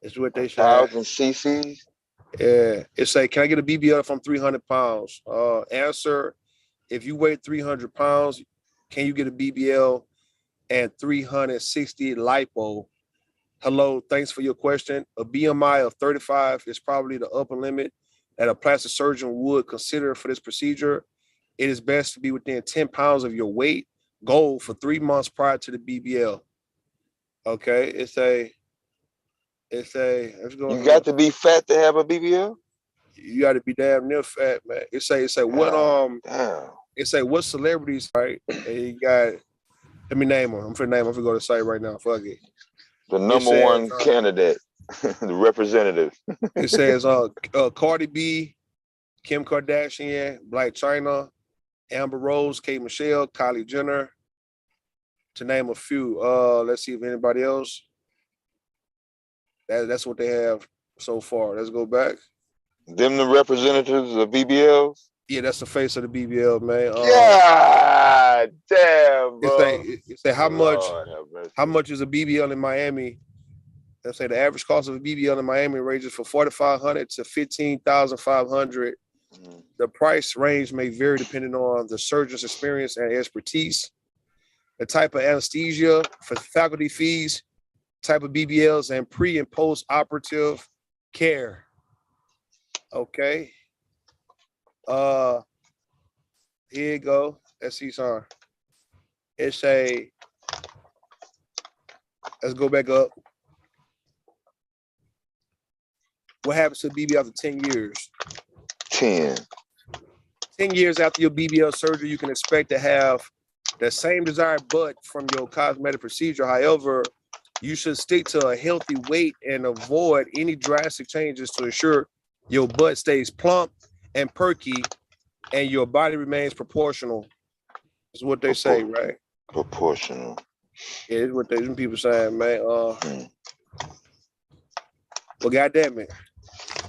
That's what they say. 1,000 cc's? Yeah. It say, can I get a BBL if I'm 300 pounds? Answer, if you weigh 300 pounds, can you get a BBL and 360 lipo? Hello, thanks for your question. A BMI of 35 is probably the upper limit that a plastic surgeon would consider for this procedure. It is best to be within 10 pounds of your weight goal for 3 months prior to the BBL. Okay, it's a let's go. You got to be fat to have a BBL? You got to be damn near fat, man. It say what celebrities, right? And you got, let me name them. I'm finna go to the site right now. Fuck it. The number one candidate, the representative. It says Cardi B, Kim Kardashian, Black China, Amber Rose, Kate Michelle, Kylie Jenner, to name a few. Let's see if anybody else. That's what they have so far. Let's go back. Them the representatives of BBLs? Yeah, that's the face of the BBL, man. God damn, bro. It say how much is a BBL in Miami? Let's say the average cost of a BBL in Miami ranges from $4,500 to $15,500. The price range may vary depending on the surgeon's experience and expertise, the type of anesthesia, for faculty fees, type of BBLs, and pre and post operative care. Okay. Here you go. Let's see some. It's a. Let's go back up. What happens to BBL after 10 years? 10 years after your BBL surgery, you can expect to have the same desired butt from your cosmetic procedure. However, you should stick to a healthy weight and avoid any drastic changes to ensure your butt stays plump and perky and your body remains proportional. Is what they say, right? Proportional. Yeah, it's what them people saying, man. But goddamn it.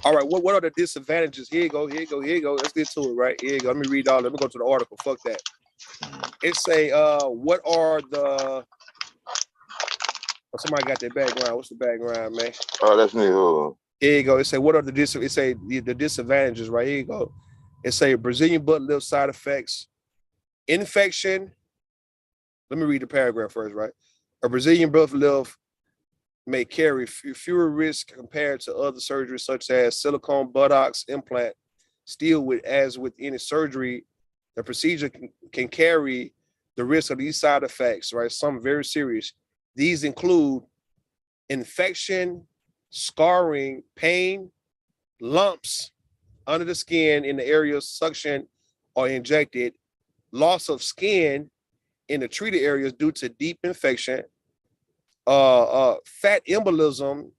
All right, what are the disadvantages? Here you go. Let's get to it, right? Here you go. Let me read all. Let me go to the article. Fuck that. It say, what are the? Oh, somebody got their background. What's the background, man? Oh, that's me. Here you go. It say, what are the the disadvantages? Right here you go. It say Brazilian butt lift side effects, infection. Let me read the paragraph first, right? A Brazilian butt lift may carry fewer risks compared to other surgeries such as silicone buttocks implant. Still, as with any surgery, the procedure can carry the risk of these side effects, right? Some very serious. These include infection, scarring, pain, lumps under the skin in the area suction or injected, loss of skin in the treated areas due to deep infection, fat embolism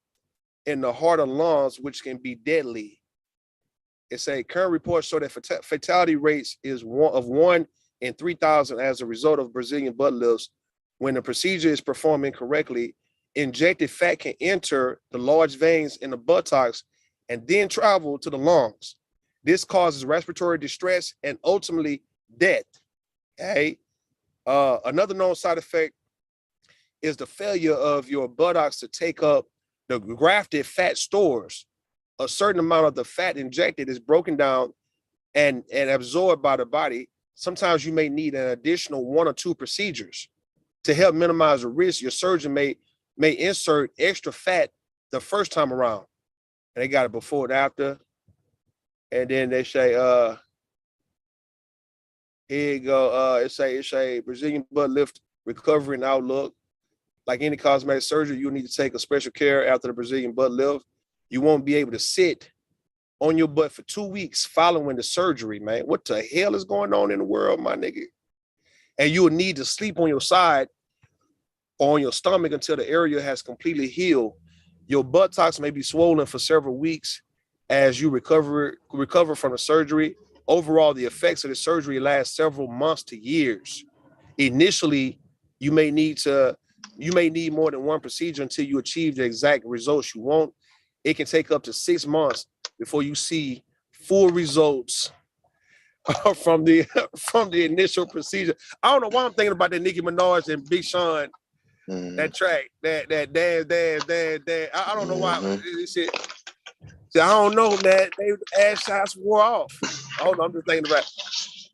in the heart or lungs, which can be deadly. It's a current reports show that fatality rates is 1 in 3,000 as a result of Brazilian butt lifts. When the procedure is performed incorrectly, injected fat can enter the large veins in the buttocks and then travel to the lungs. This causes respiratory distress and ultimately death. Okay. Another known side effect is the failure of your buttocks to take up the grafted fat stores. A certain amount of the fat injected is broken down and absorbed by the body. Sometimes you may need an additional 1 or 2 procedures. To help minimize the risk, your surgeon may insert extra fat the first time around. And they got it before and after. And then they say, here you go. It's a Brazilian butt lift recovery and outlook. Like any cosmetic surgery, you need to take a special care after the Brazilian butt lift. You won't be able to sit on your butt for 2 weeks following the surgery, man. What the hell is going on in the world, my nigga? And you will need to sleep on your side or on your stomach until the area has completely healed. Your buttocks may be swollen for several weeks as you recover from the surgery. Overall, the effects of the surgery last several months to years. Initially, you may need more than 1 procedure until you achieve the exact results you want. It can take up to 6 months before you see full results from the initial procedure. I don't know why I'm thinking about that Nicki Minaj and Big Sean, that track, that dance. I don't know why this shit. I don't know, man. They ass shots wore off. Hold on, I'm just thinking about it.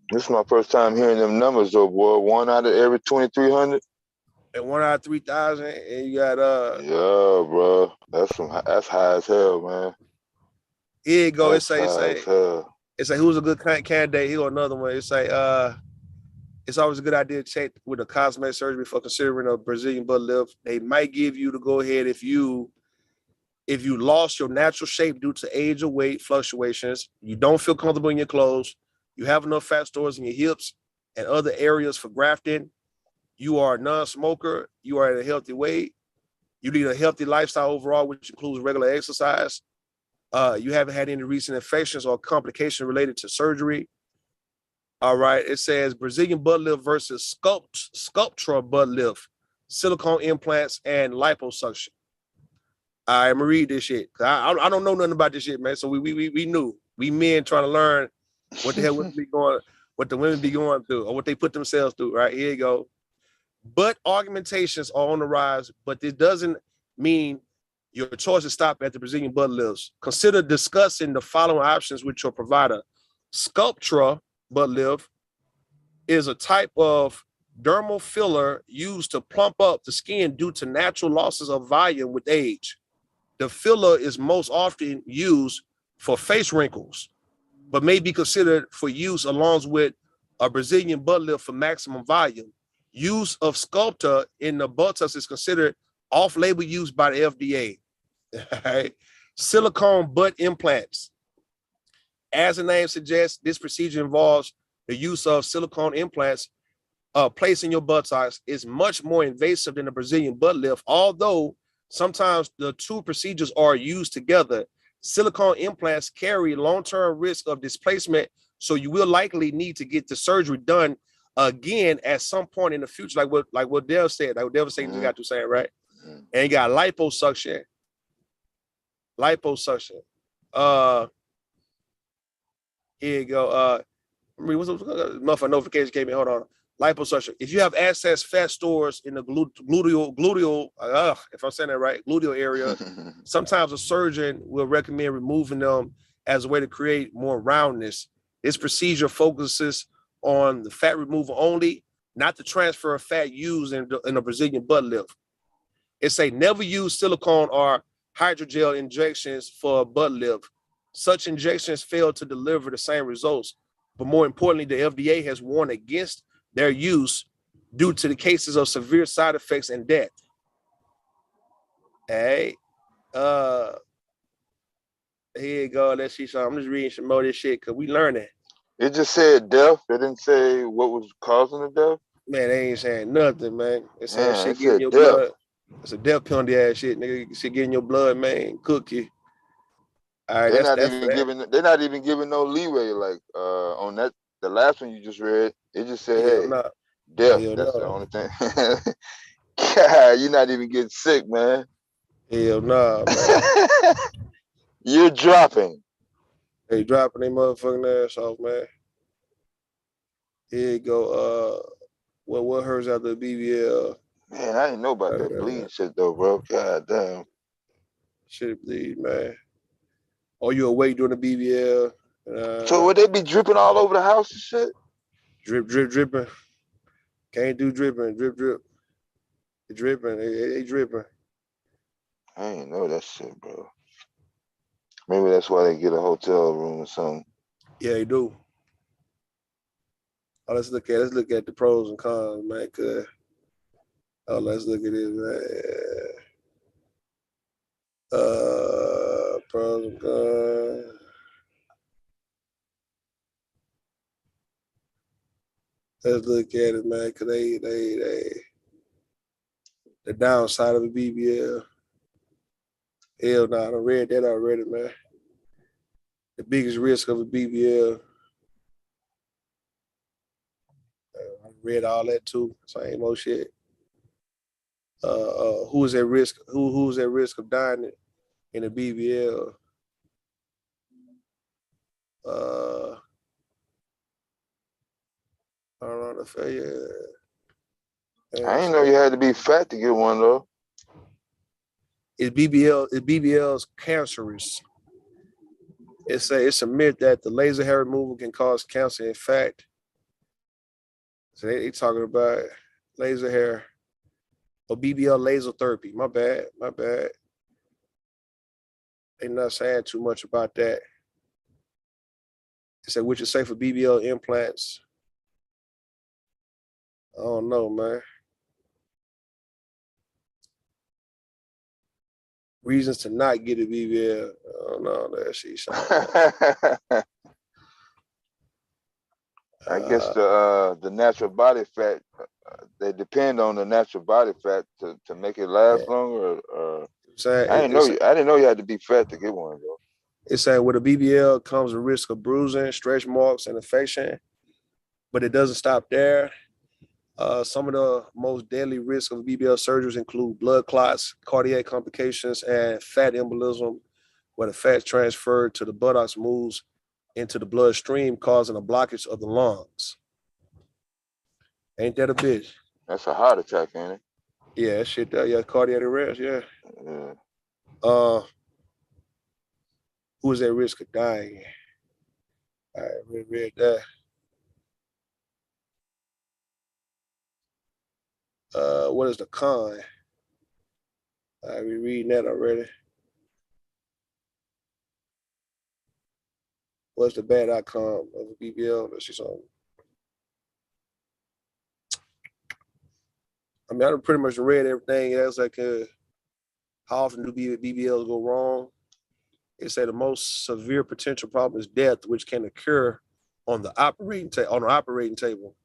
This is my first time hearing them numbers, though, boy. 1 out of every 2,300. And 1 out of 3,000, and you got Yeah, bro. That's high as hell, man. Here you go. That's It's like who's a good candidate? Here another one. It's like it's always a good idea to check with a cosmetic surgery before considering a Brazilian butt lift. They might give you to go ahead if you lost your natural shape due to age or weight fluctuations, you don't feel comfortable in your clothes, you have enough fat stores in your hips and other areas for grafting, you are a non-smoker, you are at a healthy weight, you lead a healthy lifestyle overall, which includes regular exercise, you haven't had any recent infections or complications related to surgery. All right, it says Brazilian butt lift versus Sculptra butt lift, silicone implants, and liposuction. I'm gonna read this shit. I don't know nothing about this shit, man. So we knew. We men trying to learn what the hell what the women be going through, or what they put themselves through. Right, here you go. Butt augmentations are on the rise, but this doesn't mean your choices stop at the Brazilian butt lifts. Consider discussing the following options with your provider. Sculptra butt lift is a type of dermal filler used to plump up the skin due to natural losses of volume with age. The filler is most often used for face wrinkles, but may be considered for use along with a Brazilian butt lift for maximum volume. Use of Sculpta in the buttocks is considered off-label use by the FDA. Right? Silicone butt implants. As the name suggests, this procedure involves the use of silicone implants placed in your buttocks. Is much more invasive than the Brazilian butt lift, although sometimes the two procedures are used together. Silicone implants carry long-term risk of displacement, so you will likely need to get the surgery done again at some point in the future, like what Dev said. Like what Dev said, you got to say, right? And you got liposuction. Liposuction. Here you go. What's motherfucker notification came in? Hold on. Liposuction. If you have excess fat stores in the gluteal, if I'm saying that right, gluteal area, sometimes a surgeon will recommend removing them as a way to create more roundness. This procedure focuses on the fat removal only, not the transfer of fat used in a Brazilian butt lift. It say never use silicone or hydrogel injections for a butt lift. Such injections fail to deliver the same results. But more importantly, the FDA has warned against their use due to the cases of severe side effects and death. Hey, here you go. Let's see some. I'm just reading some more of this shit because we learning. It just said death. It didn't say what was causing the death. Man, they ain't saying nothing, man. They saying Man, shit it getting said your death. blood. It's a death penalty ass shit, nigga. Shit getting your blood, man. Cook you. All right, They're that's not for even that. giving. They're not even giving no leeway. Like on that, the last one you just read, it just said, Hell "Hey, nah. death." Hell That's no. the only thing. God, you're not even getting sick, man. Hell nah, man. You're dropping. They dropping their motherfucking ass off, man. Here you go. What hurts after the BBL? Man, I didn't know about that bleed shit though, bro. God damn. Shit bleed, man. Or you awake during the BBL? So would they be dripping all over the house and shit? Drip, drip, dripping. Can't do dripping. Drip, drip. They dripping. They dripping. I ain't know that shit, bro. Maybe that's why they get a hotel room or something. Yeah, they do. Oh, let's look at the pros and cons, man. Let's look at this, man. Pros and cons. Let's look at it, man, because they the downside of a BBL. Hell no, I done read that already, man. The biggest risk of a BBL. I read all that too. Same old shit. Who is at risk? Who's at risk of dying in a BBL? I don't know the failure. I didn't know you had to be fat to get one though. Is BBL's cancerous? It's a myth that the laser hair removal can cause cancer. In fact, so they talking about laser hair or BBL laser therapy. My bad. They not saying too much about that. They said which is safe for BBL implants. I don't know, man. Reasons to not get a BBL. I don't know. That shit I guess the natural body fat, they depend on the natural body fat to make it last longer. I didn't know you had to be fat to get one though. It's saying with a BBL comes a risk of bruising, stretch marks, and infection, but it doesn't stop there. Some of the most deadly risks of BBL surgeries include blood clots, cardiac complications, and fat embolism, where the fat transferred to the buttocks moves into the bloodstream, causing a blockage of the lungs. Ain't that a bitch? That's a heart attack, ain't it? Yeah, that shit. Yeah, cardiac arrest. Yeah. Who is at risk of dying? I read that. What is the con? I be reading that already. What's the bad outcome of a BBL? Let's see something. I mean, I pretty much read everything. It's like how often do BBLs go wrong? It said the most severe potential problem is death, which can occur on the operating table.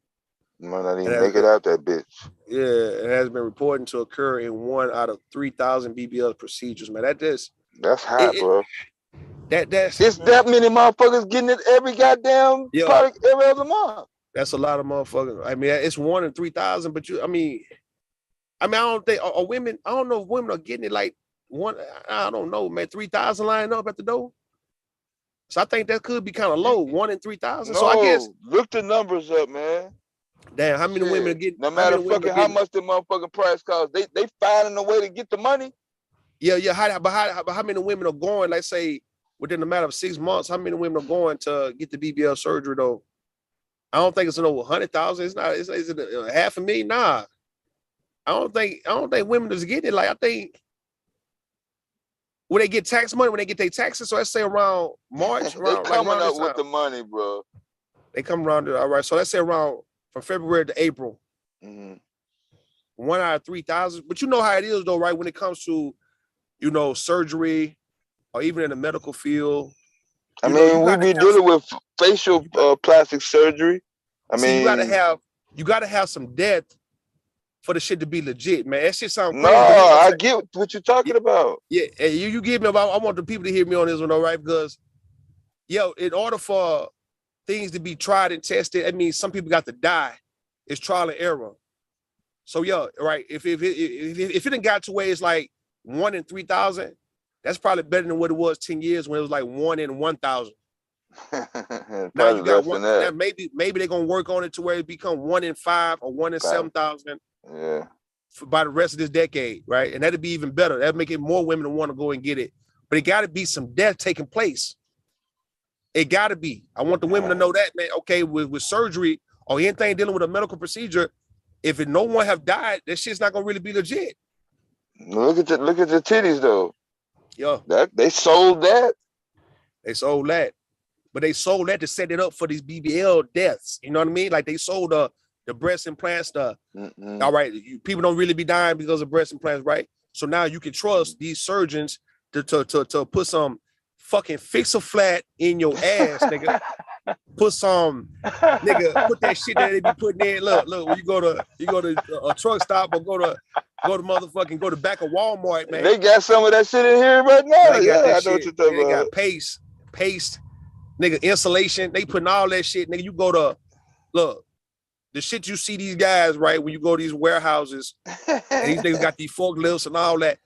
Might not even make it out that bitch. Yeah, it has been reported to occur in 1 out of 3,000 BBL procedures. Man, that's hot, bro. That's it's that many motherfuckers getting it every goddamn product every other month. That's a lot of motherfuckers. I mean, it's 1 in 3,000, but I mean, I don't think are women. I don't know if women are getting it like one. I don't know, man. 3,000 lining up at the door. So I think that could be kind of low. 1 in 3,000. No, So I guess look the numbers up, man. Damn, how many women are getting? No matter fucking how much the motherfucking price costs, they finding a way to get the money. Yeah. But how many women are going? Let's say within a matter of 6 months, how many women are going to get the BBL surgery though? I don't think it's over 100,000. It's not. Is it 500,000? Nah. I don't think women is getting it. Like I think when they get tax money, when they get their taxes, so let's say around March, they coming up with the money, bro. They come around all right. So let's say around from February to April. 1 out of 3,000. But you know how it is though, right? When it comes to, surgery or even in the medical field. I mean, we be dealing with facial plastic surgery. I mean, you gotta have some depth for the shit to be legit, man. That shit sound crazy. No, I get what you're talking about. Yeah, and you give me about. I want the people to hear me on this one, all right? Because, in order for things to be tried and tested, that means some people got to die. It's trial and error. So, right. If it didn't got to where it's like 1 in 3,000, that's probably better than what it was 10 years when it was like 1 in 1,000. Now you got one. Now maybe they're gonna work on it to where it become 1 in 5 or 1 in 7,000. Yeah. By the rest of this decade, right? And that'd be even better. That'd make it more women want to go and get it. But it got to be some death taking place. It got to be. I want the women to know that, man. Okay, with surgery or anything dealing with a medical procedure, if no one have died, that shit's not gonna really be legit. Look at the titties though. Yeah, they sold that. They sold that, but they sold that to set it up for these BBL deaths. You know what I mean? Like they sold the breast implants. All right, people don't really be dying because of breast implants, right? So now you can trust these surgeons to put some fucking fix-a-flat in your ass, nigga. Put that shit that they be putting in. Look, when you go to a truck stop or go to back of Walmart, man. They got some of that shit in here right now. I know what you're talking about. They got paste, nigga, insulation. They putting all that shit, nigga. You go to the shit you see these guys, right? When you go to these warehouses, and these niggas got these forklifts and all that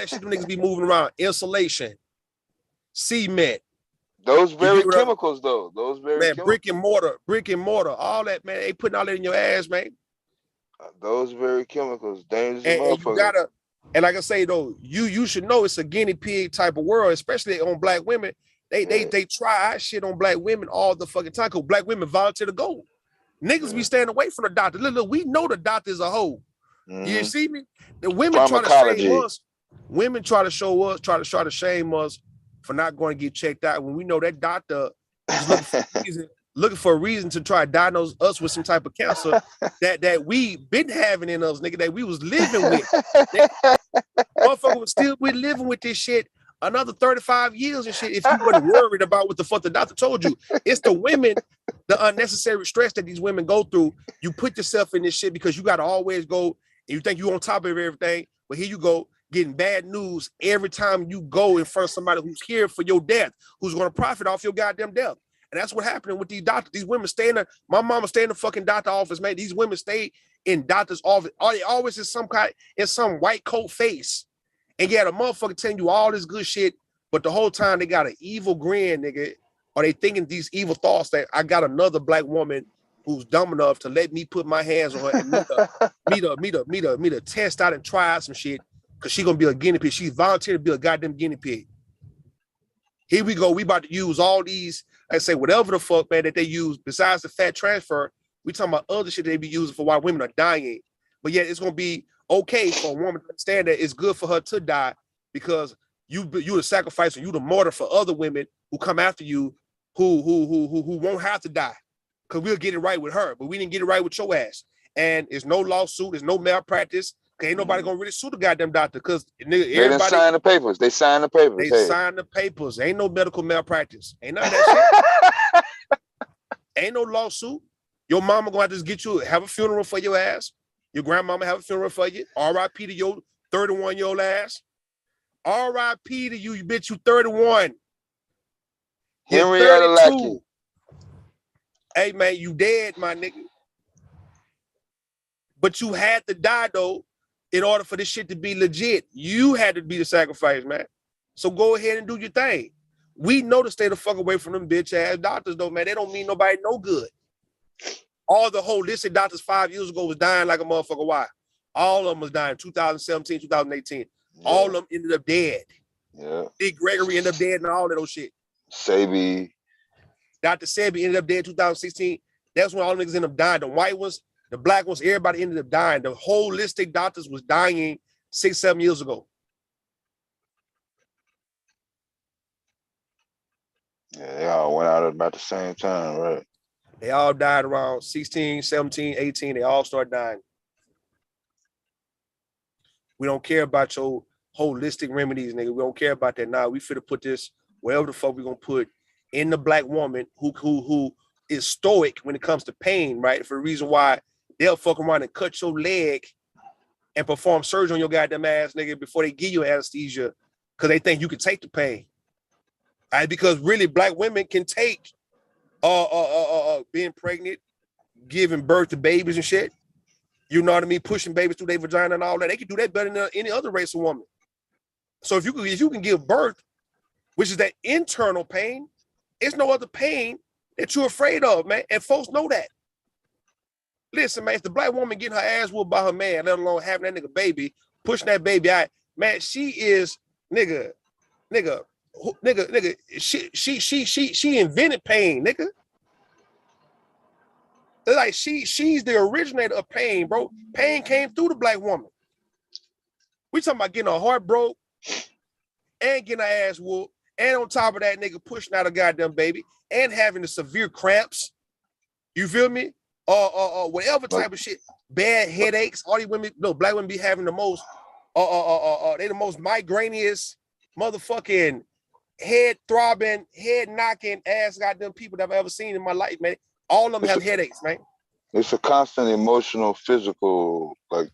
shit them niggas be moving around. Insulation, cement. Those very chemicals, though. Those very chemicals. brick and mortar, all that, man. They putting all that in your ass, man. Those very chemicals, dangerous and motherfuckers. You gotta, and like I say though, you should know it's a guinea pig type of world, especially on black women. They try our shit on black women all the fucking time because black women volunteer to go. Niggas be staying away from the doctor. Look, we know the doctor's a hoe. You see me? The women try to shame us. Women try to show us, try to shame us for not going to get checked out when we know that doctor is looking for a reason to try to diagnose us with some type of cancer that we been having in us, nigga, that we was living with. Motherfucker would still be living with this shit another 35 years and shit if you wasn't worried about what the fuck the doctor told you. It's the women, the unnecessary stress that these women go through. You put yourself in this shit because you got to always go and you think you on top of everything, but here you go getting bad news every time you go in front of somebody who's here for your death, who's going to profit off your goddamn death. And that's what happening with these doctors. These women stay in the, my mama stay in the fucking doctor office, man. These women stay in doctor's office. They always in some white coat face. And yeah, the motherfucker telling you all this good shit, but the whole time they got an evil grin, nigga. Or they thinking these evil thoughts that I got another black woman who's dumb enough to let me put my hands on her and me to test out and try out some shit because she gonna be a guinea pig. She's volunteered to be a goddamn guinea pig. Here we go. We about to use all these, I say whatever the fuck, man, that they use besides the fat transfer. We talking about other shit they be using for why women are dying. But yet it's gonna be okay for a woman to understand that it's good for her to die because you the sacrifice and you the martyr for other women who come after you who won't have to die. Because we'll get it right with her, but we didn't get it right with your ass. and there's no lawsuit, there's no malpractice. Ain't nobody gonna really sue the goddamn doctor because nigga, They didn't sign the papers. They signed the papers. They hey. signed the papers. Ain't no medical malpractice. Ain't none of that shit. Ain't no lawsuit. Your mama gonna have to just get you, have a funeral for your ass. Your grandmama have a funeral for you. R.I.P. to your 31-year-old ass. R.I.P. to you, you bitch, you 31. You're 32. Hey, man, you dead, my nigga. But you had to die, though, in order for this shit to be legit. You had to be the sacrifice, man. So go ahead and do your thing. We know to stay the fuck away from them bitch-ass doctors, though, man. They don't mean nobody no good. All the holistic doctors 5 years ago was dying like a motherfucker. Why? All of them was dying 2017, 2018. Yeah. All of them ended up dead. Yeah. Big Gregory ended up dead and all that old shit. Sebi. Dr. Sebi ended up dead in 2016. That's when all the niggas ended up dying. The white ones, the black ones, everybody ended up dying. The holistic doctors was dying 6-7 years ago. Yeah, they all went out at about the same time, right? They all died around 16, 17, 18. They all started dying. We don't care about your holistic remedies, nigga. We don't care about that now. We finna put this wherever the fuck we gonna put in the black woman who is stoic when it comes to pain, right? For the reason why they'll fuck around and cut your leg and perform surgery on your goddamn ass, nigga, before they give you anesthesia because they think you can take the pain. All right, because really black women can take being pregnant, giving birth to babies and shit. You know what I mean? Pushing babies through their vagina and all that. They can do that better than any other race of woman. So if you can give birth, which is that internal pain, it's no other pain that you're afraid of, man. And folks know that. Listen, man, if the black woman getting her ass whooped by her man, let alone having that nigga baby, pushing that baby out, man, she is nigga. She invented pain, nigga. Like she's the originator of pain, bro. Pain came through the black woman. We talking about getting her heart broke and getting her ass whooped, and on top of that, nigga pushing out a goddamn baby and having the severe cramps. You feel me? Whatever type of shit, bad headaches. All these women, no, black women be having the most. They the most migraneous, motherfucking head throbbing, head knocking, ass goddamn people that I've ever seen in my life, man. All of them have headaches, man. It's a constant emotional, physical, like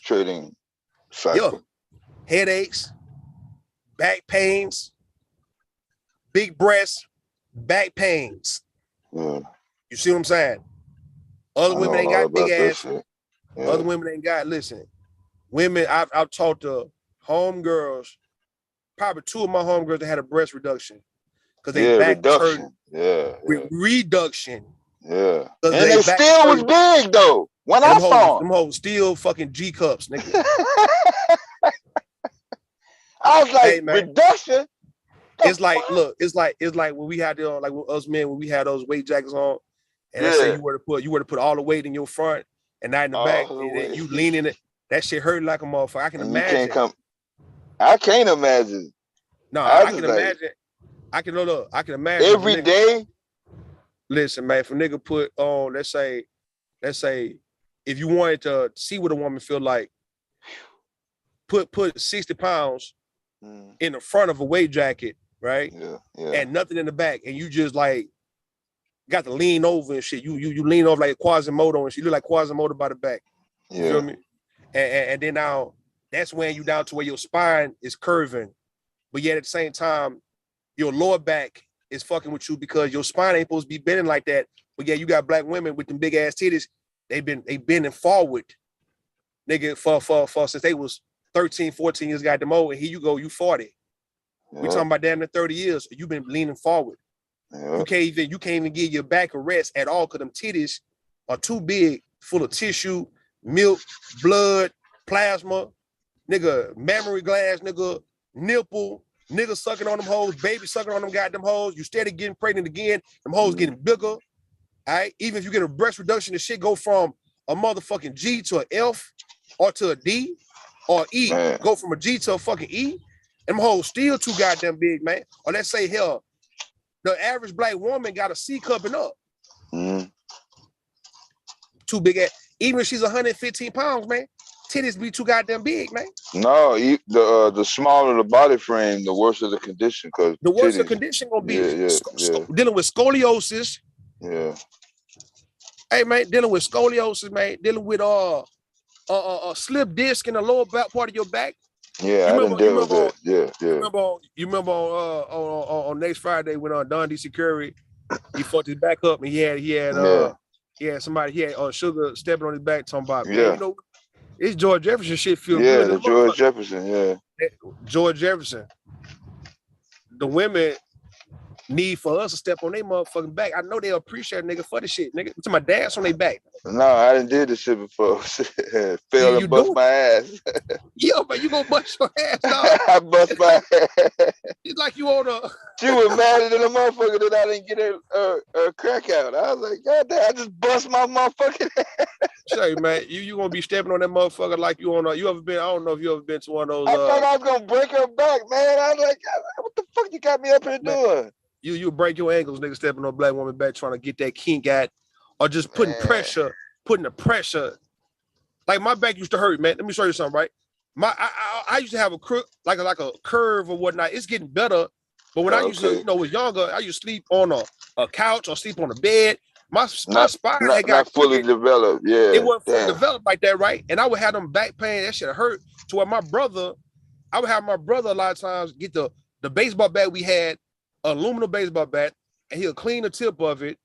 trading cycle. Yo, headaches, back pains, big breasts, back pains. Yeah. You see what I'm saying? Other women ain't got big ass. Yeah. Other women ain't got, listen, women, I've talked to homegirls, probably two of my homegirls that had a breast reduction. Because they back reduction. Reduction. Yeah. And they still was big though. When I saw them hoes still fucking G cups, nigga. I was like, hey, reduction. It's like, look, it's like when we had like with us men, when we had those weight jackets on, and let's say you were to put all the weight in your front and not in the back, and then you lean in it. That shit hurt like a motherfucker. I can imagine. I can't imagine. No, I can imagine. I can imagine every day. Listen, man, if a nigga put on, let's say, if you wanted to see what a woman feel like, put 60 pounds in the front of a weight jacket, right? Yeah. And nothing in the back, and you just like got to lean over and shit. You lean over like Quasimodo, and she look like Quasimodo by the back. You feel me? And then now that's when you down to where your spine is curving, but yet at the same time, your lower back is fucking with you because your spine ain't supposed to be bending like that. But yeah, you got black women with them big ass titties. They bending forward, nigga, for since they was 13, 14 years got them old, and here you go, you 40. We talking about damn near 30 years. You've been leaning forward. You can't even give your back a rest at all because them titties are too big, full of tissue, milk, blood, plasma, nigga, mammary glands, nigga, nipple, nigga sucking on them hoes, baby sucking on them goddamn hoes. You steady getting pregnant again. Them hoes getting bigger. All right. Even if you get a breast reduction, the shit go from a motherfucking G to an F or to a D or E. Man. Go from a G to a fucking E. Them hoes still too goddamn big, man. Or let's say, hell, the average black woman got a C cup and up. Too big ass. Even if she's 115 pounds, man, titties be too goddamn big, man. No, the smaller the body frame, the worse the condition. Cause the worse the titties, condition gonna be. yeah. Dealing with scoliosis. Yeah. Hey man, dealing with scoliosis, man. Dealing with slip disc in the lower back part of your back. Yeah, I didn't deal with that. Yeah. You remember on next Friday when Don D. Curry, he fucked his back up and he had Sugar stepping on his back talking about, man, you know, it's George Jefferson shit feel good. The George Jefferson, George Jefferson. The women need for us to step on their motherfucking back. I know they appreciate a nigga for the shit, nigga. To my dance on their back. No, I didn't did this shit before. Failed and bust my ass. Yo, man, you gonna bust your ass, dog? I bust my ass. It's like you on a. She was madder than a motherfucker that I didn't get her crack out. I was like, God damn, I just bust my motherfucking ass. Show you, man, you gonna be stepping on that motherfucker like you on a. You ever been? I don't know if you ever been to one of those. I thought I was gonna break her back, man. I was like, what the fuck you got me up here doing? You break your ankles, nigga, stepping on a black woman back trying to get that kink at, or just putting the pressure. Like my back used to hurt, man. Let me show you something, right? I used to have a crook, like a curve or whatnot. It's getting better, but when I used to, was younger, I used to sleep on a couch or sleep on a bed. My spine had got not fully developed. Yeah, it wasn't fully developed like that, right? And I would have them back pain. That shit hurt. To where I would have my brother a lot of times get the baseball bat we had. Aluminum baseball bat, and he'll clean the tip of it,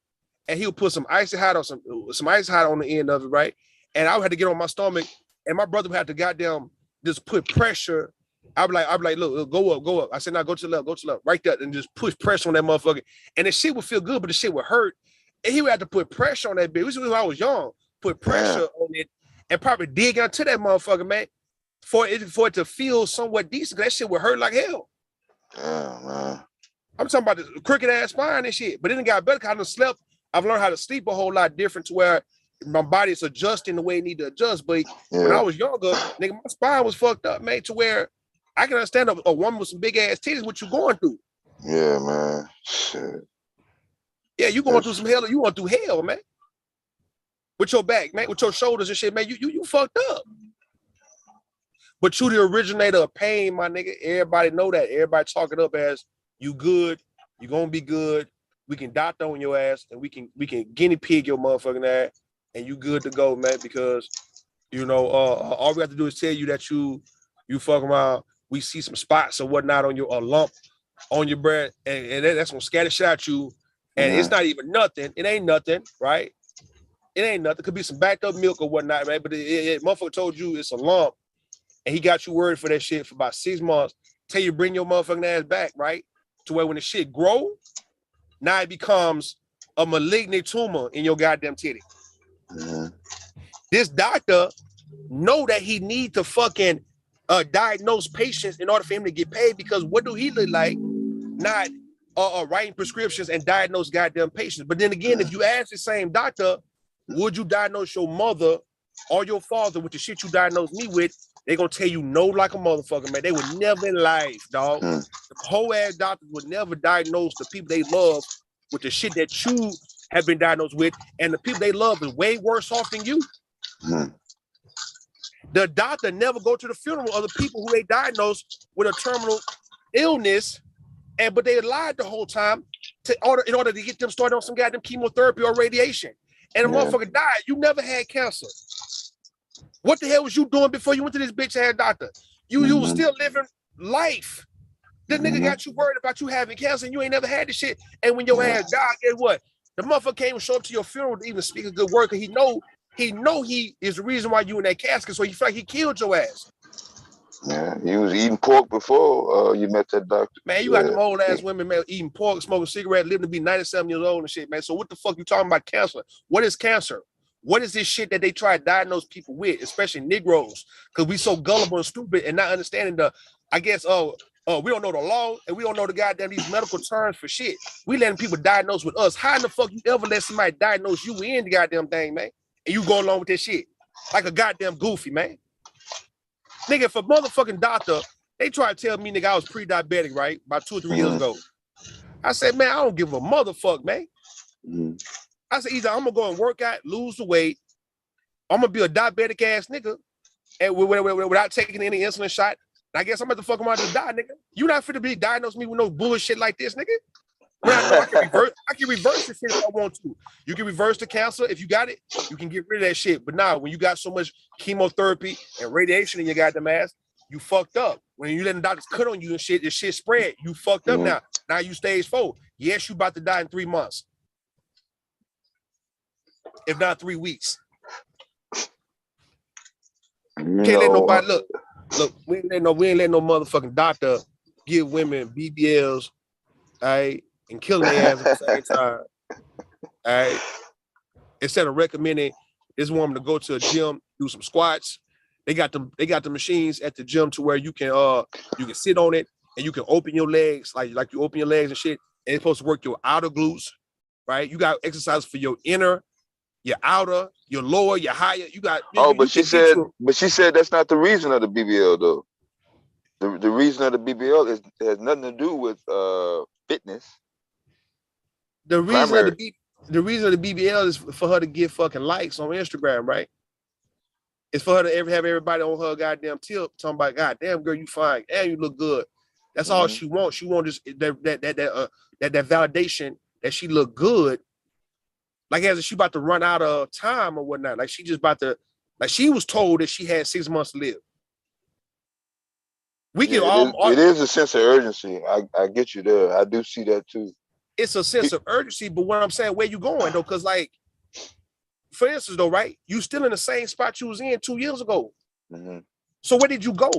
and he'll put some icy hot on some ice hot on the end of it, right? And I would have to get on my stomach, and my brother would have to goddamn just put pressure. I'd be like, look, go up. I said, now go to the left, right there, and just push pressure on that motherfucker. And the shit would feel good, but the shit would hurt. And he would have to put pressure on that bitch. This was when I was young. Put pressure on it and probably dig into that motherfucker, man, for it to feel somewhat decent. That shit would hurt like hell. Damn, man. I'm talking about the crooked ass spine and shit, but then it got better because I done slept. I've learned how to sleep a whole lot different to where my body's adjusting the way it need to adjust. But when I was younger, nigga, my spine was fucked up, man, to where I can understand a woman with some big ass titties, what you going through. Yeah, man. Shit. Yeah, you going through some hell. You going through hell, man. With your back, man, with your shoulders and shit, man. You fucked up. But you the originator of pain, my nigga. Everybody know that. Everybody talk it up as you good, you gonna be good. We can doctor on your ass, and we can guinea pig your motherfucking ass, and you good to go, man. Because all we have to do is tell you that you fucking around. We see some spots or whatnot on a lump on your breast, and that's gonna scatter shit at you. And it's not even nothing. It ain't nothing, right? It ain't nothing. It could be some backed up milk or whatnot, man. But motherfucker told you it's a lump, and he got you worried for that shit for about 6 months. Till you bring your motherfucking ass back, right? To where when the shit grow, now it becomes a malignant tumor in your goddamn titty. This doctor know that he need to fucking diagnose patients in order for him to get paid, because what do he look like? Not writing prescriptions and diagnose goddamn patients. But then again, if you ask the same doctor, would you diagnose your mother or your father with the shit you diagnosed me with? They're gonna tell you no like a motherfucker, man. They would never in life, dog. The whole ass doctors would never diagnose the people they love with the shit that you have been diagnosed with, and the people they love is way worse off than you. The doctor never go to the funeral of the people who they diagnosed with a terminal illness, but they lied the whole time in order to get them started on some goddamn chemotherapy or radiation. And the motherfucker died. You never had cancer. What the hell was you doing before you went to this bitch ass doctor? You was still living life. The nigga got you worried about you having cancer, and you ain't never had this shit. And when your ass died, guess what? The motherfucker can't even show up to your funeral to even speak a good word, because he know he is the reason why you in that casket, so he feel like he killed your ass. Yeah, he was eating pork before you met that doctor. Man, you got them old ass women, man, eating pork, smoking cigarettes, living to be 97 years old and shit, man. So what the fuck you talking about cancer? What is cancer? What is this shit that they try to diagnose people with, especially Negroes? Because we so gullible and stupid and not understanding we don't know the law, and we don't know the goddamn these medical terms for shit. We letting people diagnose with us. How in the fuck you ever let somebody diagnose you in the goddamn thing, man? And you go along with this shit like a goddamn goofy, man. Nigga, if a motherfucking doctor, they try to tell me, nigga, I was pre-diabetic, right? About 2 or 3 years ago. I said, man, I don't give a motherfuck, man. I said, either I'm gonna go and work out, lose the weight, I'm gonna be a diabetic ass nigga, and without taking any insulin shot. I guess I'm about to fuck around to die, nigga. You not fit to be diagnosed me with no bullshit like this, nigga. When I know I can reverse this shit if I want to. You can reverse the cancer if you got it. You can get rid of that shit. But now, when you got so much chemotherapy and radiation in your goddamn ass, you fucked up. When you letting doctors cut on you and shit, this shit spread. You fucked up now. Now you stage 4. Yes, you about to die in 3 months, if not 3 weeks. Can't let nobody look. We ain't let no motherfucking doctor give women BBLs, all right, and killing their ass at the same time. All right. Instead of recommending this woman to go to a gym, do some squats. They got the machines at the gym to where you can sit on it and you can open your legs like you open your legs and shit. And it's supposed to work your outer glutes, right? You got exercise for your inner, your outer, your lower, your higher. You got. But she said that's not the reason of the BBL though. The reason of the BBL has nothing to do with fitness. The reason of the BBL is for her to get fucking likes on Instagram, right? It's for her to have everybody on her goddamn tip talking about, goddamn girl, you fine, and you look good. That's all she wants. She wants just that validation that she look good. Like as if she about to run out of time or whatnot. Like she just about to, like she was told that she had 6 months to live. It is a sense of urgency. I get you there. I do see that too. It's a sense of urgency, but what I'm saying, where you going though? Because like, for instance though, right? You still in the same spot you was in 2 years ago. So where did you go?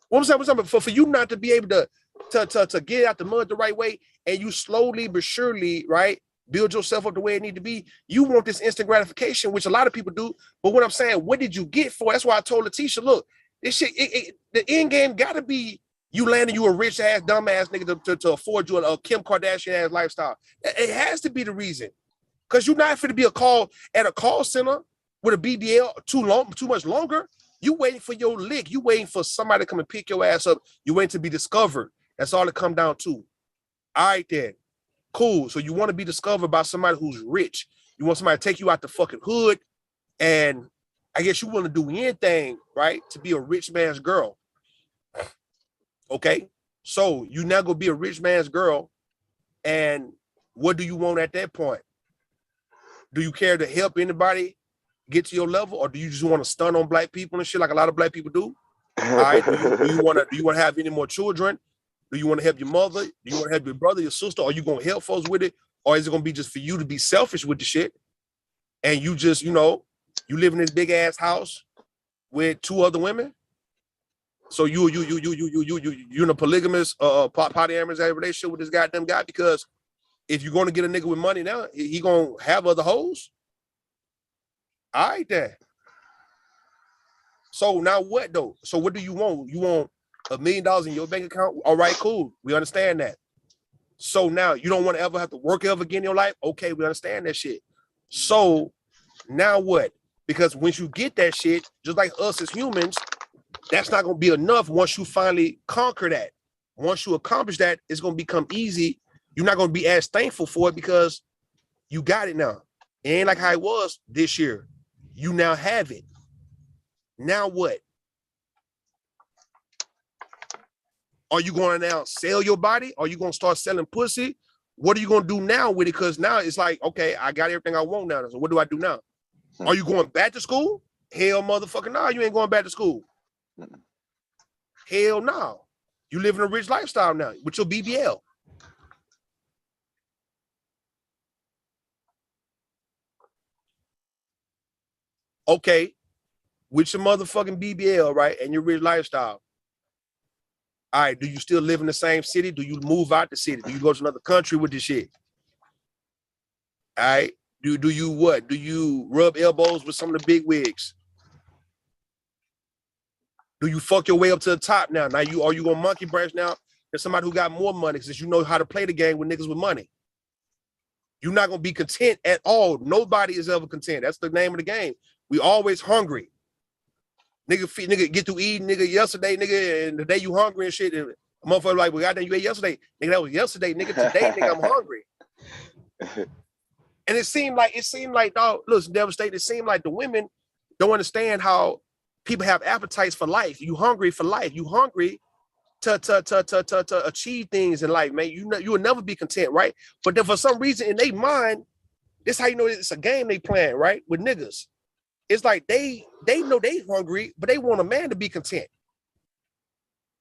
What I'm saying, for you not to be able to get out the mud the right way, and you slowly but surely, right, build yourself up the way it need to be. You want this instant gratification, which a lot of people do. But what I'm saying, what did you get for? That's why I told Letitia, look, this shit, the end game gotta be you landing you a rich ass, dumb ass nigga to afford you a Kim Kardashian ass lifestyle. It has to be the reason. Because you're not fit to be at a call center with a BBL too much longer. You waiting for your lick. You waiting for somebody to come and pick your ass up. You waiting to be discovered. That's all it come down to. All right, then. Cool. So you want to be discovered by somebody who's rich. You want somebody to take you out the fucking hood. And I guess you want to do anything, right, to be a rich man's girl. Okay? So you now go be a rich man's girl. And what do you want at that point? Do you care to help anybody get to your level, or do you just want to stun on black people and shit like a lot of black people do? All right. Do you want to have any more children? Do you want to help your mother? Do you want to help your brother, your sister? Are you going to help folks with it? Or is it going to be just for you to be selfish with the shit? And you just, you live in this big ass house with 2 other women. So you in a polygamous, polyamorous relationship with this goddamn guy, because if you're going to get a nigga with money now, he going to have other hoes. All right, then. So now what though? So what do you want? You want $1 million in your bank account? All right, cool. We understand that. So now you don't want to ever have to work ever again in your life? Okay, we understand that shit. So now what? Because once you get that shit, just like us as humans, that's not going to be enough once you finally conquer that. Once you accomplish that, it's going to become easy. You're not going to be as thankful for it because you got it now. It ain't like how it was this year. You now have it. Now what? Are you going to now sell your body? Are you going to start selling pussy? What are you going to do now with it? Because now it's like, okay, I got everything I want now. So what do I do now? Are you going back to school? Hell motherfucker, no, you ain't going back to school. Hell no. You living a rich lifestyle now with your BBL. Okay, with your motherfucking BBL, right, and your rich lifestyle. All right, do you still live in the same city? Do you move out the city? Do you go to another country with this shit? All right, do you what? Do you rub elbows with some of the big wigs? Do you fuck your way up to the top now? Are you gonna monkey branch now? There's somebody who got more money since you know how to play the game with niggas with money. You're not gonna be content at all. Nobody is ever content. That's the name of the game. We always hungry. Nigga get to eat, nigga, yesterday, nigga, and the day you hungry and shit. And a motherfucker like, well, goddamn, you ate yesterday. Nigga, that was yesterday, nigga. Today, nigga, I'm hungry. And it seemed like, dog, look, devastated. It seemed like the women don't understand how people have appetites for life. You hungry for life. You hungry to achieve things in life, man. You will never be content, right? But then for some reason in their mind, this how you know it's a game they playing, right? With niggas. It's like they know they hungry, but they want a man to be content.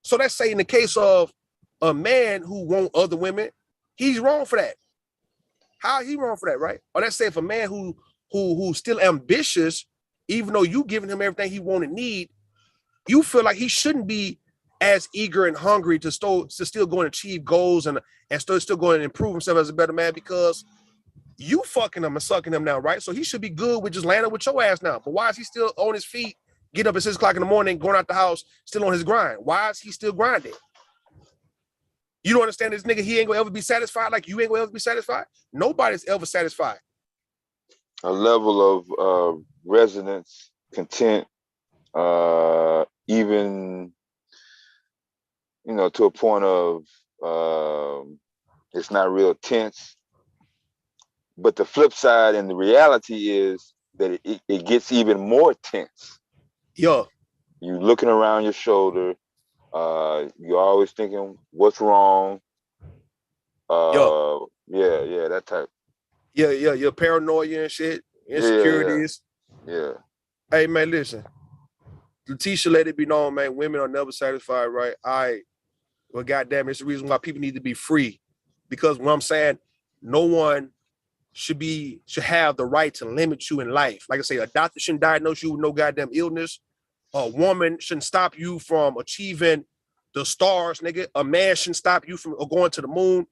So let's say in the case of a man who want other women, he's wrong for that. How he wrong for that, right? Or let's say if a man who's still ambitious, even though you giving him everything he want and need, you feel like he shouldn't be as eager and hungry to still go and achieve goals and still going and improve himself as a better man because you fucking him and sucking him now, right? So he should be good with just landing with your ass now. But why is he still on his feet, get up at 6 o'clock in the morning, going out the house, still on his grind? Why is he still grinding? You don't understand this nigga, he ain't gonna ever be satisfied like you ain't gonna ever be satisfied? Nobody's ever satisfied. A level of resonance, content, even, you know, to a point of it's not real tense. But the flip side and the reality is that it gets even more tense. Yeah. You looking around your shoulder. You're always thinking, what's wrong? Yeah, that type. Yeah, your paranoia and shit, insecurities. Yeah. Hey, man, listen. Letitia, let it be known, man, women are never satisfied, right? Well, goddamn, it's the reason why people need to be free. Because what I'm saying, no one should have the right to limit you in life. Like I say, a doctor shouldn't diagnose you with no goddamn illness. A woman shouldn't stop you from achieving the stars, nigga. A man shouldn't stop you from going to the moon.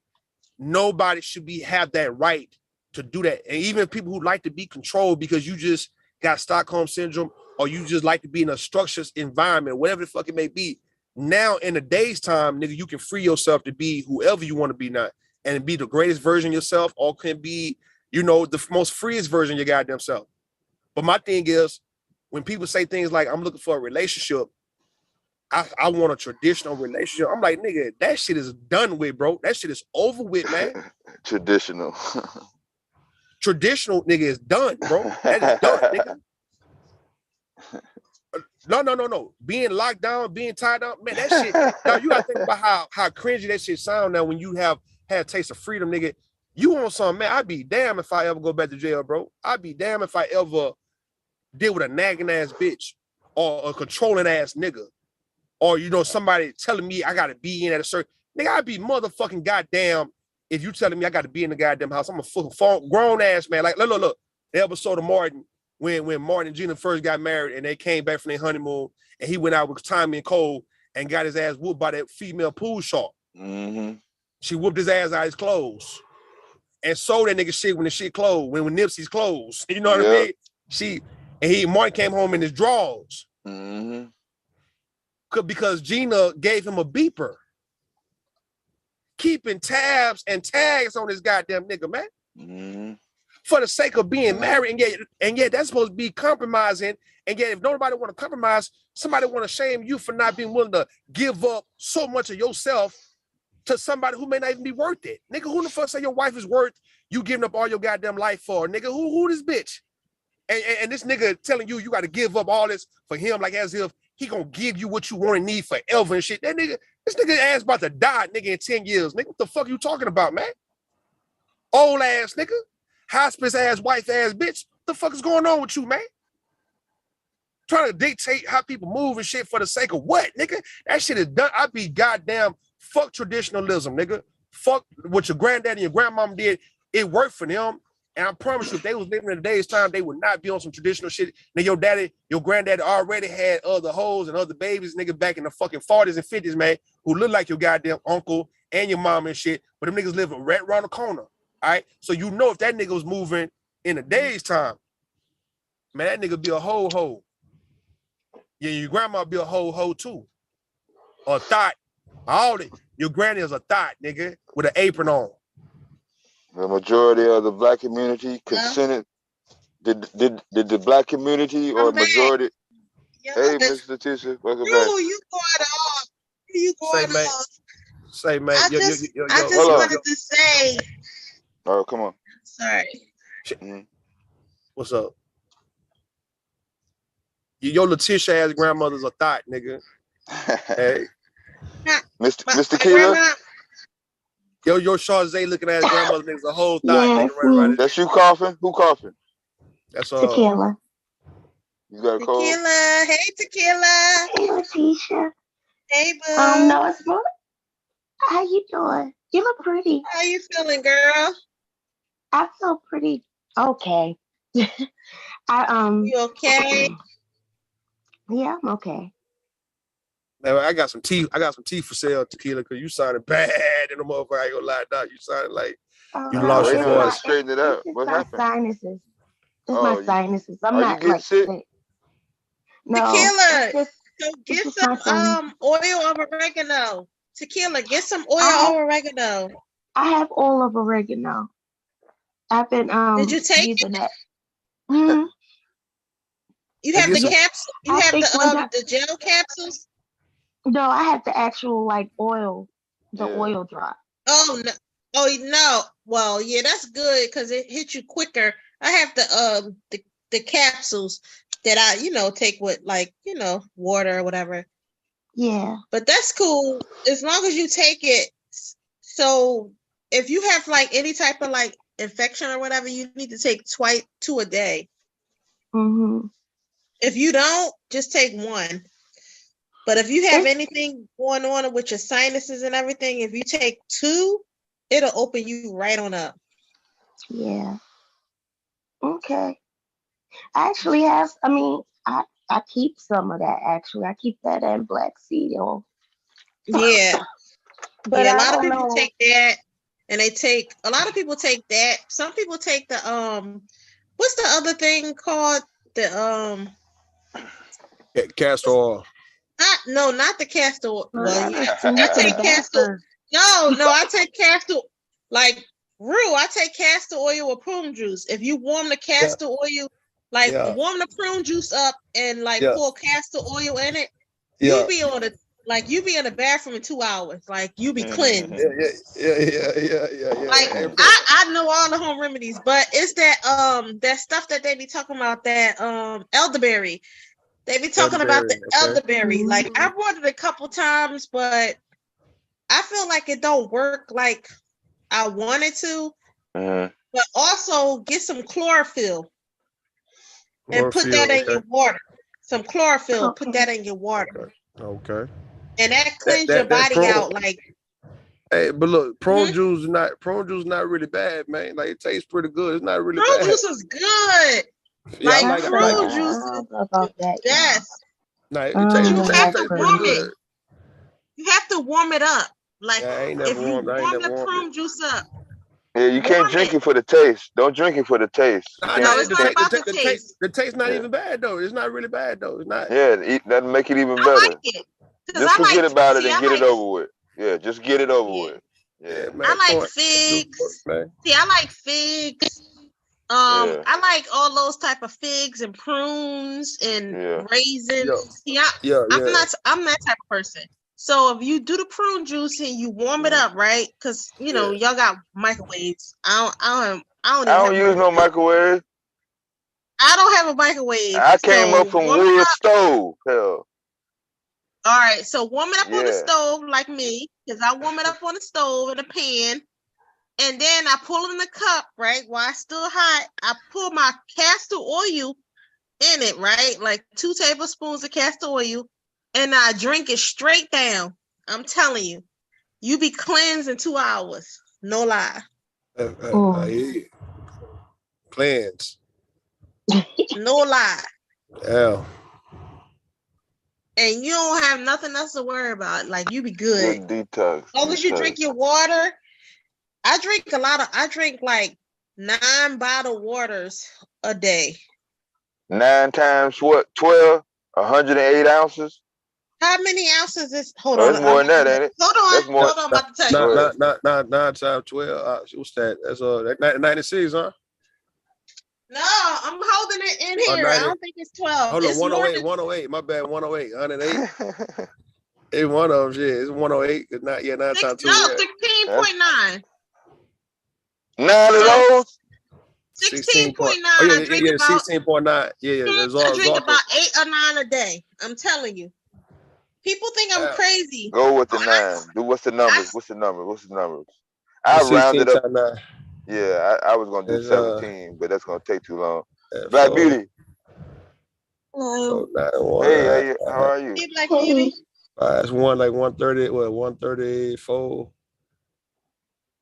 Nobody should have that right to do that. And even people who like to be controlled because you just got Stockholm syndrome or you just like to be in a structured environment, whatever the fuck it may be. Now in a day's time, nigga, you can free yourself to be whoever you want to be now and be the greatest version of yourself, or can be, you know, the most freest version of your goddamn self. But my thing is, when people say things like, I'm looking for a relationship, I want a traditional relationship. I'm like, nigga, that shit is done with, bro. That shit is over with, man. Traditional. Traditional, nigga, is done, bro. That is done, nigga. No. Being locked down, being tied up, man, that shit. Now you gotta think about how cringy that shit sound now when you have had a taste of freedom, nigga. You want something, man? I'd be damn if I ever go back to jail, bro. I'd be damn if I ever deal with a nagging ass bitch or a controlling ass nigga. Or, you know, somebody telling me I gotta be in at a certain nigga, I'd be motherfucking goddamn if you telling me I gotta be in the goddamn house. I'm a fucking grown ass man. Like, look. The episode of Martin, when Martin and Gina first got married and they came back from their honeymoon and he went out with Tommy and Cole and got his ass whooped by that female pool shark. Mm-hmm. She whooped his ass out his clothes. And sold that nigga shit when the shit closed, when Nipsey's closed. You know what I mean? Martin came home in his drawers. Mm-hmm. Because Gina gave him a beeper. Keeping tabs and tags on this goddamn nigga, man. Mm-hmm. For the sake of being married, and yet that's supposed to be compromising. And yet if nobody want to compromise, somebody want to shame you for not being willing to give up so much of yourself to somebody who may not even be worth it. Nigga, who the fuck say your wife is worth you giving up all your goddamn life for? Nigga, who this bitch? And this nigga telling you got to give up all this for him, like as if he gonna give you what you want and need forever and shit. This nigga ass about to die, nigga, in 10 years. Nigga, what the fuck you talking about, man? Old ass nigga. Hospice ass, wife ass bitch. What the fuck is going on with you, man? Trying to dictate how people move and shit for the sake of what, nigga? That shit is done. I be goddamn fuck traditionalism, nigga. Fuck what your granddad and your grandmama did. It worked for them. And I promise you, if they was living in today's time, they would not be on some traditional shit. Now, your granddaddy already had other hoes and other babies, nigga, back in the fucking 40s and 50s, man, who look like your goddamn uncle and your mom and shit. But them niggas live right around the corner. All right. So you know if that nigga was moving in a day's time, man, that nigga be a ho. Yeah, your grandma be a ho too. Or a thought. Your granny is a thought, nigga, with an apron on. The majority of the black community consented. Did the black community or majority? Hey, Miss Letitia, welcome back. You going off? You going off? Say, man. I just wanted to say. Oh, come on. Sorry. What's up? Your Letitia ass grandmother's a thought, nigga. Hey. Mr. Keeler? Your Chazé looking at his grandmother nigga's a whole thought, nigga. Right. That's you coughing? Who coughing? That's Tequila. You got a cold? Tequila. Hey, Tequila. Hey, Letitia. Hey, boo. No, it's more. How you doing? You look pretty. How you feeling, girl? I feel pretty okay. You okay? Yeah, I'm okay. Man, I got some tea. I got some tea for sale, Tequila, because you sounded bad in the motherfucker. I ain't gonna lie, dog. You sounded like you lost your voice. Straighten it up. What happened? Sinuses. It's my sinuses. I'm not you like sick? No. Tequila. So get some oil of oregano. Tequila, get some oil of oregano. I have oil of oregano. I've been Did you take using it? Mm-hmm. You have the capsule. You have the gel capsules. No, I have the actual oil, oil drop. Oh no! Oh no! Well, yeah, that's good because it hits you quicker. I have the capsules that I take with water or whatever. Yeah. But that's cool as long as you take it. So if you have any type of infection or whatever, you need to take 2 a day. Mm-hmm. If you don't, just take 1. But if you have anything going on with your sinuses and everything, if you take 2, it'll open you right on up. Yeah. Okay. I actually have. I keep some of that. Actually, I keep that and black seed oil. Yeah. But a lot of people take that, and a lot of people take that. Some people take the what's the other thing called? The castor oil. Not the castor oil. Well, yeah. I take castor. No, I take castor Rue. I take castor oil with prune juice. If you warm the castor oil, warm the prune juice up and pour castor oil in it, you'll be on a you be in the bathroom in 2 hours. You be cleansed. Yeah. I know all the home remedies, but it's that stuff that they be talking about, that elderberry. They be talking about the elderberry. I bought it a couple times, but I feel like it don't work like I wanted to. But also get some chlorophyll and put that in your water. Some chlorophyll, put that in your water. Okay. And that cleans your body out Hey, but look, prune juice is not really bad, man. It tastes pretty good. It's not really bad. Prune juice is good. Yeah, prune juice is the best. It tastes pretty good. You have to warm it up. If you warm the prune juice up. Yeah, you can't drink it for the taste. Don't drink it for the taste. It's not about the taste. The taste not even bad though. It's not really bad though. It's not. Yeah, that make it even better. I like it. Just forget about it and get it over with. Yeah, just get it over with. Yeah, man. I like figs. See, I like figs. I like all those type of figs and prunes and raisins. I'm that type of person. So if you do the prune juice and you warm it up, right? Because y'all got microwaves. I don't use no microwave. I don't have a microwave. I came up from wood stove. Hell. All right, so warm it up on the stove like me, because I warm it up on the stove in a pan, and then I pull it in the cup, right? While it's still hot, I pour my castor oil in it, right? 2 tablespoons of castor oil, and I drink it straight down. I'm telling you, you be cleansed in 2 hours. No lie. Cleanse. No lie. Yeah. And you don't have nothing else to worry about. You be good. Detox. As long as you drink your water. I drink 9 bottled waters a day. 9 times what? 12? 108 ounces? How many ounces is? Hold on. That's more than that, ain't it? Hold on. That's more. Hold on. I'm about to tell you. Not 9 times 12. What's that? That's 96, huh? No, I'm holding it in here. I don't think it's 12. Hold on, 108. 108. My bad. 108. 108. It's one of them. Shit. It's 108. It's not 9 times 2. No, 16.9. 9 of those. 16 point. 16.9. Oh yeah, I drink yeah, about 16.9. Yeah. It's I all, drink about 8 or 9 a day. I'm telling you. People think I'm crazy. Go with the 9. Do what's the numbers? What's the numbers? I rounded 16 up. times 9. Yeah, I was gonna do It's 17, but that's gonna take too long. Black 4, Beauty. 4, 9, 1. Hey, how are you? Hey, Black Beauty. It's one like 130. What 134?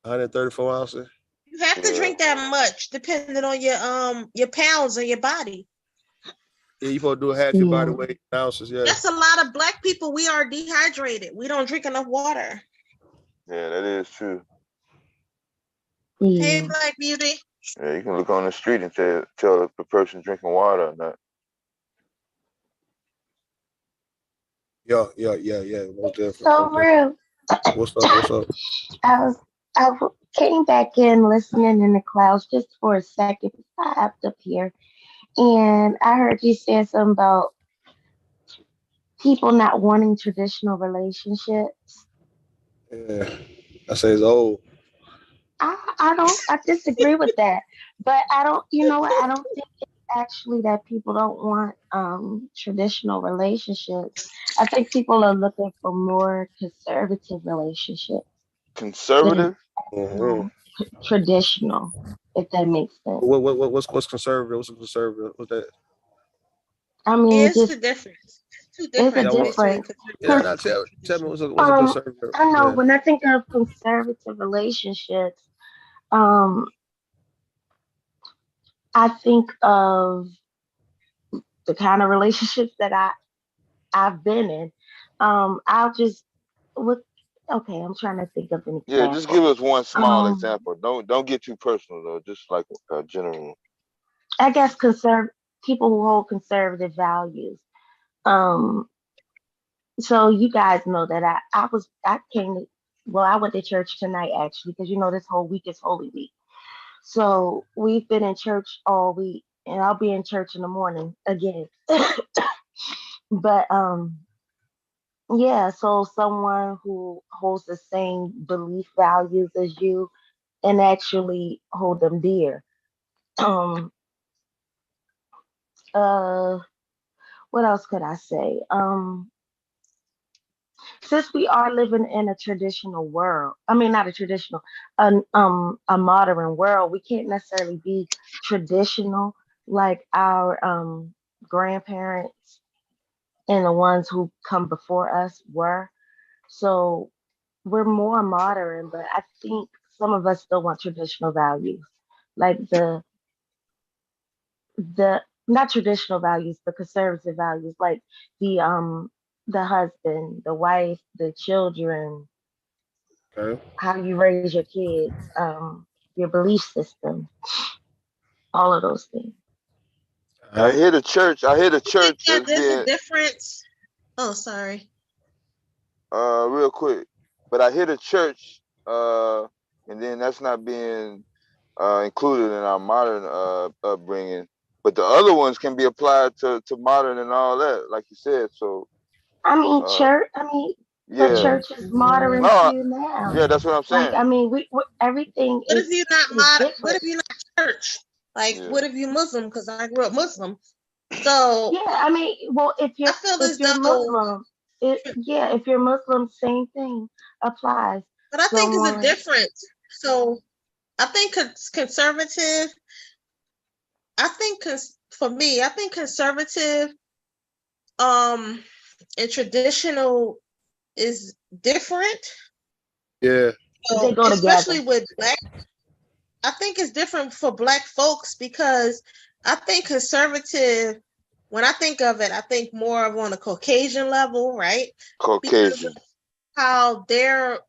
134 ounces. You have to drink that much, depending on your pounds and your body. Yeah, you supposed to do half your body weight in ounces. Yeah. That's a lot of black people. We are dehydrated. We don't drink enough water. Yeah, that is true. Hey, Black Beauty. Yeah, you can look on the street and tell if the person drinking water or not. Yeah. Most definitely. So real. What's up? I came back in listening in the clouds just for a second. I hopped up here, and I heard you say something about people not wanting traditional relationships. Yeah, I say it's old. I disagree with that, but I don't. You know what? I don't think it's actually that people don't want traditional relationships. I think people are looking for more conservative relationships than Conservative? traditional, if that makes sense. What's conservative? What's conservative? What's that? I mean, It's the difference. It's 2 it's a differences between difference. Yeah, now tell me what's a conservative. I know Yeah. when I think of conservative relationships, um, I think of the kind of relationships that I've been in. I'll just with okay, I'm trying to think of an Yeah, just give example. us one small example. Don't get too personal though. Just like a general. I guess people who hold conservative values. Um, so you guys know that I went to church tonight actually because this whole week is Holy Week. So we've been in church all week, and I'll be in church in the morning again. But yeah, so someone who holds the same belief values as you and actually hold them dear. Um what else could I say? Since we are living in a traditional world, I mean not a traditional, a modern world, we can't necessarily be traditional like our grandparents and the ones who come before us were. So we're more modern, but I think some of us still want traditional values, like the not traditional values, but conservative values, like the husband, the wife, the children, how you raise your kids, your belief system, all of those things. I hear the church Yeah, as there's a being difference. Oh, sorry. real quick. But I hear the church, and then that's not being included in our modern upbringing. But the other ones can be applied to modern and all that, like you said. So I mean, but yeah. church is modern No, too now. yeah, that's what I'm Like, saying. I mean, we everything What if you're not is modern? What different. if you're not church? Like, Yeah. what if you're Muslim? Because I grew up Muslim. So Yeah, I mean, well, I feel as though, Muslim, if you're Muslim, same thing applies. but I think it's a Someone, difference. So I think conservative. I think for me, I think conservative, and traditional is different. Yeah. So, they go especially together. with black, I think it's different for black folks because I think conservative, when I think of it, I think more of on a Caucasian level, right? Caucasian. How their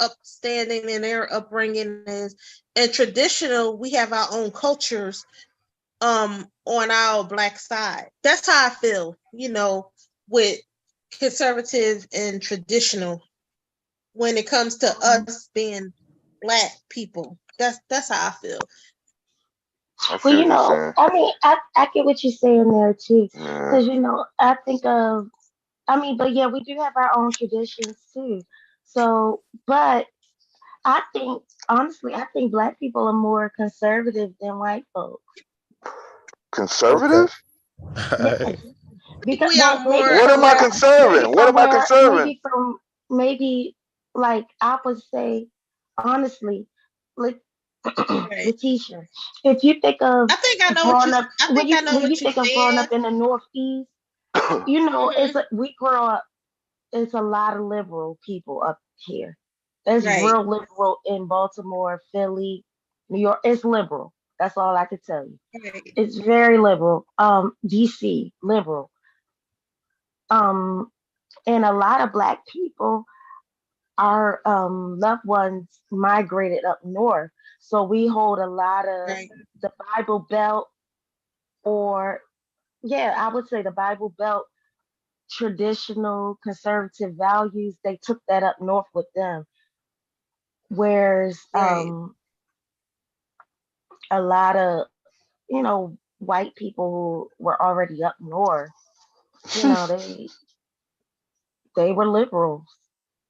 upstanding and their upbringing is, and traditional, we have our own cultures on our black side. That's how I feel, with conservative and traditional when it comes to us being black people. That's how I feel. I see what you're saying. I mean, I get what you're saying there too, Yeah. because I think of, I mean, but yeah, we do have our own traditions too. So, but I think honestly, I think black people are more conservative than white folks. Conservative? Yes. Because We are well, maybe more. What from am I where conserving? What am I conserving? maybe like I would say honestly, like Right. Letitia, if you think of I think I know what growing you. up, I think I know when you what you're think of growing saying. up in the Northeast, you know, Mhm. we grow up. It's a lot of liberal people up here. It's Right. real liberal in Baltimore, Philly, New York. It's liberal. That's all I can tell you. Right. It's very liberal. DC liberal. Um, and a lot of black people, our loved ones migrated up north, so we hold a lot of Right. the Bible Belt, or yeah, I would say the Bible Belt traditional conservative values. They took that up north with them, whereas Right. a lot of white people who were already up north, they were liberals.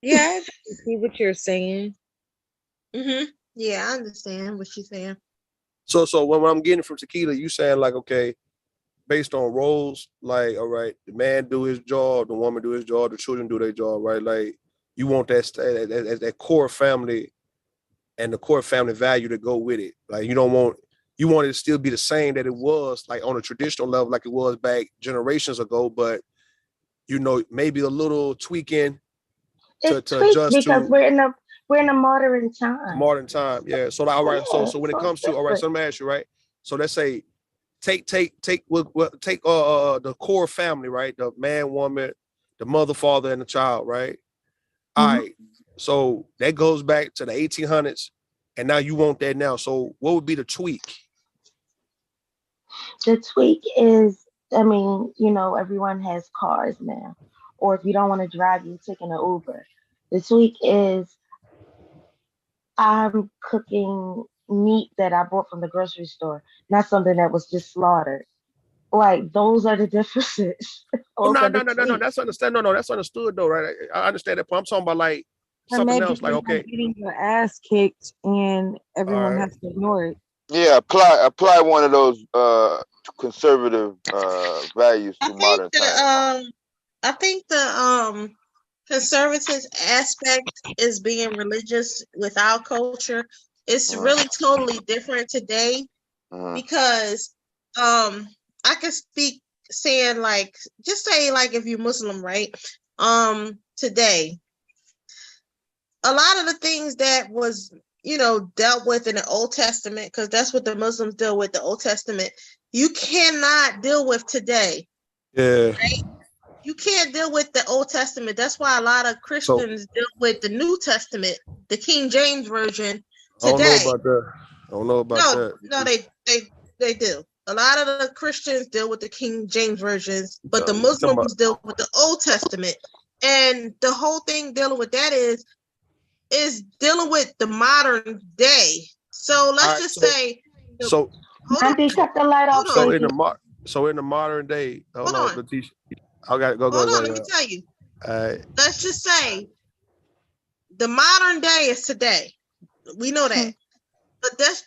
Yeah, I see what you're saying. Yeah, I understand what she's saying. So what I'm getting from Tequila, you saying like, okay, based on roles, like, all right, the man do his job, the woman do his job, the children do their job, right? Like, you want that core family and the core family value to go with it. Like, you want it to still be the same that it was, like on a traditional level, like it was back generations ago, but maybe a little tweaking to It's tweaked adjust because to we're in a modern time. modern time. Yeah. So like, all right. So Yeah, when it so it's comes to, all right, different. so let me ask you, right? So let's say take the core family, right? The man, woman, the mother, father, and the child, right? All right. So that goes back to the 1800s, and now you want that now. So what would be the tweak? The tweak is, I mean, everyone has cars now, or if you don't want to drive, you're taking an Uber. The tweak is I'm cooking meat that I bought from the grocery store, not something that was just slaughtered. Like those are the differences. Oh Those no, are no, the no, no, no. tweaks. That's understand. No, that's understood though, right? I understand that. But I'm talking about like Or something maybe else. Like, you're okay, getting your ass kicked and all everyone right. has to ignore it. Yeah, apply one of those conservative values to modern times. I think the conservative aspect is being religious with our culture. It's really totally different today because I can speak saying like just say like if you're Muslim, right? Today, a lot of the things that was dealt with in the Old Testament, because that's what the Muslims deal with, the Old Testament, you cannot deal with today. Yeah. Right? You can't deal with the Old Testament. That's why a lot of Christians deal with the New Testament, the King James version I don't know today. about that. I don't know about that. No, they do. A lot of the Christians deal with the King James versions, but the Muslims deal with the Old Testament. And the whole thing dealing with that is dealing with the modern day. So let's just say. So Cut the light off. So in the modern day, hold on, Letitia. I got go. Hold on, let me tell you. Let's just say the modern day is today. We know that. But that's,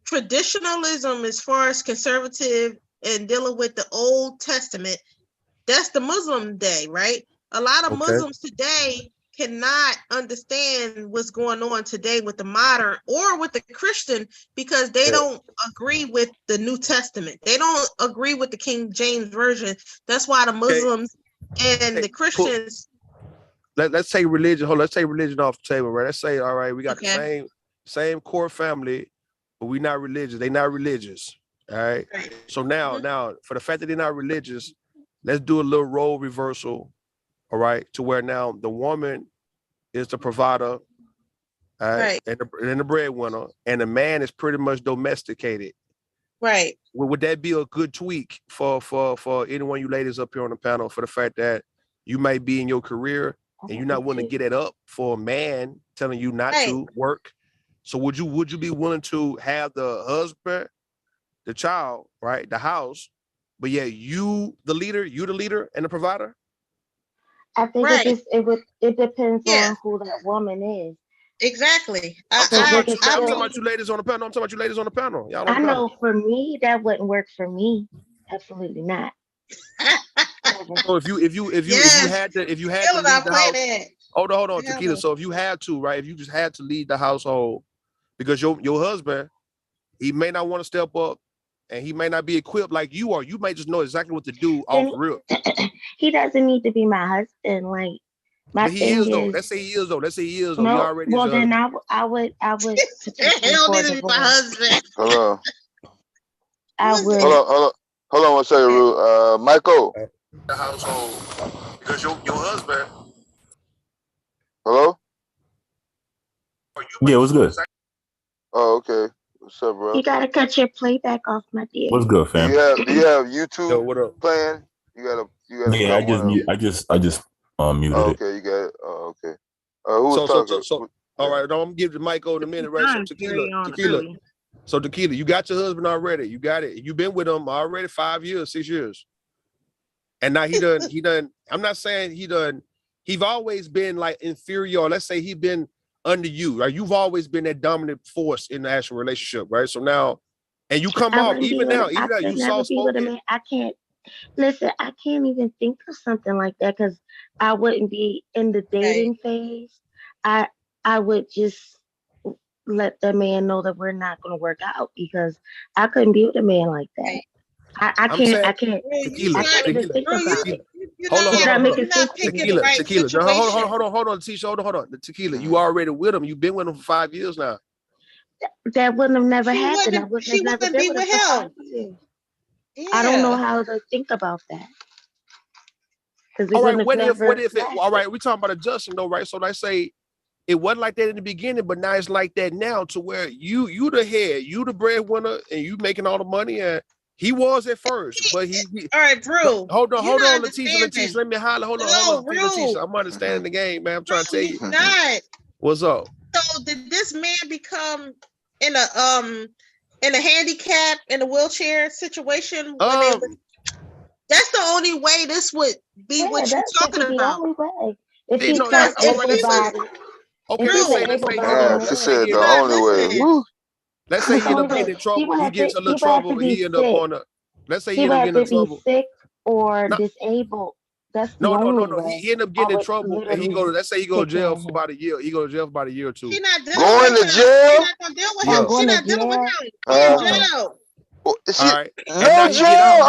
traditionalism as far as conservative and dealing with the Old Testament, that's the Muslim day, right? A lot of Muslims today cannot understand what's going on today with the modern or with the Christian because they don't agree with the New Testament. They don't agree with the King James Version. That's why the Muslims and the Christians. Let's take religion. Let's take religion off the table, right? Let's say, all right, we got the same core family, but we not religious. They not religious. All right. So now for the fact that they're not religious, let's do a little role reversal. All right, to where now the woman is the provider, and the breadwinner, and the man is pretty much domesticated. Right. Would that be a good tweak for anyone you ladies up here on the panel, for the fact that you might be in your career and you're not willing to get it up for a man telling you not to work? So would you be willing to have the husband, the child, right, the house, but yeah, you the leader and the provider? I think it depends on who that woman is. Exactly. I'm talking still- about you ladies on the panel. I'm talking about you ladies on the panel. Y'all on I the know panel. for me that wouldn't work for me. Absolutely not. So if you had to leave the house, hold on, Tequila. So if you had to, right? If you just had to leave the household because your husband, he may not want to step up, and he may not be equipped like you are. You may just know exactly what to do off real. He doesn't need to be my husband. Like my But he thing is though. is, Let's say he is though. Let's say he is though. no. He already Well, is. then I would petition for divorce. Hold on. I would. Hold on one second, Ru. Michael. The household because your husband. Hello? Yeah, what's good? Oh, okay. What's up, bro? You gotta cut your playback off, my dear. What's good, fam? Do you have YouTube Yo, what up? playing? You gotta Yeah, I just muted Oh, it. okay, you got it. Oh, okay. Who was talking? So all right, I'm gonna give the mic over in a minute, right? So tequila. So tequila, you got your husband already. You got it. You've been with him already 5 years, 6 years. And now he done, I'm not saying he's always been like inferior. Let's say he's been under you, right? You've always been that dominant force in the actual relationship, right? So now, and you come off, even now, you soft spoken. I can't listen, I can't even think of something like that because I wouldn't be in the dating phase. I would just let the man know that we're not gonna work out because I couldn't be with a man like that. I can't even think about it. Hold on. Tequila. Hold on, Tisha. Hold on. The tequila. You already with him. You've been with him for 5 years now. That wouldn't have never happened. I wouldn't have never been with him for 5 years. I don't know how to think about that. All right, what if all right, we're talking about adjusting though, right? So let's say it wasn't like that in the beginning, but now it's like that now to where you the head, you the breadwinner, and you making all the money, and he was at first, but he all right, Brew. Hold on, Letitia, let me holler. Hold on, Letitia. I'm understanding the game, man. I'm trying to tell you. Not. What's up? So did this man become in a handicap in a wheelchair situation? That's the only way this would be what you're talking about. If he's not able-bodied. She said the only way. Woo. Let's say he end up getting in trouble. He gets a little trouble, and he end up on a. Let's say he end up getting in trouble. Sick or disabled. That's the only way. He end up getting in trouble, and he go. Let's say he go to jail for about a year. He go to jail for about a year or two. She not going to jail. She not gonna deal with him. She not dealing with him. He in jail. All right. And now he get out.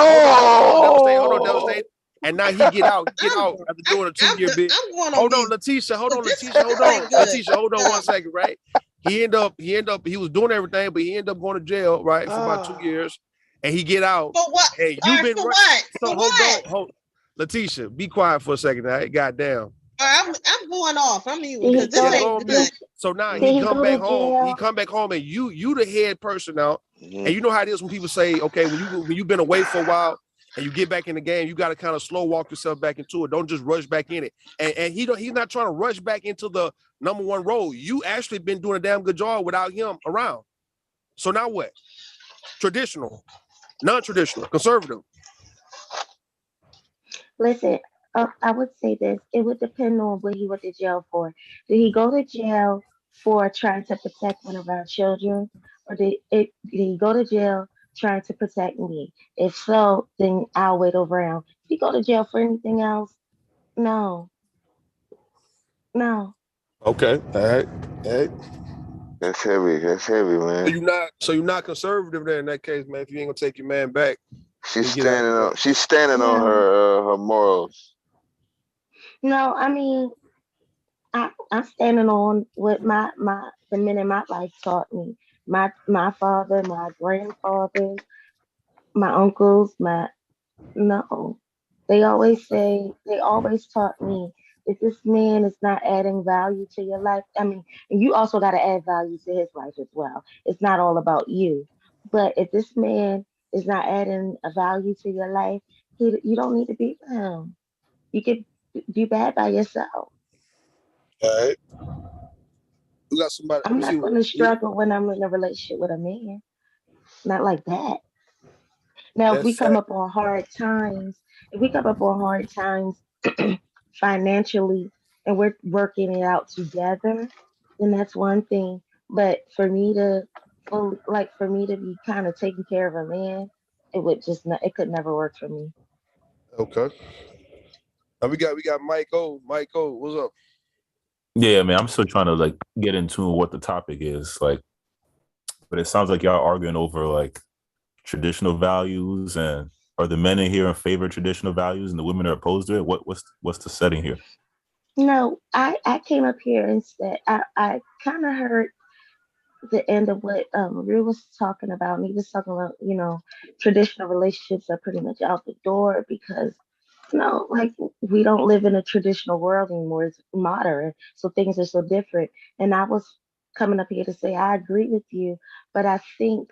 Hold on, Devastate. And now he get out after doing a 2-year bid. Hold on, Letitia. Hold on. Letitia, hold on 1 second, right? He was doing everything, but he ended up going to jail, right, for about 2 years. And he get out. For what? And you've been for what? So hold on. Letitia, be quiet for a second. All right, goddamn. I'm going off. I'm even because this ain't good. So now he come back home. He come back home, and you the head person now. And you know how it is when people say, okay, when you've been away for a while and you get back in the game, you got to kind of slow walk yourself back into it. Don't just rush back in it. And he's not trying to rush back into the number one role. You actually been doing a damn good job without him around. So now what? Traditional, non-traditional, conservative. Listen, I would say this. It would depend on what he went to jail for. Did he go to jail for trying to protect one of our children? Or did he go to jail trying to protect me? If so, then I'll wait around. Did he go to jail for anything else? No. Okay. All right. That's heavy, man. So you're not conservative there in that case, man. If you ain't gonna take your man back. She's standing on her morals. No, I mean, I'm standing on what the men in my life taught me. My father, my grandfather, my uncles, they always taught me if this man is not adding value to your life, I mean, and you also got to add value to his life as well. It's not all about you. But if this man is not adding a value to your life, you don't need to be with him. You could do bad by yourself. All right. You got somebody. I'm not going to struggle when I'm in a relationship with a man. Not like that. Now, if we come up on hard times, financially, and we're working it out together, And that's one thing. But for me to, well, like for me to be kind of taking care of a man, it would just not, it could never work for me. Okay. Now we got Mike O. Mike O, what's up? Yeah, man, I'm still trying to like get into what the topic is, like, but it sounds like y'all arguing over like traditional values, and are the men in here in favor of traditional values and the women are opposed to it? What's the setting here? No, I came up here and said I kind of heard the end of what Real was talking about, and he was talking about, traditional relationships are pretty much out the door because like we don't live in a traditional world anymore. It's modern, so things are so different. And I was coming up here to say I agree with you, but I think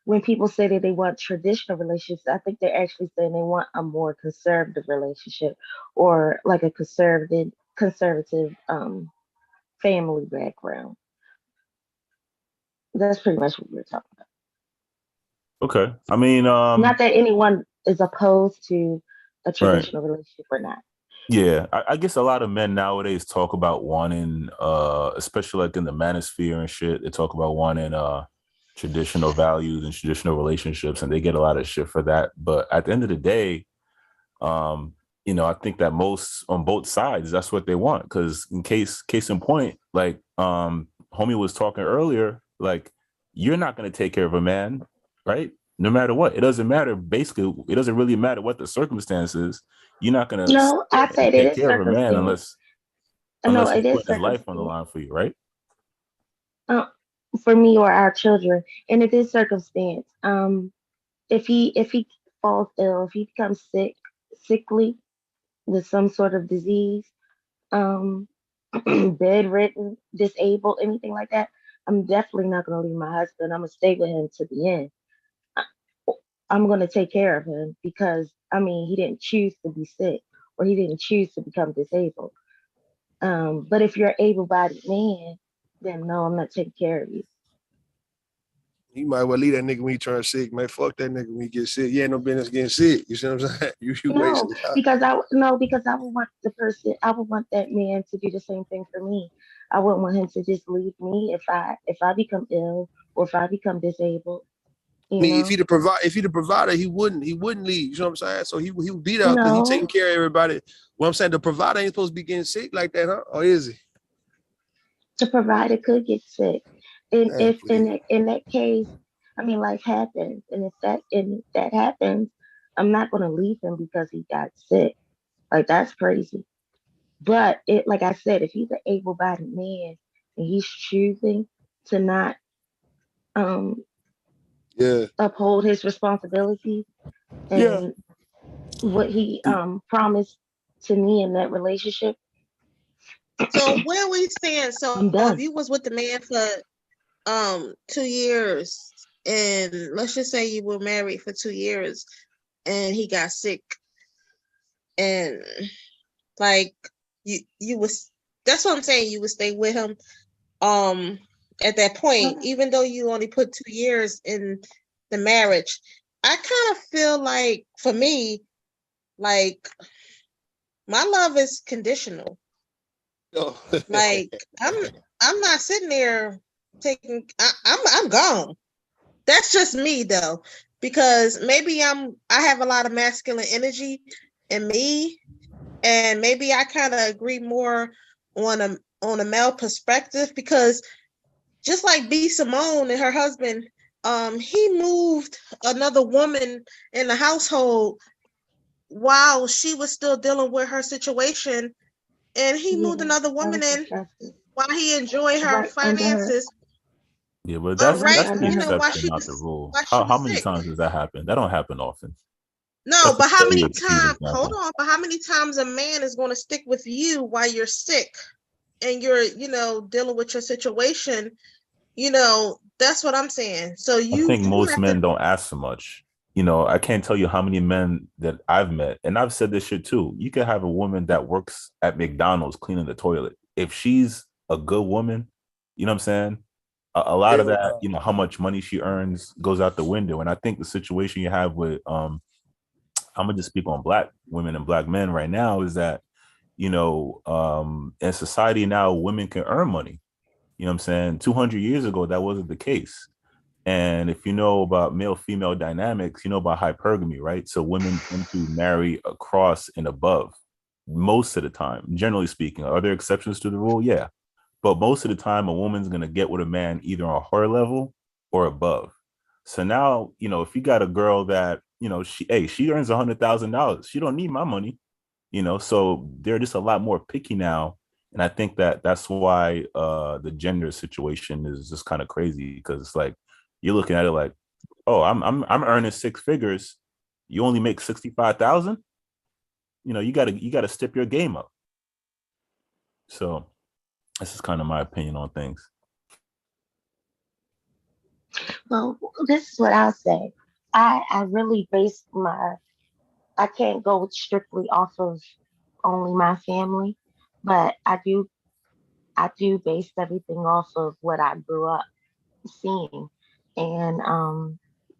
when people say that they want traditional relationships, I think they're actually saying they want a more conservative relationship or like a conservative family background. That's pretty much what we're talking about. Okay. I mean, not that anyone is opposed to a right. traditional relationship or not. Yeah, I guess a lot of men nowadays talk about wanting, especially like in the manosphere and shit, they talk about wanting traditional values and traditional relationships, and they get a lot of shit for that. But at the end of the day, I think that most on both sides, that's what they want. Because case in point, like homie was talking earlier, like you're not going to take care of a man, right? No matter what, it doesn't matter. Basically, it doesn't really matter what the circumstances. You're not going to No, I said it take is care of a man circumstance. unless No, he's it is putting his life on the circumstance. line for you, right? For me or our children, and it is circumstance. If he falls ill, if he becomes sickly with some sort of disease, bedridden, disabled, anything like that, I'm definitely not gonna leave my husband. I'm gonna stay with him to the end. I'm gonna take care of him because he didn't choose to be sick or he didn't choose to become disabled. But if you're an able-bodied man, then no, I'm not taking care of you. You might well leave that nigga when he turns sick, man. Fuck that nigga when he gets sick. You ain't no business getting sick. You see what I'm saying? You wasting No, time. because I would want I would want that man to do the same thing for me. I wouldn't want him to just leave me if I become ill or if I become disabled. I mean, if he the provider, he wouldn't leave. You know what I'm saying? So he would be there because he taking No, care of everybody. What I'm saying, the provider ain't supposed to be getting sick like that, huh? Or is he? the provider could get sick, and Man, if please. in that case, life happens, and if that happens, I'm not gonna leave him because he got sick. Like that's crazy. But like I said, if he's an able-bodied man and he's choosing to not Yeah. uphold his responsibility Yeah. and what he promised to me in that relationship, So where we stand? So I'm if done. you was with the man for 2 years, and let's just say you were married for 2 years, and he got sick, and like you was that's what I'm saying. You would stay with him at that point, even though you only put 2 years in the marriage. I kind of feel like for me, like my love is conditional. Oh. Like I'm not sitting there taking I'm gone. That's just me though, because maybe I have a lot of masculine energy in me, and maybe I kind of agree more on a male perspective, because just like B Simone and her husband, he moved another woman in the household while she was still dealing with her situation, and he moved another woman in while he enjoyed her Right under her. finances. Yeah, but that's Right the under her. While exception, she not the was rule. while she How was many sick. times does that happen? That don't happen often. No, That's a but how very many extreme times? Hold example. on, but how many times a man is going to stick with you while you're sick and you're, dealing with your situation? That's what I'm saying. So I you think most have to. men don't ask so much. I can't tell you how many men that I've met, and I've said this shit too. You could have a woman that works at McDonald's cleaning the toilet. If she's a good woman, you know what I'm saying? A lot of that, how much money she earns goes out the window. And I think the situation you have with I'm gonna just speak on black women and black men right now is that, in society now, women can earn money. You know what I'm saying? 200 years ago, that wasn't the case. And if you know about male-female dynamics, you know about hypergamy, right? So women tend to marry across and above most of the time, generally speaking. Are there exceptions to the rule? Yeah. But most of the time, a woman's going to get with a man either on her level or above. So now, if you got a girl that, she earns $100,000, she don't need my money, so they're just a lot more picky now. And I think that's why the gender situation is just kind of crazy, because it's like, you're looking at it like, oh, I'm earning six figures. You only make 65,000. You gotta step your game up. So this is kind of my opinion on things. Well, this is what I'll say. I really base I can't go strictly off of only my family, but I do base everything off of what I grew up seeing and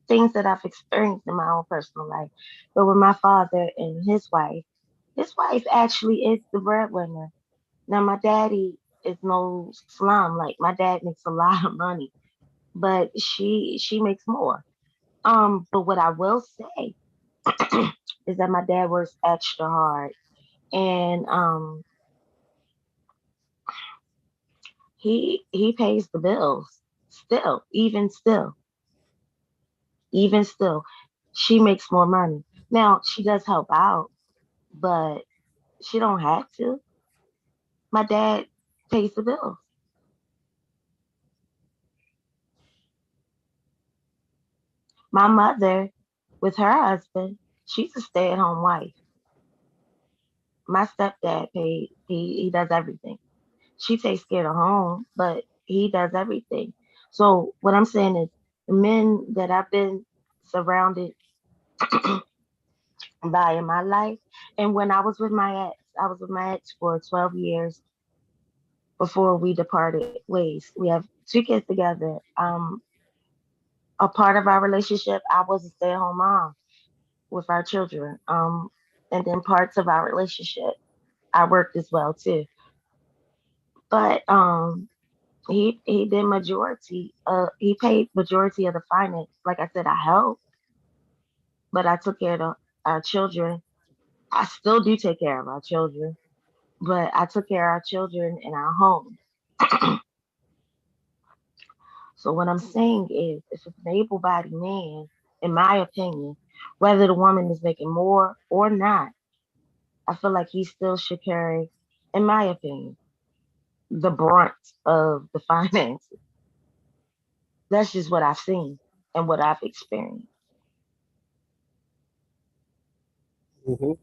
things that I've experienced in my own personal life. But with my father and his wife actually is the breadwinner. Now my daddy is no slum. Like my dad makes a lot of money, but she makes more. But what I will say is that my dad works extra hard, and he pays the bills still, even still, she makes more money. Now she does help out, but she don't have to. My dad pays the bills. My mother, with her husband, she's a stay-at-home wife. My stepdad paid. He does everything. She takes care of the home, but he does everything. So what I'm saying is, the men that I've been surrounded by in my life, and when I was with my ex for 12 years before we departed ways. We have two kids together. A part of our relationship, I was a stay-at-home mom with our children. And then parts of our relationship, I worked as well too. But he did majority. He paid majority of the finance. Like I said, I helped, but I took care of our children. I still do take care of our children, but I took care of our children in our home. So what I'm saying is, if it's an able-bodied man, in my opinion, whether the woman is making more or not, I feel like he still should carry, in my opinion, the brunt of the finances. That's just what I've seen and what I've experienced. Mm-hmm.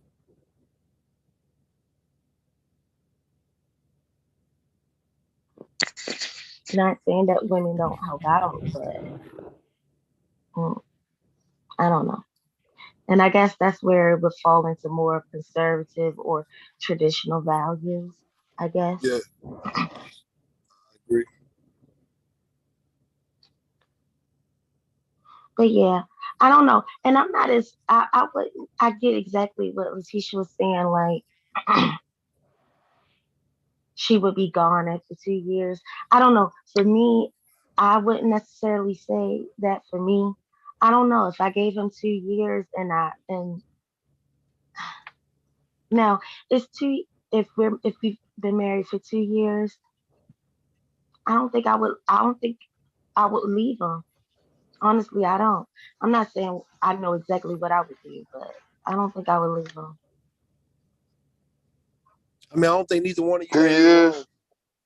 Not saying that women don't help out, but I don't know. And I guess that's where it would fall into more conservative or traditional values, I guess. Yeah, I agree. But yeah, I don't know. And I'm not as I get exactly what Letitia was saying, like she would be gone after 2 years. I don't know. For me, I wouldn't necessarily say that for me. I don't know. If I gave him 2 years and now it's two if we've been married for 2 years, I don't think I would leave him. Honestly, I don't. I'm not saying I know exactly what I would do, but I don't think I would leave him. I mean, I don't think neither one of you 2 guys are wrong. years.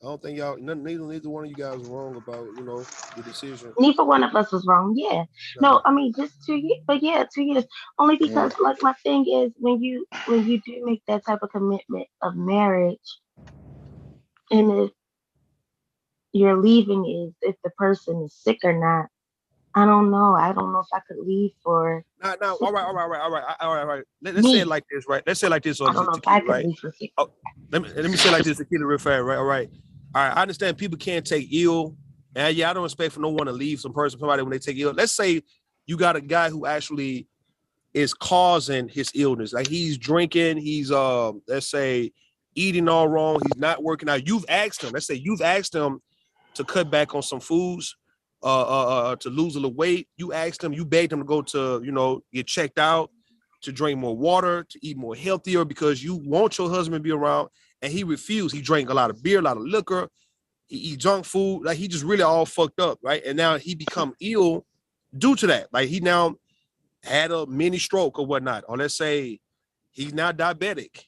I don't think neither one of you guys are wrong about the decision. Neither one of us was wrong. Yeah. No, I mean just 2 years. But yeah, 2 years. Only because like my thing is when you do make that type of commitment of marriage, and if you're leaving is if the person is sick or not. I don't know. I don't know if I could leave for. Now, all right. Let's say it like this, right? Let's say it like this, I don't know if I could leave for sick. Oh, let me say it like this, Tequila, real fast, right? All right. I understand people can't take ill, and yeah, I don't expect for no one to leave somebody when they take ill. Let's say you got a guy who actually is causing his illness, like he's drinking, he's let's say eating all wrong. He's not working out. You've asked him. Let's say you've asked him to cut back on some foods, to lose a little weight. You asked him. You begged him to go to, get checked out, to drink more water, to eat more healthier because you want your husband to be around. And he refused. He drank a lot of beer, a lot of liquor. He eat junk food. Like he just really all fucked up, right? And now he become ill due to that. Like he now had a mini stroke or whatnot. Or let's say he's now diabetic.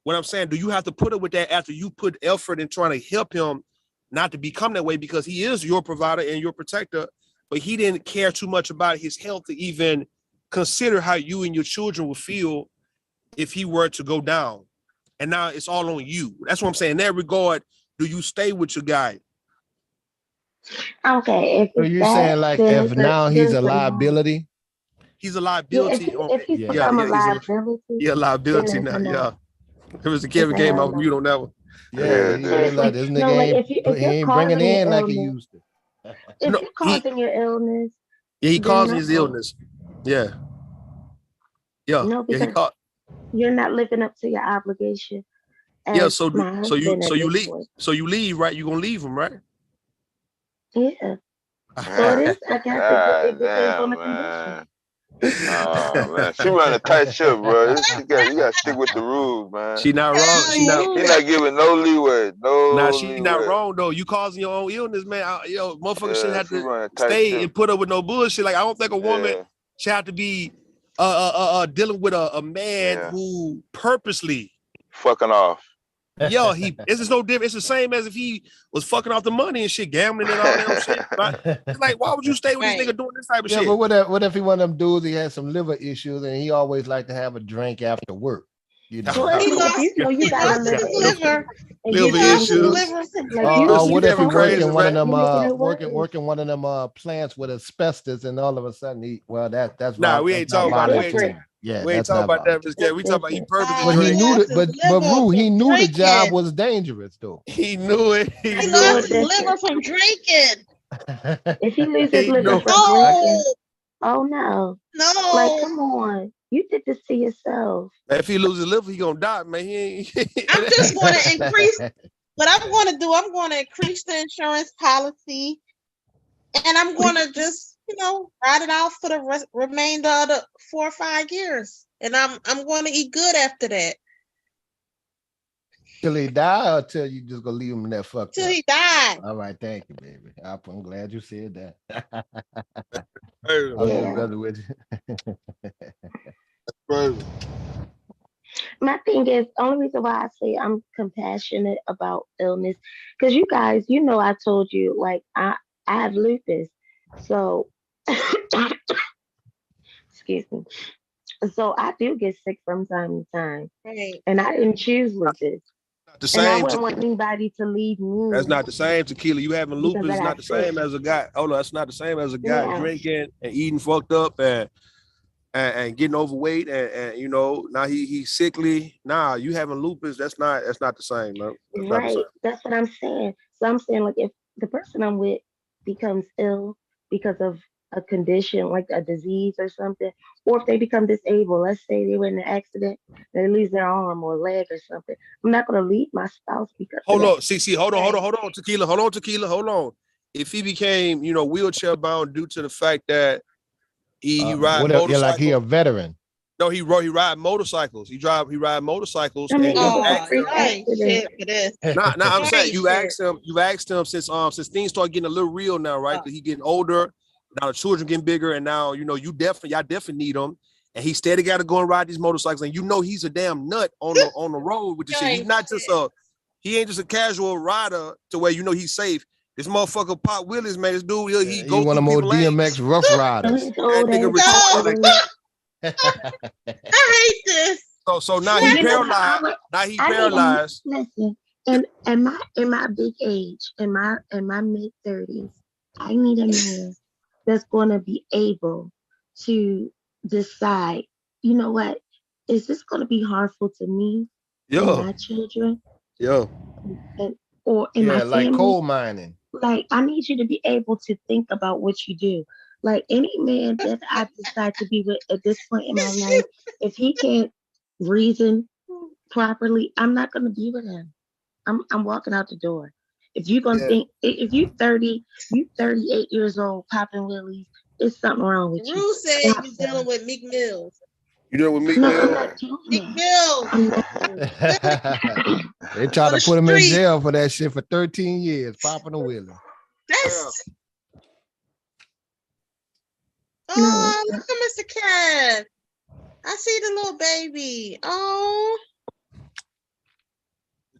What I'm saying, do you have to put up with that after you put effort in trying to help him not to become that way because he is your provider and your protector, but he didn't care too much about his health to even consider how you and your children would feel if he were to go down. And now it's all on you. That's what I'm saying. In that regard, do you stay with your guy? Okay, So you're saying like if now he's a liability? He's a liability. If he's become a liability, he's a liability now. Yeah. It was the Kevin came off mute on that one. Yeah, he realized this nigga he ain't bringing in like he used to. If you're causing your illness. Yeah, he causing his illness. Yeah. Yeah. No, because you're not living up to your obligation. Yeah, so you leave, right? You're gonna leave him, right? Yeah. So it is. I guess it depends on the condition. Oh man, she run a tight ship, bro. You gotta stick with the rules, man. She not wrong. He not giving no leeway. She not wrong though. You causing your own illness, man. Motherfucker shouldn't have to stay and put up with no bullshit. Like I don't think a woman should have to be dealing with a man who purposely fucking off. Yo, this is no different. It's the same as if he was fucking off the money and shit, gambling and all that shit. Right? It's like, why would you stay with this nigga doing this type of shit? But what if he one of them dudes? He has some liver issues and he always like to have a drink after work. You know, you got a liver issues. What if he working one of them working one of them plants with asbestos and all of a sudden that's we ain't talking about that. Yeah, we ain't talking about that. We talking about he purposely. But he knew he knew the job was dangerous though. He knew it. He lost his liver from drinking. If he loses his liver from drinking, oh no. Like, come on. You did this to yourself. If he loses liver, he gonna die, man. I'm just going to increase. What I'm going to do, I'm going to increase the insurance policy, and I'm going to just, ride it out for the remainder of the 4 or 5 years, and I'm going to eat good after that. Till he die, or till you just gonna leave him in that fuck? Till he die. All right, thank you, baby. I'm glad you said that. My thing is, only reason why I say I'm compassionate about illness, because you guys, I told you, like, I have lupus, so excuse me. So I do get sick from time to time, and I didn't choose lupus. And I wouldn't want anybody to leave me. That's not the same, Tequila. You having lupus is not the same as a guy. Hold on, that's not the same as a guy drinking and eating fucked up and getting overweight and now he's sickly. Nah, you having lupus, that's not the same, man. That's what I'm saying. So I'm saying, like, if the person I'm with becomes ill because of a condition like a disease or something, or if they become disabled, let's say they were in an accident, they lose their arm or leg or something, I'm not going to leave my spouse because hold on, Tequila, hold on. If he became, wheelchair bound due to the fact that he ride motorcycles, like he a veteran. No, he ride motorcycles. He ride motorcycles. I'm saying you asked him since things start getting a little real now, right? He getting older. Now the children getting bigger, and now y'all definitely need him. And he steady got to go and ride these motorcycles, and he's a damn nut on the road with the shit. He's not just he ain't just a casual rider to where he's safe. This motherfucker Pop Willis, man, this dude he goes one of them old DMX rough riders. I hate this. So now he's paralyzed. Now he's paralyzed. Listen, in my big age, in my mid-30s, I need a man that's going to be able to decide, you know what, is this going to be harmful to me and my children? Or in my family? Like coal mining. Like, I need you to be able to think about what you do. Like, any man that I decide to be with at this point in my life, if he can't reason properly, I'm not gonna be with him. I'm walking out the door. If you gonna Yeah. think if you 30, you 38 years old popping willies, there's something wrong with you. Rue said he was dealing with Meek Mills. You doing with Meek No, Mill? I'm not doing Meek that. Mills. They tried On to the put him in street. jail for that shit for 13 years, popping a wheelie. That's. Oh, look at Mr. Cat. I see the little baby. Oh.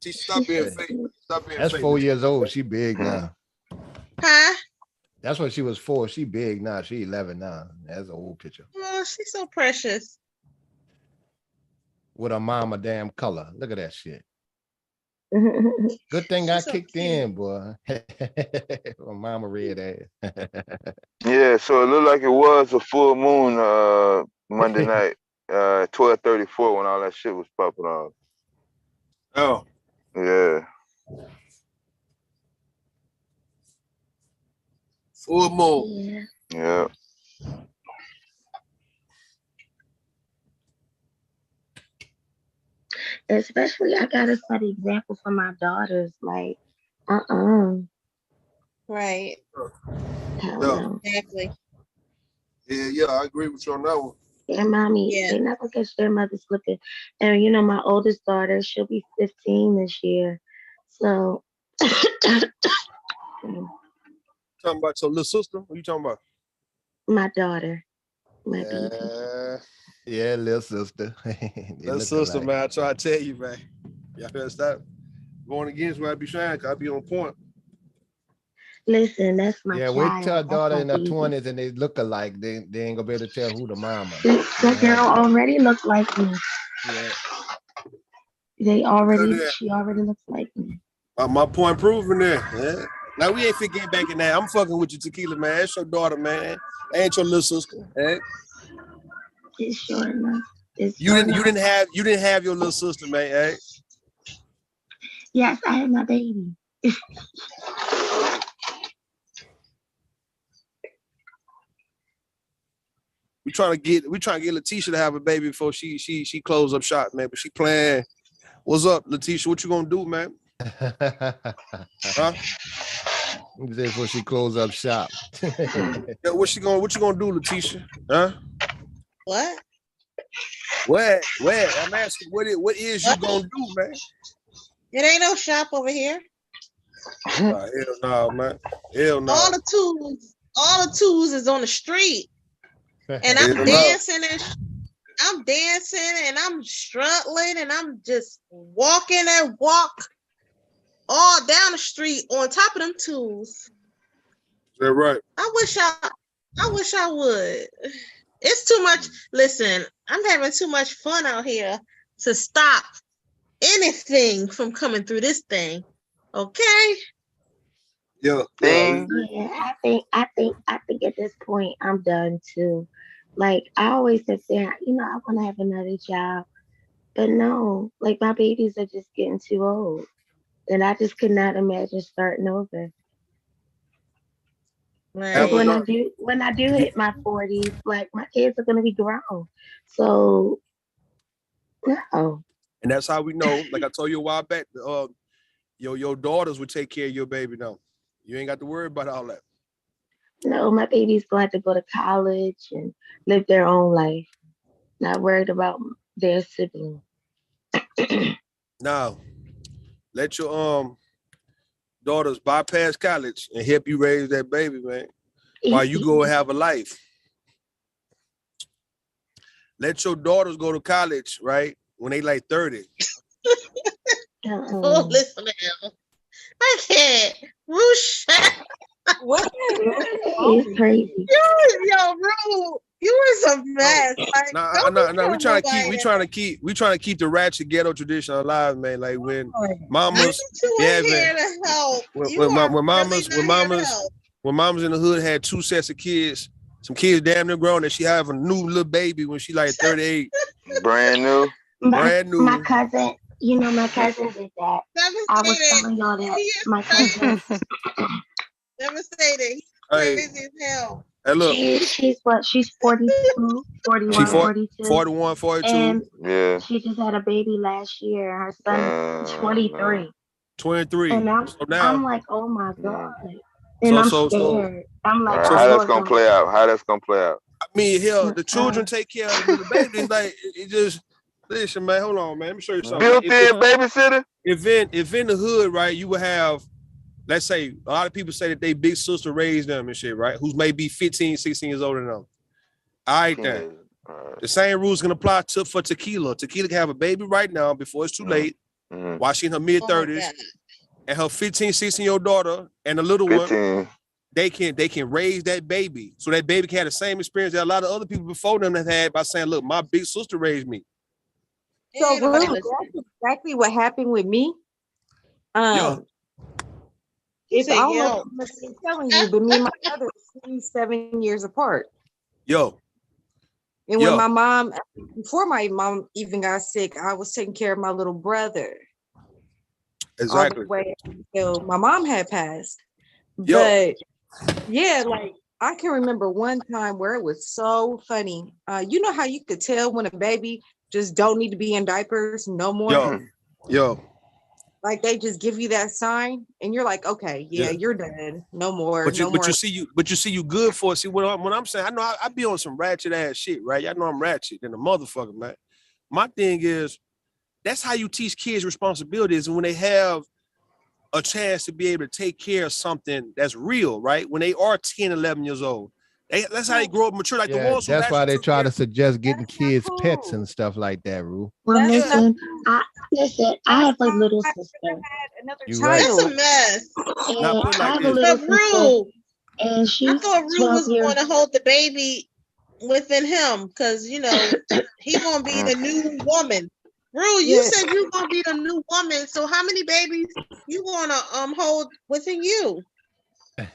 Stop being fake. Stop being That's fake. 4 years old. She big now. Huh? That's when she was 4. She big now. She 11 now. That's an old picture. Oh, she's so precious. With her mama damn color. Look at that shit. Good thing I kicked in, boy. Her mama red ass. Yeah, so it looked like it was a full moon Monday night, 12:34 when all that shit was popping off. Oh. Yeah. Full moon. Yeah. Especially, I gotta set an example for my daughters. Like, Right. hell Yeah. no. Exactly. Yeah, I agree with you on that one. Their mommy, they never catch their mother slipping. And you know, my oldest daughter, she'll be 15 this year. So Talking about your little sister? What you talking about? my daughter, my Yeah, little sister. Little sister, man. I try to tell you, man. Y'all better stop going against what I be saying, cause I be on point. Listen, that's my Yeah, child. wait till a That's daughter my in her baby. 20s and they look alike. They ain't gonna be able to tell who the mama. That girl already looked like me. Yeah. She already looks like me. My point proven there. Yeah. Now we ain't fit getting back in there. I'm fucking with you, Tequila, man. That's your daughter, man. Ain't your little sister. Eh? It's sure enough. You didn't have your little sister, man. Eh? Yes, I had my baby. We trying to get Letitia to have a baby before she close up shop, man. But she playing. What's up, Letitia? What you gonna do, man? Huh? Before she close up shop. Yeah, what you gonna do, Letitia? Huh? What? What? I'm asking what is you gonna do, man? It ain't no shop over here. Hell no, man. Hell no. All the tools is on the street. And I'm dancing and I'm struggling and I'm just walking and walk all down the street on top of them tools. Is that right? I wish I would. It's too much. Listen, I'm having too much fun out here to stop anything from coming through this thing. Okay? Yeah. Yeah, I think at this point I'm done too. Like I always said, I want to have another child, but no, like my babies are just getting too old, and I just could not imagine starting over. Right. When I do hit my 40s, like my kids are gonna be grown, so no. And that's how we know. Like I told you a while back, your daughters would take care of your baby now. You ain't got to worry about all that. No, my baby's going to go to college and live their own life. Not worried about their sibling. Now, let your daughters bypass college and help you raise that baby, man. While you go have a life. Let your daughters go to college, right? When they like 30. Oh, listen to him. I can't. Roosh. What? It's crazy. Rue, you was a mess. Like, No. We trying to keep the ratchet ghetto tradition alive, man. Like when mamas, when mamas in the hood had 2 sets of kids, some kids damn near grown, and she have a new little baby when she like 38. Brand new. My cousin, my cousin did that. I was telling y'all that. My cousin. Never say that. He's crazy as hell. Hey, look. She's what? She's 42, 41, 42. 41, 42. And Yeah. she just had a baby last year. Her son is 23. 23. And So now, I'm like, oh my God. And I'm scared. I'm like, how that's gonna play out? How that's gonna play out? I mean, hell, the children take care of the babies. Like it just listen, man. Hold on, man. Let me show you something. Built-in babysitter. If in the hood, right, you would have, let's say, a lot of people say that they big sister raised them and shit, right? Who's maybe 15, 16 years older than them. All right, then. The same rules can apply for Tequila. Tequila can have a baby right now before it's too late, while she in her mid-30s, and her 15, 16-year-old daughter and the little 15. one, they can raise that baby. So that baby can have the same experience that a lot of other people before them have had by saying, look, my big sister raised me. So Ruth, that's exactly what happened with me. If I don't know if I'm telling you, but me and my brother are 27 years apart. And when my mom, before my mom even got sick, I was taking care of my little brother. Exactly. All the way until my mom had passed. But yeah, like I can remember one time where it was so funny. You know how you could tell when a baby just don't need to be in diapers no more? Like they just give you that sign and you're like, okay, you're done. No more. But you see you good for it. See what I'm saying? I know I be on some ratchet ass shit, right? Y'all know I'm ratchet than a motherfucker, man. My thing is, that's how you teach kids responsibilities, and when they have a chance to be able to take care of something that's real, right? When they are 10, 11 years old. That's how they grow up mature. Like the ones who that's why they try to suggest getting kids pets and stuff like that, Rue. Well, listen, I have a little sister. You're right. That's a mess. And I have a little sister. And she's I thought Rue 12 was years. going to hold the baby within him because, you know, he going to be the new woman. Rue, you said you going to be the new woman. So how many babies you going to hold within you?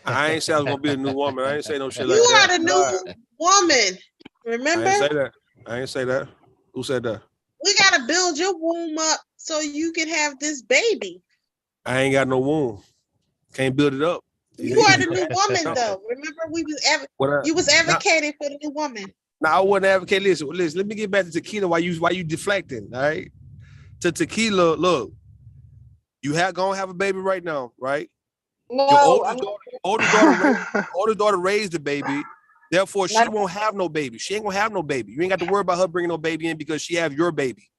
I ain't say I was gonna be a new woman. I ain't say no shit like You that. are the new woman. Remember? I ain't say that. I ain't say that. Who said that? We gotta build your womb up so you can have this baby. I ain't got no womb. Can't build it up. You are the new woman, though. Remember, you was advocating for the new woman. Now I wasn't advocating. Listen. Let me get back to Tequila. Why you deflecting? All right. To Tequila, look, you gonna have a baby right now, right? No, your oldest daughter raised the baby. Therefore, she won't have no baby. She ain't gonna have no baby. You ain't got to worry about her bringing no baby in because she have your baby.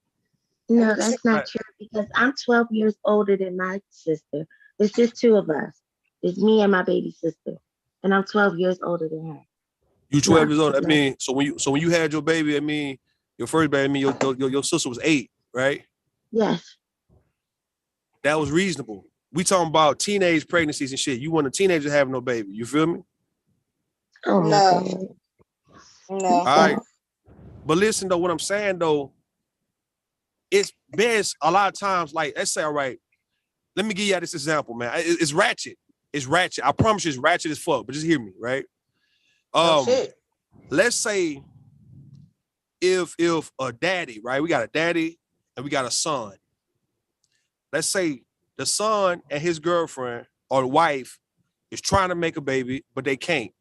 No, that's not true because I'm 12 years older than my sister. It's just two of us. It's me and my baby sister, and I'm 12 years older than her. You 12 years old. I mean, so when you had your baby, I mean, your first baby, I mean, your sister was 8, right? Yes. That was reasonable. We talking about teenage pregnancies and shit. You want a teenager to have no baby. You feel me? Oh no. No. All right. But listen though, what I'm saying though, it's best a lot of times, like, let's say, all right, let me give you this example, man. It's ratchet. It's ratchet. I promise you it's ratchet as fuck, but just hear me, right? Let's say if a daddy, right? We got a daddy and we got a son. Let's say the son and his girlfriend or the wife is trying to make a baby, but they can't.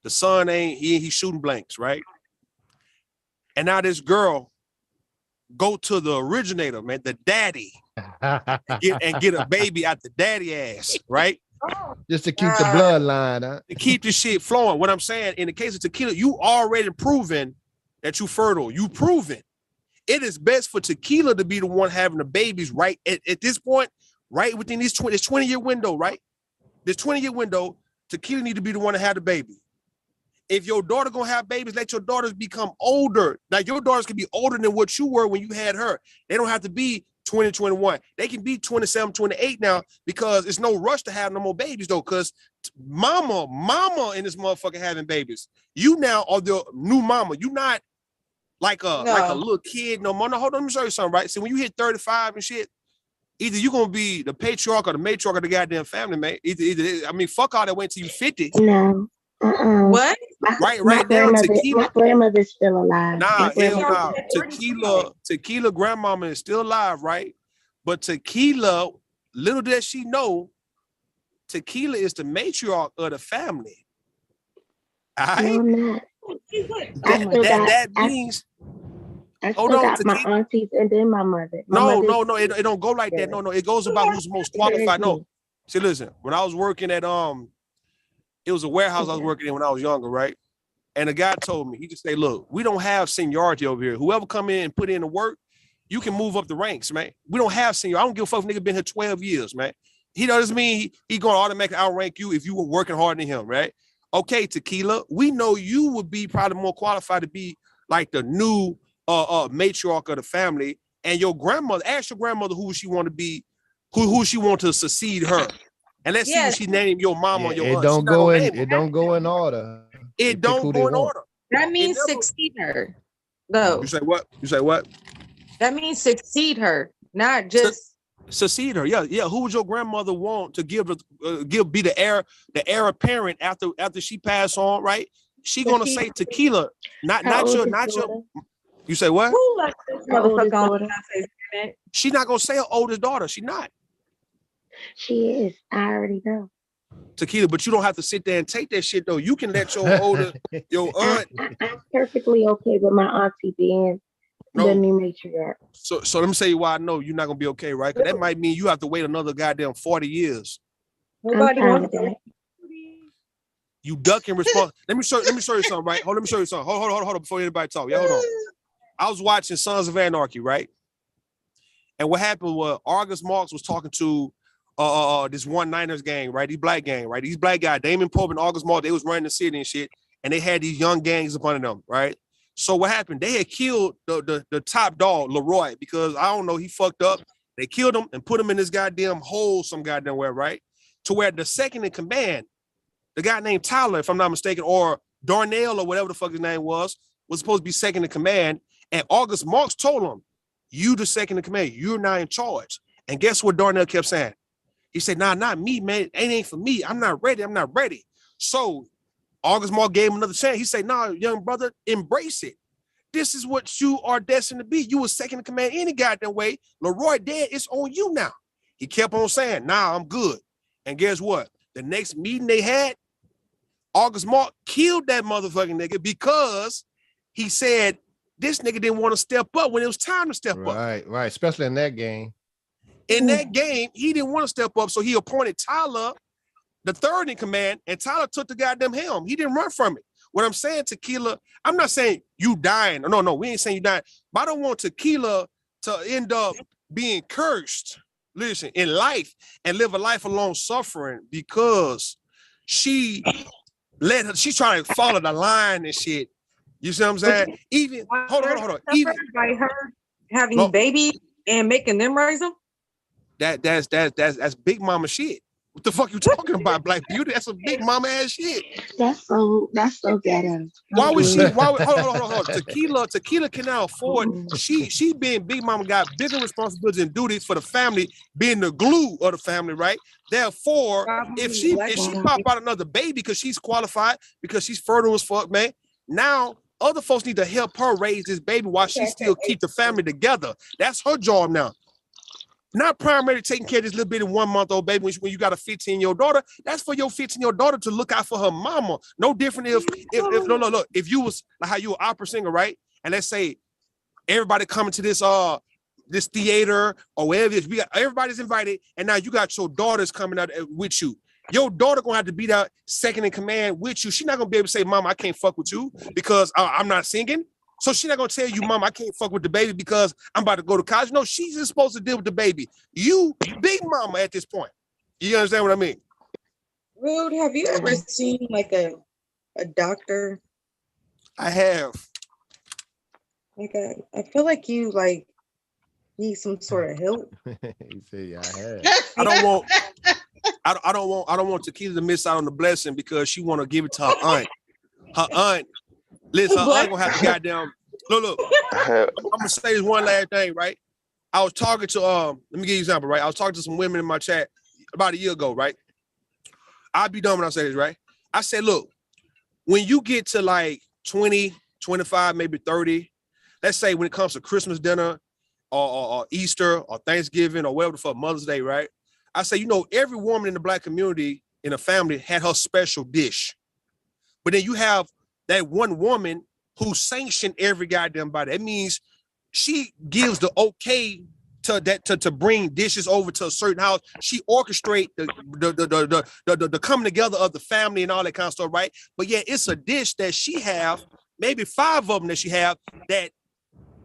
The son he's shooting blanks, right? And now this girl go to the originator, man, the daddy, and get a baby out the daddy ass, right? Just to keep the bloodline, huh? To keep the shit flowing. What I'm saying, in the case of Tequila, you already proven that you fertile. You proven. It is best for Tequila to be the one having the babies right at this point, right within this 20-year window, right? This 20-year window, Tequila need to be the one to have the baby. If your daughter gonna have babies, let your daughters become older. Now your daughters can be older than what you were when you had her. They don't have to be 20, 21. They can be 27, 28 now because it's no rush to have no more babies though. Because mama in this motherfucker having babies. You now are the new mama. You not like a little kid no more. No, hold on, let me show you something, right? See, when you hit 35 and shit, either you're gonna be the patriarch or the matriarch of the goddamn family, man. Either I mean, fuck all that wait till you 50. No. What? Right now, Tequila. My grandmother's still alive. Nah, hell no. Tequila grandmama is still alive, right? But Tequila, little does she know, Tequila is the matriarch of the family. No, I'm not. That means. I still got my aunties and then my mother. No, it don't go like that. No, it goes about who's most qualified. No, see, listen, when I was working at it was a warehouse I was working in when I was younger, right? And the guy told me, he just say, look, we don't have seniority over here. Whoever come in and put in the work, you can move up the ranks, man. We don't have senior. I don't give a fuck if nigga been here 12 years, man. He doesn't mean he gonna automatically outrank you if you were working harder than him, right? Okay, Tequila, we know you would be probably more qualified to be like the new matriarch of the family. And your grandmother, ask your grandmother who she want to be, who she want to succeed her. And let's see what she named your mom or your aunt. It don't go in order. It don't go in order. That means succeed her. No. You say what? You say what? That means succeed her, not just succeed her. Yeah. Who would your grandmother want to be the heir apparent after she passed on, right? She gonna say Tequila, not your. You say what? Who left this motherfucker on? She's not gonna say her oldest daughter. She not. She is. I already know. Tequila, but you don't have to sit there and take that shit though. You can let your your aunt. I'm perfectly okay with my auntie being the new matriarch. So let me tell you why I know you're not gonna be okay, right? Because that might mean you have to wait another goddamn 40 years. Nobody wants that. You ducking response. Let me show you something, right? Let me show you something. Hold on before anybody talk. Yeah, hold on. I was watching Sons of Anarchy, right? And what happened was August Marks was talking to this one Niners gang, right? These black gang, right? These black guys, Damon Pope and August Marks, they was running the city and shit, and they had these young gangs up under them, right? So what happened? They had killed the top dog, Leroy, because I don't know, he fucked up. They killed him and put him in this goddamn hole some goddamn where, right? To where the second in command, the guy named Tyler, if I'm not mistaken, or Darnell or whatever the fuck his name was supposed to be second in command. And August Marks told him, you the second in command, you're not in charge. And guess what Darnell kept saying? He said, nah, not me, man. It ain't for me. I'm not ready. So August Marks gave him another chance. He said, nah, young brother, embrace it. This is what you are destined to be. You were second in command any goddamn way. Leroy dead, it's on you now. He kept on saying, nah, I'm good. And guess what? The next meeting they had, August Marks killed that motherfucking nigga because he said this nigga didn't want to step up when it was time to step up. Right, especially in that game. In that game, he didn't want to step up, so he appointed Tyler, the third in command, and Tyler took the goddamn helm. He didn't run from it. What I'm saying, Tequila, I'm not saying you dying. No, we ain't saying you dying. But I don't want Tequila to end up being cursed, listen, in life and live a life of long suffering because she's trying to follow the line and shit. You see what I'm saying? Even hold on. Even by her having babies and making them raise them. That's big mama shit. What the fuck you talking about, Black Beauty? That's a big mama ass shit. That's so ghetto. Why hold on. Tequila can now afford. She being big mama got bigger responsibilities and duties for the family, being the glue of the family, right? Therefore, if she pop out another baby because she's qualified, because she's fertile as fuck, man. Now other folks need to help her raise this baby while she still keep the family together. That's her job now. Not primarily taking care of this little bitty 1 month old baby when you got a 15-year-old daughter. That's for your 15-year-old daughter to look out for her mama. No different if you was like how you an opera singer, right? And let's say everybody coming to this theater or wherever it is, everybody's invited, and now you got your daughters coming out with you. Your daughter gonna have to be that second in command with you. She's not gonna be able to say, Mom, I can't fuck with you because I'm not singing. So she's not gonna tell you, Mom, I can't fuck with the baby because I'm about to go to college. No, she's just supposed to deal with the baby. You, big mama at this point. You understand what I mean? Rude, have you ever seen like a doctor? I have. Like I feel like you need some sort of help. He said, yeah, I have. I don't want Tequila to miss out on the blessing because she want to give it to her aunt. Her aunt. Listen, her aunt gonna have to goddamn look. I'm gonna say this one last thing, right? I was talking to let me give you an example, right? I was talking to some women in my chat about a year ago, right? I'll be done when I say this, right? I said, look, when you get to like 20, 25, maybe 30, let's say when it comes to Christmas dinner or Easter or Thanksgiving or whatever the fuck, Mother's Day, right? I say, every woman in the Black community in a family had her special dish. But then you have that one woman who sanctioned every goddamn body. That means she gives the okay to bring dishes over to a certain house. She orchestrate the coming together of the family and all that kind of stuff, right? But yeah, it's a dish that she have, maybe 5 of them that she have, that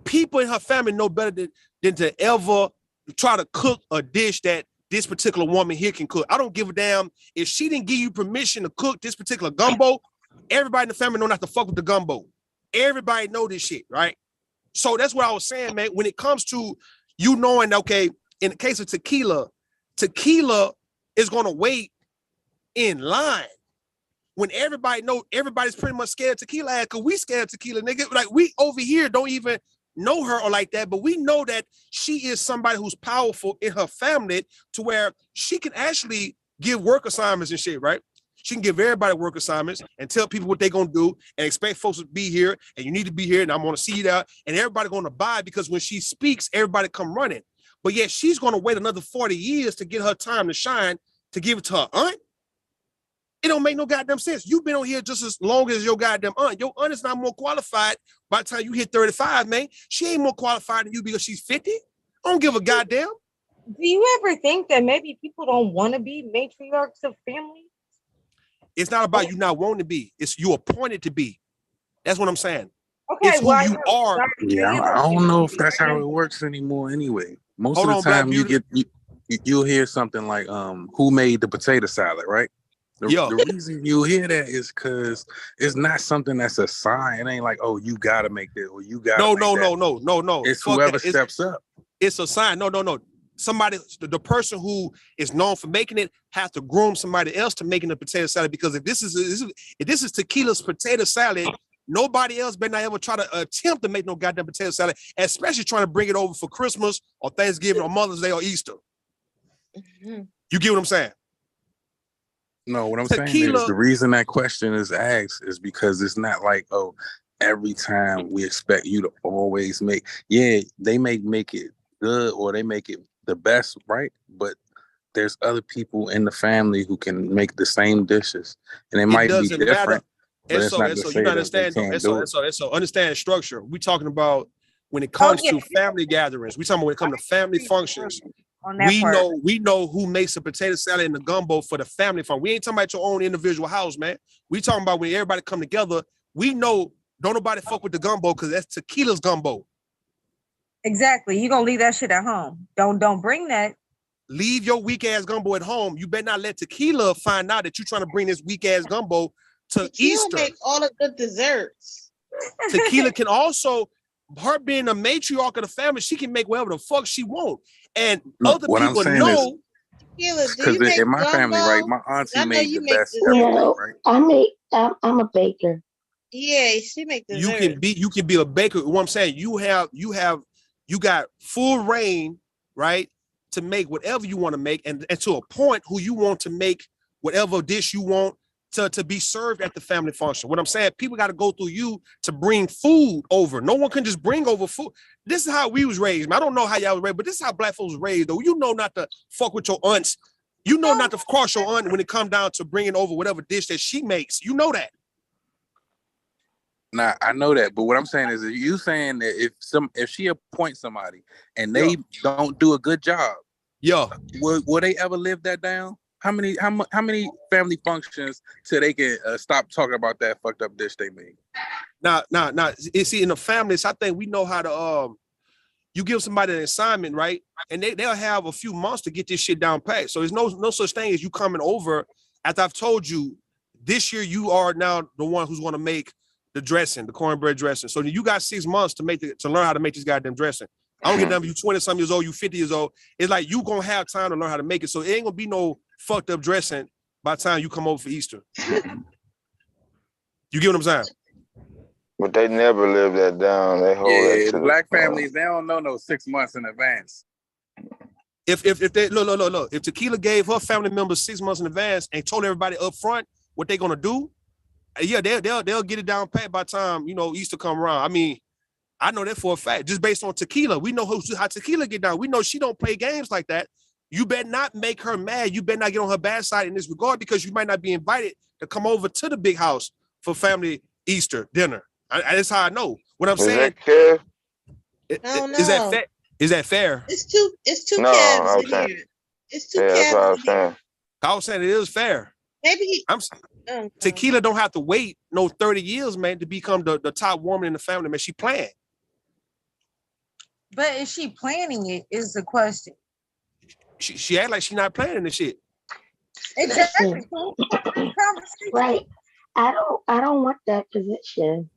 people in her family know better than to ever try to cook a dish that this particular woman here can cook. I don't give a damn if she didn't give you permission to cook this particular gumbo. Everybody in the family know not to fuck with the gumbo. Everybody know this shit, right? So that's what I was saying, man. When it comes to you knowing, okay, in the case of tequila is gonna wait in line when everybody know everybody's pretty much scared of tequila, because we scared of tequila, nigga. Like, we over here don't even know her or like that, but we know that she is somebody who's powerful in her family to where she can actually give work assignments and shit, right? She can give everybody work assignments and tell people what they're gonna do and expect folks to be here, and you need to be here, and I'm gonna see you there, and everybody gonna buy, because when she speaks, everybody come running. But yet she's gonna wait another 40 years to get her time to shine, to give it to her aunt. It don't make no goddamn sense. You've been on here just as long as your goddamn aunt. Your aunt is not more qualified by the time you hit 35, man. She ain't more qualified than you because she's 50. I don't give a goddamn. Do you ever think that maybe people don't want to be matriarchs of family? It's not about you not wanting to be. It's you appointed to be. That's what I'm saying. Okay, it's who you are. Yeah, I don't know if that's how it works anymore anyway. Most of the time you'll hear something like, who made the potato salad, right? The reason you hear that is because it's not something that's a sign. It ain't like, oh, you gotta make this or you gotta No. It's whoever steps up. It's a sign. No. Somebody, the person who is known for making it has to groom somebody else to making the potato salad, because if this is tequila's potato salad, nobody else better not ever try to attempt to make no goddamn potato salad, especially trying to bring it over for Christmas or Thanksgiving or Mother's Day or Easter. Mm-hmm. You get what I'm saying? No, what I'm saying is the reason that question is asked is because it's not like, oh, every time we expect you to always make. Yeah, they may make it good or they make it the best, right? But there's other people in the family who can make the same dishes, and it might be different. But it's not to say that they can't do it. So understand structure. We talking about when it comes to family gatherings. We talking about when it comes to family functions. We know who makes a potato salad and the gumbo for the family fun. We ain't talking about your own individual house, man. We talking about when everybody come together. We know don't nobody fuck with the gumbo because that's tequila's gumbo. Exactly. You gonna leave that shit at home. Don't bring that. Leave your weak ass gumbo at home. You better not let tequila find out that you're trying to bring this weak ass gumbo to Easter. Make all the good desserts. Tequila can also, her being a matriarch of the family, she can make whatever the fuck she want. And other people know. Because in my family, right, my auntie made the best everything, right? I'm a baker. Yeah, she make desserts. You can be a baker. What I'm saying, you got full reign, right, to make whatever you want to make, and to a point who you want to make whatever dish you want to be served at the family function. What I'm saying, people got to go through you to bring food over. No one can just bring over food. This is how we was raised. I don't know how y'all was raised, but this is how black folks was raised, though. You know not to fuck with your aunts. You know not to cross your aunt when it comes down to bringing over whatever dish that she makes. You know that. Nah, I know that, but what I'm saying is, you saying that if she appoints somebody and they don't do a good job, will they ever live that down? How many family functions till they can stop talking about that fucked up dish they made? Nah. See, in the families, I think we know how to you give somebody an assignment, right? And they'll have a few months to get this shit down pat. So there's no such thing as you coming over after I've told you this year you are now the one who's going to make the dressing, the cornbread dressing. So you got 6 months to learn how to make this goddamn dressing. I don't get done. You 20-something years old, you 50 years old. It's like you gonna have time to learn how to make it. So it ain't gonna be no fucked up dressing by the time you come over for Easter. You get what I'm saying? But they never live that down. They hold that to black families, they don't know no 6 months in advance. If they look, if Tequila gave her family members 6 months in advance and told everybody up front what they're gonna do, yeah, they'll get it down pat by the time Easter come around. I mean, I know that for a fact. Just based on Tequila, we know how Tequila get down. We know she don't play games like that. You better not make her mad. You better not get on her bad side in this regard, because you might not be invited to come over to the big house for family Easter dinner. That's how I know. What I'm Is saying. that Kev? Is that fair? Is that fair? It's two No, Cavs I in was saying. here. It's two Yeah, that's what I Cavs was in here. saying. I was saying it is fair. Maybe Tequila don't have to wait no 30 years, man, to become the top woman in the family, man. She planned. But is she planning it is the question. She act like she not planning the shit. Exactly. Right. I don't want that position.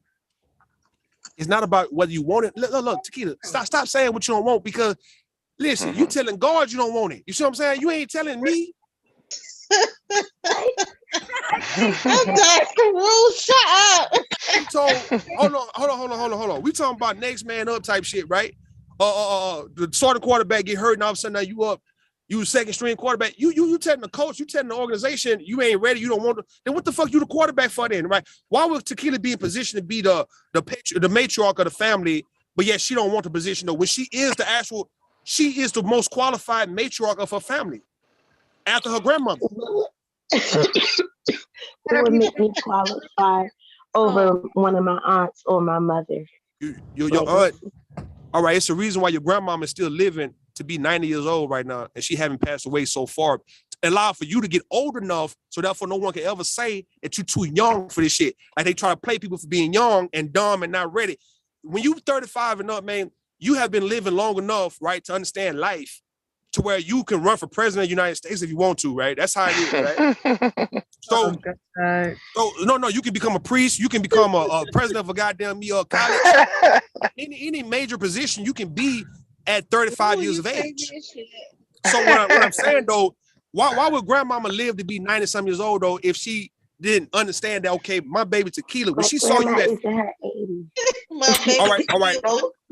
It's not about whether you want it. Look, Tequila, stop saying what you don't want, because listen, you telling God you don't want it. You see what I'm saying? You ain't telling me. I'm Dr. Rule, shut up. Hold on. We talking about next man up type shit, right? The starting quarterback get hurt, and all of a sudden now you up, you second string quarterback. You telling the coach, you telling the organization you ain't ready, you don't want to. Then what the fuck you the quarterback for then, right? Why would Tequila be in position to be the matriarch of the family, but yet she don't want the position though? When she is the most qualified matriarch of her family after her grandmother. It would make me qualify over one of my aunts or my mother. Your aunt. All right, it's the reason why your grandmama is still living to be 90 years old right now, and she haven't passed away so far. Allow for you to get old enough so therefore no one can ever say that you're too young for this shit. Like they try to play people for being young and dumb and not ready. When you 35 and up, man, you have been living long enough, right, to understand life to where you can run for president of the United States if you want to, right? That's how it is, right? So no, you can become a priest, you can become a president of a goddamn college. Any major position you can be at 35 years of age. So what I'm saying though, why would grandmama live to be 90-some years old though if she didn't understand that, okay, my baby Tequila, when she saw you at is in her 80s. all right.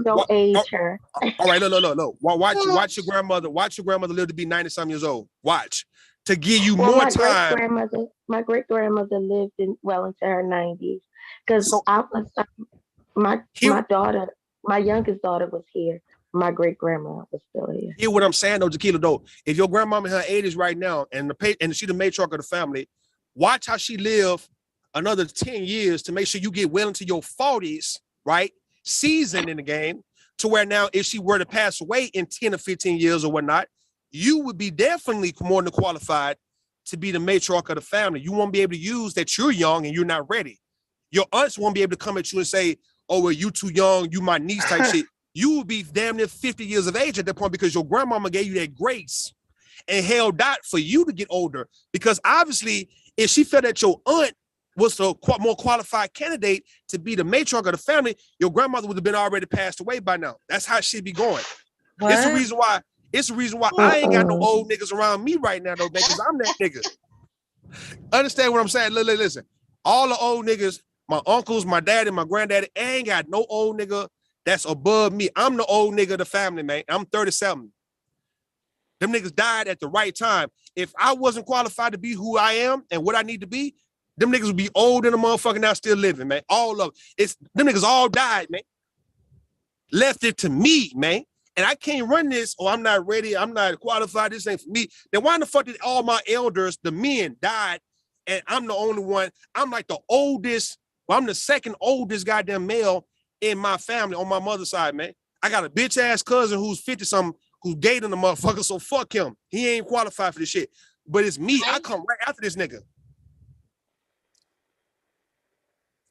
Don't age her. All right, look. Watch your grandmother live to be 90-some years old. Watch. To give you more time. My great grandmother lived well into her 90s. Because I was my daughter, my youngest daughter was here. My great grandma was still here. Hear what I'm saying though, Tequila though. If your grandmama in her 80s right now and she the matriarch of the family, watch how she live another 10 years to make sure you get well into your 40s, right? Seasoned in the game, to where now if she were to pass away in 10 or 15 years or whatnot, you would be definitely more than qualified to be the matriarch of the family. You won't be able to use that you're young and you're not ready. Your aunts won't be able to come at you and say, oh, well, you too young, you my niece type shit. You will be damn near 50 years of age at that point because your grandmama gave you that grace and held out for you to get older. Because obviously, if she felt that your aunt was the more qualified candidate to be the matriarch of the family, your grandmother would have been already passed away by now. That's how it should be going. What? It's the reason why I ain't got no old niggas around me right now, though, man, because I'm that nigga. Understand what I'm saying? Listen, all the old niggas, my uncles, my daddy, my granddaddy, ain't got no old nigga that's above me. I'm the old nigga of the family, man. I'm 37. Them niggas died at the right time. If I wasn't qualified to be who I am and what I need to be, them niggas would be old and a motherfucker now still living, man. All of it. Them niggas all died, man. Left it to me, man. And I can't run this, or I'm not ready, I'm not qualified, this ain't for me. Then why in the fuck did all my elders, the men, died, and I'm the only one? I'm like the oldest, I'm the second oldest goddamn male in my family on my mother's side, man. I got a bitch ass cousin who's 50-something, who's dating the motherfucker, so fuck him. He ain't qualified for this shit. But it's me, I come right after this nigga.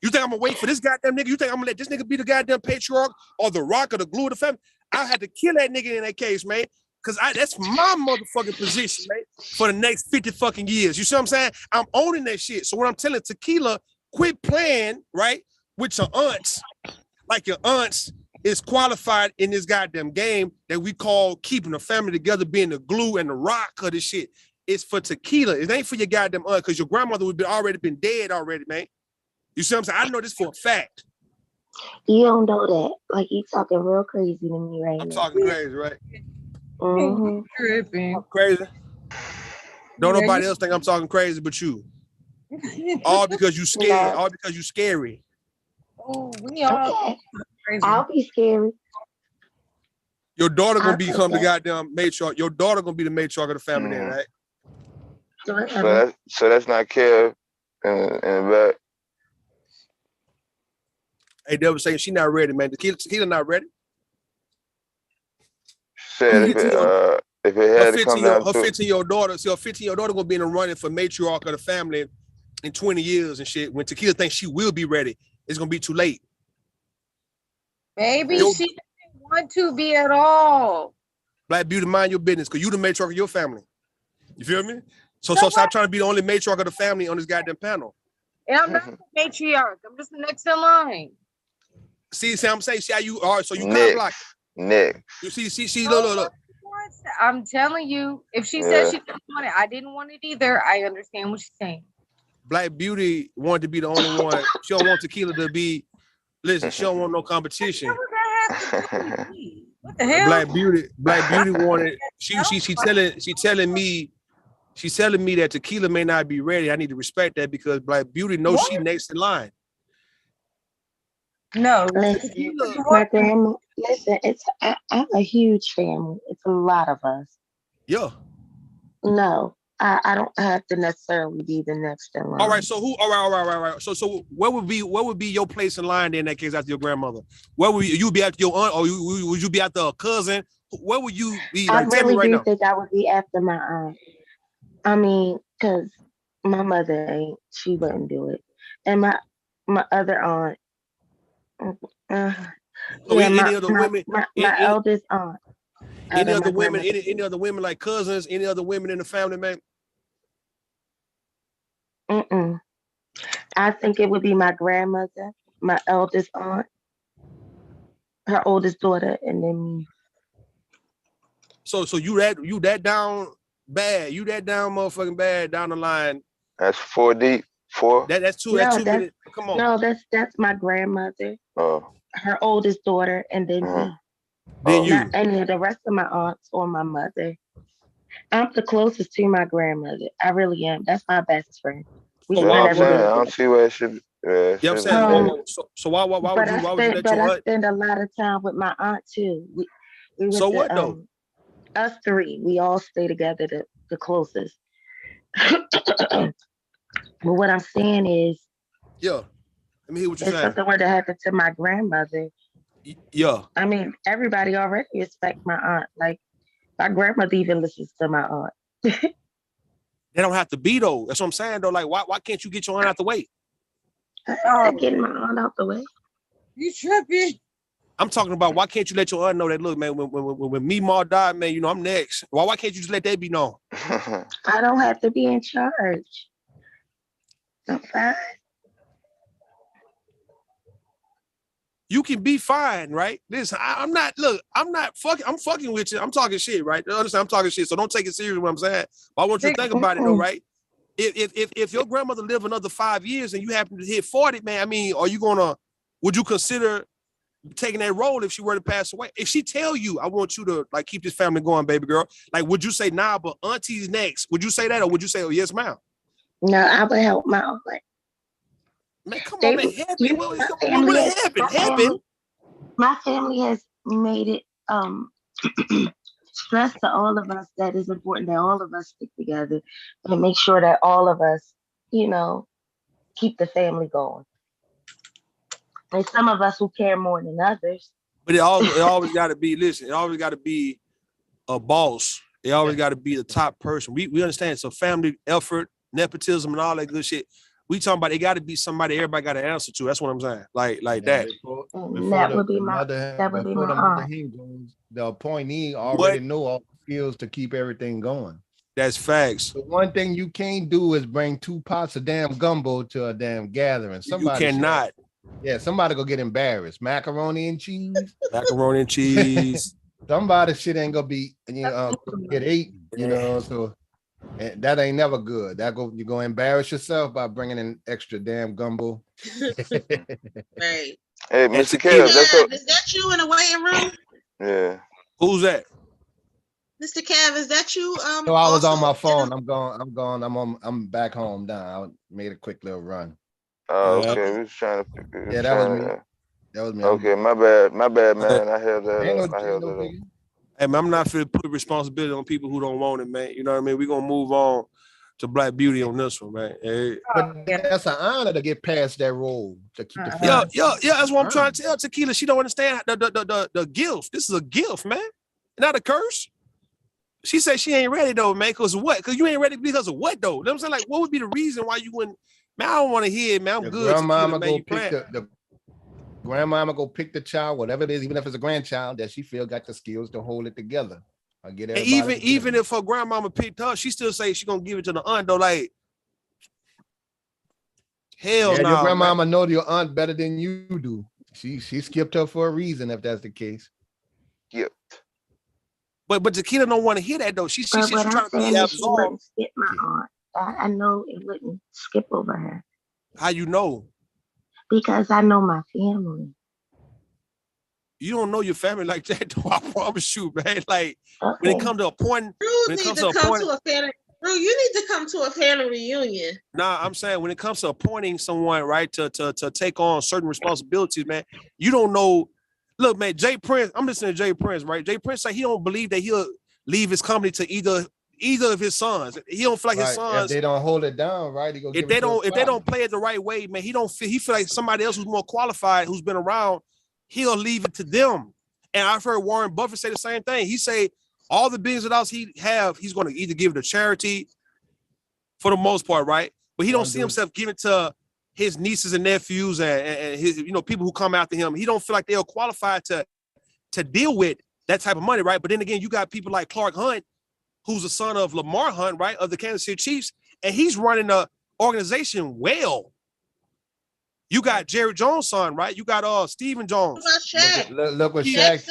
You think I'm gonna wait for this goddamn nigga? You think I'm gonna let this nigga be the goddamn patriarch or the rock or the glue of the family? I had to kill that nigga in that case, man. Cause that's my motherfucking position, man, for the next 50 fucking years. You see what I'm saying? I'm owning that shit. So what I'm telling Tequila, quit playing, right, with your aunts, like your aunts is qualified in this goddamn game that we call keeping the family together, being the glue and the rock of this shit. It's for Tequila. It ain't for your goddamn aunt, because your grandmother would be already been dead already, man. You see what I'm saying? I know this for a fact. You don't know that. Like, you talking real crazy to me right now. I'm talking crazy, right? Mm-hmm. I'm crazy. Don't nobody else think I'm talking crazy but you. All because you scared. All because you scary. Oh, we all crazy. I'll be scary. Your daughter gonna become the goddamn matriarch. Your daughter gonna be the matriarch of the family, then, right? So that's not Kev and back. Hey, they were saying she not ready, man. Tequila not ready. Said if it had to come down her to 15-year-old daughter, see her 15-year-old daughter gonna be in the running for matriarch of the family in 20 years and shit. When Tequila thinks she will be ready, it's gonna be too late. Maybe she doesn't want to be at all. Black Beauty, mind your business, because you the matriarch of your family. You feel me? So stop trying to be the only matriarch of the family on this goddamn panel. And I'm not the matriarch. I'm just the next in line. See what I'm saying? See how you are. So you Next. block. Next. You see, look. I'm telling you, if she said she didn't want it, I didn't want it either. I understand what she's saying. Black Beauty wanted to be the only one. She don't want Tequila to be. Listen, she don't want no competition. What the hell? Black Beauty wanted. She telling me that Tequila may not be ready. I need to respect that because Black Beauty knows she next in line. No, listen, my grandma. Listen, I'm a huge family. It's a lot of us. Yeah. No, I don't have to necessarily be the next in line. All right. So who? All right. So what would be your place in line in that case after your grandmother? Where would you be after your aunt, or would you be after a cousin? Where would you be? I Like, tell me really right do now. think I would be after my aunt. I mean, because my mother she wouldn't do it, and my other aunt. So any other women? My eldest aunt. Any other women? Any other women like cousins? Any other women in the family, man? I think it would be my grandmother, my eldest aunt, her oldest daughter, and then me. So you that down bad? You that down motherfucking bad down the line? That's 4 deep. 4. That's too many. Come on. No, that's my grandmother. Oh. Her oldest daughter, and then me. Then you. Not any of the rest of my aunts or my mother. I'm the closest to my grandmother. I really am. That's my best friend. I don't see where it should. So why would you let your aunt? I spend a lot of time with my aunt too. We went so what though? Us three, we all stay together the closest. But what I'm saying is, yeah, let me hear what you're if saying. something were to happen to my grandmother, yeah, I mean, everybody already respects my aunt. Like my grandmother even listens to my aunt. They don't have to be though. That's what I'm saying though. Like, why can't you get your aunt out the way? Getting my aunt out the way. You tripping? I'm talking about why can't you let your aunt know that? Look, man, when me ma died, man, you know I'm next. Why can't you just let that be known? I don't have to be in charge. I'm fine. You can be fine, right? Listen, I'm not fucking. I'm fucking with you. I'm talking shit, right? Understand? I'm talking shit. So don't take it serious what I'm saying. But I want you to think about it though, right? If your grandmother live another 5 years and you happen to hit 40, man, I mean, would you consider taking that role if she were to pass away? If she tell you, I want you to like keep this family going, baby girl, like would you say nah, but auntie's next? Would you say that, or would you say, oh yes, ma'am? No, I would help my aunt. Man, come on, man, happen. My family has made it stress to all of us that it's important that all of us stick together and make sure that all of us, keep the family going. And some of us who care more than others. But it always got to be, listen, it always got to be a boss. It always got to be the top person. We understand it's a family effort, nepotism, and all that good shit. We talking about it got to be somebody everybody got to answer to. That's what I'm saying. Like that. That would be my aunt. The appointee already know all the skills to keep everything going. That's facts. The one thing you can't do is bring 2 pots of damn gumbo to a damn gathering. Somebody you cannot. Somebody go get embarrassed. Macaroni and cheese. Somebody shit ain't gonna be get 8. So. And that ain't never good. You go embarrass yourself by bringing in extra damn gumbo. Right. Hey, Mr. Kev, is that you in the waiting room? Yeah. Who's that? Mr. Kev, is that you? So I was on my phone. I'm gone. I'm back home now. I made a quick little run. Oh, okay. We was trying to. That was me. That was me. Okay, my bad, man. I held that up. Hey, man, I'm not finna put responsibility on people who don't want it, man. You know what I mean? We're gonna move on. to Black Beauty on this one, man. Hey. But that's an honor to get past that role to keep the Yeah, that's what I'm trying to tell Tequila. She don't understand the gift. This is a gift, man, not a curse. She said she ain't ready though, man. Cause what? Cause you ain't ready because of what though? You know what I'm saying? Like, what would be the reason why you wouldn't? Man, I don't want to hear it, man. I'm good. Grandmama go pick the grandmama go pick the child, whatever it is, even if it's a grandchild that she feel got the skills to hold it together. I get it. Even if her grandmama picked her, she still say she gonna give it to the aunt though. Like, hell no. Your grandmama know your aunt better than you do. She skipped her for a reason if that's the case. Yep. But Tequila don't want to hear that though. She's trying to be absorbed. Skip my aunt. I know it wouldn't skip over her. How you know? Because I know my family. You don't know your family like that, though. I promise you, man. Like when it comes to a point, you need to come to a family reunion. Nah, I'm saying when it comes to appointing someone, right, to take on certain responsibilities, man, you don't know. Look, man, Jay Prince, I'm listening to Jay Prince, right? Jay Prince said he don't believe that he'll leave his company to either of his sons. He don't feel like his sons. If they don't hold it down, right? If they don't play it the right way, man, he feel like somebody else who's more qualified, who's been around, he'll leave it to them. And I've heard Warren Buffett say the same thing. He say all the billions of dollars he's going to either give it to charity for the most part, right? But he don't see himself giving to his nieces and nephews and his, people who come after him. He don't feel like they're qualified to deal with that type of money, right? But then again, you got people like Clark Hunt, who's the son of Lamar Hunt, right, of the Kansas City Chiefs, and he's running the organization well. You got Jerry Jones' son, right? You got Stephen Jones. Look what Shaq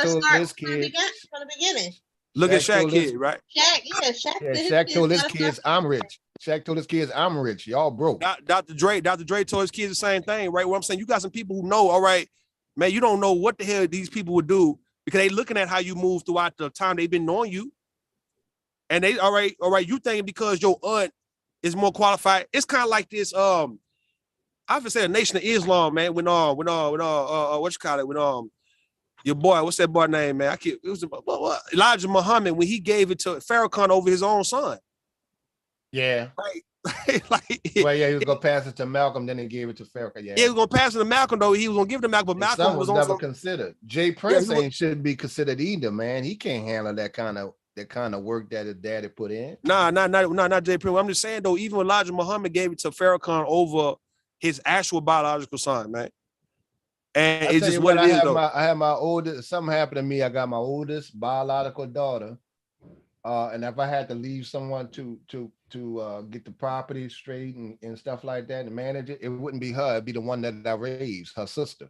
told his kids from the beginning. Look at Shaq kid, right? Shaq told his kids, I'm rich. Shaq told his kids, I'm rich. Y'all broke. Dr. Dre told his kids the same thing, right? What I'm saying, you got some people who know, all right, man, you don't know what the hell these people would do because they looking at how you move throughout the time they've been knowing you. And they, all right, you thinking because your aunt is more qualified. It's kind of like this, I would say a Nation of Islam, man, when what you call it, when your boy, what's that boy name, man? It was Elijah Muhammad when he gave it to Farrakhan over his own son. Yeah. He was gonna pass it to Malcolm, then he gave it to Farrakhan. Yeah, he was gonna pass it to Malcolm, though. He was gonna give it to Malcolm, but Malcolm was never considered. Jay Prince shouldn't be considered either, man. He can't handle that kind of work that his daddy put in. Nah, not Jay Prince. I'm just saying though, even Elijah Muhammad gave it to Farrakhan over his actual biological son, man. And it's just what it is, though. I had my oldest. Something happened to me. I got my oldest biological daughter, and if I had to leave someone to get the property straight and stuff like that and manage it, it wouldn't be her. It'd be the one that I raised, her sister.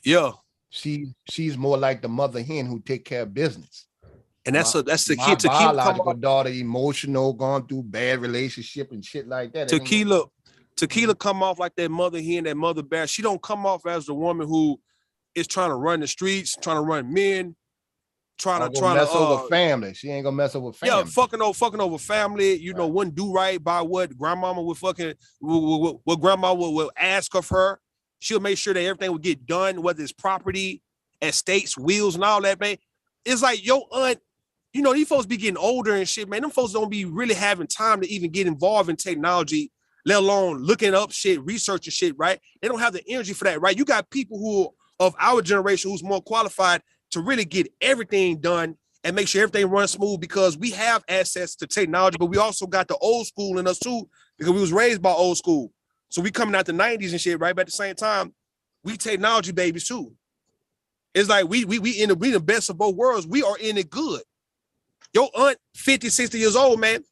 Yeah, she's more like the mother hen who take care of business. And that's the key. My biological daughter, emotional, going through bad relationship and shit like that. Tequila come off like that mother hen, that mother bear. She don't come off as the woman who is trying to run the streets, trying to run men, trying to mess over family. She ain't gonna mess over family. Yeah, fucking over family. Wouldn't do right by what grandmama would what grandma would ask of her. She'll make sure that everything would get done, whether it's property, estates, wills, and all that, man. It's like your aunt. These folks be getting older and shit, man. Them folks don't be really having time to even get involved in technology, let alone looking up shit, researching shit, right? They don't have the energy for that, right? You got people who of our generation who's more qualified to really get everything done and make sure everything runs smooth because we have access to technology, but we also got the old school in us too because we was raised by old school. So we coming out the 90s and shit, right? But at the same time, we technology babies too. It's like we in the best of both worlds. We are in it good. Your aunt, 50, 60 years old, man.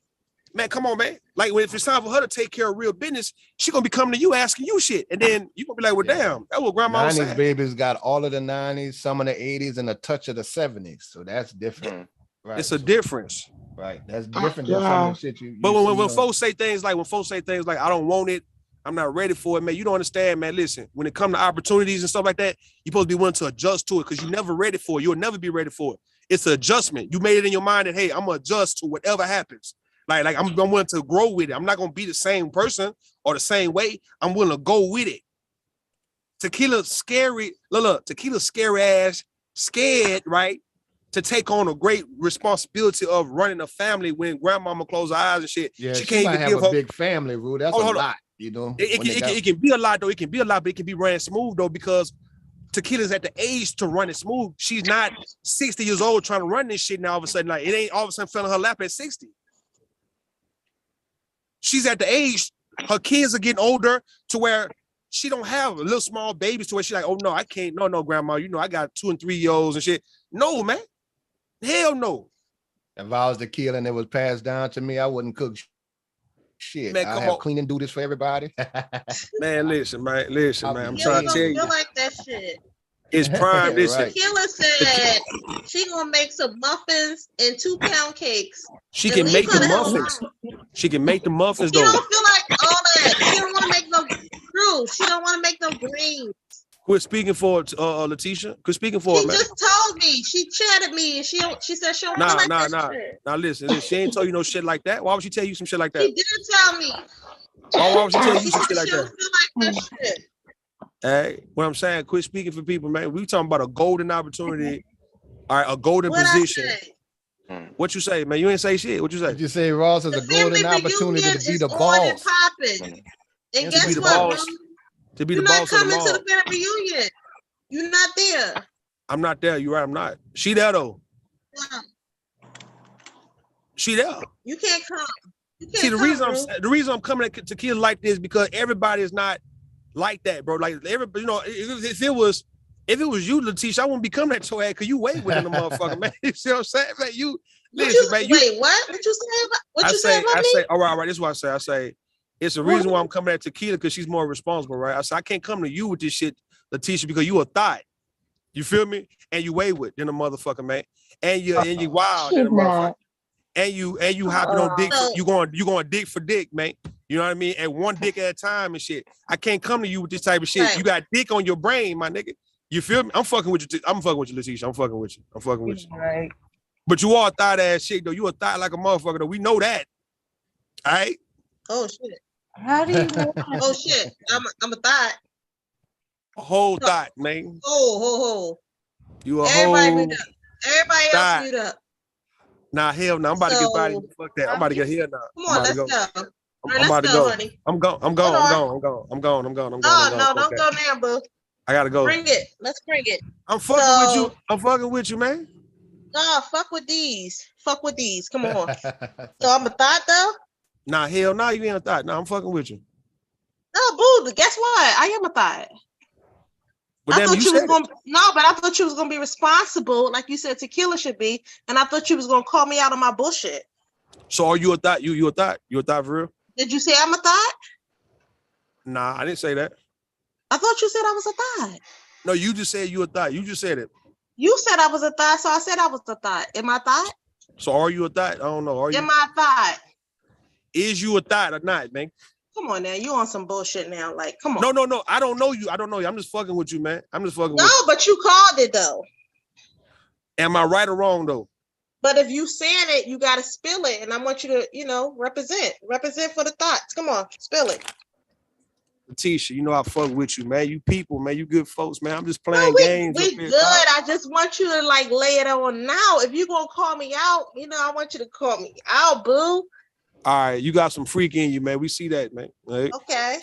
Man, come on, man. Like, if it's time for her to take care of real business, she gonna be coming to you asking you shit. And then you gonna be like, well, damn, that's what grandma was saying. 90s babies got all of the 90s, some of the 80s, and a touch of the 70s. So that's different. Right. It's a difference. Right. That's different than some of the shit you But when folks say things like, I don't want it, I'm not ready for it, man, you don't understand, man. Listen, when it comes to opportunities and stuff like that, you're supposed to be willing to adjust to it because you're never ready for it. You'll never be ready for it. It's an adjustment. You made it in your mind that, hey, I'm gonna adjust to whatever happens. Like I'm willing to grow with it. I'm not gonna be the same person or the same way. I'm willing to go with it. Tequila scary. Look, Tequila scary ass, scared, right? to take on a great responsibility of running a family when grandmama close her eyes and shit. Yeah, she she can't might even have give a her big family, Rue. That's a lot, you know. It can be a lot though. It can be a lot, but it can be ran smooth though, because Tequila's at the age to run it smooth. She's not 60 years old trying to run this shit now all of a sudden. Like it ain't all of a sudden fell in her lap at 60. She's at the age, her kids are getting older to where she don't have little small babies to where she's like, oh no, I can't. No, grandma, you know, I got 2 and 3 year olds and shit. No, man. Hell no. If I was the killer and it was passed down to me, I wouldn't cook shit. Man, I come have on. cleaning duties for everybody. Man, listen, man. I'm Tequila trying to tell don't feel you. like that shit. It's prime. Listen. Right. Tequila said she gonna make some muffins and 2-pound cakes. She and can leave make her the hell muffins. alone. She can make the muffins She though. don't feel like all that. She don't want to make no fruit. She don't want to make no greens. Quit speaking for it, Letitia. Quit speaking for She it, man. just told me. She chatted me and she said she don't feel like that shit. Now listen, she ain't told you no shit like that. Why would she tell you some shit like that? She did tell me. Why would she tell you She some said shit like she that? don't feel like that shit. Hey, what I'm saying, quit speaking for people, man. We talking about a golden opportunity, all right, a golden What position. I say? What you say, man? You ain't say shit. What you say? Did you say Ross is a golden opportunity to be the boss? Popping. And To guess be the what, boss. bro? To be You're the not boss of the coming to mall. the family reunion. You're not there. I'm not there. You're right. I'm not. She there though. Yeah. She there. You can't come. You can't See, the come, reason I'm coming to kids like this because everybody is not like that, bro. Like everybody, you know, if it was you, Letitia, I wouldn't be coming at your ass because you way within the motherfucker, man. You see what I'm saying? Man, you listen, man. Wait, what? What you say about I me? say, all right. This is what I say. It's the reason why I'm coming at Tequila because she's more responsible, right? I say I can't come to you with this shit, Letitia, because you a thought. You feel me? And you wayward than a motherfucker, man. And you wild than a motherfucker. And you hopping on dick. You going dick for dick, man. You know what I mean? And one dick at a time and shit. I can't come to you with this type of shit. Right. You got dick on your brain, my nigga. You feel me? I'm fucking with you. I'm fucking with you, Letitia. I'm fucking with you. Right. But you all thought ass shit though. You a thought like a motherfucker though. We know that. All right. Oh shit. How do you know? Oh shit. I'm a thought. A whole thought, man. Oh. You a Everybody whole mute up. Everybody else mute up. Nah, hell no. I'm about to get body. Fuck that. I'm about to get here now. Come on, let's go. I'm about to go. Honey. I'm gone. No, don't go now, boo. I gotta go. Bring it. Let's bring it. I'm fucking with you. I'm fucking with you, man. No, fuck with these. Come on. So I'm a thought though? Nah, hell no, you ain't a thought. Nah, I'm fucking with you. No, boo, guess what? I am a thought. But I thought you was gonna but I thought you was gonna be responsible, like you said Tequila should be, and I thought you was gonna call me out on my bullshit. So are you a thought? You a thought? You a thought for real? Did you say I'm a thought? Nah, I didn't say that. I thought you said I was a thought. No, you just said you a thought. You just said it. You said I was a thought, so I said I was a thought. Am I a thought? So are you a thought? I don't know. Are you? Am I a thought? Is you a thought or not, man? Come on now, you on some bullshit now. Like, come on. No. I don't know you. I'm just fucking with you, man. I'm just fucking with you. No, but you called it though. Am I right or wrong though? But if you saying it, you gotta spill it. And I want you to, represent. Represent for the thoughts. Come on, spill it. Letitia, you know I fuck with you, man. You people, man. You good folks, man. I'm just playing games. We good. I just want you to lay it on now. If you gonna call me out, I want you to call me out, boo. All right, you got some freak in you, man. We see that, man. Right? Okay.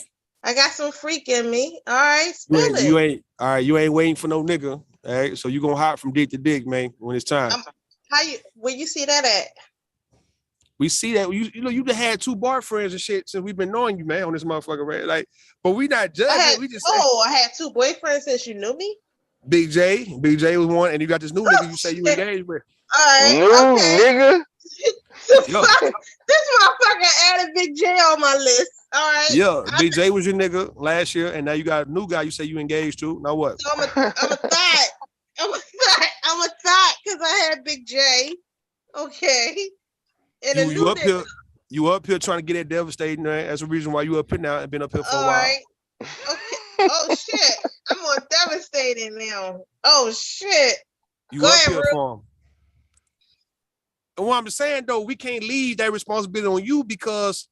I got some freak in me. All right, spill it. You ain't waiting for no nigga. All right, so you gonna hop from dick to dick, man, when it's time. Where you see that at? We see that you done had 2 boyfriends and shit since we've been knowing you, man, on this motherfucker, right? Like, but we not judging. I had 2 boyfriends since you knew me. Big J was one, and you got this new nigga you say you engaged with. All right, nigga. This motherfucker added Big J on my list. All right. Yeah, Big J was your nigga last year, and now you got a new guy you say you engaged to. Now what? So I'm a thought. I'm a thought because I had Big J. Okay. And you up here trying to get that devastating, man. That's the reason why you up here now and been up here for a while. Right. Okay. Oh shit. I'm on devastating now. Oh shit. You up here for him. And what I'm saying though, we can't leave that responsibility on you because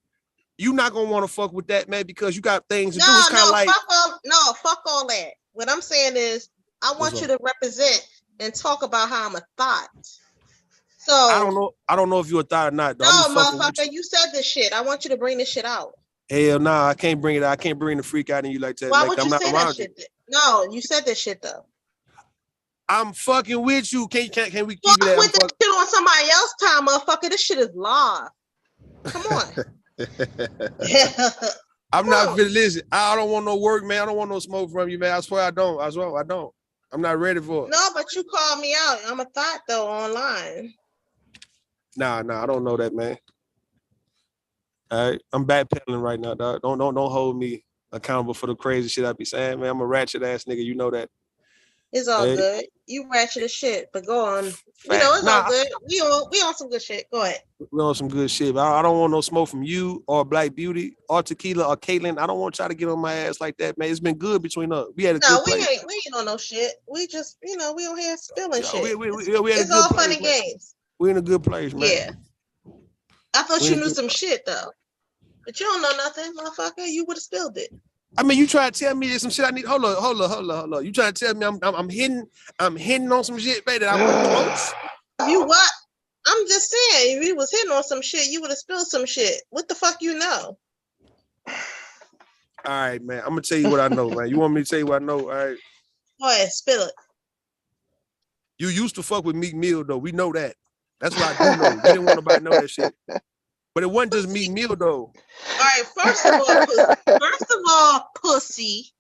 you're not gonna want to fuck with that, man, because you got things to do. It's kind of like fuck all that. What I'm saying is I want you to represent and talk about how I'm a thought. So I don't know if you're a thought or not, though. no, I'm fucking with motherfucker, you said this shit. I want you to bring this shit out. Hell nah, I can't bring it out. I can't bring the freak out in you like that. Why Like, would I'm you not say that around shit? you. No, you said this shit though. I'm fucking with you. Can we keep Fuck it at with that shit on somebody else's time, motherfucker. This shit is live. Come on. I'm not fit. Listen, I don't want no work, man. I don't want no smoke from you, man. I swear I don't. I swear I don't. I'm not ready for it. No, but you called me out. I'm a thought though online. Nah, I don't know that, man. All right, I'm backpedaling right now, dog. Don't hold me accountable for the crazy shit I be saying, man. I'm a ratchet ass nigga. You know that. It's all good. You ratchet as shit, but go on. You know, it's all good. We on some good shit. Go ahead. We on some good shit. But I don't want no smoke from you or Black Beauty or Tequila or Caitlin. I don't want y'all to get on my ass like that, man. It's been good between us. We had a good place. We ain't on no shit. We just, we on here spilling shit. We had a it's good all place, funny man. games. We in a good place, man. Yeah. I thought you knew some shit though. But you don't know nothing, motherfucker. You would have spilled it. I mean, you try to tell me there's some shit I need. Hold on. You trying to tell me I'm hitting on some shit, baby, that I want close? You what? I'm just saying, if you was hitting on some shit, you would have spilled some shit. What the fuck you know? All right, man. I'm gonna tell you what I know, man. You want me to tell you what I know? All right. Go ahead, spill it. You used to fuck with Meek Mill, though. We know that. That's what I do know. You didn't want nobody to know that shit. But it wasn't just Meek Mill, though. All right, first of all, pussy.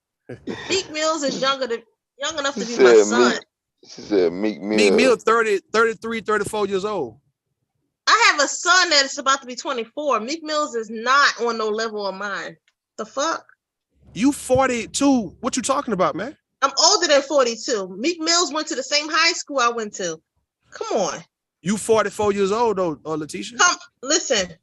Meek Mills is young enough to be my son. She said Meek Mill. Meek Mill 30, 33, 34 years old. I have a son that is about to be 24. Meek Mills is not on no level of mine. The fuck? You 42. What you talking about, man? I'm older than 42. Meek Mills went to the same high school I went to. Come on. You 44 years old, though, Letitia.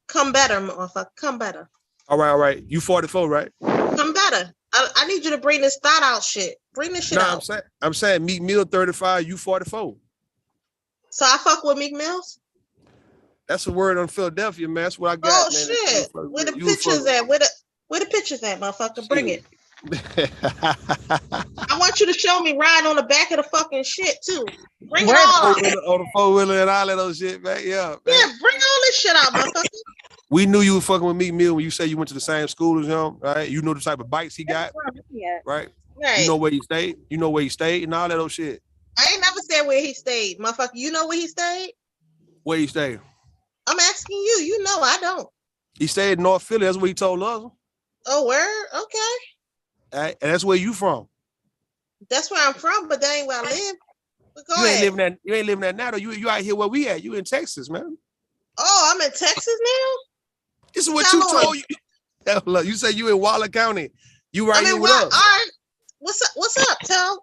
Come better, motherfucker. Come better. All right. You 44, right? Come better. I need you to bring this thought out shit. Bring this shit out. I'm saying Meek Mill 35, you 44. So I fuck with Meek Mills? That's a word on Philadelphia, man. That's what I got. Oh, man. shit. Where the pictures at? Where the pictures at, motherfucker? Bring it. I want you to show me riding on the back of the fucking shit, too. Bring it all out. On the four-wheeler and all that old shit, man. Yeah, man. Yeah, bring all this shit out, motherfucker. We knew you were fucking with Meek Mill when you say you went to the same school as him, right? You know the type of bikes he got, right? You know where he stayed. You know where he stayed and all that old shit. I ain't never said where he stayed, motherfucker. You know where he stayed? Where he stayed? I'm asking you. You know I don't. He stayed in North Philly. That's what he told us. Oh, word? Okay. All right. And that's where you from. That's where I'm from, but that ain't where I live. But go you ahead. Ain't living that now, though. You out here where we at. You in Texas, man. Oh, I'm in Texas now? This is what you told you. Look, you say you in Waller County. You right here with us. All right. What's up?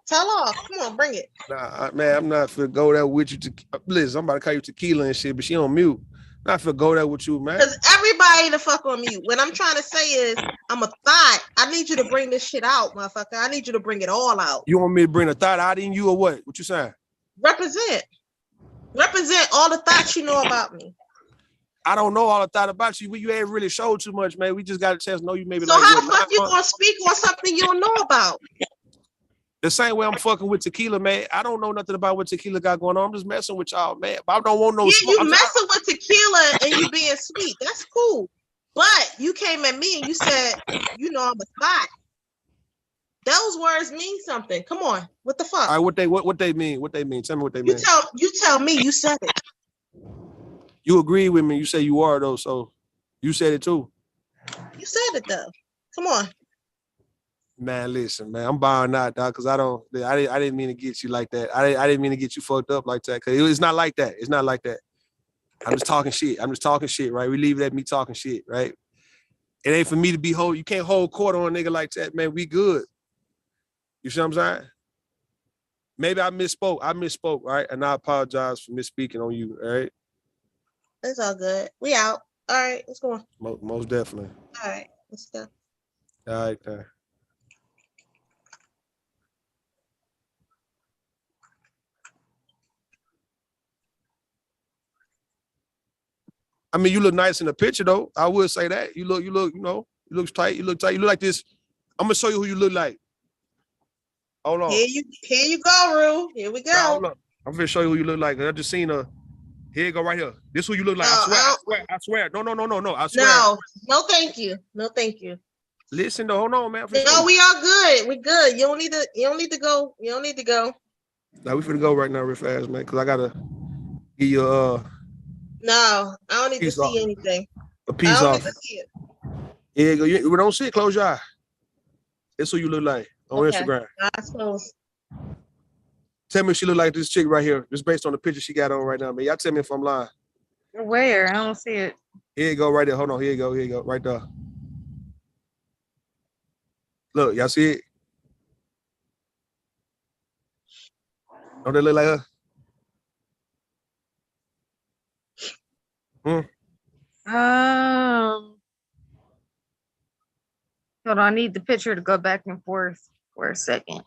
Tell off. Come on, bring it. Nah, man, I'm not finna go there with you. Listen, I'm about to call you Tequila and shit, but she on mute. Not finna go there with you, man. Because everybody the fuck on mute. What I'm trying to say is, I'm a thought. I need you to bring this shit out, motherfucker. I need you to bring it all out. You want me to bring a thought out in you or what? What you saying? Represent all the thoughts you know about me. I don't know all the thought about you. You ain't really showed too much, man. We just got a chance to know you maybe. So like, how the fuck you gonna speak on something you don't know about? The same way I'm fucking with Tequila, man. I don't know nothing about what Tequila got going on. I'm just messing with y'all, man. But I don't want no. Yeah, you messing with Tequila and you being sweet. That's cool. But you came at me and you said, you know, I'm a spot. Those words mean something. Come on, what the fuck? All right, what they mean? What they mean? Tell me what they mean. You tell me. You said it. You agree with me. You say you are though, so you said it too. You said it though. Come on. Man, listen, man. I'm buying out, dog, because I didn't mean to get you like that. I didn't mean to get you fucked up like that. Cause it's not like that. It's not like that. I'm just talking shit. Right? We leave it at me talking shit, right? It ain't for me to be you can't hold court on a nigga like that, man. We good. You see what I'm saying? Maybe I misspoke, right? And I apologize for misspeaking on you, all right? It's all good. We out. All right, let's go on. Most definitely. All right, let's go. All right, then. I mean, you look nice in the picture, though. I would say that. You look, you look tight. You look tight. You look like this. I'm gonna show you who you look like. Hold on. Here you go, Rue. Here we go. I'm gonna show you who you look like. I just seen a. Here you go, right here. This who you look like. I swear. No. I swear. No, thank you. No, thank you. Listen, though, hold on, man. No, we all good. We good. You don't need to go. You don't need to go. Now we finna go right now, real fast, man, because I gotta give you No, I don't need to see anything. A piece I don't off. need to see it. Yeah, go. You don't see it. Close your eye. That's who you look like on Instagram. I suppose. Tell me if she look like this chick right here, just based on the picture she got on right now, man. Y'all tell me if I'm lying. Where? I don't see it. Here you go, right there. Hold on. Here you go, right there. Look, y'all see it? Don't they look like her? Hold on, I need the picture to go back and forth for a second.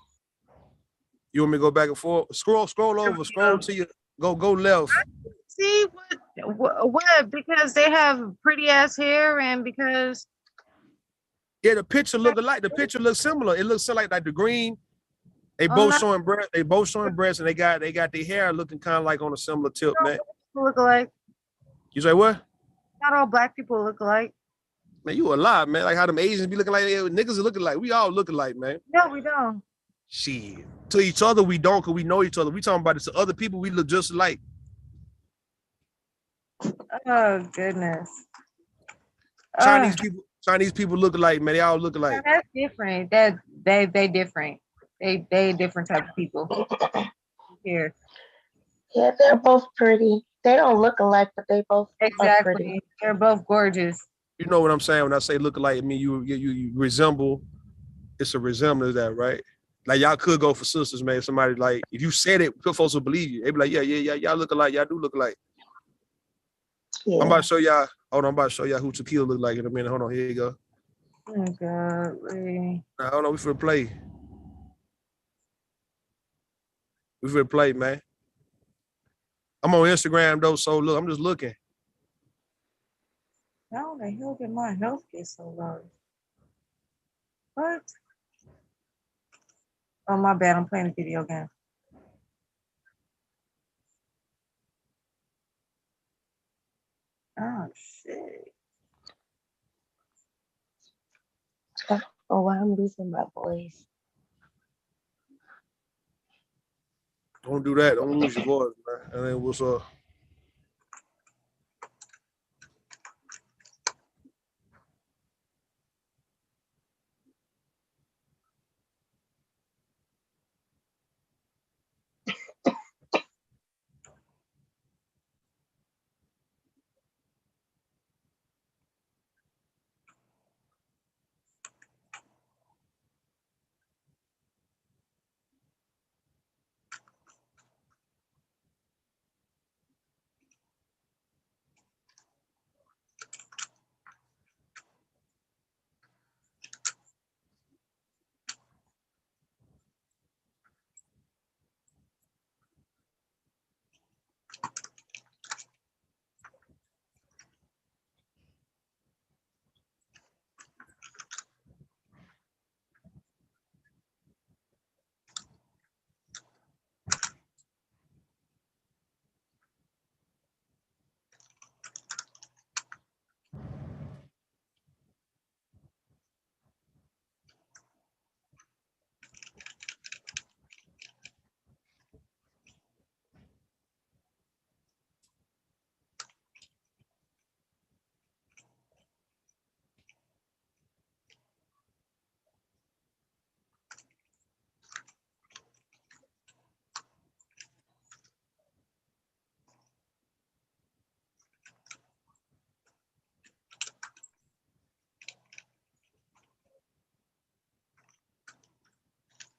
You want me to go back and forth? Scroll over. Scroll to you. Go left. See what? Because they have pretty ass hair, and because the picture look alike. The picture looks similar. It looks like the green. They both showing breast. They both showing breasts, and they got their hair looking kind of like on a similar tip, man. Look alike. You say what? Not all black people look alike. Man, you a lie, man. Like how them Asians be looking like, niggas are looking like. We all looking like, man. No, we don't. Shit. To each other, we don't, because we know each other. We talking about it to other people, we look just alike. Oh, goodness. Chinese people look alike, man. They all look alike. That's different. They different. They different type of people. Here. Yeah, they're both pretty. They don't look alike, but they both exactly. Are pretty. They're both gorgeous. You know what I'm saying when I say look alike? I mean you resemble. It's a resemblance of that, right? Like y'all could go for sisters, man. Somebody like if you said it, folks will believe you. They be like, yeah, y'all look alike. Y'all do look alike. Yeah. I'm about to show y'all. Hold on, I'm about to show y'all who Tequila look like in a minute. Hold on, here you go. Oh God, really? Now, hold on, we finna play. We finna play, man. I'm on Instagram though, so look, I'm just looking. How the hell did my health get so low? What? Oh, my bad. I'm playing a video game. Oh, shit. Oh, why I'm losing my voice. Don't do that. Don't lose your voice, man. And then what's up?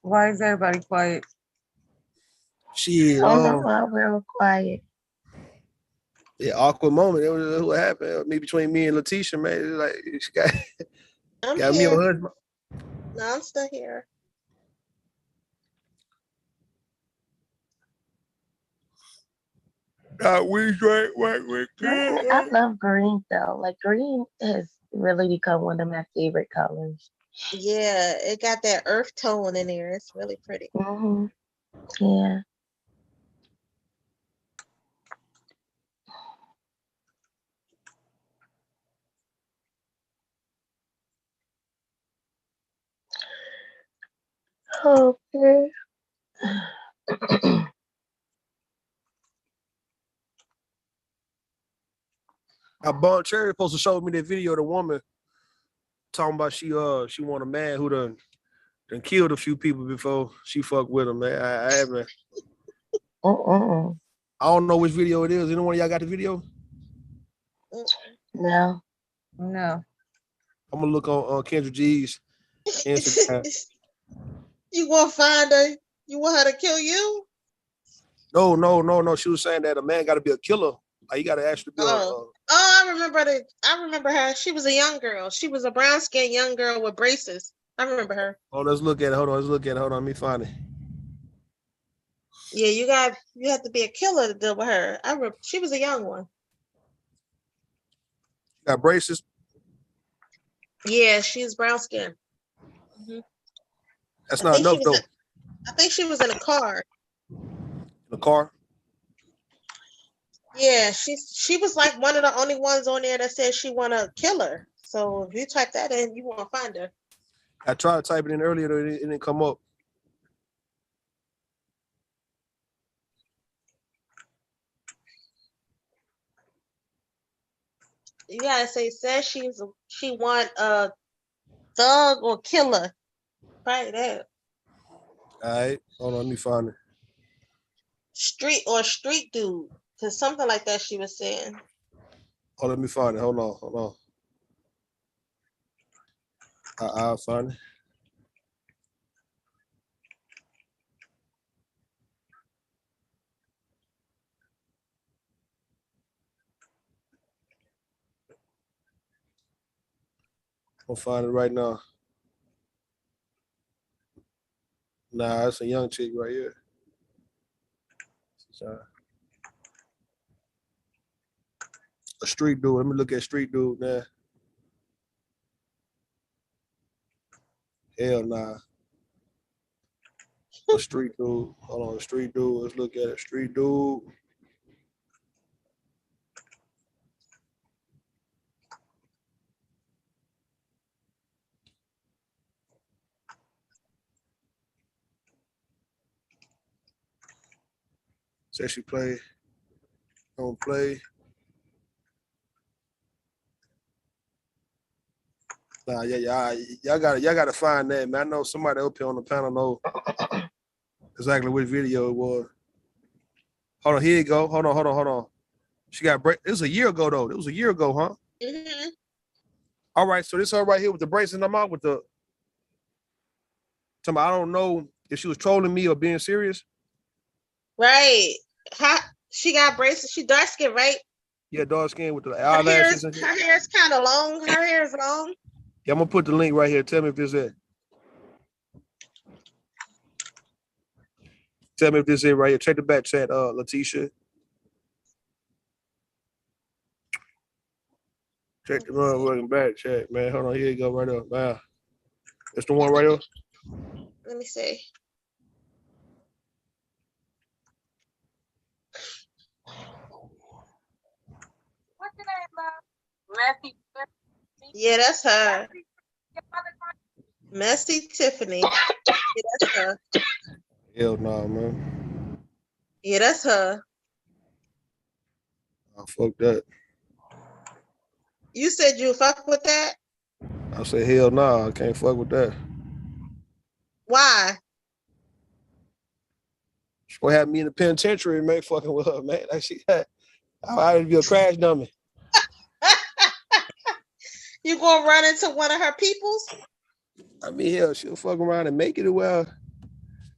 Why is everybody quiet? Shit. I don't know why we're quiet. Yeah, awkward moment. That was what happened. Me between me and Letitia, man. It's like she got me on her. No, I'm still here. I love green though. Like green has really become one of my favorite colors. Yeah, it got that earth tone in there. It's really pretty. Mm-hmm. Yeah. Okay. Bon Cherry supposed to show me that video of the woman talking about she want a man who done killed a few people before she fucked with him, man. I haven't. I don't know which video it is. Anyone of y'all got the video? No. No. I'm gonna look on Kendra G's Instagram. You gonna find her? You want her to kill you? No. She was saying that a man got to be a killer. Like, he got to actually be I remember her. She was a young girl. She was a brown skinned young girl with braces. I remember her. Oh, let's look at it. Hold on. Let me find it. Yeah, you have to be a killer to deal with her. She was a young one. Got braces. Yeah, she's brown skinned. Mm-hmm. That's not enough though. I think she was in a car. The car? Yeah, she was like one of the only ones on there that said she want to kill her. So if you type that in, you won't find her. I tried to type it in earlier, though it didn't come up. You gotta say says she want a thug or killer. Right there. All right, hold on, let me find it. Street dude, cause something like that she was saying. Oh, let me find it. Hold on. I'll find it. I'll find it right now. Nah, that's a young chick right here. A street dude. Let me look at street dude now. Hell nah. A street dude. Hold on, a street dude. Let's look at it. Street dude. Said she don't play. Nah, y'all gotta find that, man. I know somebody up here on the panel know exactly which video it was. Hold on, here you go. Hold on. She got break. It was a year ago though. It was a year ago, huh? Mm-hmm. All right, so this her right here with the braces. I'm out with the. I don't know if she was trolling me or being serious. Right. She got braces. She dark skin, right? Yeah, dark skin with the Her eyelashes. her hair is kind of long. Her hair is long. Yeah, I'm gonna put the link right here. Tell me if this is it. Tell me if this is it right here. Check the back chat, Letitia. Check the motherfucking back chat, man. Hold on, here you go, right up. Wow. That's the one right here. Let me see. What's your name, love? Messy. Yeah, that's her. Messy Tiffany. Yeah, that's her. Hell no, man. Yeah, that's her. Oh, fuck that. You said you fuck with that? I said, hell no, I can't fuck with that. Why? She gonna have me in the penitentiary, man, fucking with her, man. Like I'd be a crash dummy. You gonna run into one of her peoples? I mean, hell, she'll fuck around and make it well.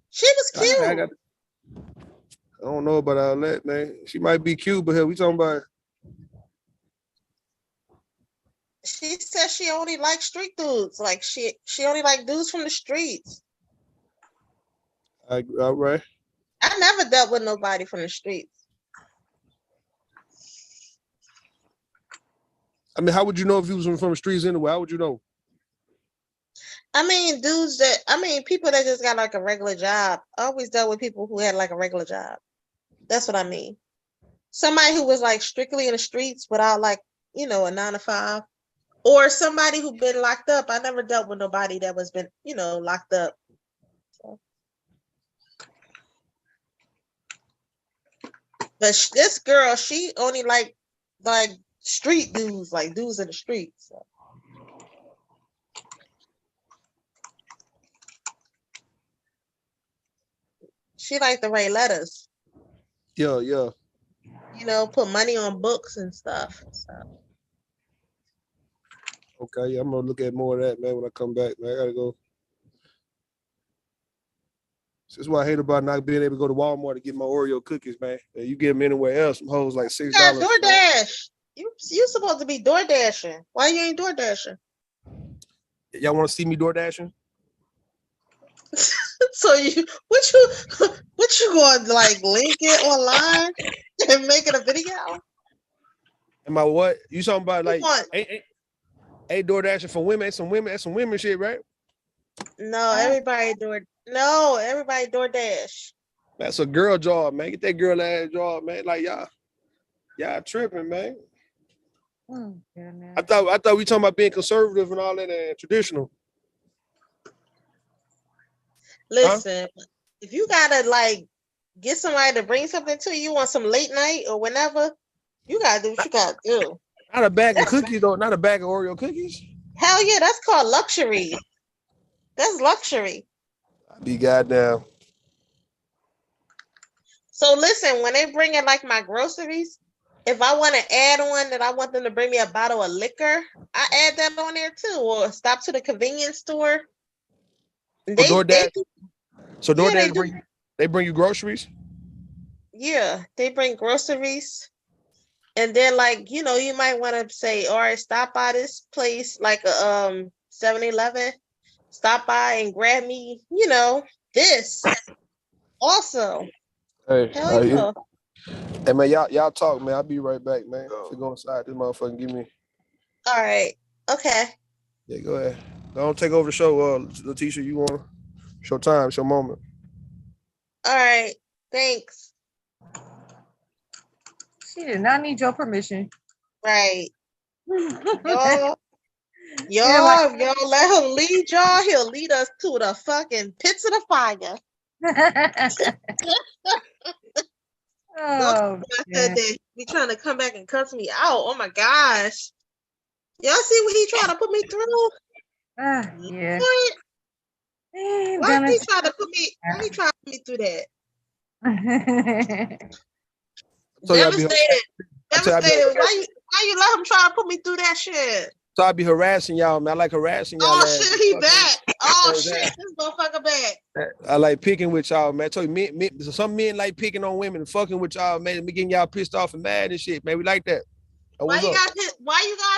She was cute. I don't know about all that, man. She might be cute, but hell, we talking about. She said she only likes street dudes. Like she only like dudes from the streets. All right. I never dealt with nobody from the streets. I mean, how would you know if you was from the streets anyway? How would you know? I mean, people that just got like a regular job. I always dealt with people who had like a regular job. That's what I mean. Somebody who was like strictly in the streets without like, a 9 to 5. Or somebody who been locked up. I never dealt with nobody that was been, locked up. So. But this girl, she only like street dudes, like dudes in the streets. So. She like to write letters. Yeah. You know, put money on books and stuff. So. Okay, yeah, I'm gonna look at more of that, man, when I come back, man. I gotta go. This is what I hate about not being able to go to Walmart to get my Oreo cookies, man. You get them anywhere else, some hoes like $6. You got DoorDash. You supposed to be door dashing. Why you ain't door dashing? Y'all want to see me door dashing? So what you going to like link it online and make it a video? Am I what? You talking about like ain't door dashing for women? That's some women shit, right? No, everybody DoorDash. That's a girl job, man. Get that girl ass job, man. Like y'all tripping, man. Oh, I thought we talking about being conservative and all that and traditional. Listen, if you gotta like get somebody to bring something to you on some late night or whenever, you gotta do what you gotta do. Not a bag of cookies though. Not a bag of Oreo cookies. Hell yeah, that's called luxury. That's luxury. I be goddamn. So listen, when they bring in like my groceries, if I want to add on that I want them to bring me a bottle of liquor, I add that on there too. Or stop to the convenience store. DoorDash They bring you groceries? Yeah, they bring groceries. And then like, you know, you might want to say, all right, stop by this place like a 7-Eleven. Stop by and grab me, you know, this. Also. Hey, Hell yeah. Hey man, y'all talk, man. I'll be right back, man. If you go inside, this motherfucker give me. All right. Okay. Yeah, go ahead. Don't take over the show, Letitia. You want show time, show moment. All right. Thanks. She did not need your permission. Right. Y'all let him lead y'all. He'll lead us to the fucking pits of the fire. I said that he trying to come back and cuss me out. Oh my gosh. Y'all see what he trying to put me through? Yeah. What? Why he trying to put me? Why he trying to put me through that? So Devastated. Why you let him try to put me through that shit? So I be harassing y'all, man. I like harassing y'all. Oh shit, he back. Oh shit, this motherfucker back. I like picking with y'all, man. I told you, some men like picking on women and fucking with y'all, man. Me getting y'all pissed off and mad and shit, man. We like that. Why you gotta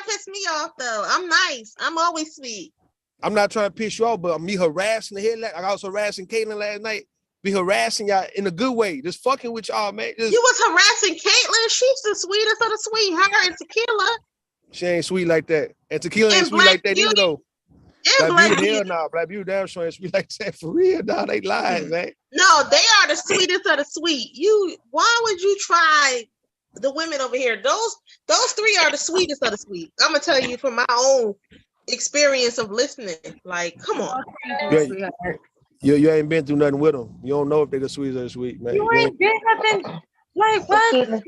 piss me off though? I'm nice. I'm always sweet. I'm not trying to piss you off, but me harassing the hell. I was harassing Caitlin last night. Be harassing y'all in a good way. Just fucking with y'all, man. You was harassing Caitlin. She's the sweetest of the sweet. Her and Tequila. She ain't sweet like that. And Tequila ain't sweet like that either, though. Black Beauty, hell nah. Black Beauty damn sure ain't sweet like that. For real, nah. They lying, man. No, they are the sweetest of the sweet. Why would you try the women over here? Those three are the sweetest of the sweet. I'm gonna tell you from my own experience of listening. Like, come on. You ain't been through nothing with them. You don't know if they're the sweetest or the sweet, man. You ain't been nothing. Like what?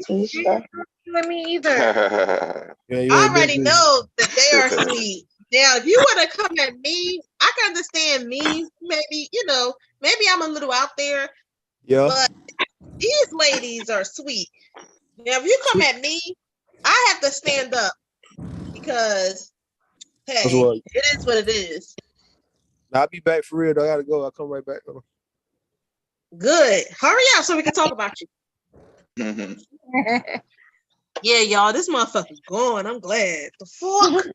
With me either. I already know that they are sweet. Now, if you want to come at me, I can understand me. Maybe, maybe I'm a little out there. Yeah. But these ladies are sweet. Now, if you come at me, I have to stand up because, hey, it is what it is. I'll be back for real, though. I gotta go. I'll come right back. Good. Hurry up so we can talk about you. Yeah, y'all, this motherfucker's gone. I'm glad. The fuck?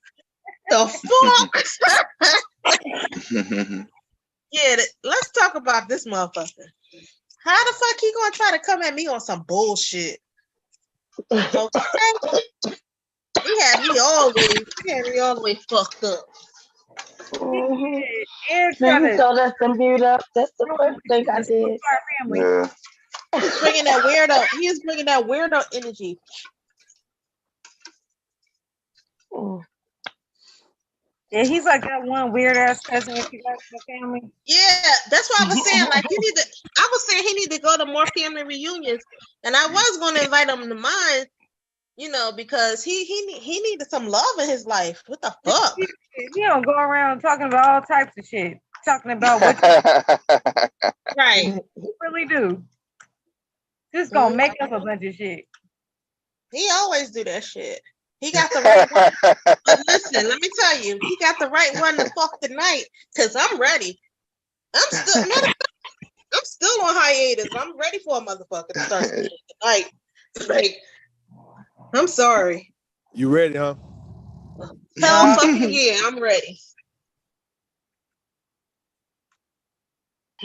Yeah, let's talk about this motherfucker. How the fuck he gonna try to come at me on some bullshit? Okay. He had me all the way fucked up. Then he told us to mute up. That's the first thing I did. Yeah. He's bringing that weirdo. He is bringing that weirdo energy. Yeah, he's like that one weird ass cousin if you got the family. Yeah, that's what I was saying. Like, you need to. I I was saying he need to go to more family reunions, and I was going to invite him to mine, you know, because he needed some love in his life. What the fuck? You don't go around talking about all types of shit. Talking about what right. You really do. Just gonna make up a bunch of shit. He always do that shit. He got the right one. But listen, let me tell you, he got the right one to fuck tonight, because I'm ready. I'm still on hiatus. I'm ready for a motherfucker to start some shit tonight. Like, I'm sorry. You ready, huh? Hell fucking yeah, I'm ready.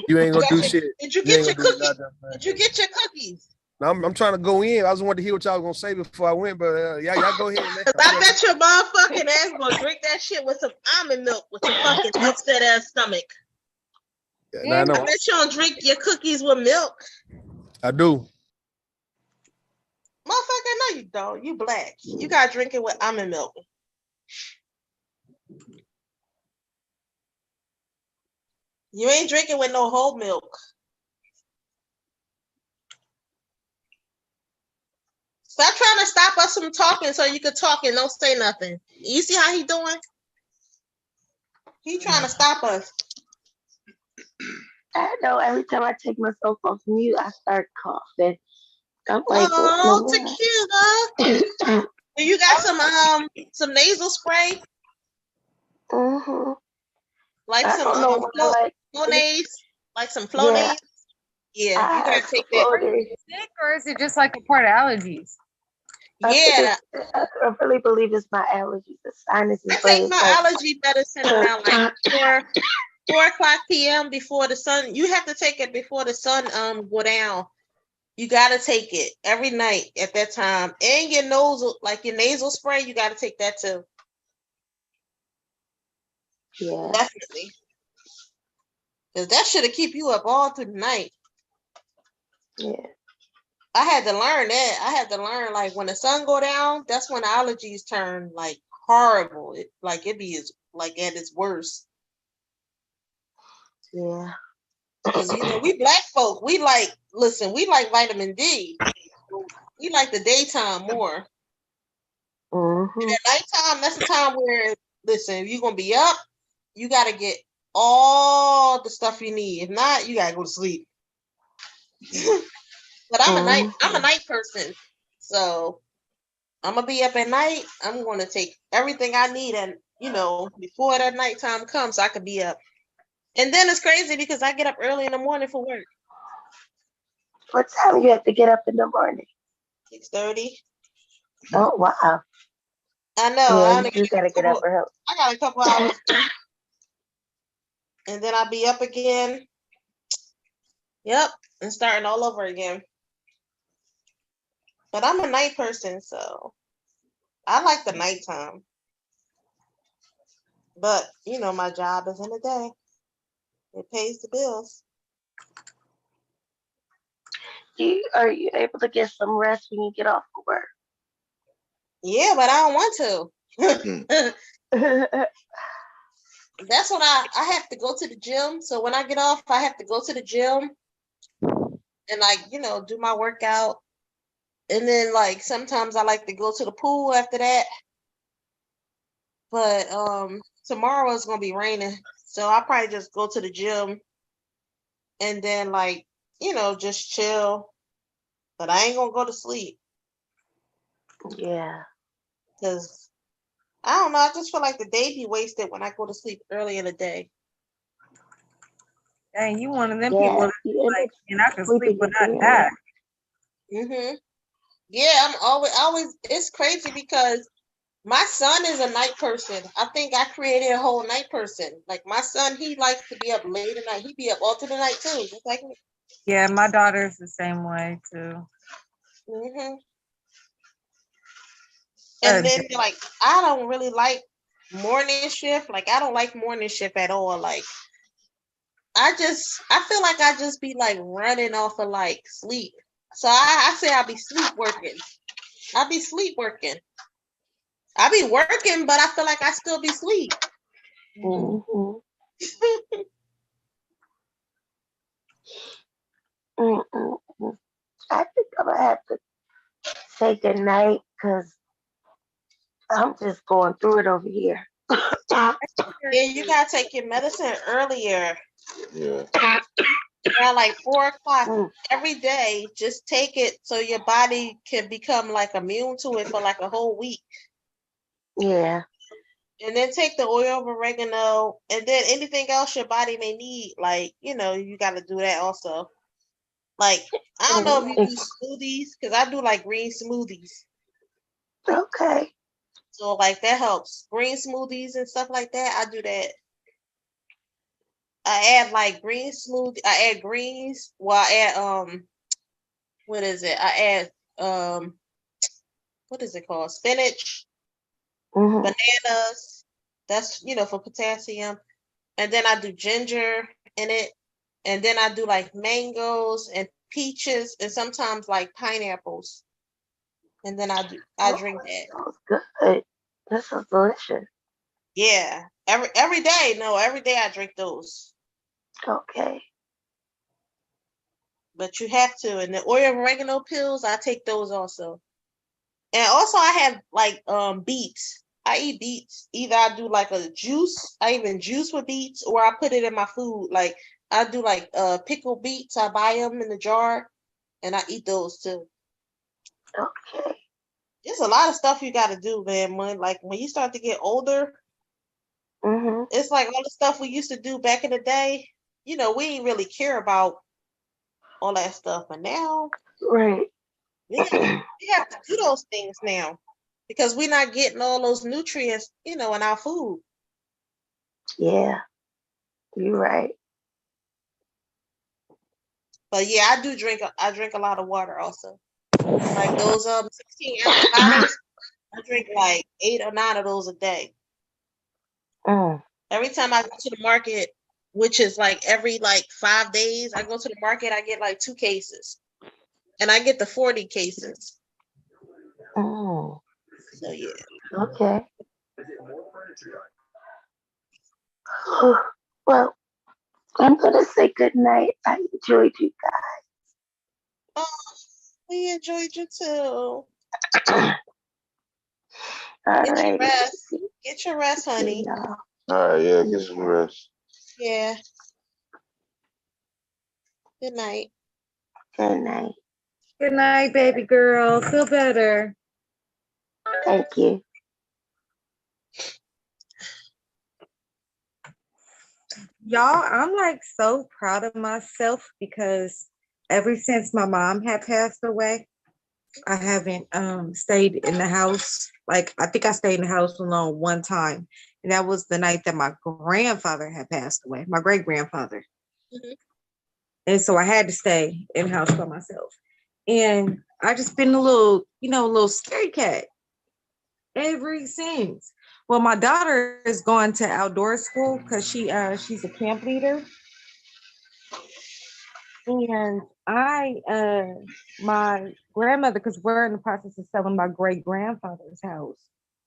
You ain't gonna do shit. Did you get your cookies? Did you get your cookies? No, I'm trying to go in. I just wanted to hear what y'all was gonna say before I went, but y'all go ahead. I bet your motherfucking ass gonna drink that shit with some almond milk with your fucking upset ass stomach. Yeah, nah, I bet you don't drink your cookies with milk. I do. Motherfucker, no, you don't. You black. You gotta drink it with almond milk. You ain't drinking with no whole milk. Stop trying to stop us from talking so you can talk and don't say nothing. You see how he doing? He trying to stop us. I know every time I take myself off mute, I start coughing. I'm like, oh, tequila. Do you got some nasal spray? Mm-hmm. Like I some don't know what Flonase? Like some Flonase? Yeah, you gotta take that. Sick, or is it just like a part of allergies? Yeah. I really believe it's my allergies, the sinuses. I take my allergy medicine around like 4 o'clock p.m. before the sun. You have to take it before the sun go down. You gotta take it every night at that time. And your nasal spray, you gotta take that too. Yeah. Definitely. Because that should keep you up all through the night. Yeah. I had to learn that. I had to learn, like, when the sun go down, that's when allergies turn like horrible. It be like at its worst. Yeah. Because we black folk, we like vitamin D. We like the daytime more. Mm-hmm. And at nighttime, that's the time where, listen, if you're gonna be up, you gotta get all the stuff you need. If not, you gotta go to sleep. But I'm a night person. So I'm gonna be up at night. I'm gonna take everything I need, and before that nighttime comes, I could be up. And then it's crazy because I get up early in the morning for work. What time you have to get up in the morning? 6:30. Oh wow! I know. Yeah, you gotta get up early. I got a couple hours, and then I'll be up again. Yep, and starting all over again. But I'm a night person, so I like the nighttime. But my job is in the day. It pays the bills. Are you able to get some rest when you get off of work? Yeah, but I don't want to. That's when I have to go to the gym. So when I get off, I have to go to the gym and do my workout. And then sometimes I like to go to the pool after that. But tomorrow it's gonna be raining. So I'll probably just go to the gym and then just chill. But I ain't gonna go to sleep. Yeah. Because I don't know, I just feel like the day be wasted when I go to sleep early in the day. Dang, you one of them people and I can sleep without that. Mm-hmm. Yeah, I'm always it's crazy because my son is a night person. I think I created a whole night person. Like my son, he likes to be up late at night. He be up all through the night too, just like me. Yeah, my daughter's the same way too. Mm-hmm. And then I don't really like morning shift. Like I don't like morning shift at all. Like I feel like I just be running off of sleep. So I say I be sleep working. I be sleep working. I be working, but I feel like I still be sleep. Mm-hmm. I think I'm gonna have to say good night because I'm just going through it over here. Yeah, you gotta take your medicine earlier. Yeah. Around like 4 o'clock every day. Just take it so your body can become like immune to it for like a whole week. Yeah. And then take the oil of oregano, and then anything else your body may need. Like, you got to do that also. Like, I don't know if you do smoothies, because I do like green smoothies. Okay. So like that helps. Green smoothies and stuff like that, I do that. I add like green smoothie. I add greens. Well, I add what is it? I add what is it called? Spinach, bananas. That's for potassium. And then I do ginger in it. And then I do like mangoes and peaches and sometimes like pineapples. And then I drink that. Sounds good. This is delicious. Yeah. Every day. No, every day I drink those. Okay. But you have to. And the oil of oregano pills, I take those also. And also I have like beets. I eat beets. Either I do like a juice, I even juice with beets, or I put it in my food. Like I do like pickled beets. I buy them in the jar and I eat those too. Okay. There's a lot of stuff you got to do, man. When you start to get older, it's like all the stuff we used to do back in the day. We didn't really care about all that stuff, but now, right, we have to do those things now because we're not getting all those nutrients, in our food. Yeah, you're right. But yeah, I drink a lot of water also. Like those 16-ounce bottles, I drink like 8 or 9 of those a day. Every time I go to the market, which is like every like 5 days, I go to the market, I get like 2 cases. And I get the 40 cases. Oh. So yeah. Okay. Well, I'm gonna say good night. I enjoyed you guys. Oh, we enjoyed you too. Get your rest. Get your rest, honey. All right, yeah, get some rest. Yeah. Good night. Good night. Good night, baby girl. Feel better. Thank you. Y'all, I'm like so proud of myself because ever since my mom had passed away, I haven't stayed in the house. Like I think I stayed in the house alone one time. And that was the night that my grandfather had passed away, my great grandfather. And so I had to stay in the house by myself. And I just been a little scary cat ever since. Well, my daughter is going to outdoor school because she's a camp leader. And my grandmother, because we're in the process of selling my great grandfather's house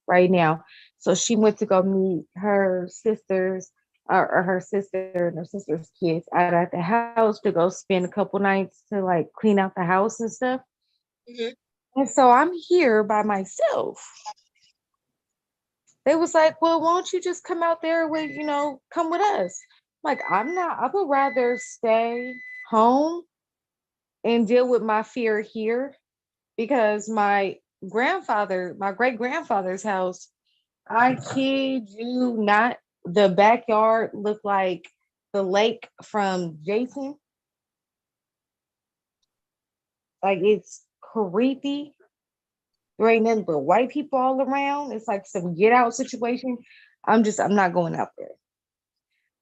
right now. So she went to go meet her sisters or her sister and her sister's kids out at the house to go spend a couple nights to like clean out the house and stuff. And so I'm here by myself. They was like, well, won't you just come out there with, come with us? Like, I would rather stay home and deal with my fear here because my great grandfather's house, I kid you not, the backyard looked like the lake from Jason. Like it's creepy. There ain't nothing but white people all around. It's like some get out situation. I'm not going out there.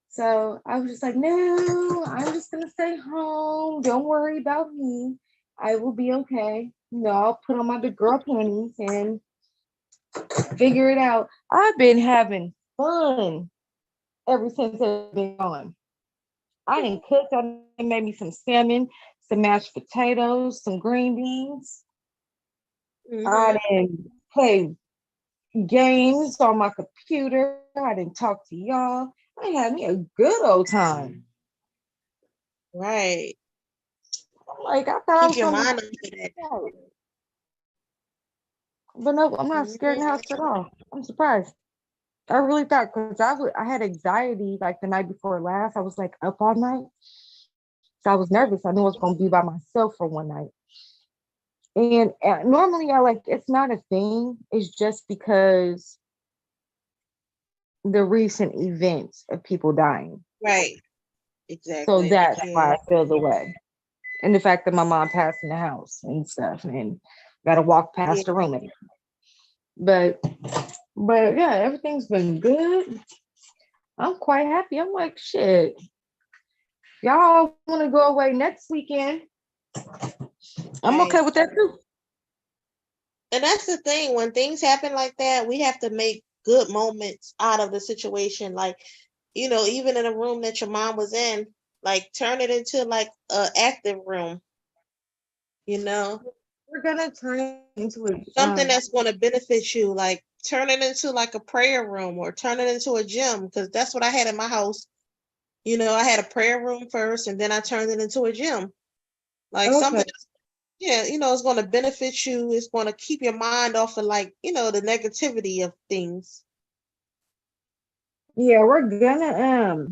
So I was just like, no, I'm just gonna stay home. Don't worry about me. I will be okay. I'll put on my big girl panties and figure it out. I've been having fun ever since I've been gone. I didn't cook. I made me some salmon, some mashed potatoes, some green beans. I didn't play games on my computer. I didn't talk to y'all. I had me a good old time. Right. Like I thought I Keep was your gonna mind be off of that. scared. But no, I'm not scared in the house at all. I'm surprised. I really thought because I had anxiety like the night before last. I was like up all night. So I was nervous. I knew I was gonna be by myself for one night. And normally I like it's not a thing. It's just because the recent events of people dying. Right. So Exactly. that's why Yeah. I feel the way. And the fact that my mom passed in the house and stuff and gotta walk past the room. But yeah, everything's been good. I'm quite happy. I'm like, shit. Y'all want to go away next weekend? I'm okay with that too. And that's the thing. When things happen like that, we have to make good moments out of the situation. Like, even in a room that your mom was in, like turn it into like a active room. We're gonna turn it into something that's going to benefit you. Like turn it into like a prayer room or turn it into a gym, because that's what I had in my house. I had a prayer room first, and then I turned it into a gym. Like something, it's going to benefit you. It's going to keep your mind off of like, the negativity of things. Yeah, we're gonna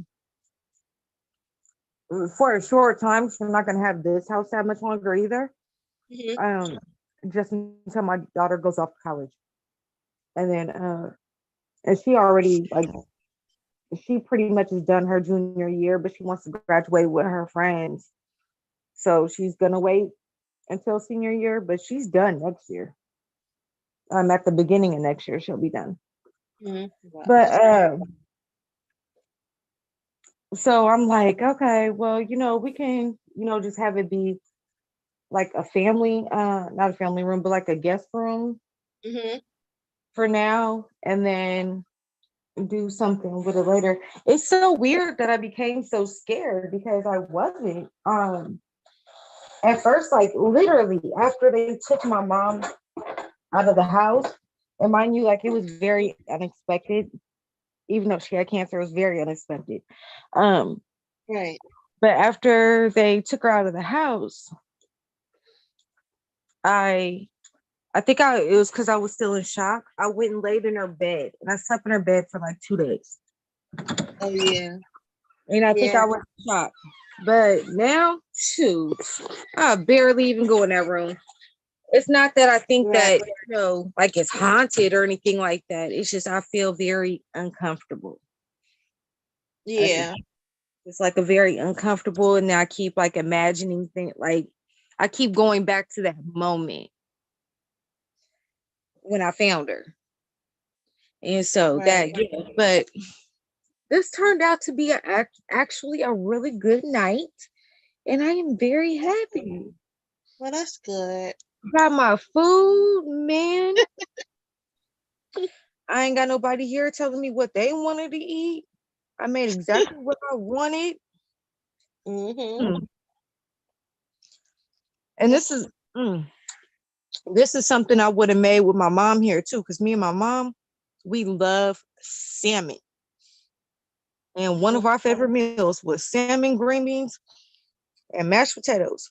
for a short time, because we're not gonna have this house that much longer either. Just until my daughter goes off to college. And then and she already like she pretty much has done her junior year, but she wants to graduate with her friends. So she's gonna wait until senior year, but she's done next year. At the beginning of next year, she'll be done. Wow. But so I'm like, okay, well, we can, just have it be like a family, not a family room, but like a guest room for now, and then do something with it later. It's so weird that I became so scared because I wasn't. At first, like literally after they took my mom out of the house, and mind you, like it was very unexpected, even though she had cancer, it was very unexpected. Right. But after they took her out of the house, I think it was because I was still in shock. I went and laid in her bed, and I slept in her bed for like 2 days. Oh yeah. And I think I was shocked. But now, shoot, I barely even go in that room. It's not that I think that, like it's haunted or anything like that. It's just I feel very uncomfortable. Yeah. It's like a very uncomfortable, and I keep like imagining things. Like I keep going back to that moment when I found her. And so but this turned out to be actually a really good night. And I am very happy. Well, that's good. Got my food, man. I ain't got nobody here telling me what they wanted to eat. I made exactly what I wanted. And this is something I would have made with my mom here too, because me and my mom, we love salmon. And one of our favorite meals was salmon, green beans, and mashed potatoes.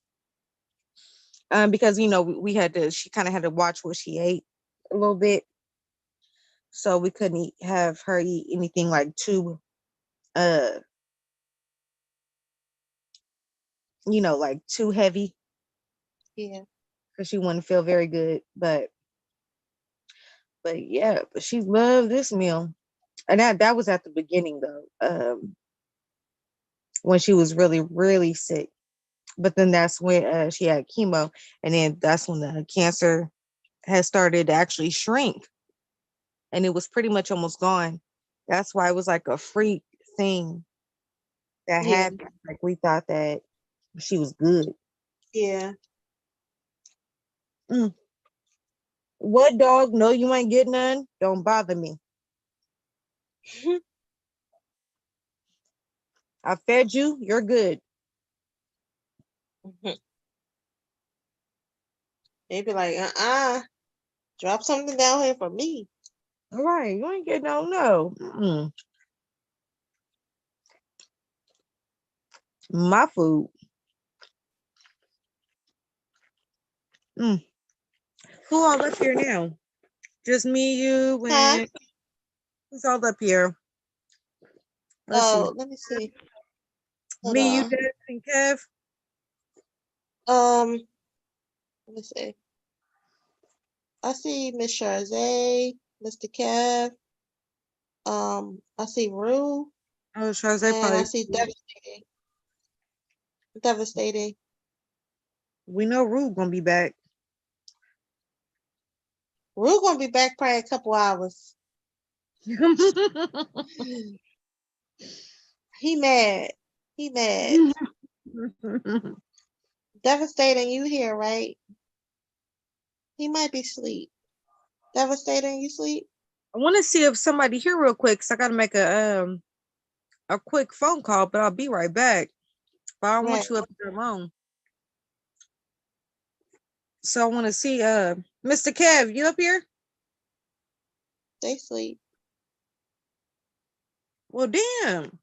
Because she kind of had to watch what she ate a little bit. So we couldn't have her eat anything like too like too heavy. Yeah. Because she wouldn't feel very good. But yeah, but she loved this meal. And that was at the beginning though. When she was really, really sick. But then that's when she had chemo, and then that's when the cancer had started to actually shrink, and it was pretty much almost gone. That's why it was like a freak thing that happened. Like we thought that she was good. Yeah. What dog? No, you ain't getting none. Don't bother me. I fed you. You're good. They be like, drop something down here for me. All right, you ain't getting no. My food. Mm. Who all up here now? Just me, you, and who's all up here? Let me see. Hold Me, you, on. Dad, and Kev. Let me see. I see Miss Charzay, Mr. Kev. I see Rue. Oh, Charzay And I probably. see Devastating. Devastating. We know Rue gonna be back. Rue gonna be back probably a couple hours. He mad. He mad. Devastating, you here, right? He might be asleep. Devastating, you sleep? I want to see if somebody here real quick, cause I gotta make a quick phone call, but I'll be right back. But I don't want you up there alone. So I want to see Mr. Kev, you up here? They sleep. Well, damn.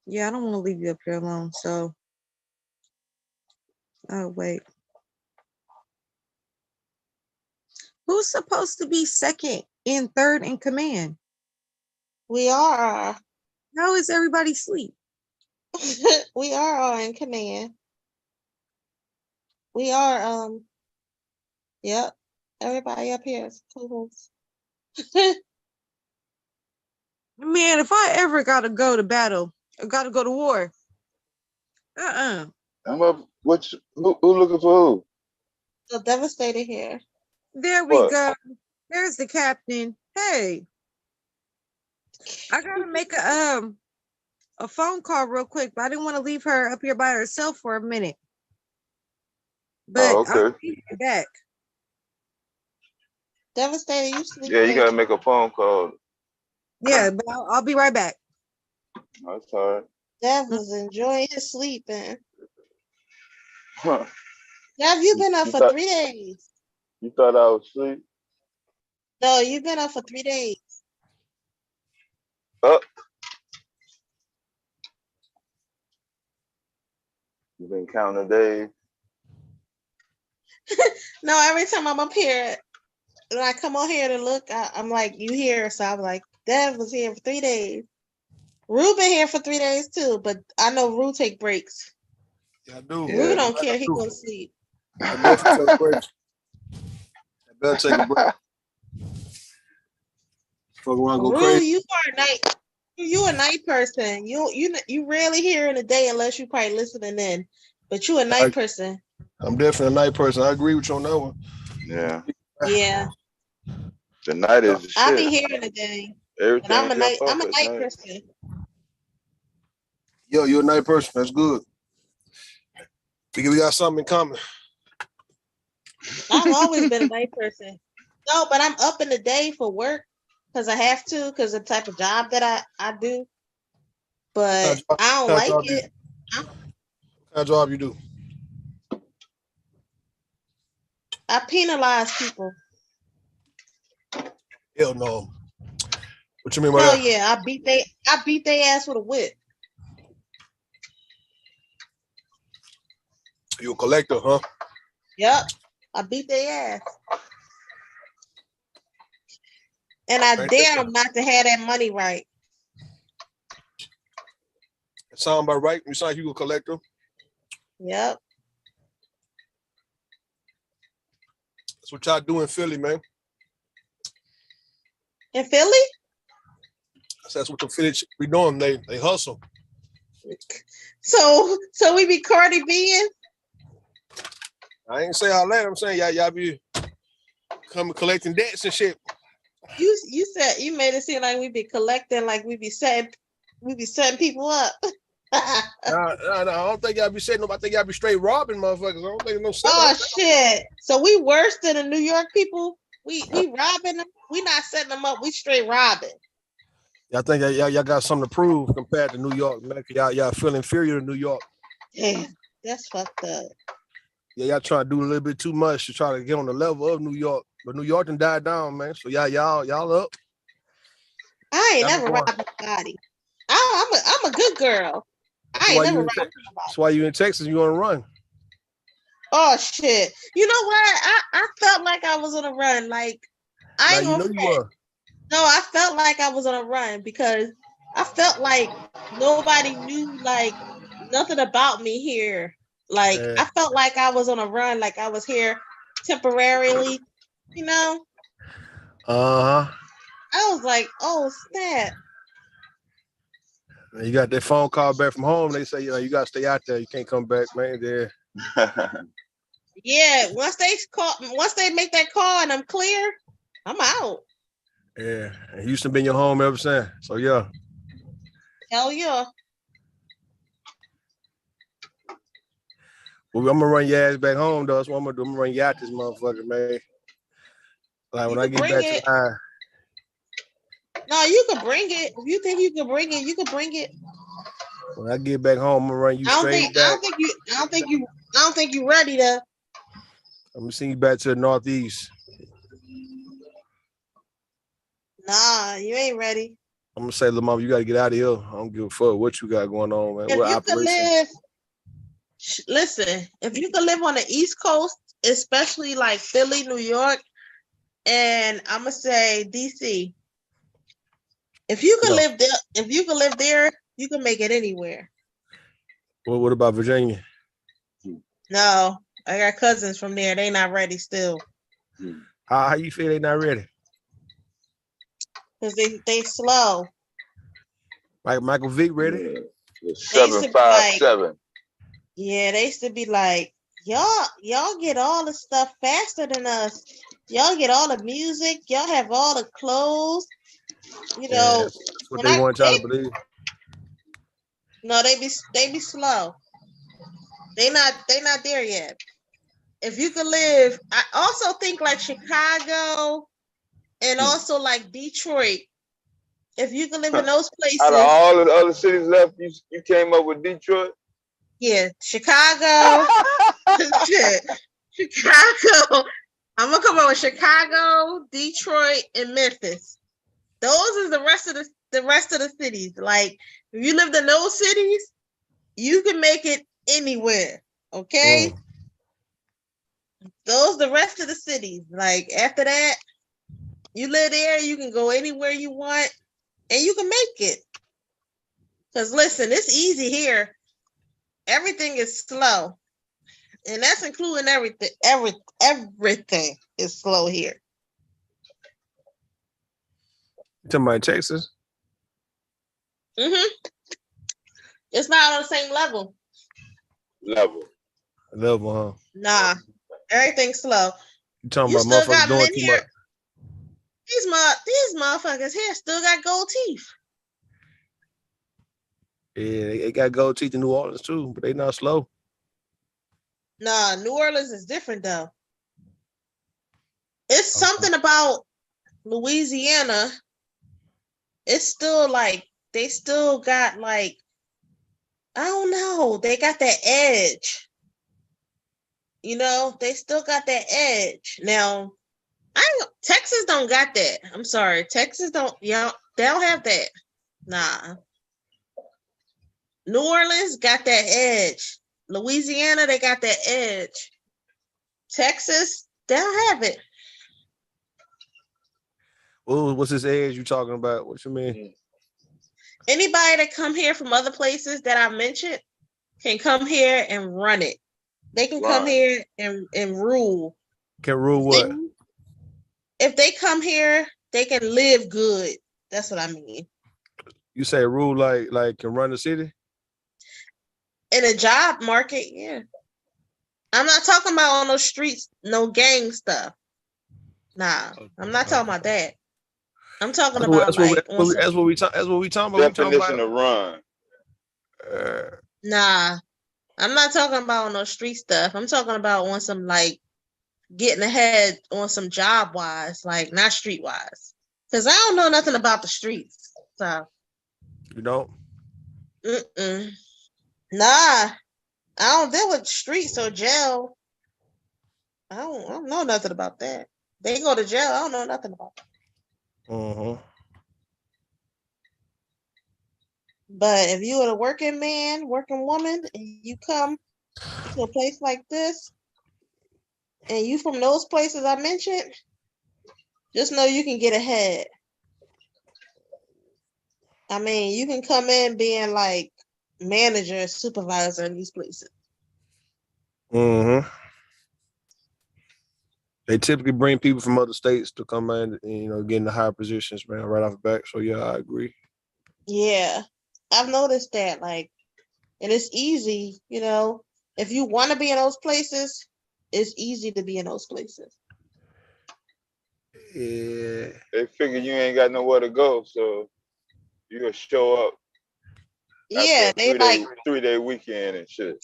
Yeah, I don't want to leave you up here alone. So, oh wait, who's supposed to be second and third in command? We are. How is everybody asleep? We are all in command. We are yep. Everybody up here is co-hosts. Man, if I ever gotta go to battle, I gotta go to war. I'm up. Who looking for who? So Devastated here. There we go. There's the captain. Hey, I gotta make a phone call real quick, but I didn't want to leave her up here by herself for a minute. But I'll be right back. Devastated, you sleep. Yeah, you gotta make a phone call. Yeah, but I'll be right back. That's all right. Dev was enjoying his sleep, man. Huh. Dev, you've been up for 3 days. You thought I was asleep? No, you've been up for 3 days. Up. You've been counting the days. No, every time I'm up here, when I come on here to look, I'm like, you here? So I'm like, Dev was here for 3 days. Rue been here for 3 days too, but I know Rue take breaks. Yeah, I do. Rue don't care. He go to sleep. I definitely take breaks. I better take a break. Fuck around, go Rue, crazy. you are a night. You a night person. You rarely hear in the day unless you probably listening in. But you a night person. I'm definitely a night person. I agree with you on that one. Yeah. Yeah. The night is the shit. I be here in the day. Everything But I'm a night night person. Yo, you're a night person. That's good. We got something in common. I've always been a night person. No, but I'm up in the day for work because I have to, because of the type of job that I do. But I don't like it. What kind of job you do? I penalize people. Hell no. What you mean by Hell that? yeah, I beat they ass with a whip. You a collector, huh? Yep, I beat their ass. And I dare them not to have that money right. It sound about right. You sound like you a collector. Yep. That's what y'all do in Philly, man. In Philly? That's what the Philly be doing. They hustle. So we be Cardi B-ing? I ain't say all that. I'm saying y'all be coming collecting debts and shit. You said you made it seem like we be collecting, like we be setting people up. No, I don't think y'all be setting them. I think y'all be straight robbing motherfuckers. I don't think no setting. Oh shit! So we worse than the New York people. We robbing them. We not setting them up. We straight robbing. Y'all think y'all got something to prove compared to New York, man? Y'all feel inferior to New York. Damn, that's fucked up. Yeah, y'all trying to do a little bit too much to try to get on the level of New York, but New York done died down, man. So y'all up. I ain't never robbed nobody. I'm a good girl. I ain't never run. That's why you in Texas. You on a run. Oh shit! You know what? I felt like I was on a run. Like I ain't gonna front. No, I felt like I was on a run because I felt like nobody knew like nothing about me here. Like I felt like I was on a run. Like I was here temporarily. You know. I was like, oh snap. You got that phone call back from home. They say, you got to stay out there. You can't come back, man. There. Yeah, once they make that call and I'm clear, I'm out. Yeah, and Houston been your home ever since. So yeah. Hell yeah. Well, I'm gonna run your ass back home, though. That's what I'm gonna do. I'm gonna run you out this motherfucker, man. Like when I get back to line. No, you can bring it. If you think you can bring it, you can bring it. When I get back home, I'm gonna run you straight back. I don't think you ready to. I'm gonna send you back to the Northeast. Nah, you ain't ready. I'm gonna say, little mama, you gotta get out of here. I don't give a fuck what you got going on, man. If What you operation? Listen, if you could live on the East Coast, especially like Philly, New York, and I'm gonna say DC. If you could live there, you can make it anywhere. Well, what about Virginia? No, I got cousins from there. They not ready still. How you feel they not ready? Because they slow. Like Michael Vick ready? 757. Yeah, they used to be like, y'all get all the stuff faster than us. Y'all get all the music. Y'all have all the clothes. You know, that's what they want y'all to believe. No, they be slow. They not there yet. If you could live, I also think like Chicago and also like Detroit. If you could live in those places. Out of all of the other cities left, you came up with Detroit? Yeah, Chicago. Shit. Chicago. I'm gonna come up with Chicago, Detroit, and Memphis. Those is the rest of the cities. Like if you lived in those cities, you can make it anywhere. Okay. Those the rest of the cities. Like after that, you live there, you can go anywhere you want, and you can make it. Because listen, it's easy here. Everything is slow. And that's including everything. Everything is slow here. You talking about Texas? Mm-hmm. It's not on the same level. Level, huh? Nah. Everything's slow. You talking about motherfuckers doing too much? These motherfuckers here still got gold teeth. Yeah, they got gold teeth in New Orleans too, but they not slow. Nah, New Orleans is different though. It's something about Louisiana. It's still like they still got like I don't know. They got that edge. You know, they still got that edge. Now, Texas don't got that. I'm sorry. Texas don't, they don't have that. Nah. New Orleans got that edge. Louisiana, they got that edge. Texas, they don't have it. What's this edge you talking about? What you mean? Anybody that come here from other places that I mentioned can come here and run it. They can come here and rule. Can rule what? If they come here, they can live good. That's what I mean. You say rule like can run the city? In a job market, yeah. I'm not talking about on those streets, no gang stuff. Nah, I'm not talking about that. I'm talking about that's what we talking about. Definition of run. Nah, I'm not talking about on no street stuff. I'm talking about on some like getting ahead on some job wise, like not street wise. Cause I don't know nothing about the streets. So you don't? Nah, I don't deal with streets or jail. I don't know nothing about that. They go to jail. I don't know nothing about that. But if you're a working man, working woman, and you come to a place like this, and you from those places I mentioned, just know you can get ahead. I mean, you can come in being like manager, supervisor in these places. Mm-hmm. They typically bring people from other states to come in and, get in the higher positions, man, right off the bat. So yeah, I agree. Yeah. I've noticed that, like, and it's easy, if you want to be in those places, it's easy to be in those places. Yeah. They figure you ain't got nowhere to go, so you'll show up. Yeah, after a 3-day weekend and shit.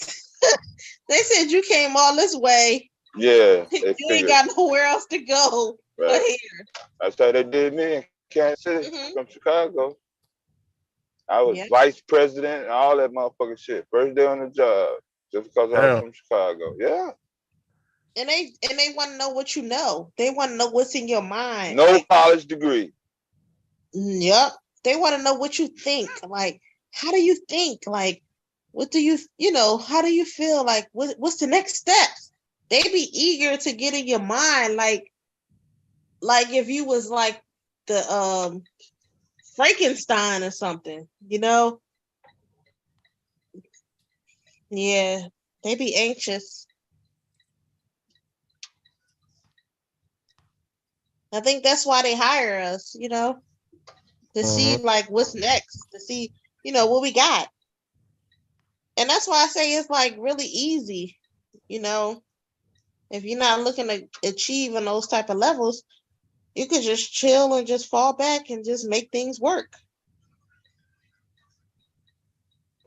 They said you came all this way. Yeah, you ain't got nowhere else to go but here. That's how they did me in Kansas City from Chicago. I was vice president and all that motherfucking shit. First day on the job, just because I was from Chicago. Yeah. And they want to know what you know. They want to know what's in your mind. No college degree. Yep. They want to know what you think. Like, how do you think? Like, what do you how do you feel? Like, what's the next steps? They be eager to get in your mind. Like if you was like the Frankenstein or something, Yeah. They be anxious. I think that's why they hire us, to see like what's next, to see, what we got. And that's why I say it's like really easy, if you're not looking to achieve in those type of levels, you could just chill and just fall back and just make things work.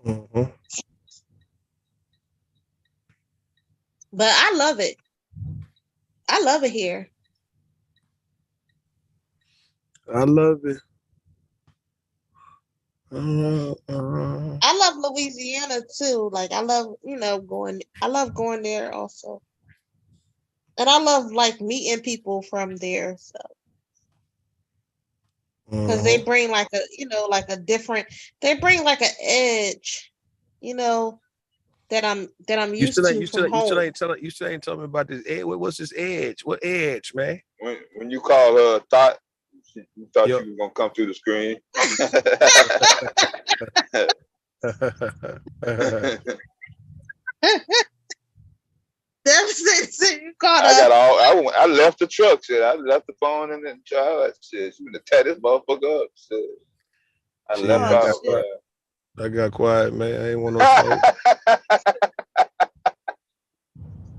Mm-hmm. But I love it. I love it here. I love it. I love Louisiana too. Like I love, going there also. And I love like meeting people from there. So because they bring like a different, they bring like an edge, that I'm used to from home. You still ain't telling me about this edge. What's this edge? What edge, man? When you call her a thought, you thought you was gonna come through the screen. I left the truck. Shit, I left the phone in the truck. Shit, she gonna tear this motherfucker up. Shit. I left out. I got quiet, man. I ain't want no smoke.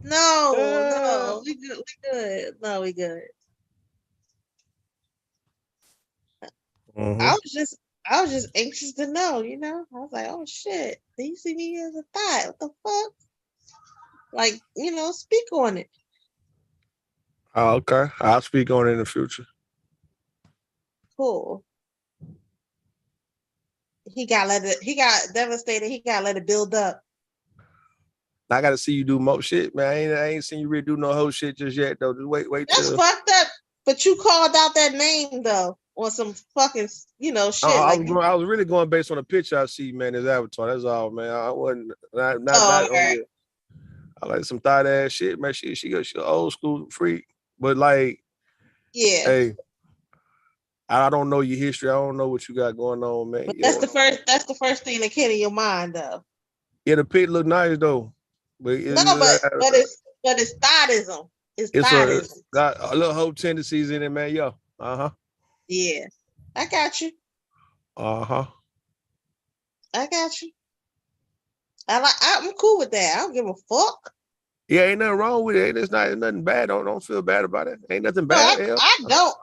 No, we good. No, we good. Mm-hmm. I was just anxious to know, I was like, oh shit, do you see me as a thought? What the fuck? Like, speak on it. Oh, okay. I'll speak on it in the future. Cool. He got devastated. He got let it build up. I gotta see you do more shit, man. I ain't seen you really do no whole shit just yet, though. Just wait. That's fucked up. But you called out that name though, on some fucking, shit. I was really going based on the picture I see, man. His avatar. That's all, man. I wasn't not right. I like some thought ass shit, man. She an old school freak, but like, yeah. Hey, I don't know your history. I don't know what you got going on, man. But that's the first thing that came in your mind, though. Yeah, the pic look nice though. But it's thoughdism. It's thoughdism. Got a little whole tendencies in it, man. Yeah. Yeah. I got you. I got you. I'm cool with that. I don't give a fuck. Yeah, ain't nothing wrong with it. It's nothing bad. Don't feel bad about it. Ain't nothing bad. I don't.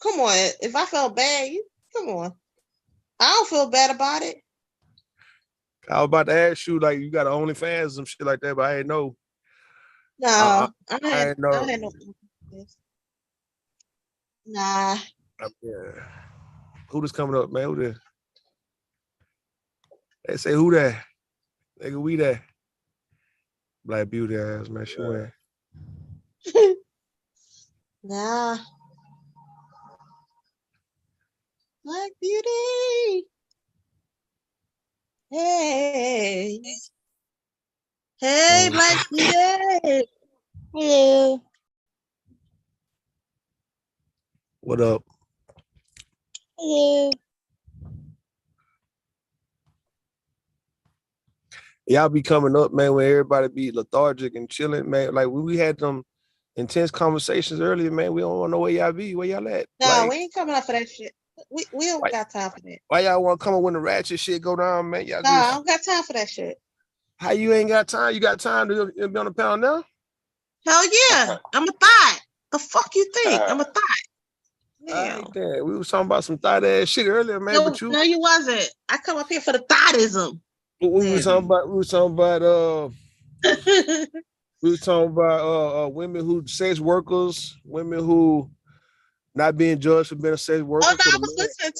Come on. If I felt bad, come on. I don't feel bad about it. I was about to ask you, like, you got OnlyFans or some shit like that, but I didn't know. No, I didn't know. I had no. Nah. Yeah. Who this coming up, man? Who this? They say who that? Nigga, we that. Black beauty ass, man. She went. Nah. Black beauty. Hey. Hey, Black Beauty. Hello. What up? Hello. Y'all be coming up, man, when everybody be lethargic and chilling, man. Like we had them intense conversations earlier, man. We don't want to know where y'all be, where y'all at. No, Like, we ain't coming up for that shit. We don't got time for that. why y'all want to come up when the ratchet shit go down, man? Y'all No, I just don't got time for that shit. how you ain't got time? You got time to be on the panel now? Hell yeah. I'm a thought. The fuck you think? I'm a thought. I ain't that. We was talking about some thought ass shit earlier, man. No, but you no, you wasn't. I come up here for the thoughtism. we was talking about women who sex workers, women who not being judged for being a sex worker. Oh no, I was listening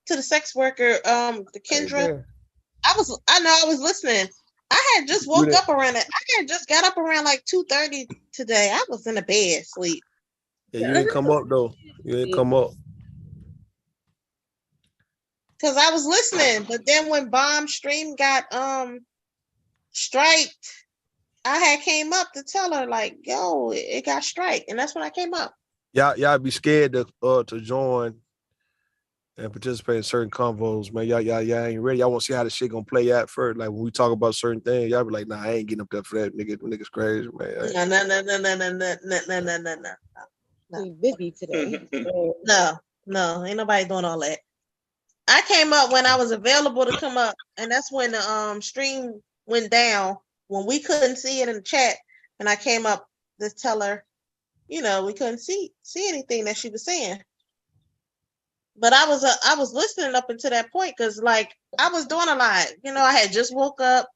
to the sex worker, the Kendra. I was listening. I had just woke up around it. I had just got up around like 2:30 today. I was in the bed sleep. Yeah, you didn't come up though. You didn't come up. Cause I was listening, but then when Bomb Stream got striked, I had came up to tell her like, yo, it got strike, and that's when I came up. Y'all be scared to join and participate in certain convos, man. Y'all ain't ready. Y'all want to see how the shit gonna play out first. Like when we talk about certain things, y'all be like, nah, I ain't getting up there for that. Niggas crazy, man. No. Busy today. No, ain't nobody doing all that. I came up when I was available to come up, and that's when the stream went down when we couldn't see it in the chat, and I came up to tell her, we couldn't see anything that she was saying. But I was listening up until that point because like I was doing a lot. I had just woke up,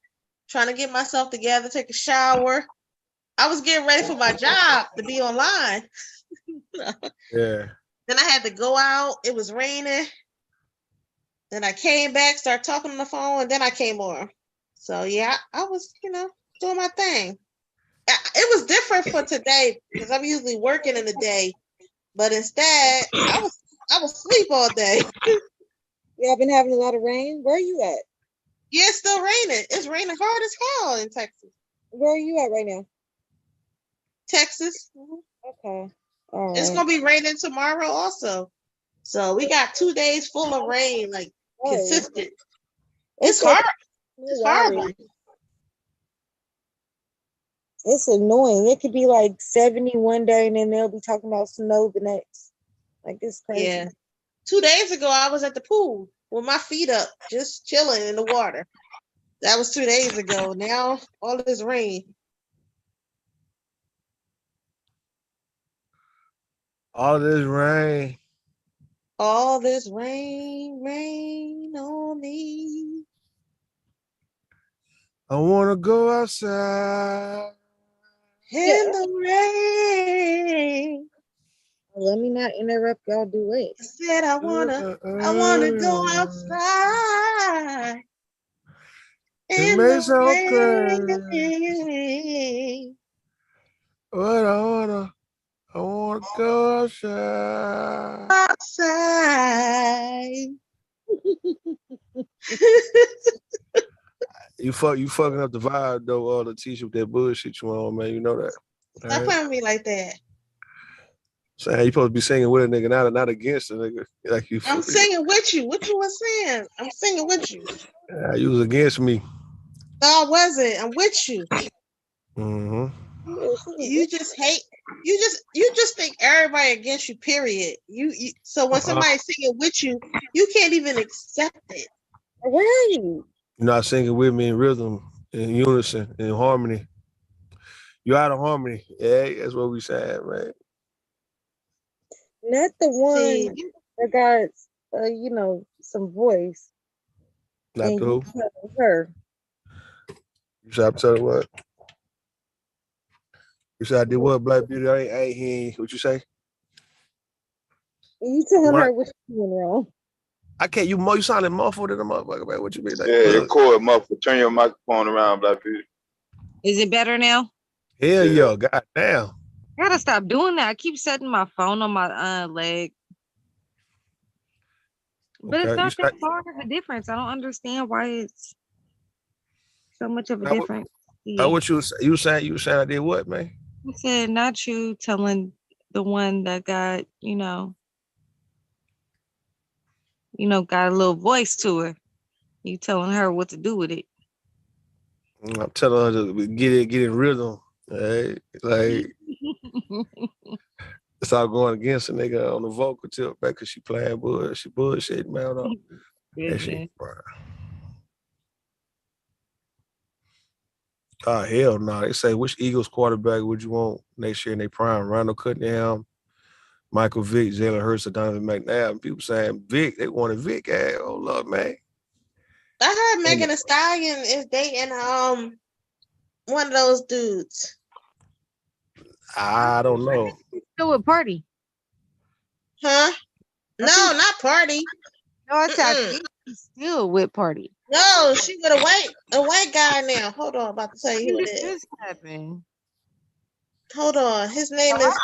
trying to get myself together, take a shower. I was getting ready for my job to be online. Yeah. Then I had to go out. It was raining. Then I came back, started talking on the phone, and then I came on. So yeah, I was, doing my thing. It was different for today because I'm usually working in the day, but instead I was asleep all day. Y'all been having a lot of rain. Where are you at? Yeah, it's still raining. It's raining hard as hell in Texas. Where are you at right now? Texas. Okay. All right. It's gonna be raining tomorrow also. So we got 2 days full of rain, like consistent. It's hard. It's horrible. It's annoying. It could be like 70 one day and then they'll be talking about snow the next. Like it's crazy. Yeah. 2 days ago I was at the pool with my feet up, just chilling in the water. That was 2 days ago. Now all this rain. All this rain. All this rain on me. I wanna go outside in the rain. Let me not interrupt y'all do it. I said I wanna go outside in the rain. But I wanna go outside. Outside. You fucking up the vibe though, all the t-shirt with that bullshit you on, man. You know that. Stop playing with me like that. Saying you supposed to be singing with a nigga, not against a nigga. Like you. I'm singing with you. What you was saying? I'm singing with you. You was against me. No, I wasn't. I'm with you. Mm-hmm. You just hate. You just think everybody against you. Period. You so when somebody's singing with you, you can't even accept it. Right. You're not singing with me in rhythm, in unison, in harmony. You're out of harmony. Yeah, that's what we said, right? Not the one that got, some voice. Not and the who? You tell her. You said I tell her what? You said I did what, Black Beauty? I ain't hearing what you say. You telling her what you doing wrong. I can't. You sounding muffled in the motherfucker, man. What you mean? Like, yeah, your cord muffled. Turn your microphone around, Black Beauty. Is it better now? Hell yeah, god damn. I gotta stop doing that. I keep setting my phone on my leg. But it's not that far of a difference. I don't understand why it's so much of a Now, difference. what you were saying I did what, man? You said not you telling the one that got, got a little voice to her. You telling her what to do with it. I'm telling her to get in rhythm. Right? Like it's all going against a nigga on the vocal tip back because she playing bullshit, man. That shit. Oh hell no! They say which Eagles quarterback would you want next year in their prime? Randall Cunningham, Michael Vick, Jalen Hurts, or Donovan McNabb. And people saying Vick, they wanted Vick. Oh love, man. I heard Megan Thee Stallion is dating one of those dudes. I don't know. Still a party. Huh? No, not party. No, I said she's still with party. No, she with a white guy now. Hold on, I'm about to tell you who it is. Happened? Hold on. His name is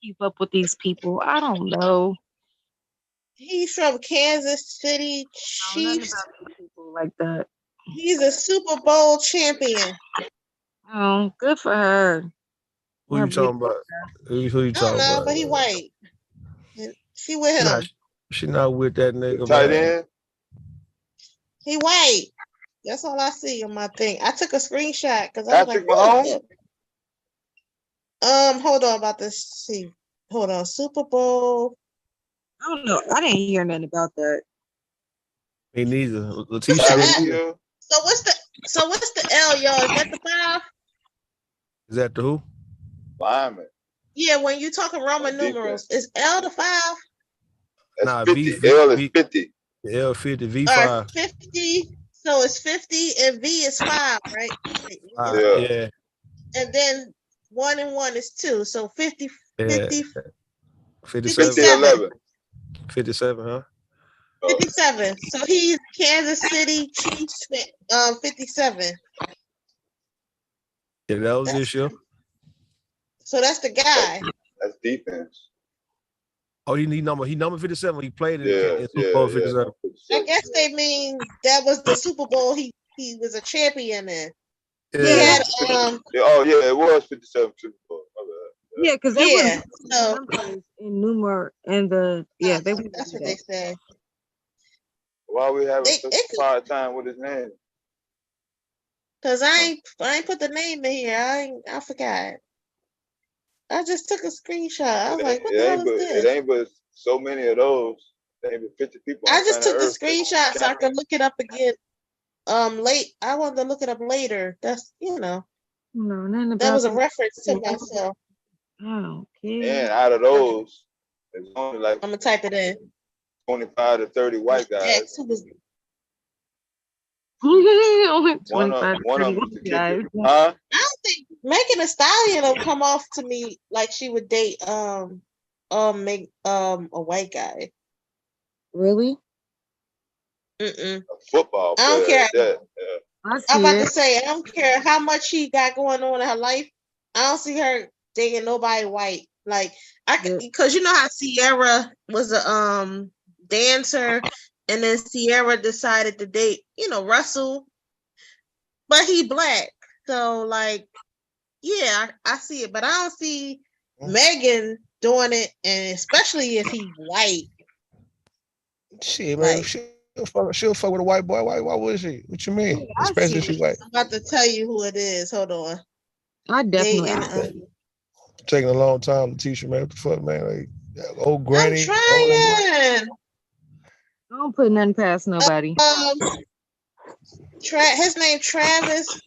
keep up with these people. I don't know. He's from Kansas City Chiefs. People like that. He's a Super Bowl champion. Oh, good for her. Who you talking about? Who you talking about? I don't know, but he white. She with him. She not with that nigga. Tight end. He white. That's all I see on my thing. I took a screenshot because I was Patrick like, Mahomes. Hold on about this. See, hold on. Super Bowl. I don't know. I didn't hear nothing about that. Me neither. Letitia. So what's the L, y'all? Is that the 5? Is that the who? Lineman. Yeah, when you talking Roman numerals, is L the 5? That's nah, 50. L is 50. L 50, V5. 50. So it's 50 and V is 5, right? Yeah. And then 1 and 1 is 2. So 50, Yeah. 50, 57. 57, huh? 57. So he's Kansas City Chiefs 57. Yeah, that was this year. So that's the guy. That's defense. Oh, he number 57. He played in Super Bowl 57. I guess they mean that was the Super Bowl he was a champion in. Yeah. He had it was 57 Super Bowl. Yeah, because they were so, numbers in numer and the they were. That's what they said. Why are we having such a hard time with his name? Cause I ain't put the name in here. I forgot. I just took a screenshot. I was like, what the hell is this? It ain't but so many of those. There ain't but 50 people. I just took the screenshot so I could look it up again. Late. I wanted to look it up later. That's No, nothing about that was a reference to myself. Oh, okay. And out of those, there's only like I'm gonna type it in. 25 to 30 white guys. Only 25 one to of 30 them was the guys. kicker. Huh? I don't think Megan Thee Stallion will come off to me like she would date a white guy. Really? Mm-mm. Football player. I don't care. Yeah. I'm about to say I don't care how much she got going on in her life. I don't see her dating nobody white. Like because you know how Sierra was a dancer, and then Sierra decided to date Russell, but he black. So like, yeah, I see it, but I don't see Megan doing it, and especially if he white. Shit, man, like, she'll fuck with a white boy. Why would she? What you mean? Especially if she's white. I'm about to tell you who it is. Hold on. I definitely taking a long time to teach you, man. What the fuck, man? Like old granny. I'm trying. I don't put nothing past nobody. His name Travis.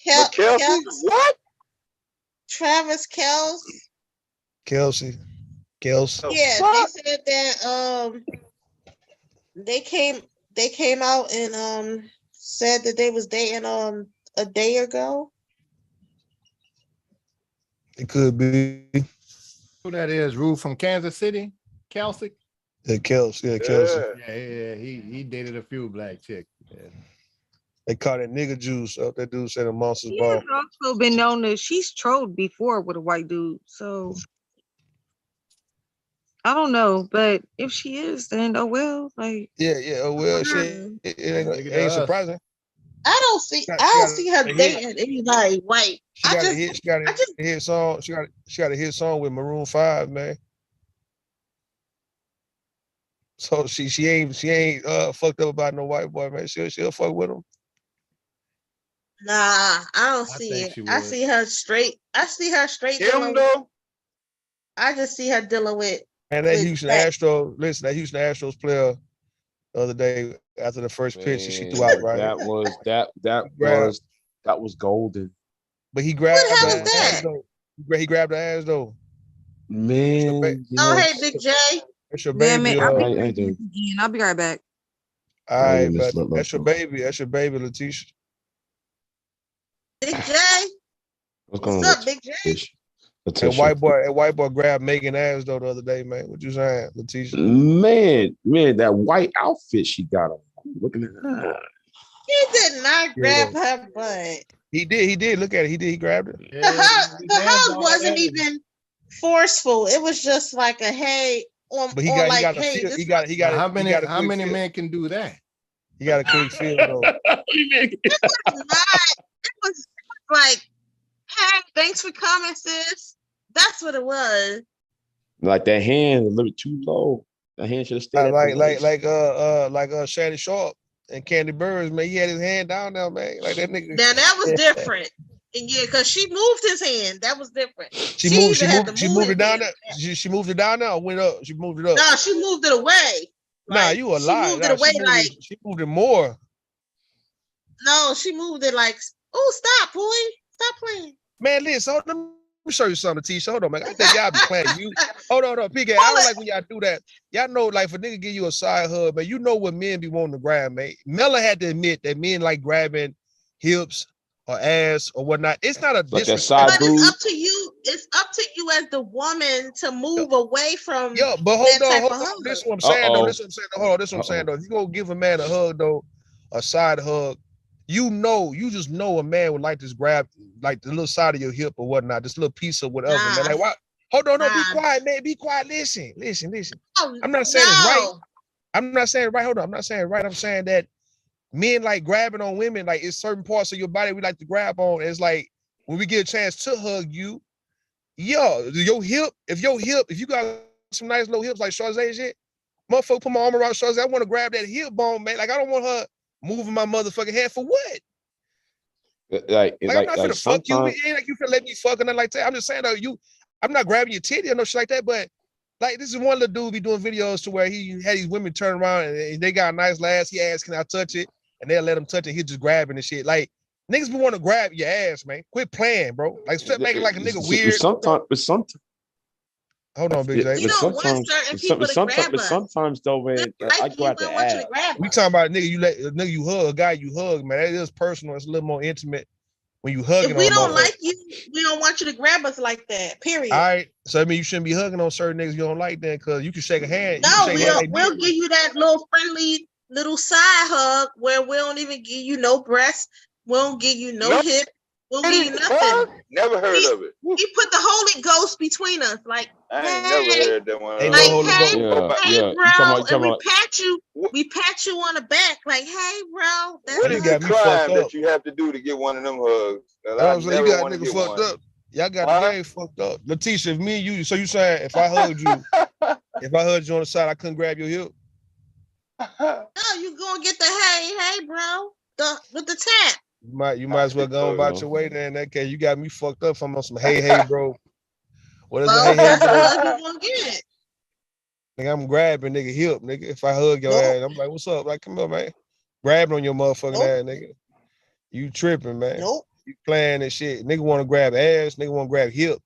Kelsey? What? Travis Kelce. Kelsey. Yeah, they said that they came out and said that they was dating a day ago. It could be. Who that is? Rue from Kansas City? Kelsey? Yeah, Kelsey. Yeah, Kelsey. Yeah. He dated a few black chicks. Yeah. They caught that nigga juice up. That dude said a monster's She's ball. also been known to she's trolled before with a white dude. So I don't know, but if she is, then oh well. Like yeah. Oh well, shit. It ain't surprising. I don't see her dating anybody white. She got a hit song. She got a hit song with Maroon 5, man. So she ain't fucked up about no white boy, man. She'll fuck with him. Nah, I don't see it. I see her straight. I just see her dealing with. And that Houston Astros, listen, that Houston Astros player the other day after the first pitch, she threw out right. That was golden. But he grabbed the ass though. He grabbed the ass though. Man. Oh, hey, Big J. That's your baby. I'll be right back. All right, but that's your baby. That's your baby, Letitia. Big J. What's up, Big J? And white boy grabbed Megan ass though the other day, man. What you saying, Letitia? Man, that white outfit she got on. Looking at that. He did not grab her butt. He did. Look at it. He grabbed her. The hug wasn't even forceful. It was just like a hey. But he got How many men can do that? He got a quick feel though. It was like, hey, thanks for coming, sis. That's what it was. Like that hand a little too low. That hand should have stayed. Like Shannon Sharp and Candy Burns, man. He had his hand down there, man. Like that nigga. Now that was different. And yeah, because she moved his hand. That was different. She moved it down there. She moved it down there or went up? She moved it up. No, she moved it away. Nah, you a liar. She moved it away she moved it more. No, she moved it like, oh, stop, boy. Stop playing. Man, listen, let me show you something, T-shirt. Hold on, man. I think y'all be playing. Hold on, PK. I don't like when y'all do that. Y'all know, like, if a nigga give you a side hug, man, you know what men be wanting to grab, man. Mella had to admit that men like grabbing hips or ass or whatnot. It's not a disrespect. But it's up to you. It's up to you as the woman to move away from. Yeah, but hold on. This is what I'm saying, though. This is what I'm saying, though. If you go give a man a hug, though, a side hug, you just know a man would like to grab like the little side of your hip or whatnot, this little piece of whatever, man. Like, what? Hold on, no, be quiet, man. Be quiet. Listen. I'm not saying it's right. I'm not saying right. Hold on. I'm not saying right. I'm saying that men like grabbing on women, like it's certain parts of your body we like to grab on. It's like when we get a chance to hug you, your hip, if you got some nice little hips like Chazé shit, motherfucker put my arm around Chazé. I want to grab that hip bone, man. Like I don't want her moving my motherfucking hand for what? Like I'm not gonna fuck you. It ain't like you finna let me fuck or nothing like that. I'm just saying though, I'm not grabbing your titty or no shit like that, but like this is one little dude be doing videos to where he had these women turn around and they got a nice ass. He asked, can I touch it? And they'll let him touch it. He just grabbing and shit. Like niggas be want to grab your ass, man. Quit playing, bro. Like stop making like a nigga weird. Sometimes. Hold on, Big J. Sometimes though, man, I go out the ass. We talking about nigga you hug, a guy you hug, man. That is personal. It's a little more intimate when you hugging. If we don't like you, we don't want you to grab us like that. Period. All right. So I mean you shouldn't be hugging on certain niggas you don't like that because you can shake a hand. No, we'll give you that little friendly little side hug where we don't even give you no breast. We don't give you no hip. We'll give you nothing. Never heard of it. He put the Holy Ghost between us, like I ain't never heard that one. Bro, and we pat you on the back, like, hey, bro. What is the crime that you have to do to get one of them hugs? You got nigga fucked up. Y'all got the game fucked up. Letitia, if me and you, so you saying if I hugged you, on the side, I couldn't grab your hip? No, you gonna get the hey, bro, with the tap. You might as well go about your way then. In that case, you got me fucked up from on some hey, bro. What is it? Hey, bro? Nigga, I'm grabbing nigga hip, nigga. If I hug your ass, I'm like, what's up? Like, come on, man. Grabbing on your motherfucking ass, nigga. You tripping, man. You playing and shit. Nigga want to grab ass, nigga want to grab hip.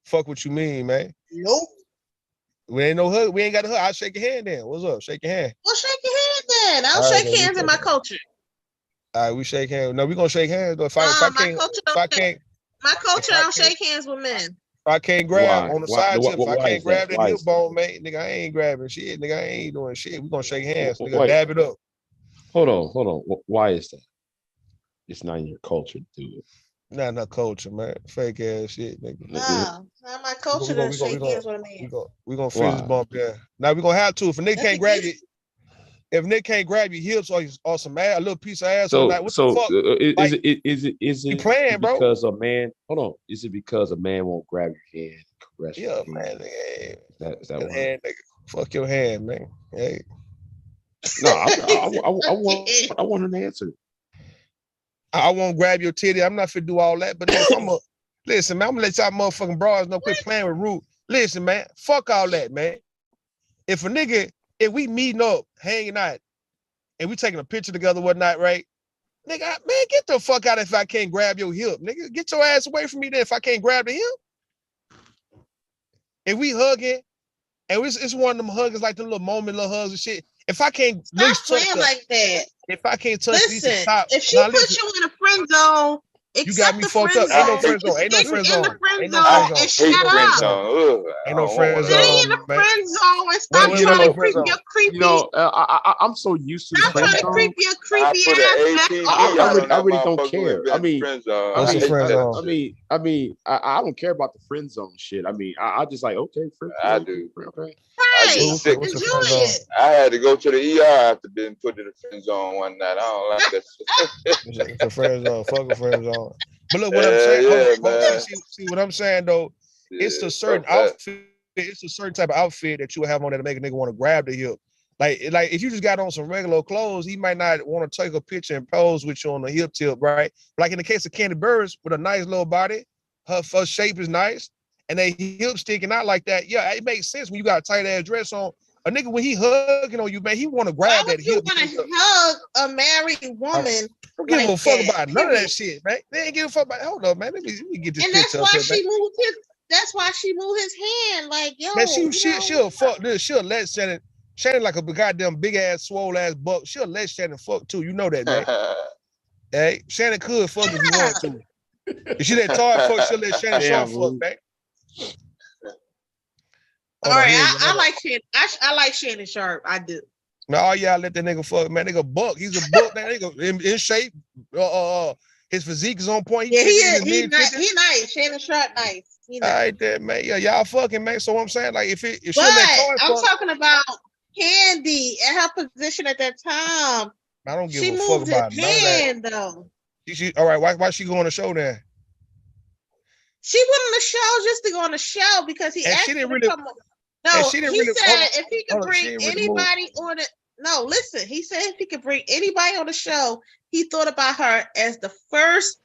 Fuck what you mean, man. We ain't no hug. We ain't got a hug. I'll shake your hand then. What's up? Shake your hand. Well, shake your hand then. I don't shake hands in my culture. All right, we shake hands. No, we gonna shake hands though. My culture don't shake hands with men. If I can't grab on the side tip, if I can't grab that hip bone, mate, nigga, I ain't grabbing shit. Nigga, I ain't doing shit. We gonna shake hands. Nigga, dab it up. Hold on. Why is that? It's not in your culture to do it. Not culture, man. Fake ass shit, nigga. No, not my culture to shake hands with a man. We gonna fist bump there. Now we gonna have to. If a nigga can't grab it, If Nick can't grab your hips or some ass, a little piece of ass or So not, what the fuck? Is it playing, bro? because a man? Hold on. Is it because a man won't grab your hand, caress Yeah, your man. hand? Is that why? Hand, nigga. Fuck your hand, man. Hey. No, I want an answer. I won't grab your titty. I'm not finna do all that. But if I'm a listen, man, I'm gonna let y'all motherfucking bras know. Quit playing with rude. Listen, man, fuck all that, man. If if we meeting up, hanging out, and we taking a picture together, whatnot, right? Nigga, man, get the fuck out if I can't grab your hip. Nigga, get your ass away from me there if I can't grab the hip. If we hugging, and it's one of them huggers like the little moment, little hugs and shit. If I can't Stop playing like that. If I can't touch these top, if she puts you in a friend zone, you got me fucked up. Ain't no friend zone. Ain't no friend zone. Ain't no friend zone. And shut up. Ain't no friend zone. Stay in the friend zone and stop trying to creep your creepy. I'm so used to the Stop trying to creep your creepy ass back I really don't care. I mean, I don't care about the friend zone shit. I mean, I just like, okay, friend. I do. Okay. Right. Enjoy it. I had to go to the ER after being put in the friend zone one night. I don't like that shit. It's a friend zone. Fuck a friend zone. But look what I'm saying. See what I'm saying though. It's a certain outfit. It's a certain type of outfit that you have on that make a nigga want to grab the hip. Like if you just got on some regular clothes, he might not want to take a picture and pose with you on the hip tip, right? Like in the case of Candy Burris with a nice little body, her shape is nice. And they hip sticking out like that. Yeah, it makes sense when you got a tight ass dress on. A nigga, when he hugging on you, man, he want to grab that hip. Why would you want to hug a married woman? Don't give a fuck about none of that shit, man. They ain't give a fuck about. Hold up, man. Let me get this. And that's why she moved his. That's why she moved his hand. Like, yo, man, she'll fuck this. She'll let Shannon. Shannon like a goddamn big ass, swole ass buck. She'll let Shannon fuck too. You know that, man. Hey, Shannon could fuck if you want to. If she let Todd fuck, she'll let Shannon Shaw fuck, man. All right, I like Shannon. I like Shannon Sharp. I do. No, yeah, I let that nigga fuck, man. Nigga buck. He's a buck. That nigga in shape. His physique is on point. He is. He nice. Shannon Sharp, nice. All right, there, man. Yeah, y'all fucking, man. So what I'm saying, like, if she I'm talking about Candy at her position at that time. I don't give a fuck about none of that. Though. She all right. Why she go on the show then? She went on the show just to go on the show because he asked her to come on. No, he said if he could bring anybody on it. No, listen, he said if he could bring anybody on the show, he thought about her as the first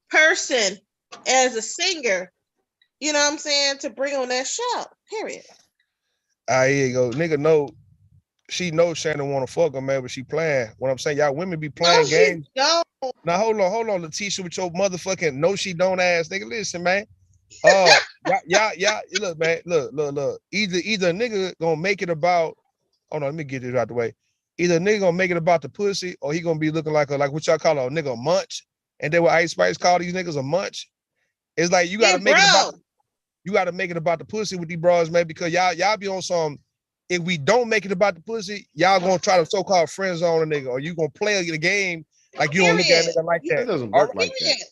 person as a singer, you know what I'm saying, to bring on that show. Period. Here you go. Nigga know she knows Shannon wanna fuck her, man, but she playing. What I'm saying, y'all women be playing games. Now hold on, Letitia, with your motherfucking no she don't ass nigga. Listen, man. Y'all, look, man, look. Either a nigga gonna make it about. Hold on, let me get this out the way. Either a nigga gonna make it about the pussy, or he gonna be looking like what y'all call a nigga a munch. And then what Ice Spice call these niggas a munch. It's like you gotta make it about the pussy with these bras, man, because y'all be on some. If we don't make it about the pussy, y'all gonna try to so-called friend zone a nigga, or you gonna play the game like you don't look at a nigga like that. It doesn't work like that.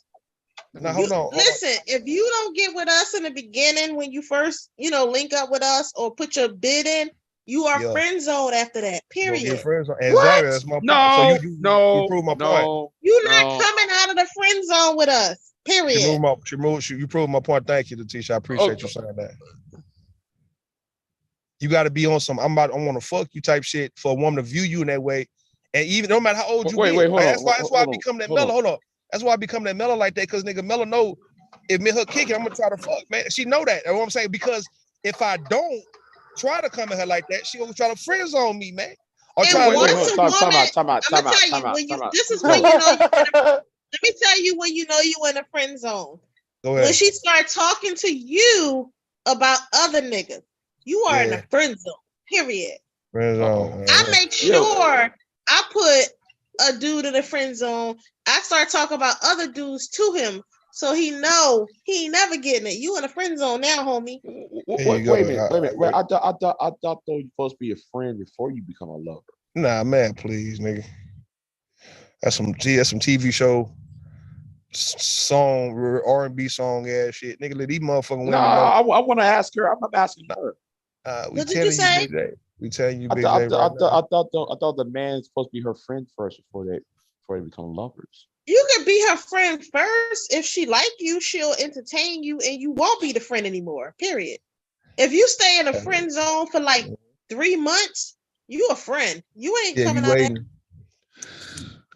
Now hold on. Listen, if you don't get with us in the beginning when you first, link up with us or put your bid in, you are friend zone after that. Period. Friend zone. Exactly. That's my point. So you prove my point. You're not coming out of the friend zone with us. Period. You proved my point. Thank you, Letitia. I appreciate you saying that. You got to be on some I want to fuck you type shit for a woman to view you in that way. And even no matter how old you get. That's why I become that mellow. Hold on. That's why I become that mellow like that, because nigga mellow know if me her kicking, I'm gonna try to fuck, man. She know that. You know what I'm saying? Because if I don't try to come at her like that, she gonna try to friend zone me, man. Or try to time out. This is when you know. Let me tell you when you know you in a friend zone. Go ahead. When she start talking to you about other niggas, you are in a friend zone. Period. Friend zone. I make sure I put a dude in a friend zone. I start talking about other dudes to him, so he know he ain't never getting it. You in a friend zone now, homie. Wait a minute. Wait, I thought though you're supposed to be a friend before you become a lover. Nah, man, please, nigga. That's some TV show song, R&B song ass shit. Nigga, let these motherfucking women know. I want to ask her. I'm not asking her. What did you say? We telling you, I Big thought J, right now. I thought the man's supposed to be her friend first before they become lovers. You can be her friend first. If she like you, she'll entertain you, and you won't be the friend anymore. Period. If you stay in a friend zone for like 3 months, you a friend. You ain't Yeah, coming you out of waiting.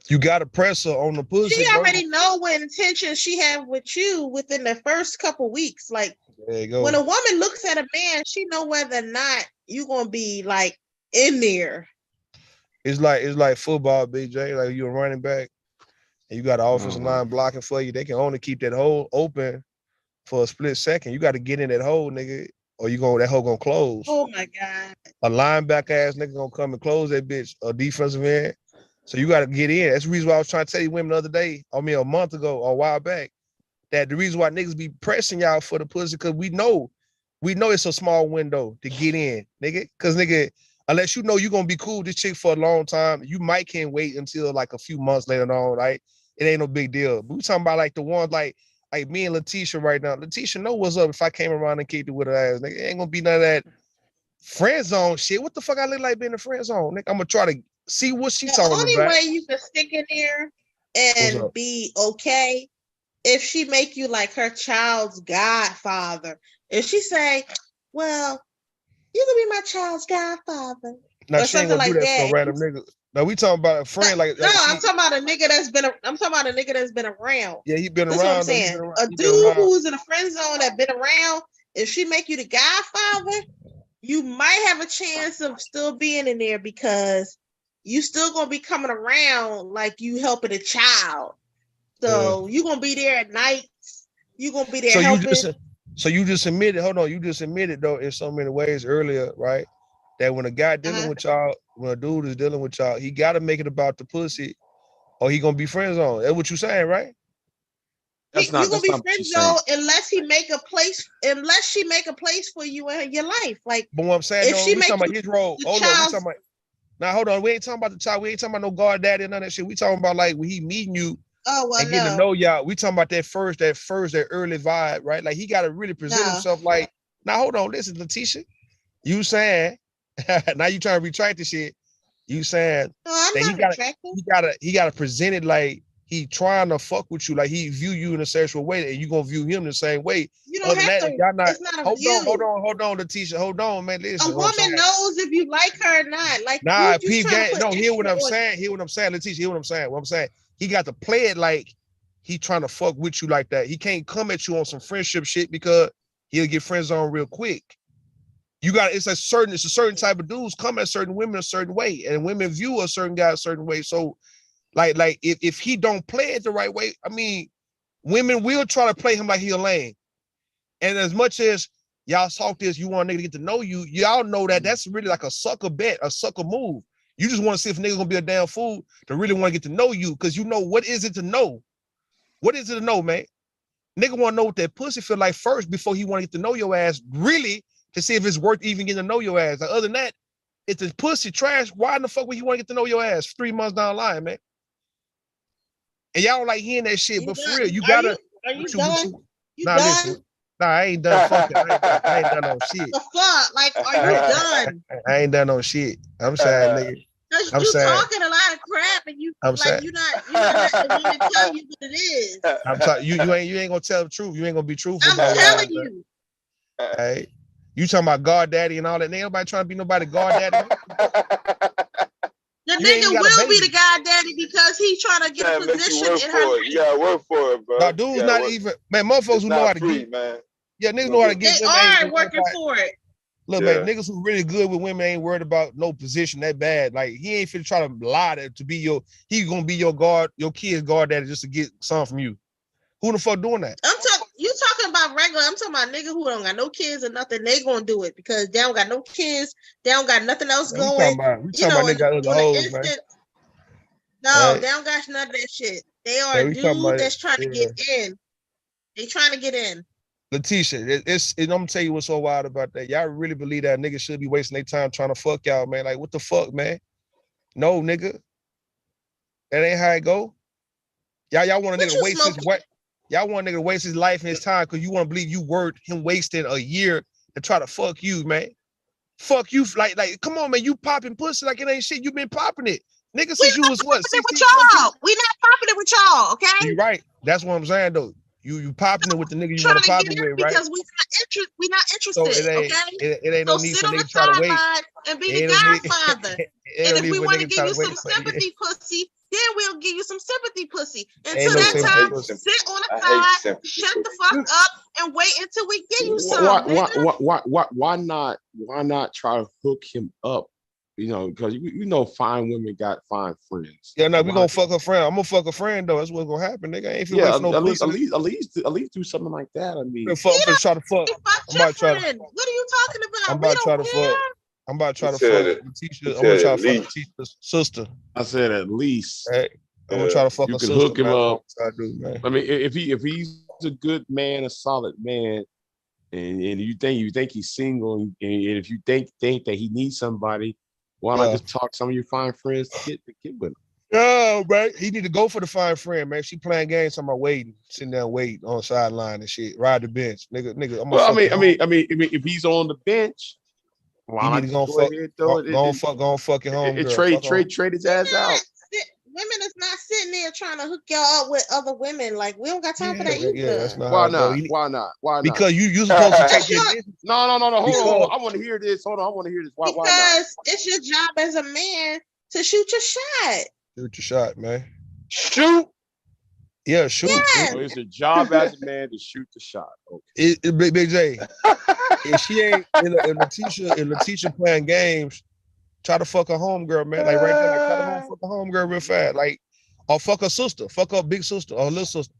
You got to press her on the pussy, she bro. already know what intentions she have with you within the first couple weeks. Like there you go. When a woman looks at a man, she know whether or not you gonna be like in there. It's like football, BJ. Like you're a running back and you got an offensive line blocking for you. They can only keep that hole open for a split second. You got to get in that hole, nigga, or that hole gonna close. Oh my God. A linebacker ass nigga gonna come and close that bitch, a defensive end. So you got to get in. That's the reason why I was trying to tell you women the other day, a month ago or a while back, that the reason why niggas be pressing y'all for the pussy, because we know it's a small window to get in, nigga. Because nigga, unless you know you're gonna be cool with this chick for a long time, you might can't wait until like a few months later on, right? It ain't no big deal. But we talking about like the ones like me and Letitia right now. Letitia know what's up if I came around and kicked it with her ass, nigga. It ain't gonna be none of that friend zone shit. What the fuck I look like being a friend zone, nigga? I'm gonna try to see what she talking about. The only way you can stick in there and be okay if she make you like her child's godfather. If she say, well, you can be my child's godfather. Now or she ain't something gonna do like that for no random nigga. Now we talking about a friend like no, I'm talking about a nigga that's been around. Yeah, he been That's around. what I'm saying. A dude who's in a friend zone that been around, if she make you the godfather, you might have a chance of still being in there because you still gonna be coming around like you helping a child. So you gonna be there at night. You gonna be there helping. You just admitted. Hold on, you just admitted though in so many ways earlier, right? That when a guy dealing with y'all, when a dude is dealing with y'all, he got to make it about the pussy, or he gonna be friend zone. That's what you saying, right? You're gonna be friend zone unless she make a place for you in your life. Like, but what I'm saying, if she we make talking about his role. Hold on, we talking about. Now hold on, we ain't talking about the child. We ain't talking about no guard daddy and none of that shit. We talking about like when he meeting you and getting to know y'all. We talking about that early vibe, right? Like he got to really present himself like. Now hold on, listen, Letitia, you saying now you trying to retract the shit. You saying that he gotta present it like he trying to fuck with you, like he view you in a sexual way, and you gonna view him the same way. You don't have to. Y'all not, it's not a view. Hold on, Letitia. Hold on, man. Listen. A woman knows if you like her or not. Like, nah, P gang. No, hear what I'm saying. Letitia. Hear what I'm saying. What I'm saying. He got to play it like he trying to fuck with you like that. He can't come at you on some friendship shit because he'll get friend zone real quick. You got it's a certain type of dudes come at certain women a certain way, and women view a certain guy a certain way. So, like if he don't play it the right way, I mean, women will try to play him like he a lame. And as much as y'all talk this, you want a nigga to get to know you, y'all know that that's really like a sucker bet, a sucker move. You just want to see if nigga gonna be a damn fool to really want to get to know you, because you know what is it to know? What is it to know, man? Nigga want to know what that pussy feel like first before he want to get to know your ass, really, to see if it's worth even getting to know your ass. Like, other than that, if the pussy trash, why in the fuck would you want to get to know your ass 3 months down the line, man? And y'all don't like hearing that shit, but for real, you gotta. Are you done? Listen. Nah, I ain't done fucking. I ain't done no shit. The fuck? Like, are you done? I ain't done no shit. I'm saying, nigga. Cause you talking a lot of crap, and you I'm like saying, you're not letting the women tell you what it is. I'm talking. You ain't gonna tell the truth. You ain't gonna be truthful. I'm telling you. Hey, you talking about God daddy and all that? Ain't nobody trying to be nobody God daddy. The nigga will be the God daddy because he's trying to get a position in her life. You gotta work for it, bro. Nah, dudes not even man. Motherfuckers who know how to get, man. Yeah, niggas know how to get. They are working for it. Look, man, niggas who really good with women ain't worried about no position that bad. Like he ain't finna try to lie to be he gonna be your guard, your kid's guard daddy just to get something from you. Who the fuck doing that? You talking about regular? I'm talking about nigga who don't got no kids or nothing. They gonna do it because they don't got no kids. They don't got nothing else going. We talking about niggas got other hoes, man. No, they don't got none of that shit. They are a dude that's trying to get in. They trying to get in. Letitia, I'm gonna tell you what's so wild about that. Y'all really believe that niggas should be wasting their time trying to fuck y'all, man? Like, what the fuck, man? No, nigga. That ain't how it go. Y'all want a nigga to waste his what? Y'all want a nigga to waste his life and his time because you want to believe you worth him wasting a year to try to fuck you, man. Fuck you, like, come on, man, you popping pussy like it ain't shit. You been popping it, nigga, We since you not was what, popping it 16, with 17? y'all. We not popping it with y'all, okay? You right. That's what I'm saying though. You popping it with the nigga you Trying want to to pop get it in with, right? because we not So interested, okay? it ain't So no need sit for on the nigga to try to wait. sideline and be the Ain't no need. godfather. Ain't And no if need we for want nigga to to give try you to wait some for you. sympathy pussy, then we'll give you some sympathy pussy. Ain't Until no that sympathy time, pussy. sit on the I hate side, sympathy shut the pussy. fuck up, and wait until we give you some, nigga. Why not try to hook him up? You know, because you know fine women got fine friends. Yeah, no, we Why- gonna fuck a friend. I'm gonna fuck a friend though. That's what's gonna happen, nigga. I ain't finna Yeah, wait for no at least, pussy. at least do something like that. I mean, I'm finna try to fuck. Fuck I'm your about to try to. friend. What are you talking I'm about? We about to try don't to care. fuck. I'm about to try He to said fuck it. Letitia. He I'm gonna said try at to fuck least. Letitia's sister. I said at least Hey, I'm gonna try to fuck you her can sister, hook him man. That's what up. I'm trying to do, man. I mean, if he's a good man, a solid man, and you think he's single, and if you think that he needs somebody, why not just talk some of your fine friends to get with him? No, man. He need to go for the fine friend, man. She playing games, I'm waiting, sitting there waiting on the sideline and shit. Ride the bench, nigga. I'm Well, gonna I mean, if he's on the bench, why you not need to just go go fuck, ahead throw it go fuck your home girl. trade his ass out? Women is not sitting there trying to hook y'all up with other women. Like, we don't got time for that either. Yeah, that's not Why how it go. not? Why not? Why not? Because you supposed to take the initiative. No. Hold on. Because- I want to hear this. Hold on. I want to hear this. Why not? Because it's your job as a man to shoot your shot. Shoot your shot, man. Shoot. Yeah, shoot. Yes. So it's your job as a man to shoot the shot. Okay. Big J. If she ain't if Letitia playing games, try to fuck her homegirl, man. Like right there, like try to fuck her homegirl real fast. Like, or fuck her sister, fuck her big sister or little sister.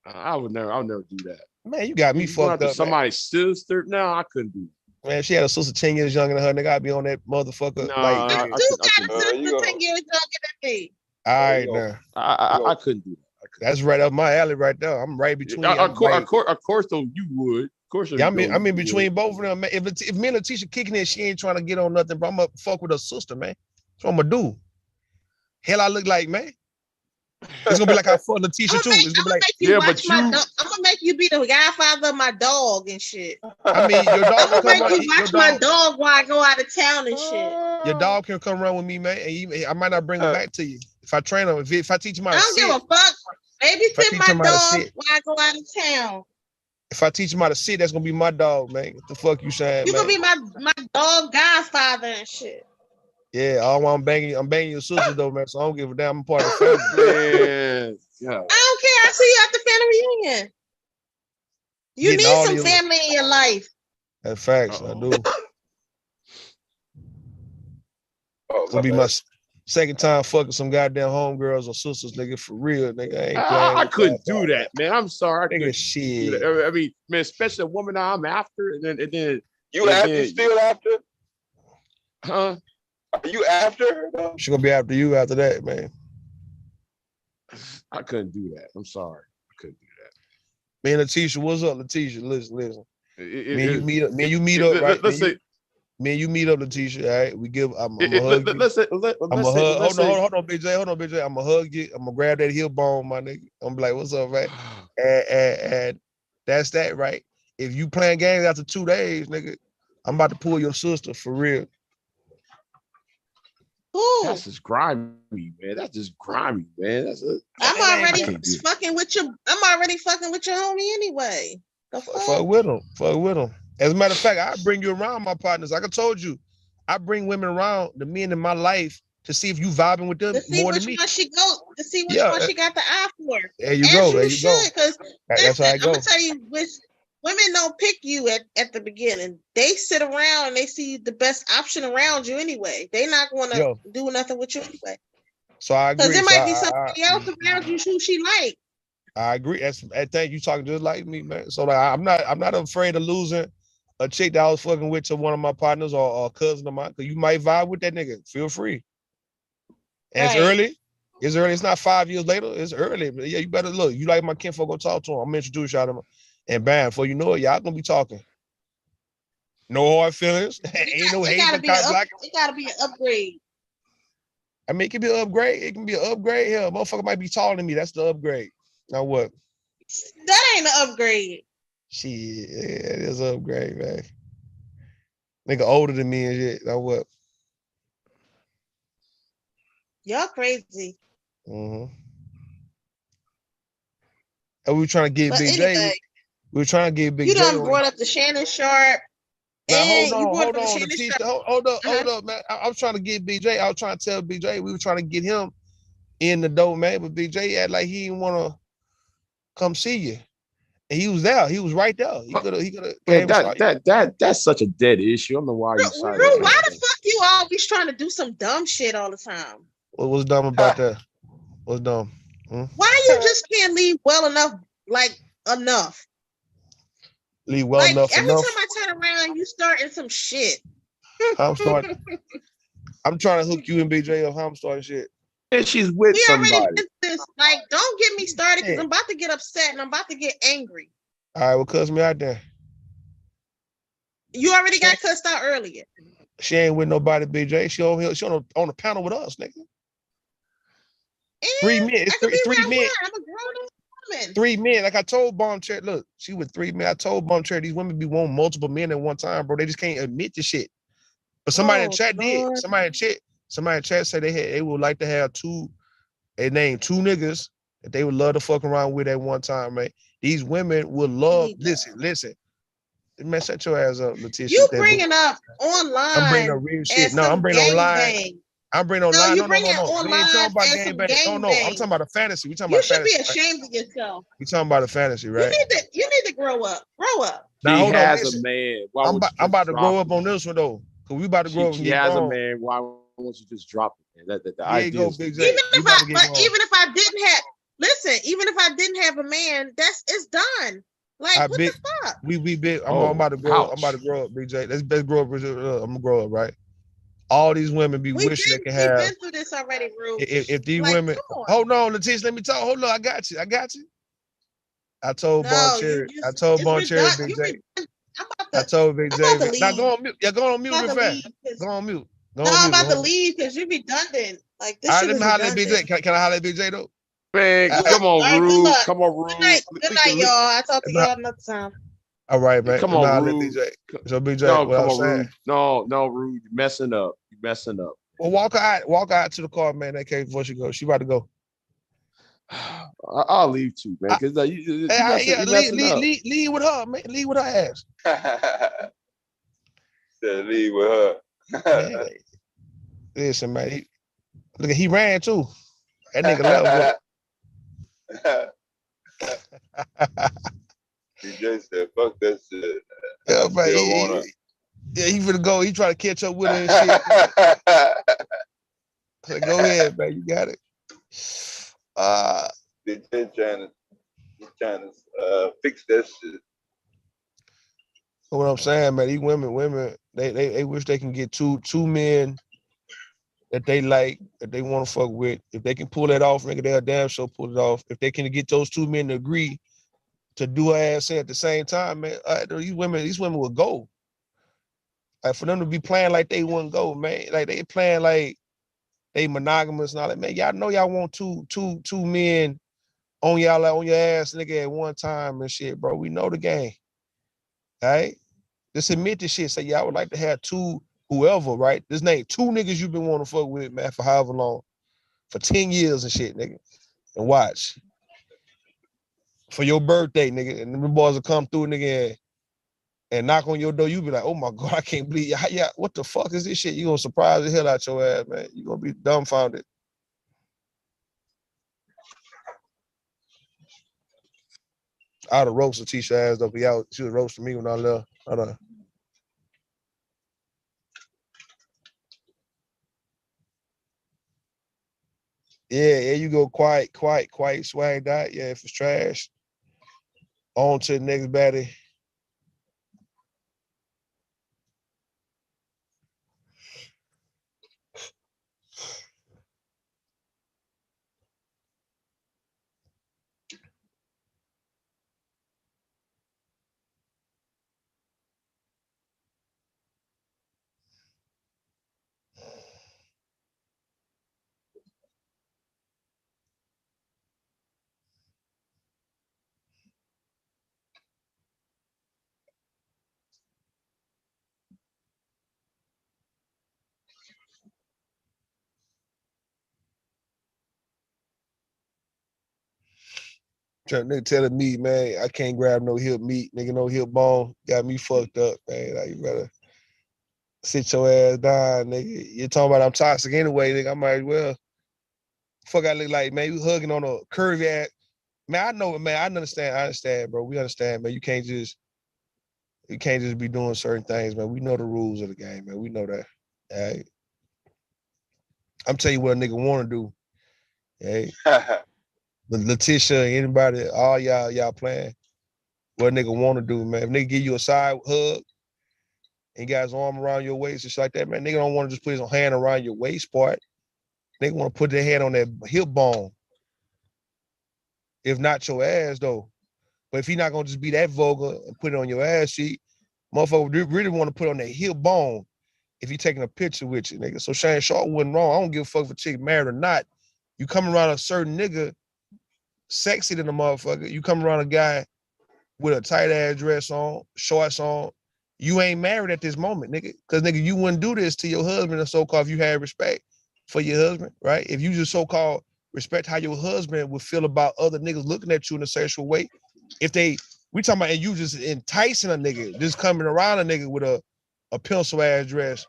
I'll never do that. Man, you got me fucked up. Somebody's sister. No, I couldn't do it. Man, she had a sister 10 years younger than her. Nigga, I'd be on that motherfucker. No, like, I got a sister 10 years younger than me. All right, now. I couldn't do that. That's right up my alley right there. I'm right between. Of course, though, you would. Of course, yeah, I'm in between both of them. Man. If me and Letitia kicking in, she ain't trying to get on nothing, but I'm gonna fuck with her sister, man. That's what I'm gonna do. Hell, I look like, man. It's gonna be like I fuck Letitia too. It's gonna be like, I'm gonna make you be the godfather of my dog and shit. I mean, your dog I'm can gonna come make you watch my dog while I go out of town and shit. Your dog can come run with me, man, and I might not bring him back to you if I train him. If I teach him how to sit. I don't give a fuck. Babysit my dog while I go out of town. If I teach him how to sit, that's gonna be my dog, man. What the fuck you saying, You man? gonna be my dog godfather and shit. Yeah, all I'm banging your sister though, man. So I don't give a damn. I'm a part of the family. Man, yeah. I don't care. I see you at the family reunion. You Getting need all some these- family in your life. That's facts. I do. Will be my second time fucking some goddamn homegirls or sisters, nigga. For real, nigga. I ain't playing. I couldn't do that, man. I'm sorry. I couldn't shit. do that. I mean, man, especially a woman that I'm after, and then you still after? Huh? Are you after her though? She gonna be after you after that, man. I couldn't do that. I'm sorry. I couldn't do that. Me and Letitia, what's up, Letitia? Listen. Me and you meet up. Me and you meet Let- up, right? let's say- Me and you meet up, Letitia. All right, we give. I'm It- gonna it- hug let- you. let's say- I'm let's gonna say- hug. let's Hold say- on, Big J. Hold on, Big J. I'm gonna hug you. I'm gonna grab that heel bone, my nigga. I'm like, what's up, right? And that's that, right? If you playing games after 2 days, nigga, I'm about to pull your sister for real. That's just grimy, man. That's just grimy, man. I'm already fucking with your homie anyway. The fuck? Fuck with them. Fuck with them. As a matter of fact, I bring you around my partners. Like I told you, I bring women around the men in my life to see if you vibing with them To see more which than me. one she Yeah, one she got the eye for. There you As go. you There you go. should, because That's how I I'm go. gonna tell you, which women don't pick you at the beginning. They sit around and they see the best option around you anyway. They not gonna Yo. do nothing with you anyway. So I agree. Because there So might be somebody else around you who she like. I agree. I think you talking just like me, man. So like, I'm not afraid of losing a chick that I was fucking with to one of my partners or a cousin of mine. Cause you might vibe with that nigga. Feel free. And it's early. It's early. It's not 5 years later. It's early. But yeah, you better look. You like my kinfolk, go talk to him. I'm gonna introduce y'all to him. And bam, before you know it, y'all gonna be talking. No hard feelings. Ain't no hate. It gotta be an upgrade. I mean, it can be an upgrade. It can be an upgrade. Hell, motherfucker might be taller than me. That's the upgrade. Now what? That ain't an upgrade. Shit, yeah, it is an upgrade, man. Nigga older than me and shit. Like what? Y'all crazy. Mm-hmm. And we were trying to get But Big J. anyway, We were trying to get Big you J done on. brought up the Shannon Sharp. Now hold And you on, brought hold up the on. Shannon Sharp. Hold up, man. I was trying to get BJ. I was trying to tell BJ we were trying to get him in the door, man. But BJ had like he didn't want to come see you. And he was there. He was right there. He could have Man, came and saw you. that's such a dead issue. I don't know why you decided. Rue, why the fuck you always trying to do some dumb shit all the time? What was dumb about that? What's dumb? Why you just can't leave well enough, like enough? Leave well Like enough. every time I turn around, you starting some shit. I'm starting. I'm trying to hook you and BJ up. How I'm starting shit. And she's with We already somebody. did this. Like, don't get me started because I'm about to get upset and I'm about to get angry. All right, well, cuss me out there. You already got cussed out earlier. She ain't with nobody, BJ. She on here. She on the panel with us, nigga. And 3 men. It's three men. I'm a grown woman. 3 men. Like I told Bomb Chair, look, she with 3 men. I told Bomb Chair these women be wanting multiple men at one time, bro. They just can't admit the shit. But somebody in chat did. Somebody in chat said they would like to have they named 2 niggas that they would love to fuck around with at one time, man. These women would love. Listen. Man, shut your ass up, Letitia. You bringing up online. I'm bringing up real shit. No, I'm bringing online. I'm bringing online. No, you No. bring it online We ain't talking about as game some bang. gang No. I'm talking about a fantasy. We talking You about should fantasy. be ashamed of yourself. We talking about a fantasy, right? You need to grow up. Grow up. Now She hold on. has Listen. a man. Why I'm would you about to grow drop up on this one though, cause we about to grow up and She get has grown. a man. Why won't you just drop it? The Here you idea go, is Big J. Even if I didn't have, listen, even if I didn't have a man, it's done. Like what the fuck? We big. I'm about to grow up. I'm about to grow up, Big J. Let's grow up. I'm gonna grow up, right? All these women be wishing they can have. We've been through this already, Rue. If these like, women, hold on, Letitia, let me talk. Hold on, I got you. I told Bon Cherry. I told Bon Cherry, Big J. I told Big J. Now go on mute. Yeah, go on mute real fast. Go on mute. I'm about to leave because you're redundant. Like this shit let is me holler at redundant. BJ. Can I holler at BJ though? Man, come on, Rue. Come on, Rue. Good night, y'all. I'll talk to y'all another time. All right, man. Come on, Rue. BJ. So BJ, no, what come I on, saying? Rue. No, Rue. You're messing up. Well, walk out to the car, man. That case before she goes. She about to go. I'll leave too, man. Because you messing up. Leave with her, man. Leave with her ass. Leave with her. Listen, man. He ran too. That nigga left. DJ said, "Fuck that shit." Yeah, man. He finna go. He try to catch up with her and shit. So go ahead, man. You got it. DJ trying to fix that shit. What I'm saying, man, these women, they wish they can get two men that they like, that they want to fuck with. If they can pull that off, nigga, they'll damn sure pull it off. If they can get those 2 men to agree to do her ass at the same time, man, these women will go. Like for them to be playing like they wouldn't go, man. Like they playing like they monogamous and all that, man. Y'all know y'all want two men on y'all like on your ass, nigga, at one time and shit, bro. We know the game. All right? Just admit this shit. Say, y'all would like to have 2 whoever, right? This name 2 niggas you've been wanting to fuck with, man, for however long. For 10 years and shit, nigga. And watch. For your birthday, nigga. And the boys will come through, nigga, and knock on your door. You be like, oh my God, I can't believe yeah, what the fuck is this shit? You gonna surprise the hell out your ass, man. You gonna be dumbfounded. I'd have roasted Tisha ass though, but she was roasting me when I left. Yeah, you go quiet, swagged out. Yeah, if it's trash, on to the next baddie. Nigga telling me, man, I can't grab no hip meat, nigga, no hip bone. Got me fucked up, man. Like, you better sit your ass down, nigga. You're talking about I'm toxic anyway, nigga. I might as well. Fuck, I look like, man, you hugging on a curvy ass. Man, I know, man. I understand, bro. We understand, man. You can't just be doing certain things, man. We know the rules of the game, man. We know that. All right. I'm telling you what a nigga want to do. Hey, Letitia, anybody, all y'all playing. What a nigga want to do, man. If nigga give you a side hug and got his arm around your waist and shit like that, man, nigga don't want to just put his hand around your waist part. Nigga want to put their hand on that hip bone. If not your ass, though. But if he not going to just be that vulgar and put it on your ass sheet, motherfucker really want to put on that hip bone if he taking a picture with you, nigga. So Shane Shaw wasn't wrong. I don't give a fuck if a chick married or not. You come around a certain nigga, sexy than a motherfucker. You come around a guy with a tight ass dress on, shorts on, you ain't married at this moment, nigga. Because, nigga, you wouldn't do this to your husband and so-called if you had respect for your husband, right? If you just so-called respect how your husband would feel about other niggas looking at you in a sexual way, we talking about, and you just enticing a nigga, just coming around a nigga with a pencil ass dress,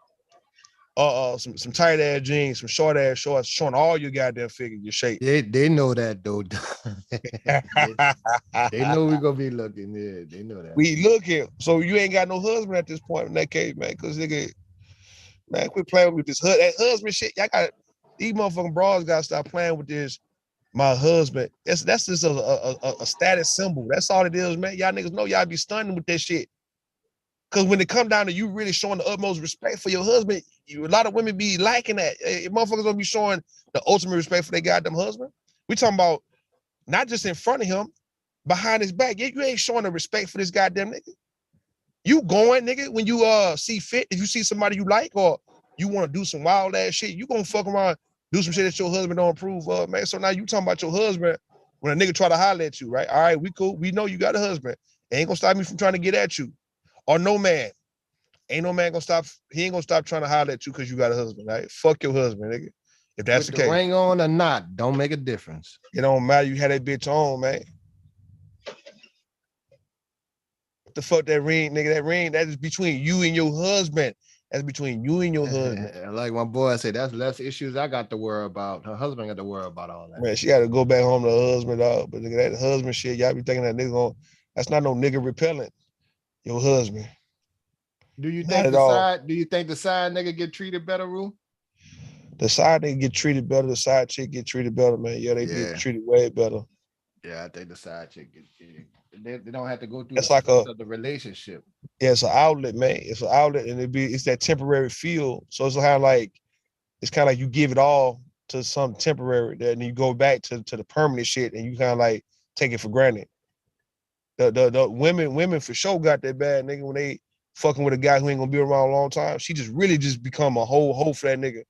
some tight ass jeans, some short ass shorts, showing all your goddamn figure, your shape. They know that though. they know we gonna be looking. Yeah, they know that. We looking. So you ain't got no husband at this point in that case, man. Cause nigga, man, quit playing with this that husband shit. Y'all got these motherfucking bras gotta stop playing with this. My husband. That's just a status symbol. That's all it is, man. Y'all niggas know y'all be stunning with that shit. Cause when it come down to you really showing the utmost respect for your husband, a lot of women be liking that. Motherfuckers don't be showing the ultimate respect for their goddamn husband. We talking about not just in front of him, behind his back. You ain't showing the respect for this goddamn nigga. You going, nigga, when you see fit, if you see somebody you like or you want to do some wild ass shit, you gonna fuck around, do some shit that your husband don't approve of, man. So now you talking about your husband when a nigga try to holler at you, right? All right, we cool. We know you got a husband. It ain't gonna stop me from trying to get at you. Or no man. Ain't no man gonna stop. He ain't gonna stop trying to holler at you because you got a husband, right? Fuck your husband, nigga. If that's With the case. ring on or not, don't make a difference. It don't matter. You had that bitch on, man. What the fuck that ring, nigga? That ring, that is between you and your husband. That's between you and your husband. Like my boy said, that's less issues I got to worry about. Her husband got to worry about all that. Man, she got to go back home to her husband, dog. But nigga, that husband shit, y'all be thinking that nigga gonna, that's not no nigga repellent. Your husband. Do you think the side nigga get treated better, Rue? The side nigga get treated better. The side chick get treated better, man. Yeah, they get treated way better. Yeah, I think the side chick they don't have to go through it's like the relationship. Yeah, it's an outlet, man. It's an outlet, and it's that temporary feel. So it's kind of like you give it all to some temporary, then you go back to the permanent shit, and you kind of like take it for granted. The women for sure got that bad, nigga, when they fucking with a guy who ain't gonna be around a long time. She just really just become a hoe for that nigga.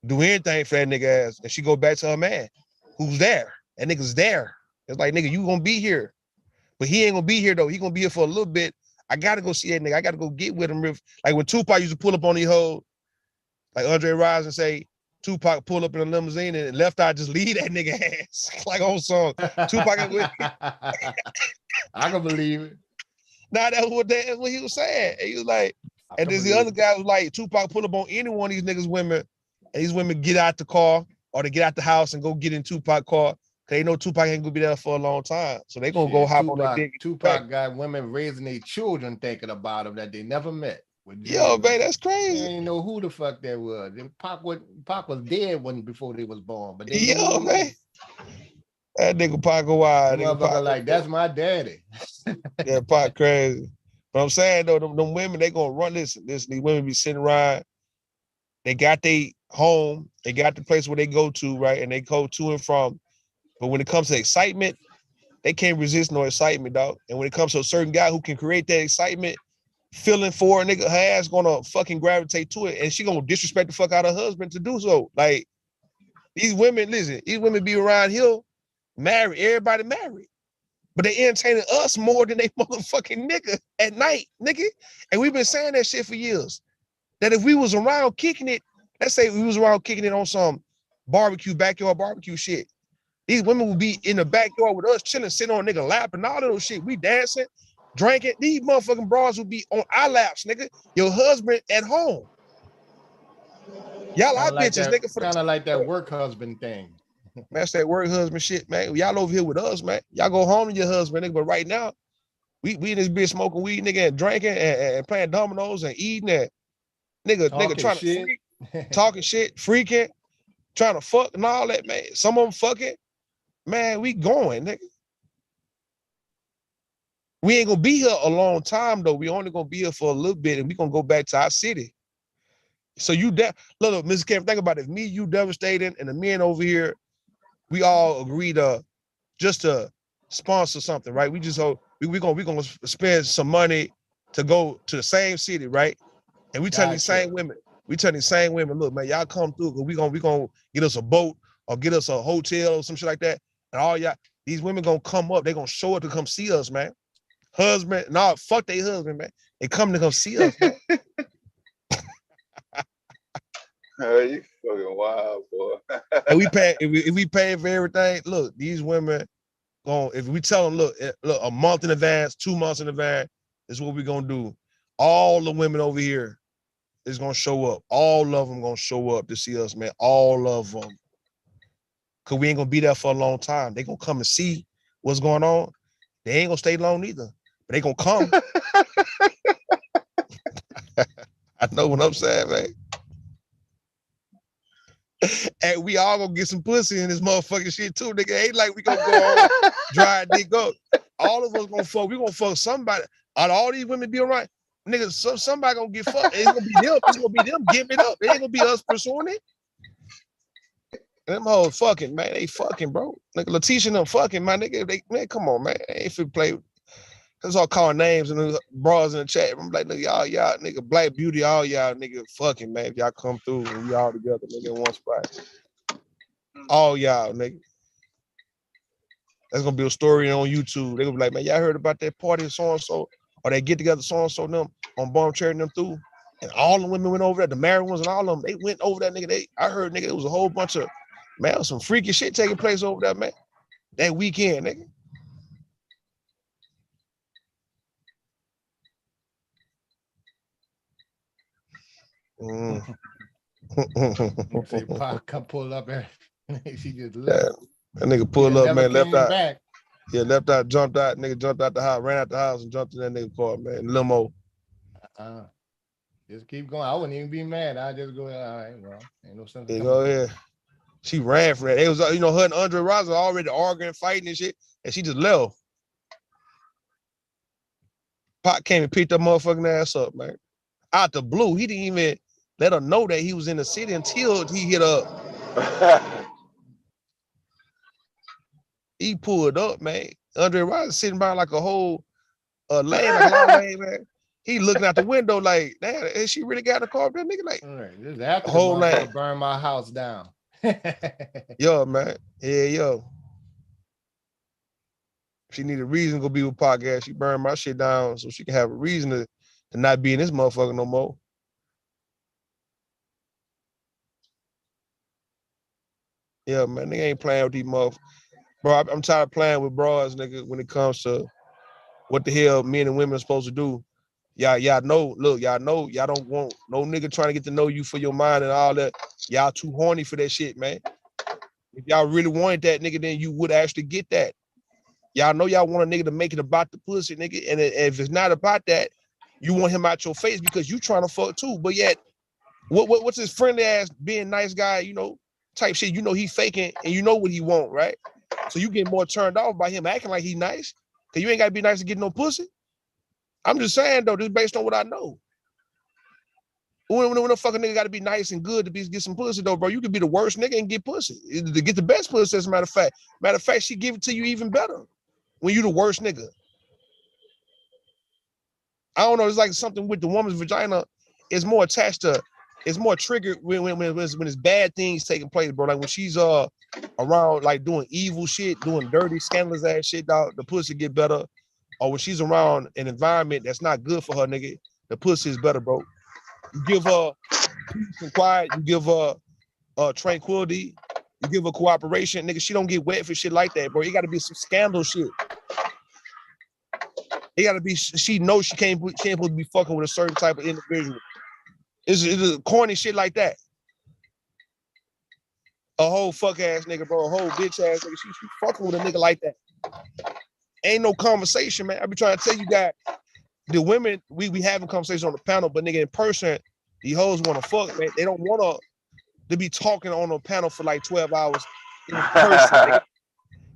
Do anything for that nigga ass, and she go back to her man, who's there. That nigga's there. It's like, nigga, you gonna be here, but he ain't gonna be here though. He gonna be here for a little bit. I gotta go see that nigga. I gotta go get with him. Like when Tupac used to pull up on these hoes, like Andre Rise and say, Tupac pull up in a limousine and Left Eye just leave that nigga ass. Like on song. Tupac and with I can believe it. Nah, that's what he was saying. And he was like, and there's the other guy was like, Tupac pull up on any one of these niggas women, and these women get out the car or they get out the house and go get in Tupac car. Cause they know Tupac ain't gonna be there for a long time. So they gonna go hop on that dick. Tupac got women raising their children thinking about him that they never met. Yo, man, that's crazy. They ain't know who the fuck that was. Pac was dead before they was born. But they yo, man. That nigga Pac go wild. Motherfucker like, that's my daddy. Yeah, Pac crazy. But I'm saying though, them women, they gonna run this. These women be sitting around. They got their home. They got the place where they go to, right? And they go to and from. But when it comes to excitement, they can't resist no excitement, dog. And when it comes to a certain guy who can create that excitement, feeling for a nigga, her ass gonna fucking gravitate to it, and she gonna disrespect the fuck out of her husband to do so. Like, these women, listen, these women be around here, married, everybody married. But they entertaining us more than they motherfucking nigga at night, nigga. And we've been saying that shit for years. That if we was around kicking it, let's say we was around kicking it on some barbecue, backyard barbecue shit, These women will be in the backyard with us, chilling, sitting on a nigga lap and all of those shit. We dancing, drinking. These motherfucking bras will be on our laps, nigga. Your husband at home. Y'all our bitches, nigga. Kind of like that work husband thing. That's that work husband shit, man. Y'all over here with us, man. Y'all go home to your husband, nigga. But right now, we in this bitch smoking weed, nigga, and drinking and playing dominoes and eating and nigga trying to freak, talking shit, freaking, trying to fuck and all that, man. Some of them fucking. Man, we going, nigga. We ain't gonna be here a long time though. We only gonna be here for a little bit, and we gonna go back to our city. So you look, Mrs. Kevin, think about it. If me, you devastating, and the men over here, we all agree to just to sponsor something, right? We just we gonna spend some money to go to the same city, right? And we tell these same women, look, man, y'all come through because we gonna get us a boat or get us a hotel or some shit like that. And all y'all, these women gonna come up, they gonna show up to come see us, man. Husband, no, fuck they husband, man. They come to come see us, man. You fucking wild, boy. And we pay if we pay for everything. Look, these women if we tell them, look, a month in advance, 2 months in advance, this is what we're gonna do. All the women over here is gonna show up. All of them gonna show up to see us, man. All of them. Cause we ain't gonna be there for a long time. They gonna come and see what's going on. They ain't gonna stay long either, but they gonna come. I know what I'm saying, man. And we all gonna get some pussy in this motherfucking shit too, nigga. Ain't like we gonna go on dry dick up. All of us gonna fuck. We gonna fuck somebody. Out of all these women be around, nigga, somebody gonna get fucked. It's gonna be them. It's gonna be them giving it up. It ain't gonna be us pursuing it. Them hoes fucking, man. They fucking, bro. Nigga, Letitia and them fucking, my nigga. Man, come on, man. They ain't fit play. Cause all calling names and the bras in the chat. I'm like, nigga, y'all, nigga, Black Beauty, all y'all, nigga, fucking, man. If y'all come through and we all together, nigga, in one spot. All y'all, nigga. That's gonna be a story on YouTube. They gonna be like, man, y'all heard about that party so-and-so, or they get together so-and-so them on Bomb Cherry them through. And all the women went over there, the married ones and all of them, they went over that nigga. I heard, nigga, it was a whole bunch of, man, some freaky shit taking place over there, man. That weekend, nigga. Say, Pop, come pull up there. She just left. That nigga pulled up, man, left out. Back. Yeah, left out, jumped out, nigga jumped out the house, ran out the house and jumped in that nigga car, man. Limo. Just keep going. I wouldn't even be mad. I just go, all right, well, ain't no sense. Go ahead. She ran for that. It was, her and Andre Rosa already arguing, fighting and shit, and she just left. Pop came and picked that motherfucking ass up, man. Out the blue. He didn't even let her know that he was in the city until he hit up. He pulled up, man. Andre Rosa sitting by like a whole lane, like a long lane, man. He looking out the window like, damn, has she really got in the car? That nigga like, all right, this is after whole the lane. Burn my house down. Yo, man. Yeah, yo. She need a reason to go be with podcast. She burned my shit down so she can have a reason to not be in this motherfucker no more. Yeah, man, nigga ain't playing with these motherfuckers. Bro, I'm tired of playing with bras, nigga, when it comes to what the hell men and women are supposed to do. Y'all know, look, y'all know y'all don't want no nigga trying to get to know you for your mind and all that. Y'all too horny for that shit, man. If y'all really wanted that nigga, then you would actually get that. Y'all know y'all want a nigga to make it about the pussy, nigga. And if it's not about that, you want him out your face because you trying to fuck too. But yet, what's his friendly ass being nice guy, type shit, he faking and you know what he want, right? So you get more turned off by him acting like he nice. Cause you ain't gotta be nice to get no pussy. I'm just saying though, this is based on what I know. When a fucking nigga gotta be nice and good to get some pussy though, bro, you could be the worst nigga and get pussy. To get the best pussy, as a matter of fact. Matter of fact, she give it to you even better when you the worst nigga. I don't know, it's like something with the woman's vagina is more attached to, it's more triggered when it's bad things taking place, bro. Like when she's around like doing evil shit, doing dirty, scandalous ass shit, dog, the pussy get better. Or when she's around an environment that's not good for her, nigga, the pussy is better, bro. You give her peace and quiet, you give her tranquility, You give her cooperation, nigga, she don't get wet for shit like that, bro. It gotta be some scandal shit. It gotta be, she knows she ain't supposed to be fucking with a certain type of individual. It's corny shit like that. A whole fuck ass nigga, bro. A whole bitch ass nigga. She fucking with a nigga like that. Ain't no conversation, man. I be trying to tell you guys, the women, we having conversations on the panel, but nigga in person, the hoes want to fuck, man. They don't want to be talking on a panel for like 12 hours in person. Nigga.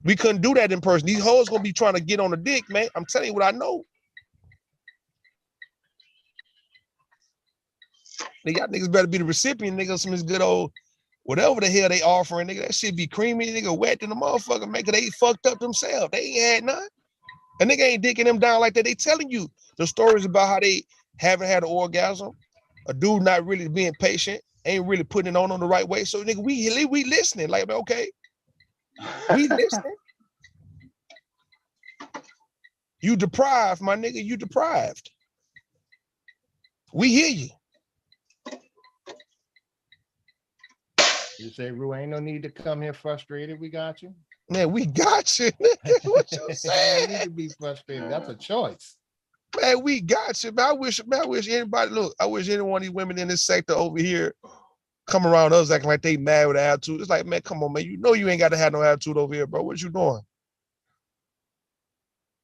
We couldn't do that in person. These hoes gonna be trying to get on the dick, man. I'm telling you what I know. Y'all niggas better be the recipient, nigga, some of this good old whatever the hell they offering, nigga. That shit be creamy, nigga, wet than the motherfucker, man, 'cause they fucked up themselves. They ain't had none. A nigga ain't dicking them down like that. They telling you the stories about how they haven't had an orgasm, a dude not really being patient, ain't really putting it on the right way. So nigga, we listening. Like, okay, we listening. You deprived, my nigga, you deprived. We hear you. You say, Rue, ain't no need to come here frustrated. We got you. Man, we got you, nigga. What you saying? You need to be frustrated. That's a choice. Man, we got you, man. I wish anybody, look, I wish any one of these women in this sector over here come around us acting like they mad with attitude. It's like, man, come on, man. You know you ain't got to have no attitude over here, bro. What you doing?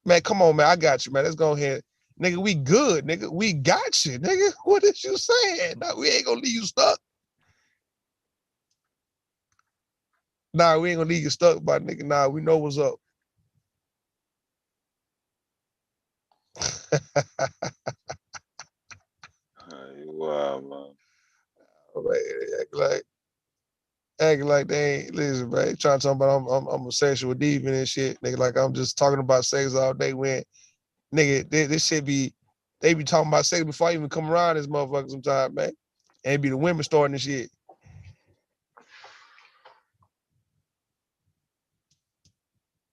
Man, come on, man. I got you, man. Let's go ahead. Nigga, we good, nigga. We got you, nigga. What is you saying? No, we ain't gonna leave you stuck. Nah, we ain't gonna leave you stuck, but nigga, nah, we know what's up. Wow, man. Acting like they ain't listen, bro. They trying to talk about I'm a sexual deviant and shit, nigga. Like I'm just talking about sex all day when, nigga, this shit they be talking about sex before I even come around this motherfucker sometimes, man. And it be the women starting this shit.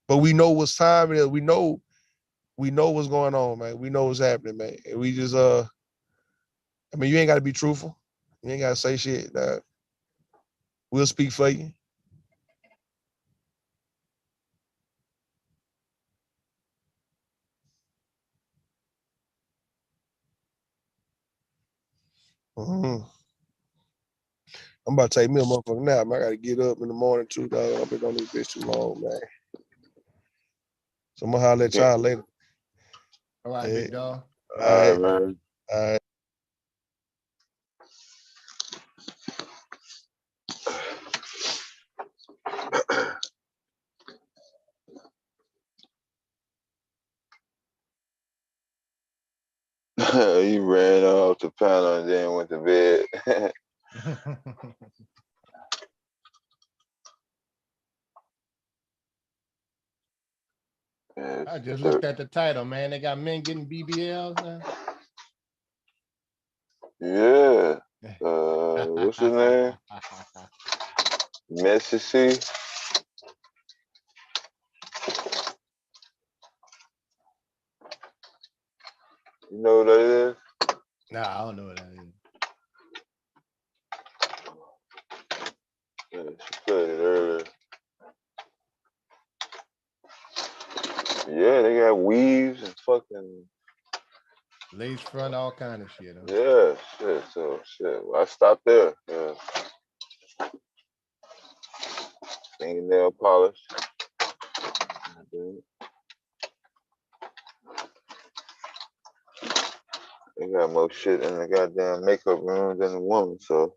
But we know what's time it is. We know what's going on, man. We know what's happening, man. And we just I mean, you ain't gotta be truthful. You ain't gotta say shit. We'll speak for you. Mm-hmm. I'm about to take me a motherfucking nap, man. I gotta get up in the morning too, dog. I've been on this bitch too long, man. So I'm gonna holler at y'all later. All right, big dog. All right, man. All right. He ran off the panel and then went to bed. I just looked at the title, man. They got men getting BBLs now. Yeah. What's his name? Messy. You know what that is? Nah, I don't know what that is. Yeah, she played it earlier. Yeah, they got weaves and fucking lace front, all kind of shit. Huh? Yeah, shit. So shit. Well, I stopped there. Yeah. Fingernail polish. They got more shit in the goddamn makeup room than the woman, so.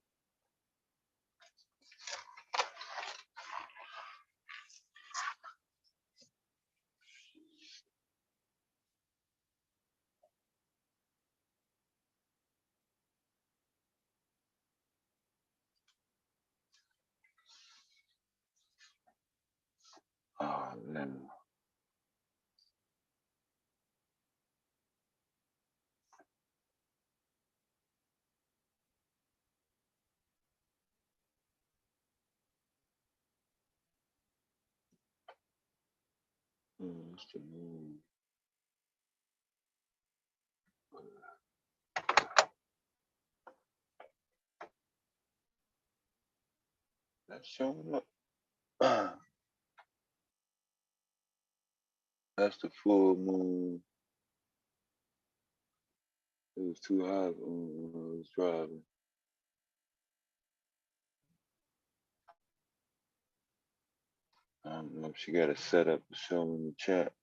Oh, man. That's showing up. That's the full moon. It was too hot when I was driving. I don't know if she got a setup to show in the chat.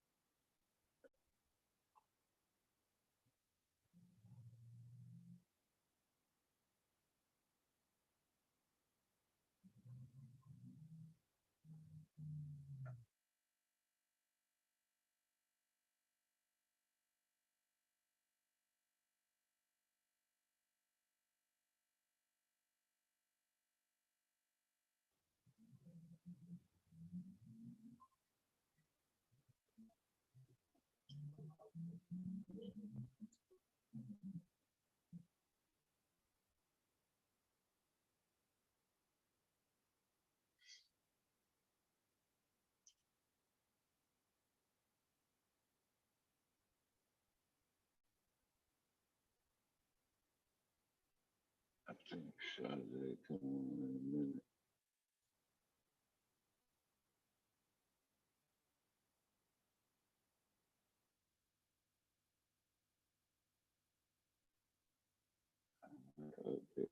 I think Saturday come on in a minute. Okay.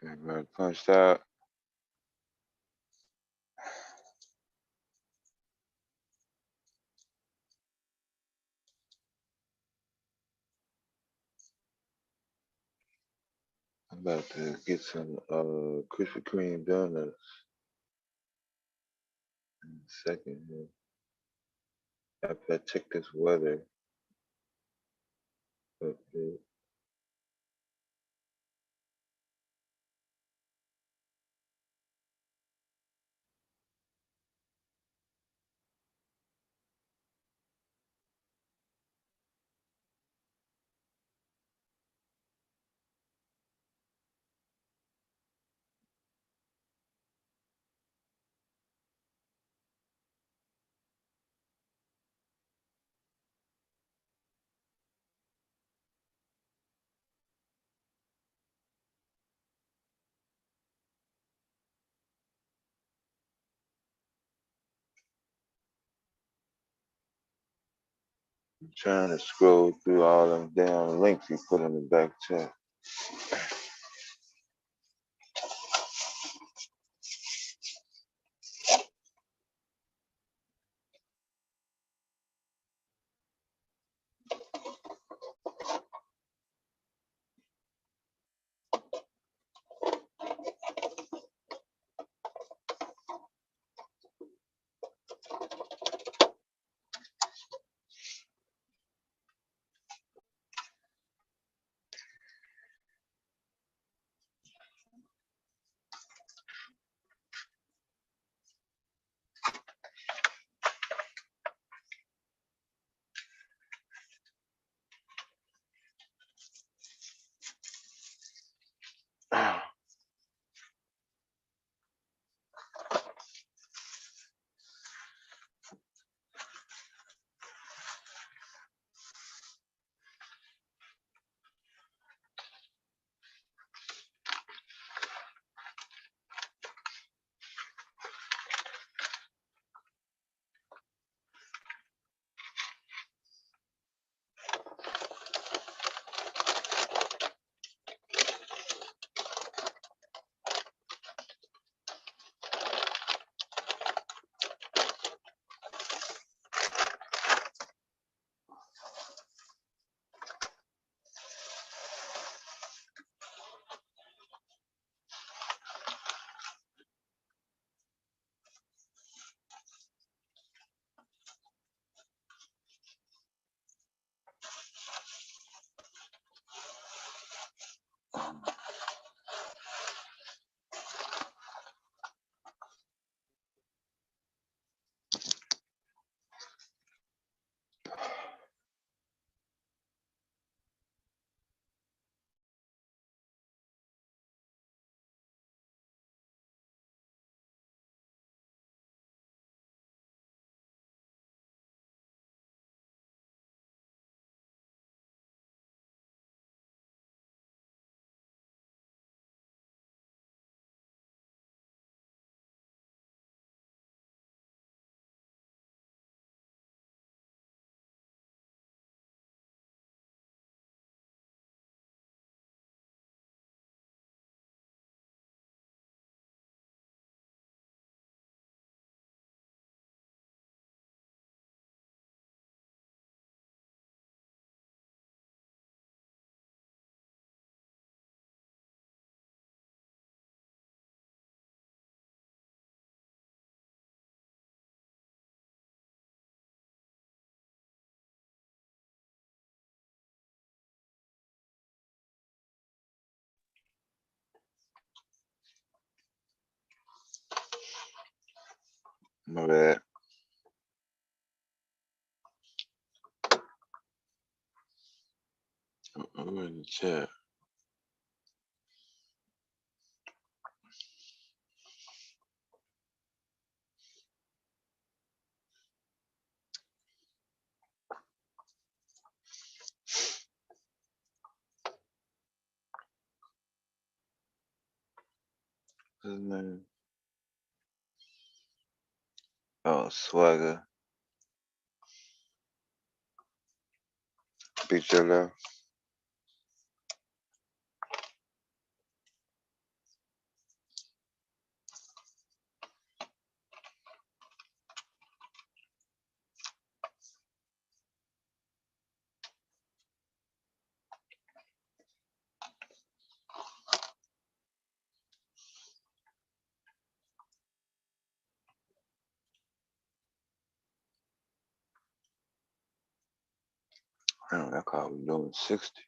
Everybody punched out. I'm about to get some Krispy Kreme donuts. Second here. After I check this weather update. I'm trying to scroll through all them damn links you put in the back chat. My bad. I'm in the chat. His name. Oh, Swagger. BBL. Damn, that car was doing 60.